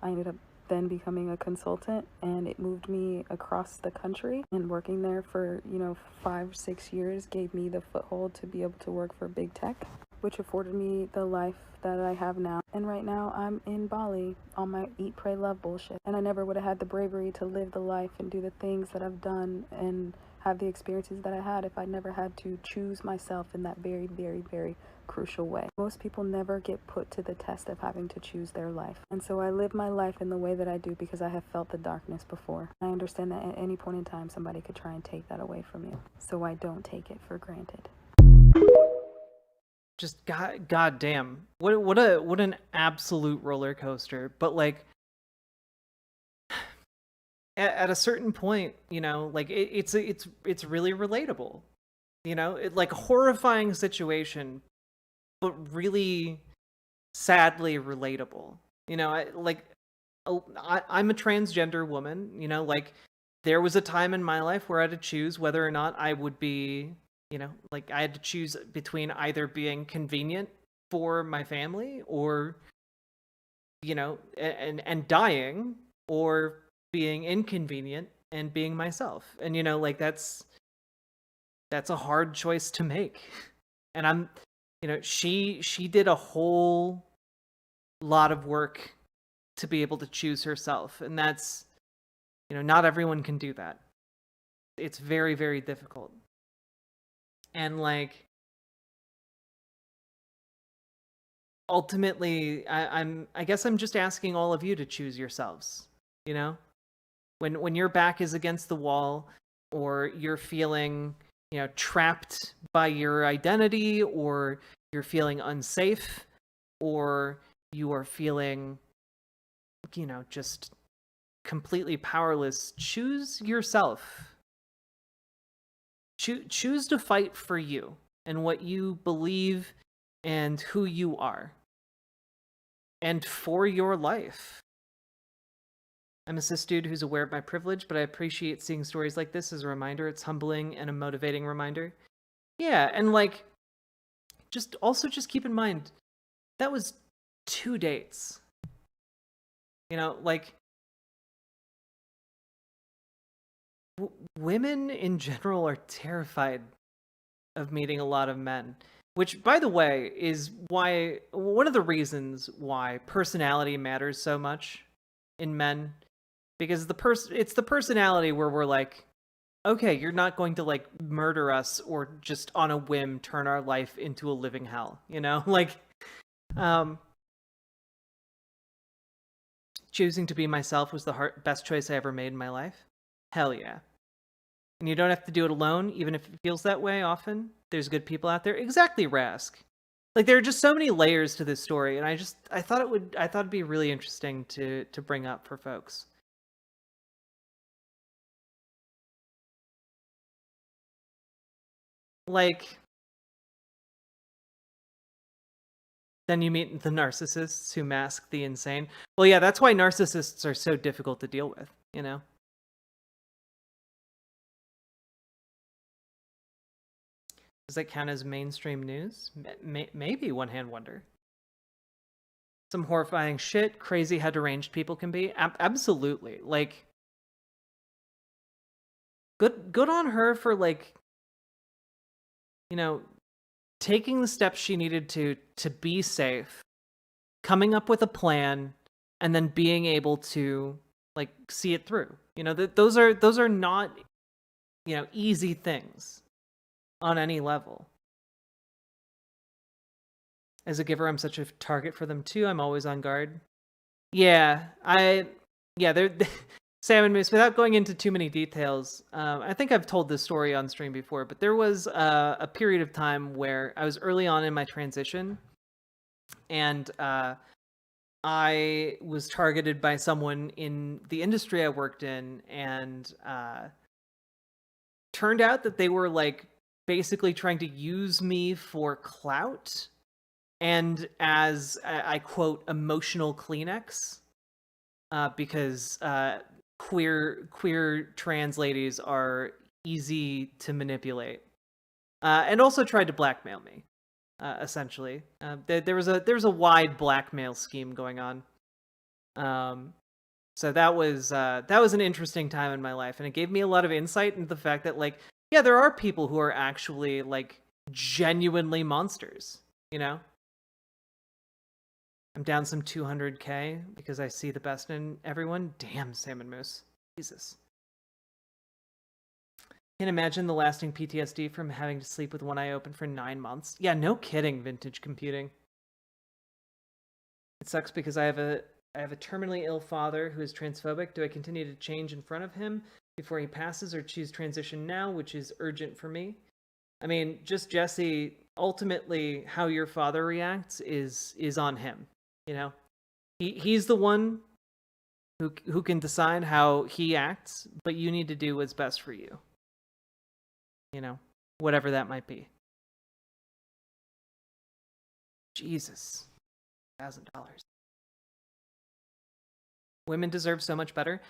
I ended up then becoming a consultant, and it moved me across the country. And working there for 5-6 years gave me the foothold to be able to work for big tech, which afforded me the life that I have now. And right now I'm in Bali on my eat, pray, love bullshit. And I never would have had the bravery to live the life and do the things that I've done and have the experiences that I had if I never had to choose myself in that very, very, very crucial way. Most people never get put to the test of having to choose their life. And so I live my life in the way that I do because I have felt the darkness before. I understand that at any point in time somebody could try and take that away from you. So I don't take it for granted. Just god damn. What an absolute roller coaster. But like at a certain point, like it's really relatable. Like a horrifying situation, but really sadly relatable. I'm a transgender woman, like there was a time in my life where I had to choose whether or not I would be, like I had to choose between either being convenient for my family or, and dying, or being inconvenient and being myself. And, like that's a hard choice to make. And she did a whole lot of work to be able to choose herself. And that's, not everyone can do that. It's very, very difficult. And like, ultimately, I guess I'm just asking all of you to choose yourselves, when your back is against the wall, or you're feeling, trapped by your identity, or you're feeling unsafe, or you are feeling, just completely powerless, choose yourself. Choose to fight for you and what you believe and who you are. And for your life. I'm a cis dude who's aware of my privilege, but I appreciate seeing stories like this as a reminder. It's humbling and a motivating reminder. Yeah, and like, just keep in mind, that was 2 dates. You know, like, women in general are terrified of meeting a lot of men. Which, by the way, is why one of the reasons why personality matters so much in men, because it's the personality where we're like, okay, you're not going to like murder us or just on a whim turn our life into a living hell, you know? Like, choosing to be myself was the best choice I ever made in my life. Hell yeah. And you don't have to do it alone, even if it feels that way often. There's good people out there. Exactly, Rask. Like, there are just so many layers to this story, and I thought it'd be really interesting to bring up for folks. Like, then you meet the narcissists who mask the insane. Well, yeah, that's why narcissists are so difficult to deal with, you know? Does that count as mainstream news? Maybe, one hand wonder. Some horrifying shit, crazy how deranged people can be. Absolutely. Like, good on her for, like, you know, taking the steps she needed to be safe, coming up with a plan, and then being able to, like, see it through. You know, those are not, you know, easy things on any level. As a giver, I'm such a target for them too. I'm always on guard. Yeah, they're Salmon Moose. Without going into too many details, I think I've told this story on stream before, but there was a period of time where I was early on in my transition, and I was targeted by someone in the industry I worked in, and turned out that they were like basically trying to use me for clout and as I quote emotional Kleenex, because queer trans ladies are easy to manipulate, and also tried to blackmail me, essentially. There was a wide blackmail scheme going on. So that was an interesting time in my life, and it gave me a lot of insight into the fact that, like, yeah, there are people who are actually like genuinely monsters, you know? I'm down some 200k because I see the best in everyone. Damn, Salmon Moose. Jesus. Can't imagine the lasting PTSD from having to sleep with one eye open for 9 months. Yeah, no kidding, vintage computing. It sucks because I have a terminally ill father who is transphobic. Do I continue to change in front of him before he passes, or choose transition now, which is urgent for me? I mean, just Jesse, ultimately how your father reacts is on him. You know, he's the one who can decide how he acts, but you need to do what's best for you. You know, whatever that might be. Jesus, $1,000. Women deserve so much better.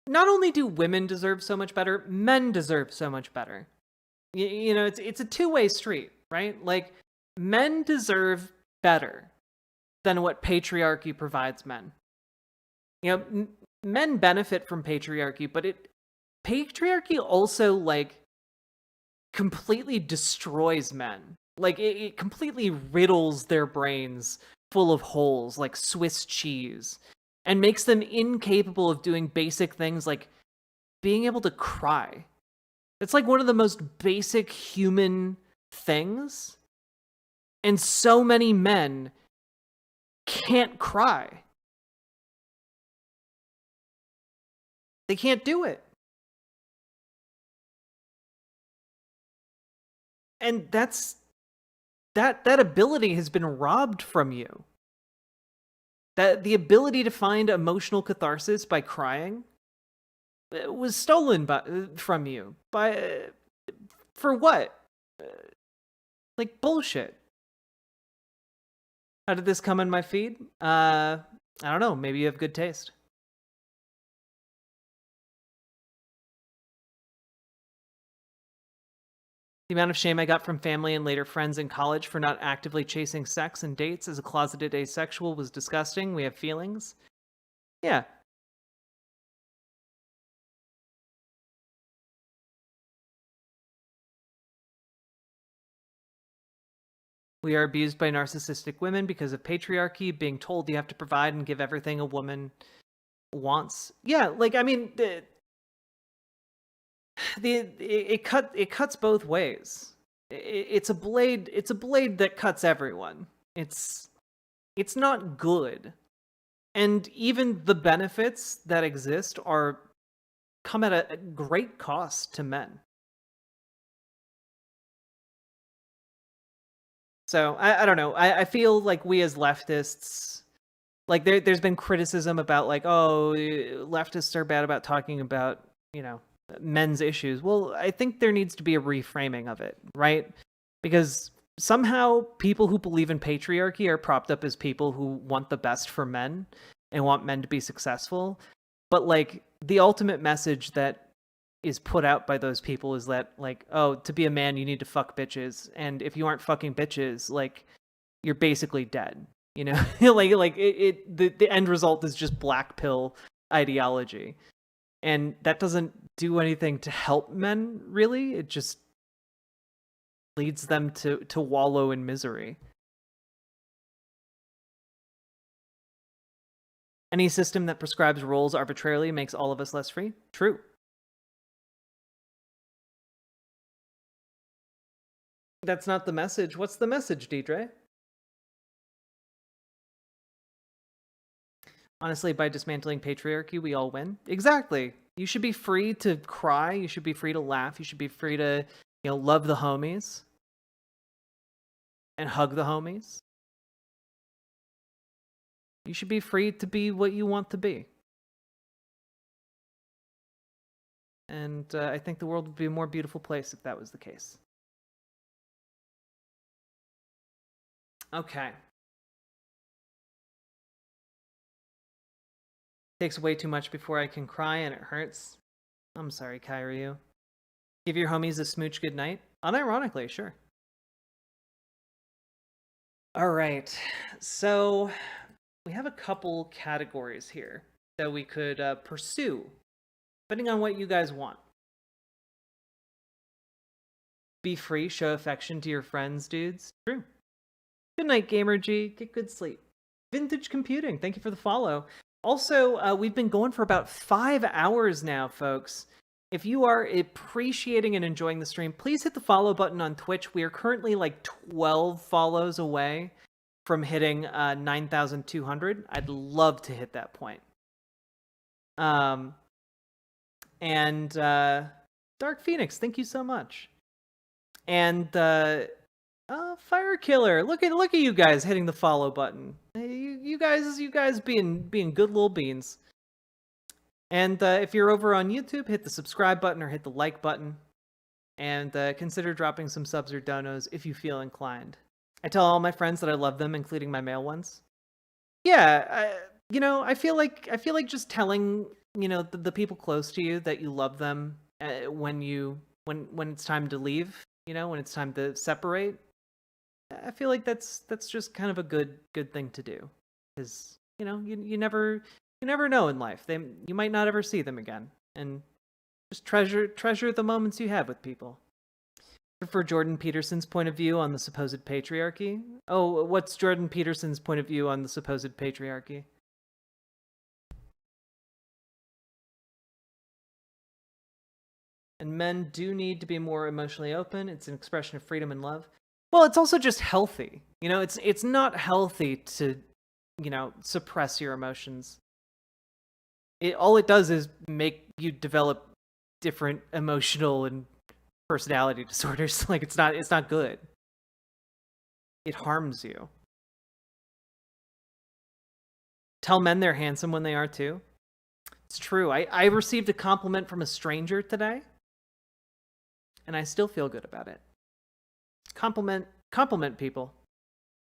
Not only do women deserve so much better, men deserve so much better. You know, it's a two-way street, right? Like, men deserve better than what patriarchy provides men. You know, men benefit from patriarchy, but patriarchy also, like, completely destroys men. Like, it completely riddles their brains full of holes like Swiss cheese, and makes them incapable of doing basic things like being able to cry. It's like one of the most basic human things, and so many men can't cry. They can't do it. And that ability has been robbed from you. That the ability to find emotional catharsis by crying was stolen from you for what? Like bullshit. How did this come in my feed? I don't know. Maybe you have good taste. The amount of shame I got from family and later friends in college for not actively chasing sex and dates as a closeted asexual was disgusting. We have feelings. Yeah. We are abused by narcissistic women because of patriarchy, being told you have to provide and give everything a woman wants. Yeah, like, I mean, it cuts both ways. It's a blade that cuts everyone. It's not good. And even the benefits that exist come at a great cost to men. So I don't know. I feel like we as leftists, like there's been criticism about like, oh, leftists are bad about talking about, men's issues. Well, I think there needs to be a reframing of it, right? Because somehow people who believe in patriarchy are propped up as people who want the best for men and want men to be successful. But like the ultimate message that is put out by those people is that like, oh, to be a man you need to fuck bitches, and if you aren't fucking bitches, like you're basically dead, like the end result is just black pill ideology, and that doesn't do anything to help men, really. It just leads them to wallow in misery. Any system that prescribes roles arbitrarily makes all of us less free. True. That's not the message. What's the message, Deidre? Honestly, by dismantling patriarchy, we all win. Exactly. You should be free to cry. You should be free to laugh. You should be free to, love the homies and hug the homies. You should be free to be what you want to be. And I think the world would be a more beautiful place if that was the case. Okay. Takes way too much before I can cry and it hurts. I'm sorry, Kyryu. Give your homies a smooch goodnight? Unironically, sure. All right. So we have a couple categories here that we could pursue, depending on what you guys want. Be free, show affection to your friends, dudes. True. Good night, Gamer G. Get good sleep. Vintage Computing, thank you for the follow. Also, we've been going for about 5 hours now, folks. If you are appreciating and enjoying the stream, please hit the follow button on Twitch. We are currently like 12 follows away from hitting 9,200. I'd love to hit that point. And Dark Phoenix, thank you so much. And Fire Killer, look at you guys hitting the follow button. You guys being good little beans. And if you're over on YouTube, hit the subscribe button or hit the like button, and consider dropping some subs or donos if you feel inclined. I tell all my friends that I love them, including my male ones. Yeah, I feel like just telling the people close to you that you love them when it's time to leave, when it's time to separate. I feel like that's just kind of a good thing to do, because you never know in life. You might not ever see them again, and just treasure the moments you have with people. For Jordan Peterson's point of view on the supposed patriarchy. Oh, what's Jordan Peterson's point of view on the supposed patriarchy? And men do need to be more emotionally open. It's an expression of freedom and love. Well, it's also just healthy. It's not healthy to, suppress your emotions. All it does is make you develop different emotional and personality disorders. Like it's not good. It harms you. Tell men they're handsome when they are too. It's true. I received a compliment from a stranger today, and I still feel good about it. Compliment people,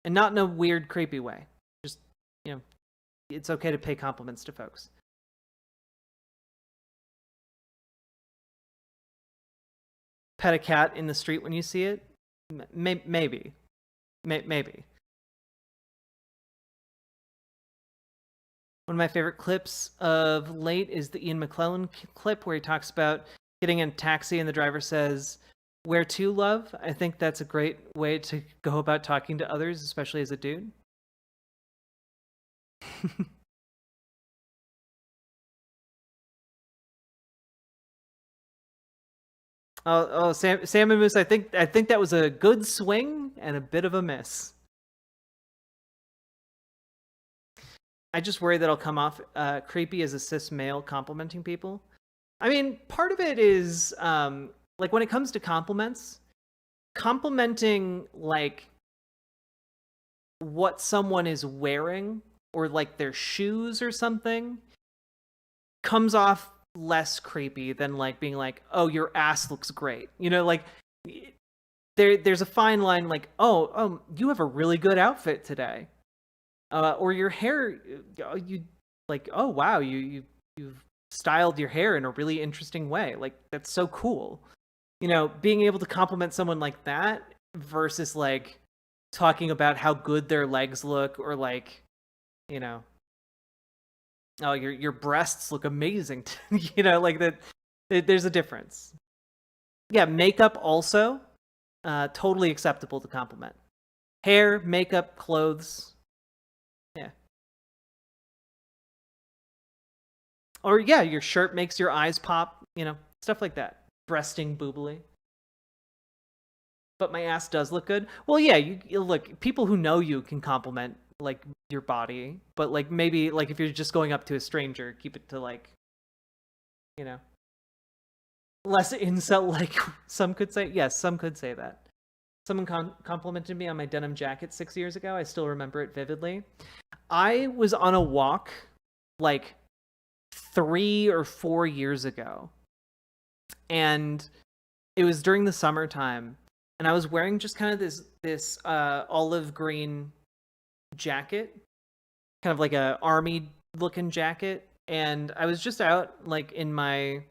and not in a weird, creepy way. Just, you know, it's okay to pay compliments to folks. Pet a cat in the street when you see it? Maybe. Maybe. One of my favorite clips of late is the Ian McClellan clip where he talks about getting in a taxi and the driver says, "Where to, love?" I think that's a great way to go about talking to others, especially as a dude. Sam and Moose, I think that was a good swing and a bit of a miss. I just worry that I'll come off creepy as a cis male complimenting people. I mean, part of it is like when it comes to compliments, complimenting like what someone is wearing or like their shoes or something comes off less creepy than like being like, "Oh, your ass looks great." You know, like there's a fine line like, "Oh, you have a really good outfit today." Or your hair, you like, "Oh, wow, you've styled your hair in a really interesting way." Like, that's so cool. You know, being able to compliment someone like that versus like talking about how good their legs look or like, you know, "Oh, your breasts look amazing." You know, like that. There's a difference. Yeah, makeup also totally acceptable to compliment. Hair, makeup, clothes. Yeah. Or yeah, your shirt makes your eyes pop, you know, stuff like that. Breasting boobily. But my ass does look good. Well, yeah, you look, people who know you can compliment like your body, but like maybe like if you're just going up to a stranger, keep it to like, you know, less incel like some could say. Yes, some could say that. Someone complimented me on my denim jacket 6 years ago. I still remember it vividly. I was on a walk like 3 or 4 years ago, and it was during the summertime, and I was wearing just kind of this olive green jacket, kind of like a army looking jacket, and I was just out like in my,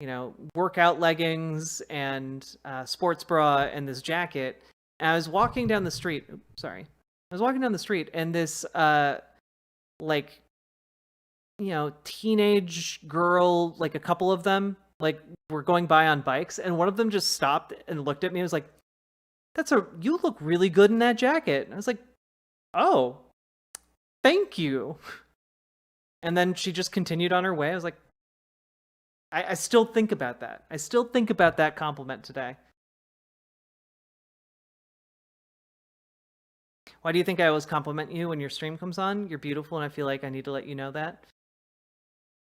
you know, workout leggings and sports bra and this jacket, and I was walking down the street. I was walking down the street, and this like, you know, teenage girl, like a couple of them, like were going by on bikes, and one of them just stopped and looked at me and was like, "You look really good in that jacket." And I was like, "Oh, thank you." And then she just continued on her way. I was like, I still think about that. I still think about that compliment today. Why do you think I always compliment you when your stream comes on? You're beautiful, and I feel like I need to let you know that.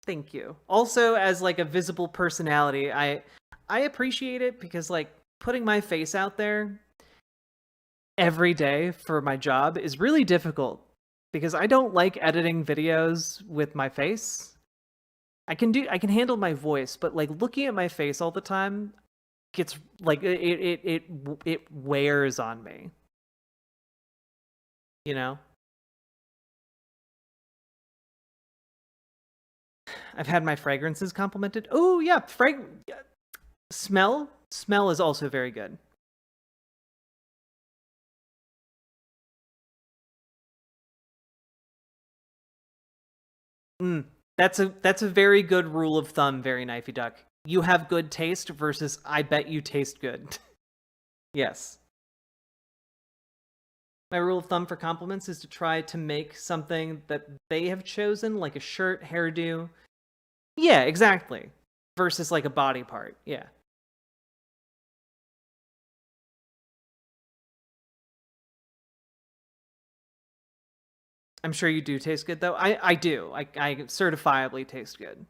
Thank you. Also, as like a visible personality, I appreciate it because like putting my face out there every day for my job is really difficult because I don't like editing videos with my face. I can handle my voice, but like looking at my face all the time gets like it wears on me. You know? I've had my fragrances complimented. Oh yeah, smell is also very good. That's a very good rule of thumb, Very Knifey Duck. You have good taste versus I bet you taste good. Yes. My rule of thumb for compliments is to try to make something that they have chosen, like a shirt, hairdo. Yeah, exactly. Versus like a body part. Yeah. I'm sure you do taste good, though. I do. I certifiably taste good.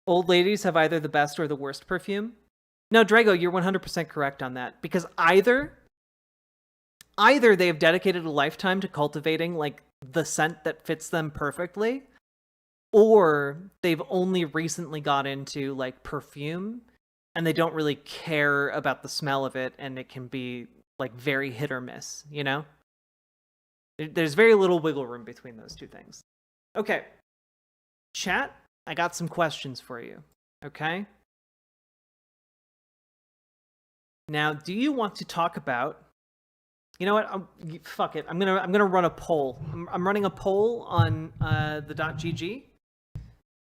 Old ladies have either the best or the worst perfume. No, Drago, you're 100% correct on that. Because either either they have dedicated a lifetime to cultivating like the scent that fits them perfectly, or they've only recently got into like perfume and they don't really care about the smell of it, and it can be like very hit or miss, you know? There's very little wiggle room between those two things. Okay. Chat, I got some questions for you. Okay? Now, do you want to talk about... You know what? Fuck it. I'm gonna run a poll. I'm running a poll on the .gg.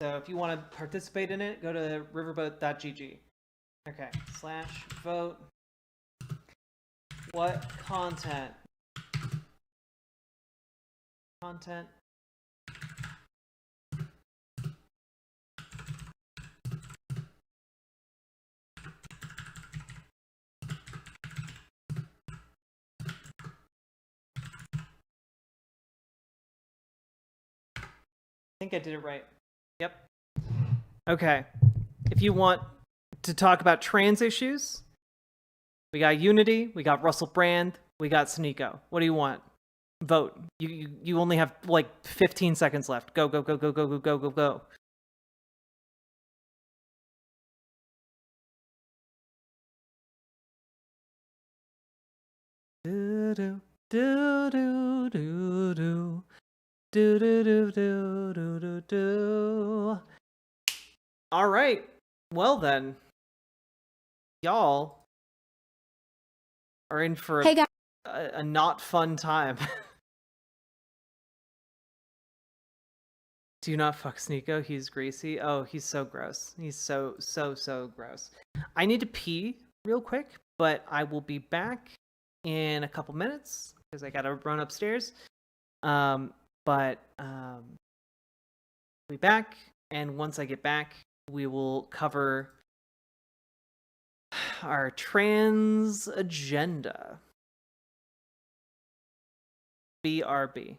So if you want to participate in it, go to riverboat.gg. Okay. /vote. What content? Content. I think I did it right. Yep. Okay. If you want to talk about trans issues, we got Unity, we got Russell Brand, we got Sneeko. What do you want? Vote. You only have like 15 seconds left. Go, go, go, go, go, go, go, go, go. Do do do do do do. Do do do do do do do. All right. Well then, y'all are in for a not fun time. Do not fuck Sneeko. He's greasy. Oh, he's so gross. He's so gross. I need to pee real quick, but I will be back in a couple minutes because I gotta run upstairs. But I'll be back, and once I get back, we will cover our trans agenda. BRB.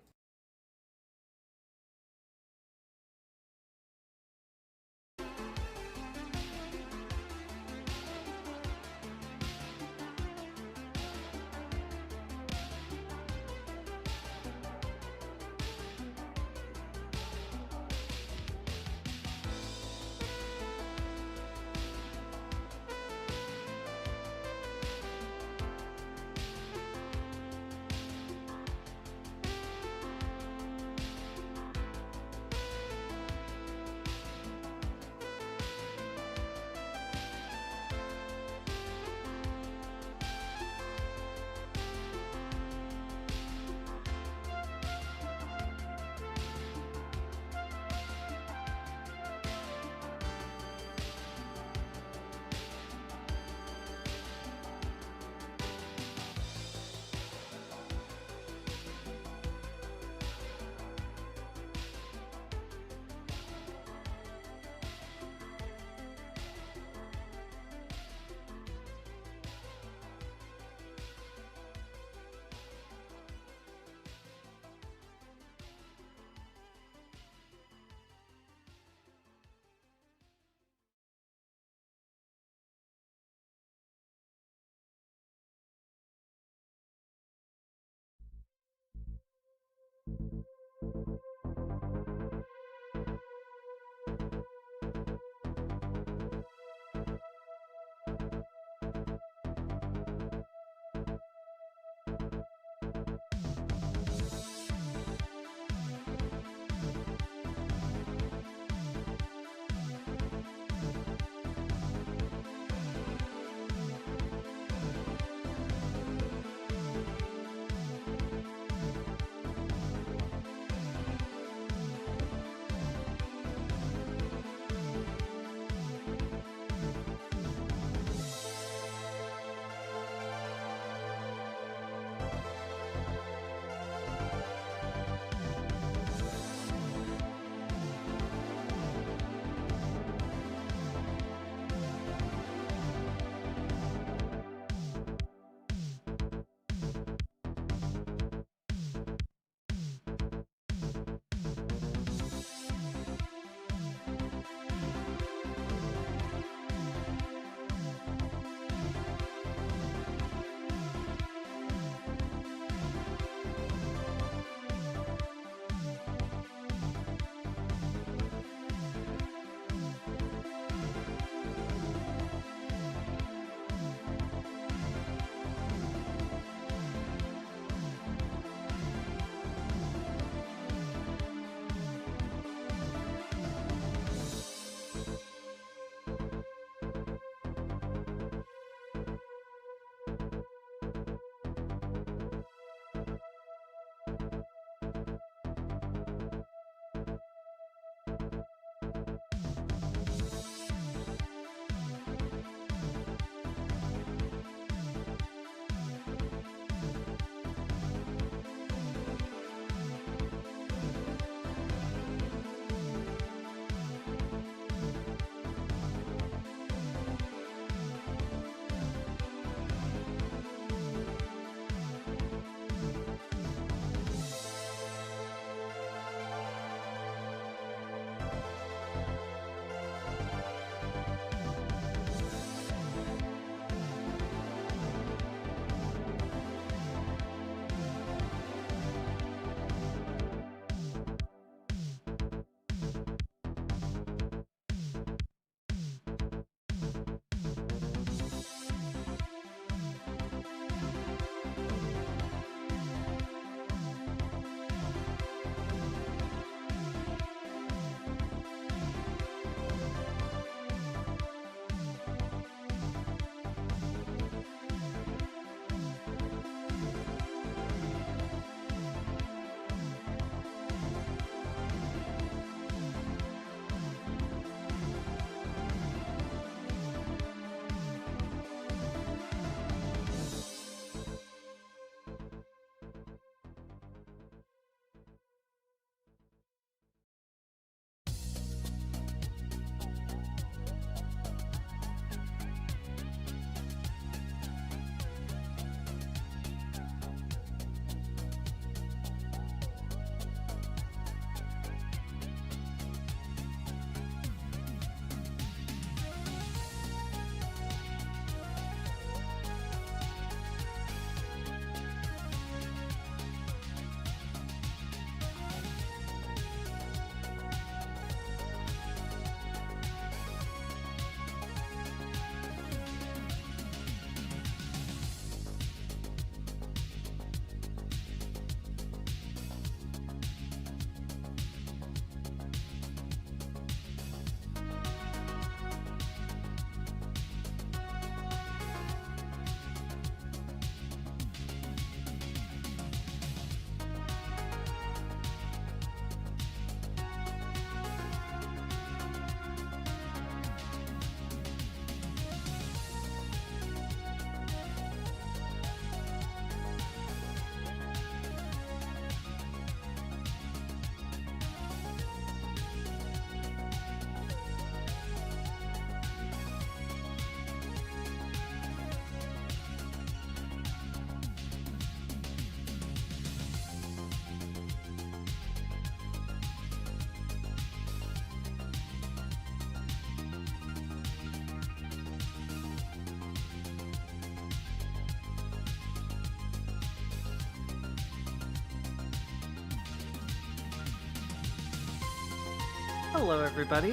Hello, everybody.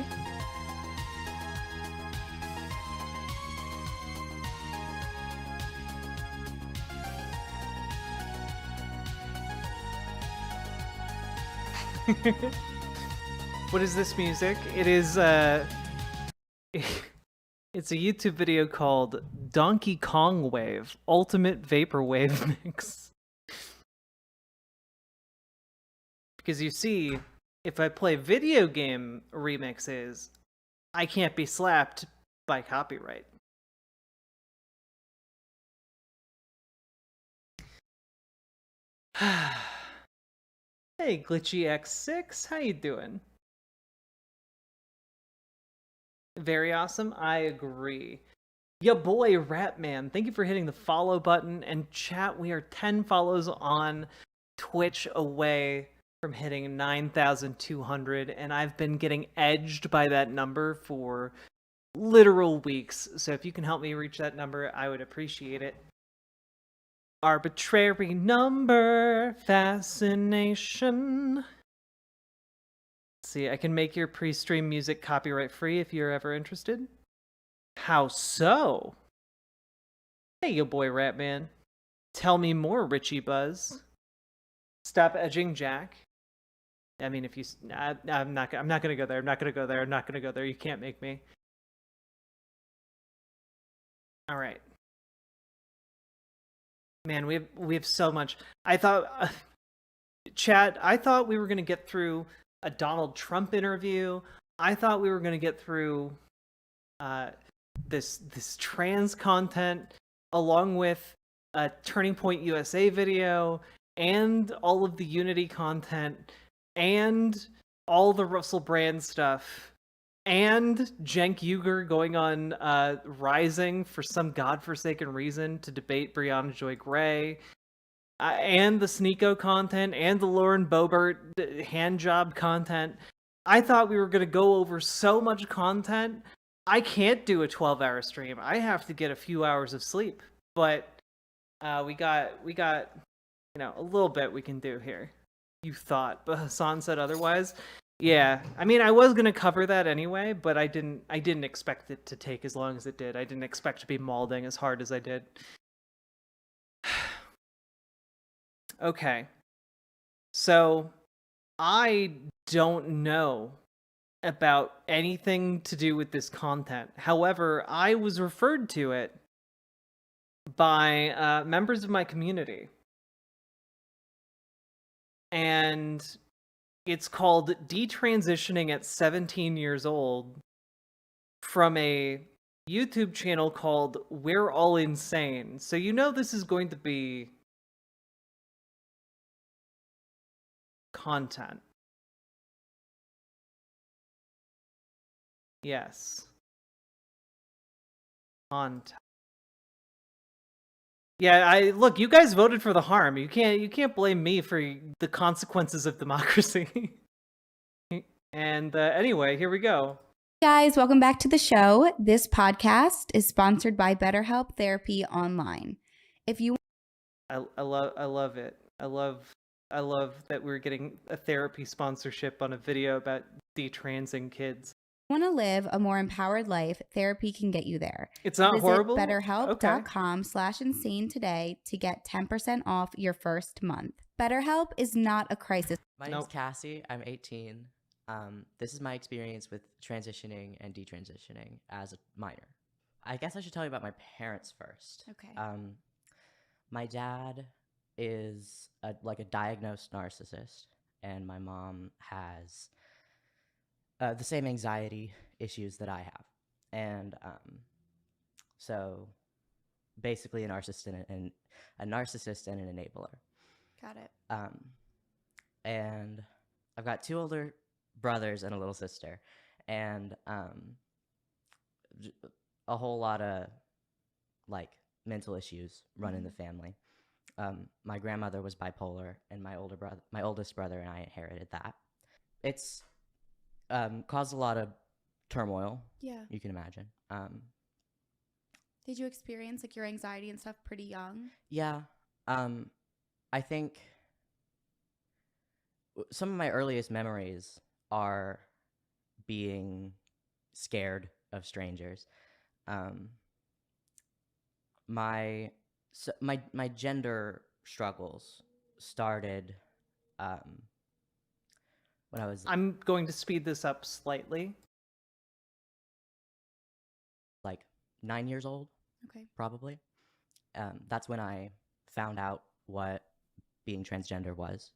What is this music? It is, it's a YouTube video called Donkey Kong Wave Ultimate Vaporwave Mix. Because you see, if I play video game remixes, I can't be slapped by copyright. Hey, Glitchy X6, how you doing? Very awesome, I agree. Ya boy, Ratman, thank you for hitting the follow button. And chat, we are 10 follows on Twitch away from hitting 9,200, and I've been getting edged by that number for literal weeks. So if you can help me reach that number, I would appreciate it. Arbitrary number fascination. Let's see, I can make your pre-stream music copyright free if you're ever interested. How so? Hey, yo boy Ratman. Tell me more, Richie Buzz. Stop edging Jack. I mean, if you, I'm not gonna go there. I'm not gonna go there. I'm not gonna go there. You can't make me. All right. Man, we have so much. I thought, chat. I thought we were gonna get through a Donald Trump interview. I thought we were gonna get through this trans content, along with a Turning Point USA video, and all of the Unity content, and all the Russell Brand stuff, and Cenk Uygur going on Rising for some godforsaken reason to debate Brianna Joy Gray, and the Sneeko content, and the Lauren Boebert handjob content. I thought we were going to go over so much content. I can't do a 12-hour stream. I have to get a few hours of sleep. But we got you know, a little bit we can do here. You thought, but Hassan said otherwise. Yeah, I mean, I was gonna cover that anyway, but I didn't expect it to take as long as it did. I didn't expect to be mauling as hard as I did. Okay, so I don't know about anything to do with this content. However, I was referred to it by members of my community. And it's called Detransitioning at 17 Years Old, from a YouTube channel called We're All Insane. So you know this is going to be content. Yes. Content. Yeah, look, you guys voted for the harm. You can't blame me for the consequences of democracy. And anyway, here we go. Guys, welcome back to the show. This podcast is sponsored by BetterHelp Therapy Online. If you I love it. I love that we're getting a therapy sponsorship on a video about detransing kids. want to live a more empowered life, therapy can get you there. It's not horrible? BetterHelp.com/insane today to get 10% off your first month. BetterHelp is not a crisis. My name's Cassie. I'm 18. This is my experience with transitioning and detransitioning as a minor. I guess I should tell you about my parents first. Okay. My dad is a diagnosed narcissist, and my mom has the same anxiety issues that I have. And so basically a narcissist and an enabler. Got it. And I've got 2 older brothers and a little sister, and a whole lot of mental issues run in the family. My grandmother was bipolar, and my oldest brother and I inherited that. It's caused a lot of turmoil. Yeah. You can imagine. Did you experience your anxiety and stuff pretty young? Yeah. I think some of my earliest memories are being scared of strangers. My gender struggles started when I was I'm going to speed this up slightly. like 9 years old. Okay. Probably. That's when I found out what being transgender was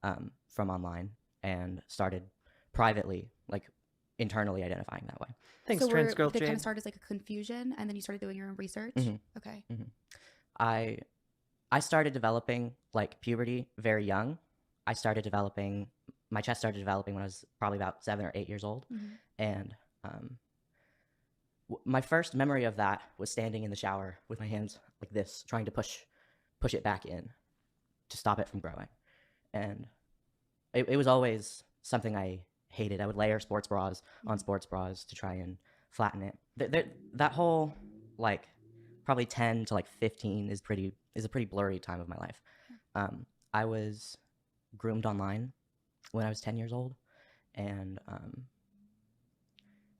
from online and started privately, like internally identifying that way. Thanks, so Trans Girl did it kind Jade. of start as like a confusion, and then you started doing your own research? Mhm. Okay. I started developing like puberty very young. My chest started developing when I was probably about 7 or 8 years old. Mhm. And my first memory of that was standing in the shower with my hands like this, trying to push it back in to stop it from growing. And it was always something I hated. I would layer sports bras on sports bras to try and flatten it. That whole like probably 10 to like 15 is a pretty blurry time of my life. I was groomed online when I was 10 years old, and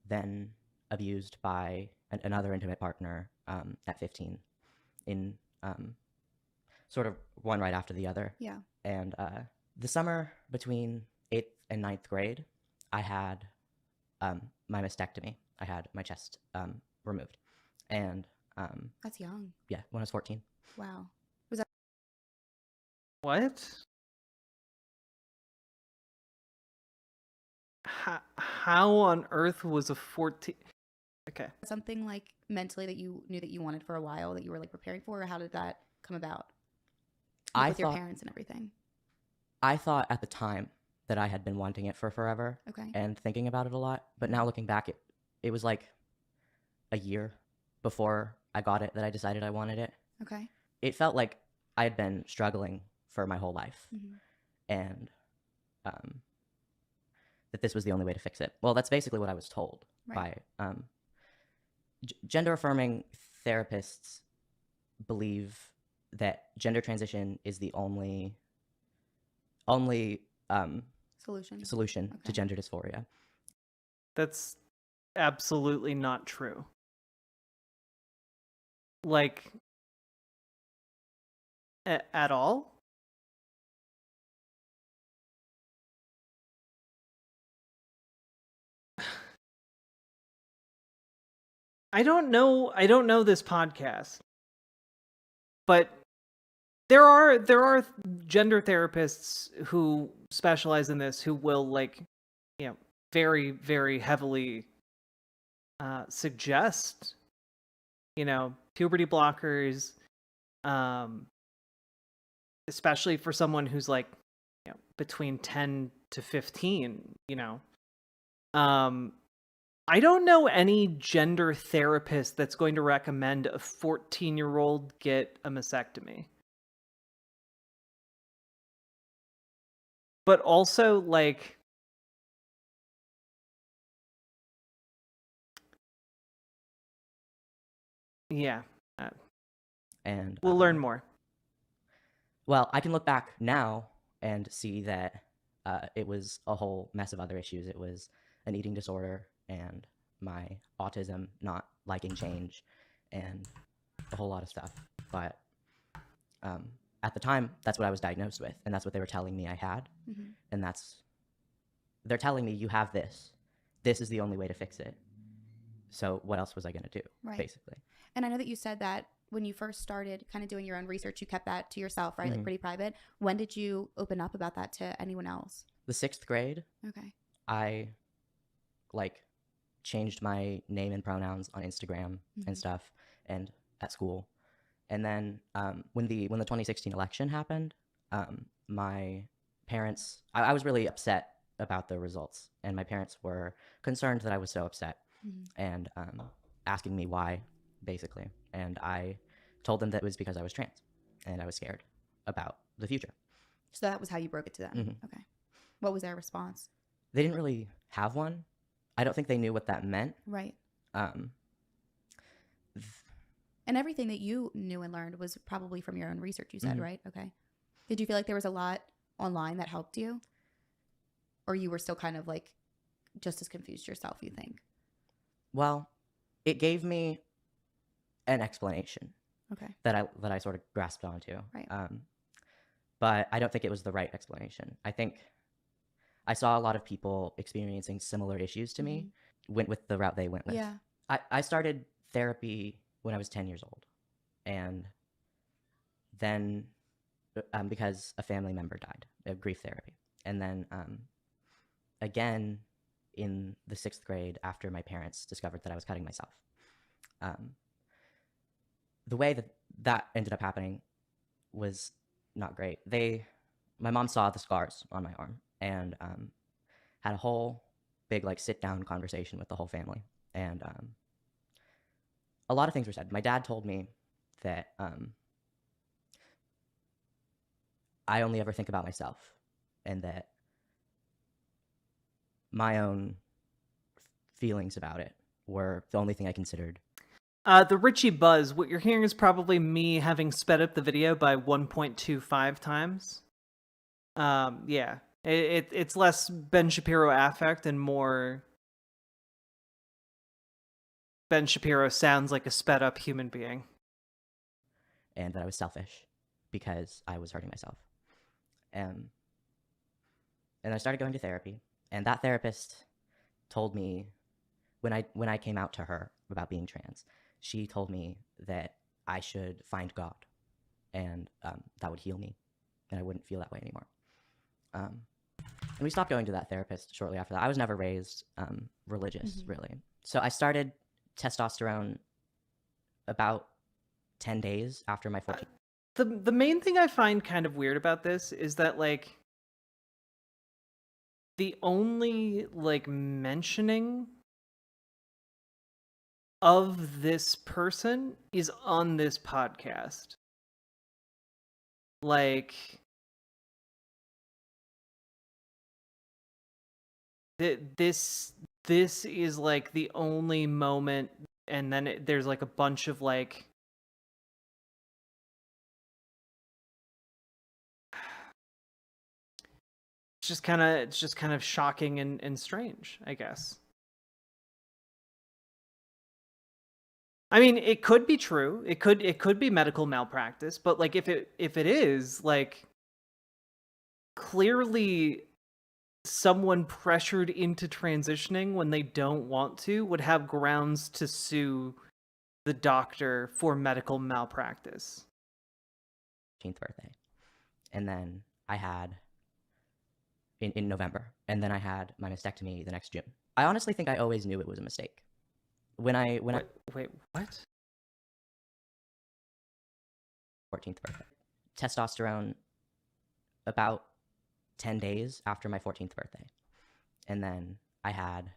then abused by another intimate partner at 15 in sort of one right after the other. Yeah. And the summer between 8th and 9th grade, I had my mastectomy. I had my chest removed. And That's young. yeah, when I was 14. Wow. Was that What? How on earth was a 14? Okay. something like mentally that you knew that you wanted for a while, that you were like preparing for, or how did that come about? Like, with your parents and everything. I thought at the time that I had been wanting it for forever. Okay. And thinking about it a lot. But now looking back, it was like a year before I got it that I decided I wanted it. Okay. It felt like I had been struggling for my whole life. Mhm. And that this was the only way to fix it. Well, that's basically what I was told Right. by gender affirming therapists believe that gender transition is the only Solution. to gender dysphoria. That's absolutely not true. Like, at all? I don't know this podcast. But there are gender therapists who specialize in this who will, like, you know, very, very heavily suggest, you know, puberty blockers, especially for someone who's like, you know, between 10 to 15, you know. I don't know any gender therapist that's going to recommend a 14-year-old get a mastectomy. But also, like, yeah. And We'll learn more. Well, I can look back now and see that it was a whole mess of other issues. It was an eating disorder and my autism, not liking change, and a whole lot of stuff. But at the time, that's what I was diagnosed with, and that's what they were telling me I had. Mhm. And they're telling me, you have this. This is the only way to fix it. So what else was I going to do, Right. basically? And I know that you said that when you first started kind of doing your own research, you kept that to yourself, right? Like Mhm. pretty private. When did you open up about that to anyone else? The 6th grade, Okay. I like changed my name and pronouns on Instagram Mhm. and stuff, and at school. And then when the 2016 election happened, my parents, I was really upset about the results, and my parents were concerned that I was so upset, Mhm. and asking me why, basically. And I told them that it was because I was trans, and I was scared about the future. So that was how you broke it to them. Mhm. Okay. What was their response? They didn't really have one. I don't think they knew what that meant. Right. Um, And everything that you knew and learned was probably from your own research, you said, Mhm. right? Okay. Did you feel like there was a lot online that helped you? Or you were still kind of like just as confused yourself, you think? Well, it gave me an explanation. Okay. That I sort of grasped onto. Right. But I don't think it was the right explanation. I think I saw a lot of people experiencing similar issues to me, went with the route they went with. Yeah. I started therapy when I was 10 years old. And then because a family member died of grief therapy. And then again in the 6th grade after my parents discovered that I was cutting myself. The way that ended up happening was not great. My mom saw the scars on my arm and had a whole big like sit down conversation with the whole family. And a lot of things were said. My dad told me that I only ever think about myself and that my own feelings about it were the only thing I considered. The Richie buzz, what you're hearing is probably me having sped up the video by 1.25 times. Yeah. It's less Ben Shapiro affect and more Ben Shapiro sounds like a sped up human being. And that I was selfish because I was hurting myself. And I started going to therapy, and that therapist told me when I came out to her about being trans, she told me that I should find God, and that would heal me, and I wouldn't feel that way anymore. And we stopped going to that therapist shortly after that. I was never raised religious, really. So I started testosterone about 10 days after my 14th. The main thing I find kind of weird about this is that, like, the only, like, mentioning of this person is on this podcast. Like, this is, like, the only moment, and then there's, like, a bunch of, like, it's just kind of shocking and strange, I guess. I mean, it could be true. It could be medical malpractice, but like if it is, like, clearly someone pressured into transitioning when they don't want to would have grounds to sue the doctor for medical malpractice. 14th birthday. And then I had in November, and then I had my mastectomy the next June. I honestly think I always knew it was a mistake. Wait, what? 14th birthday. Testosterone about 10 days after my 14th birthday. And then I had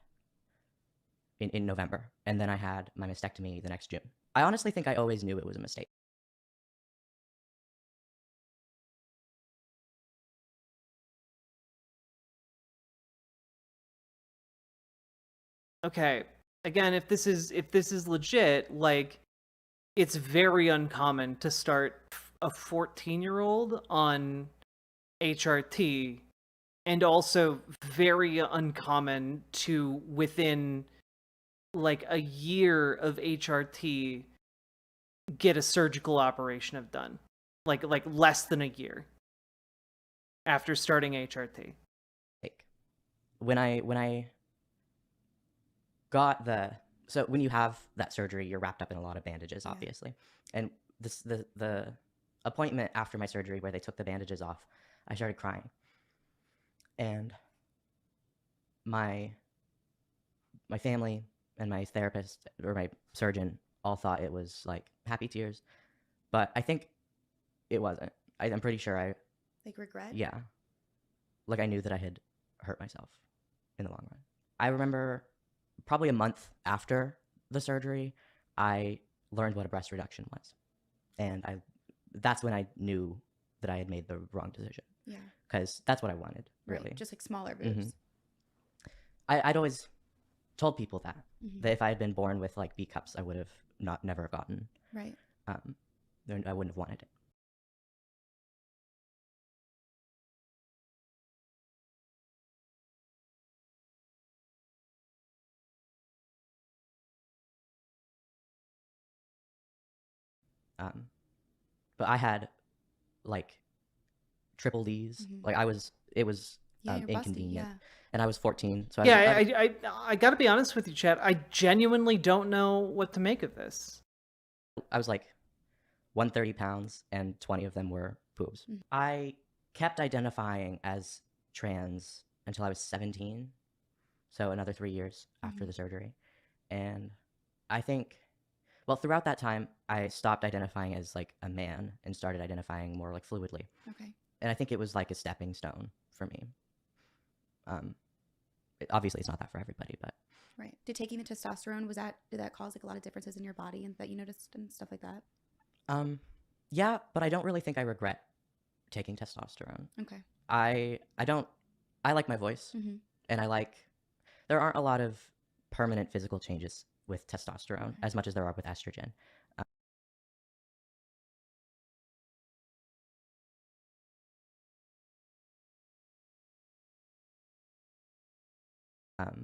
in November, and then I had my mastectomy the next June. I honestly think I always knew it was a mistake. Okay, again, if this is legit, like, it's very uncommon to start a 14-year-old on HRT, and also very uncommon to, within like a year of HRT, get a surgical operation done. Like less than a year after starting HRT. When I got so when you have that surgery, you're wrapped up in a lot of bandages, obviously. And the appointment after my surgery where they took the bandages off, I started crying. And my family and my therapist or my surgeon all thought it was like happy tears, but I think it wasn't. I'm pretty sure like regret? Yeah. Like I knew that I had hurt myself in the long run. I remember probably a month after the surgery, I learned what a breast reduction was. And that's when I knew that I had made the wrong decision. Yeah. Because that's what I wanted, really. Right. Just like smaller boobs. I'd always told people that if I had been born with like B cups, I would have never gotten. Right. I wouldn't have wanted it. But I had like triple D's. Like it was Yeah, you're busty, inconvenient. yeah. And I was 14, so I got to be honest with you, Chad. I genuinely don't know what to make of this. I was like 130 pounds, and 20 of them were boobs. I kept identifying as trans until I was 17, so another 3 years after the surgery. And I think, well, throughout that time, I stopped identifying as like a man and started identifying more like fluidly. Okay. And I think it was like a stepping stone for me. Obviously, it's not that for everybody, but Right. Did taking the testosterone, did that cause like a lot of differences in your body and that you noticed and stuff like that? yeah, but I don't really think I regret taking testosterone. Okay. I like my voice, and there aren't a lot of permanent physical changes with testosterone as much as there are with estrogen.